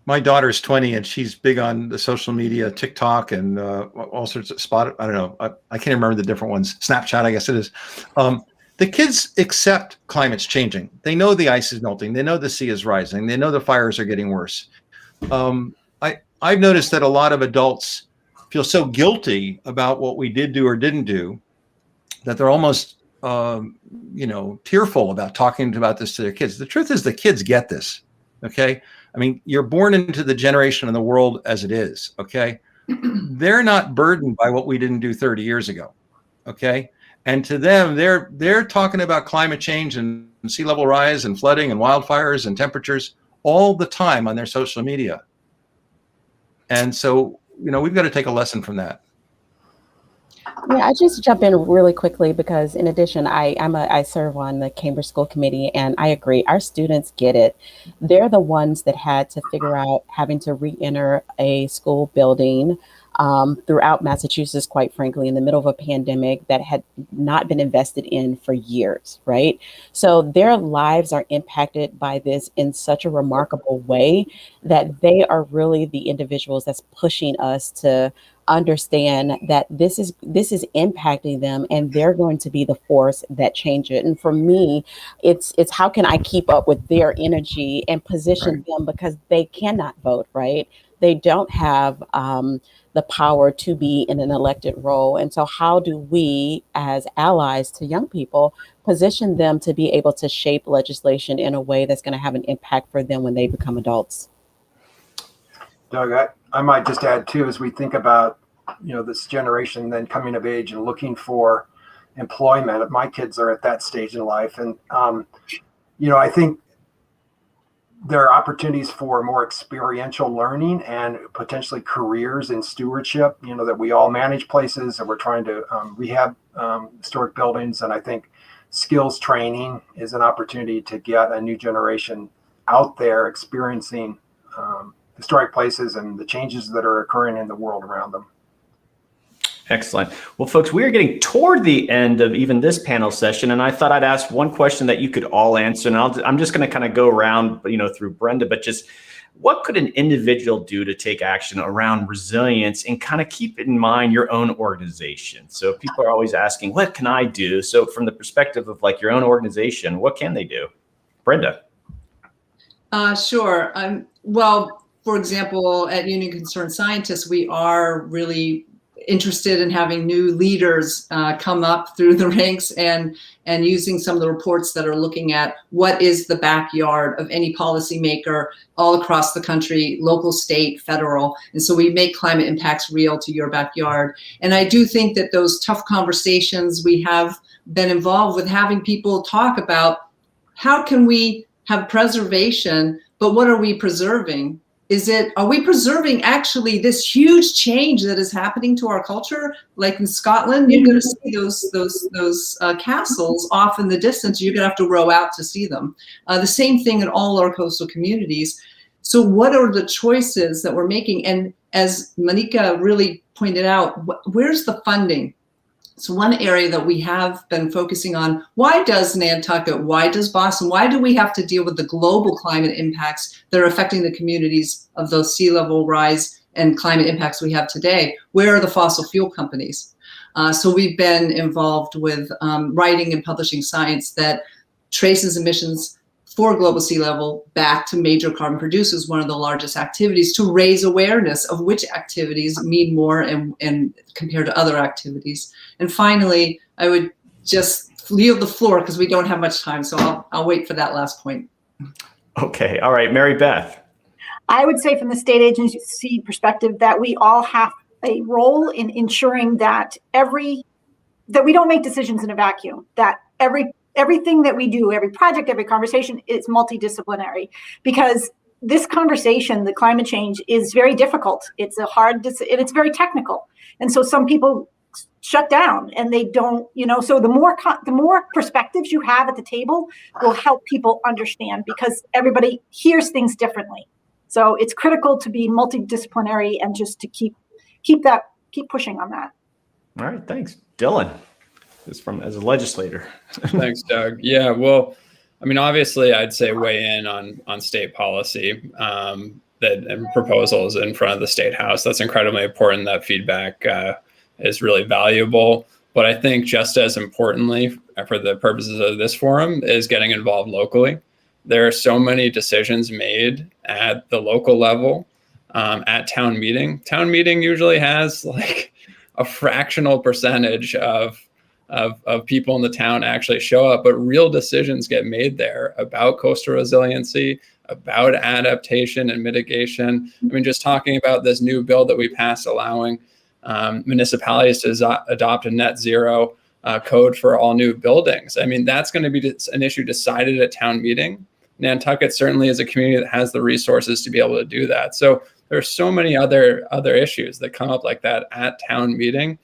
My daughter's 20 and she's big on the social media, TikTok and all sorts of I don't know. I can't remember the different ones. Snapchat, I guess it is. The kids accept climate's changing. They know the ice is melting. They know the sea is rising. They know the fires are getting worse. I've noticed that a lot of adults feel so guilty about what we did do or didn't do that they're almost, tearful about talking about this to their kids. The truth is the kids get this, okay? I mean, you're born into the generation and the world as it is, okay? They're not burdened by what we didn't do 30 years ago, okay? And to them, they're talking about climate change and sea level rise and flooding and wildfires and temperatures all the time on their social media. And so, we've got to take a lesson from that. Yeah, I just jump in really quickly because in addition, I serve on the Cambridge School Committee, and I agree, our students get it. They're the ones that had to figure out having to re-enter a school building throughout Massachusetts, quite frankly, in the middle of a pandemic that had not been invested in for years, right? So their lives are impacted by this in such a remarkable way that they are really the individuals that's pushing us to understand that this is impacting them, and they're going to be the force that change it. And for me, it's how can I keep up with their energy and position them, because they cannot vote, right? They don't have the power to be in an elected role. And so how do we, as allies to young people, position them to be able to shape legislation in a way that's going to have an impact for them when they become adults? Doug, I might just add too, as we think about, this generation then coming of age and looking for employment. My kids are at that stage in life. And, I think there are opportunities for more experiential learning and potentially careers in stewardship, that we all manage places and we're trying to rehab historic buildings. And I think skills training is an opportunity to get a new generation out there experiencing historic places and the changes that are occurring in the world around them. Excellent. Well, folks, we are getting toward the end of even this panel session, and I thought I'd ask one question that you could all answer. And I'm just going to kind of go around, through Brenda, but just what could an individual do to take action around resilience and kind of keep in mind your own organization? So people are always asking, what can I do? So from the perspective of like your own organization, what can they do? Brenda. Sure. Well, for example, at Union Concerned Scientists, we are really interested in having new leaders come up through the ranks and using some of the reports that are looking at what is the backyard of any policymaker all across the country, local, state, federal. And so we make climate impacts real to your backyard. And I do think that those tough conversations we have been involved with, having people talk about how can we have preservation, but what are we preserving? Are we preserving actually this huge change that is happening to our culture? Like in Scotland, you're going to see those castles off in the distance. You're going to have to row out to see them. The same thing in all our coastal communities. So what are the choices that we're making? And as Monica really pointed out, where's the funding? So one area that we have been focusing on, why does Nantucket, why does Boston, why do we have to deal with the global climate impacts that are affecting the communities of those sea level rise and climate impacts we have today? Where are the fossil fuel companies? So we've been involved with writing and publishing science that traces emissions for global sea level back to major carbon producers, one of the largest activities, to raise awareness of which activities mean more and compared to other activities. And finally, I would just yield the floor because we don't have much time, so I'll wait for that last point. Okay, all right, Mary Beth. I would say from the state agency perspective that we all have a role in ensuring that we don't make decisions in a vacuum, that everything that we do, every project, every conversation is multidisciplinary, because this conversation, the climate change, is very difficult. It's and it's very technical. And so some people shut down and they don't, so the more perspectives you have at the table will help people understand, because everybody hears things differently. So it's critical to be multidisciplinary and just to keep pushing on that. All right, thanks. Dylan. As a legislator. Thanks, Doug. Yeah, well, I mean, obviously, I'd say weigh in on state policy and proposals in front of the State House. That's incredibly important. That feedback is really valuable. But I think just as importantly, for the purposes of this forum, is getting involved locally. There are so many decisions made at the local level at town meeting. Town meeting usually has like a fractional percentage of people in the town actually show up, but real decisions get made there about coastal resiliency, about adaptation and mitigation. I mean, just talking about this new bill that we passed allowing municipalities to adopt a net zero code for all new buildings. I mean, that's going to be an issue decided at town meeting, Nantucket certainly is a community that has the resources to be able to do that. So there's so many other issues that come up like that at town meeting.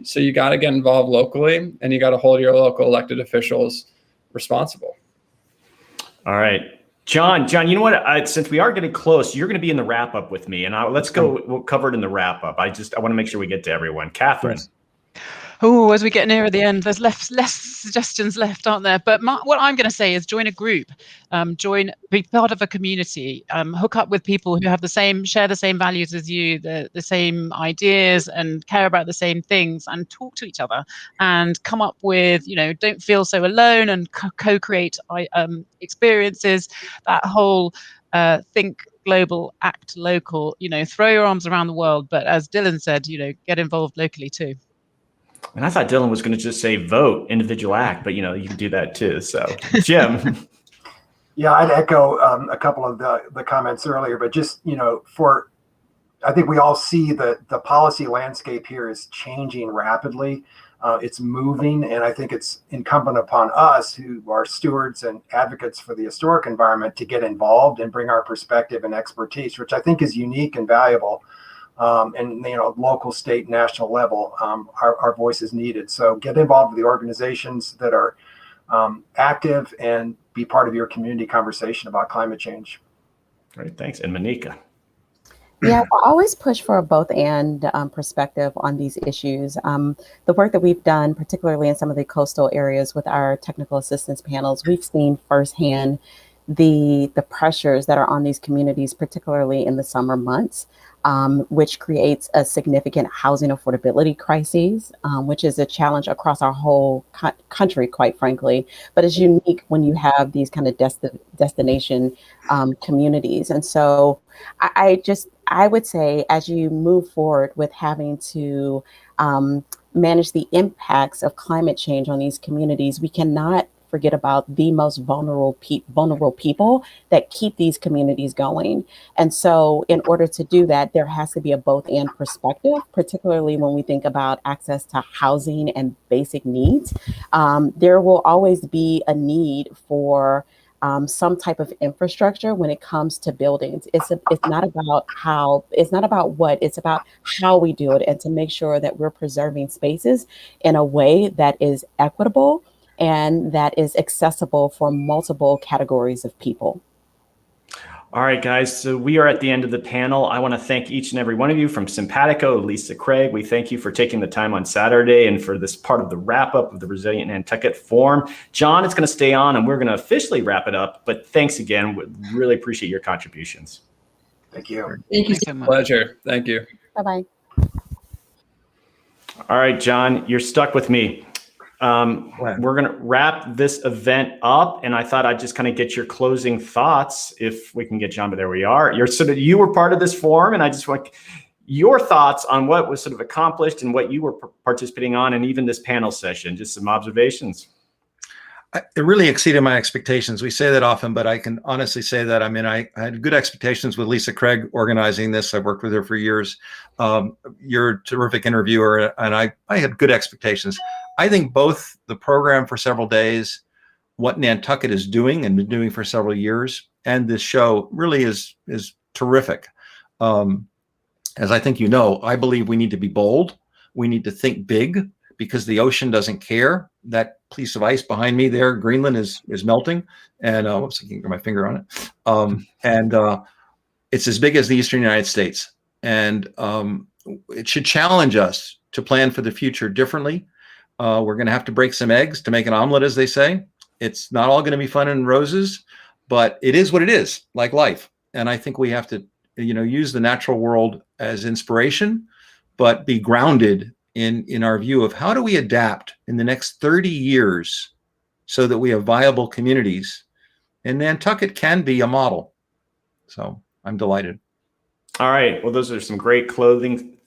So you got to get involved locally, and you got to hold your local elected officials responsible. All right. John, you know what? Since we are getting close, you're going to be in the wrap up with me, and let's go. We'll cover it in the wrap up. I want to make sure we get to everyone. Catherine. Yes. Oh, as we get nearer the end, there's less suggestions left, aren't there? But what I'm going to say is join a group, be part of a community, hook up with people who have share the same values as you, the same ideas, and care about the same things, and talk to each other and come up with, don't feel so alone, and co-create experiences. That whole think global, act local. Throw your arms around the world, but as Dylan said, get involved locally too. And I thought Dylan was going to just say vote, individual act, but you can do that too. So, Jim. Yeah, I'd echo a couple of the comments earlier, but just I think we all see that the policy landscape here is changing rapidly. It's moving, and I think it's incumbent upon us, who are stewards and advocates for the historic environment, to get involved and bring our perspective and expertise, which I think is unique and valuable. And local, state, national level, our voice is needed. So get involved with the organizations that are active and be part of your community conversation about climate change. Great, thanks. And Monica. Yeah, I always push for a both and perspective on these issues. The work that we've done, particularly in some of the coastal areas with our technical assistance panels, we've seen firsthand the pressures that are on these communities, particularly in the summer months, which creates a significant housing affordability crisis, which is a challenge across our whole country, quite frankly, but it's unique when you have these kind of destination communities. And so I would say, as you move forward with having to manage the impacts of climate change on these communities, we cannot forget about the most vulnerable people that keep these communities going. And so in order to do that, there has to be a both and perspective, particularly when we think about access to housing and basic needs. There will always be a need for some type of infrastructure when it comes to buildings. It's not about what, it's about how we do it, and to make sure that we're preserving spaces in a way that is equitable and that is accessible for multiple categories of people. All right, guys, so we are at the end of the panel. I want to thank each and every one of you, from Simpatico, Lisa Craig. We thank you for taking the time on Saturday and for this part of the wrap up of the Resilient Nantucket Forum. John is going to stay on, and we're going to officially wrap it up, but thanks again. We really appreciate your contributions. Thank you. Thank you so much. Pleasure. Thank you. Bye-bye. All right, John, you're stuck with me. We're going to wrap this event up, and I thought I'd just kind of get your closing thoughts, if we can get John, but there we are. You were part of this forum, and I just want your thoughts on what was sort of accomplished and what you were participating on, and even this panel session, just some observations. It really exceeded my expectations. We say that often, but I can honestly say that, I had good expectations with Lisa Craig organizing this. I've worked with her for years. You're a terrific interviewer, and I had good expectations. I think both the program for several days, what Nantucket is doing and been doing for several years, and this show really is terrific. As I think I believe we need to be bold. We need to think big, because the ocean doesn't care. That piece of ice behind me there, Greenland, is melting, and whoops, I can't get my finger on it. And it's as big as the Eastern United States, and it should challenge us to plan for the future differently. We're going to have to break some eggs to make an omelet, as they say. It's not all going to be fun and roses, but it is what it is, like life. And I think we have to, use the natural world as inspiration, but be grounded in our view of how do we adapt in the next 30 years so that we have viable communities. And Nantucket can be a model. So I'm delighted. All right. Well, those are some great closing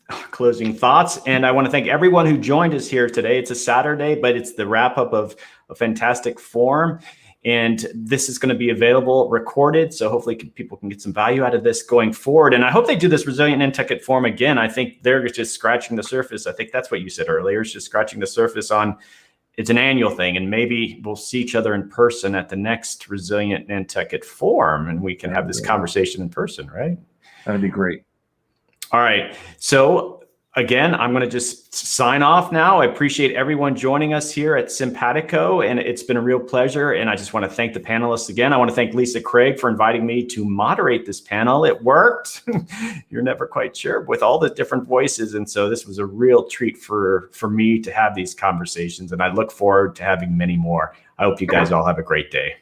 thoughts. And I want to thank everyone who joined us here today. It's a Saturday, but it's the wrap up of a fantastic forum. And this is going to be available recorded. So hopefully people can get some value out of this going forward. And I hope they do this Resilient Nantucket Forum again. I think they're just scratching the surface. I think that's what you said earlier. It's just scratching the surface on it's an annual thing, and maybe we'll see each other in person at the next Resilient Nantucket Forum, and we can have this conversation in person, right? That'd be great. All right. So again, I'm going to just sign off now. I appreciate everyone joining us here at Simpatico, and it's been a real pleasure. And I just want to thank the panelists again. I want to thank Lisa Craig for inviting me to moderate this panel. It worked. You're never quite sure with all the different voices. And so this was a real treat for me to have these conversations, and I look forward to having many more. I hope you guys all have a great day.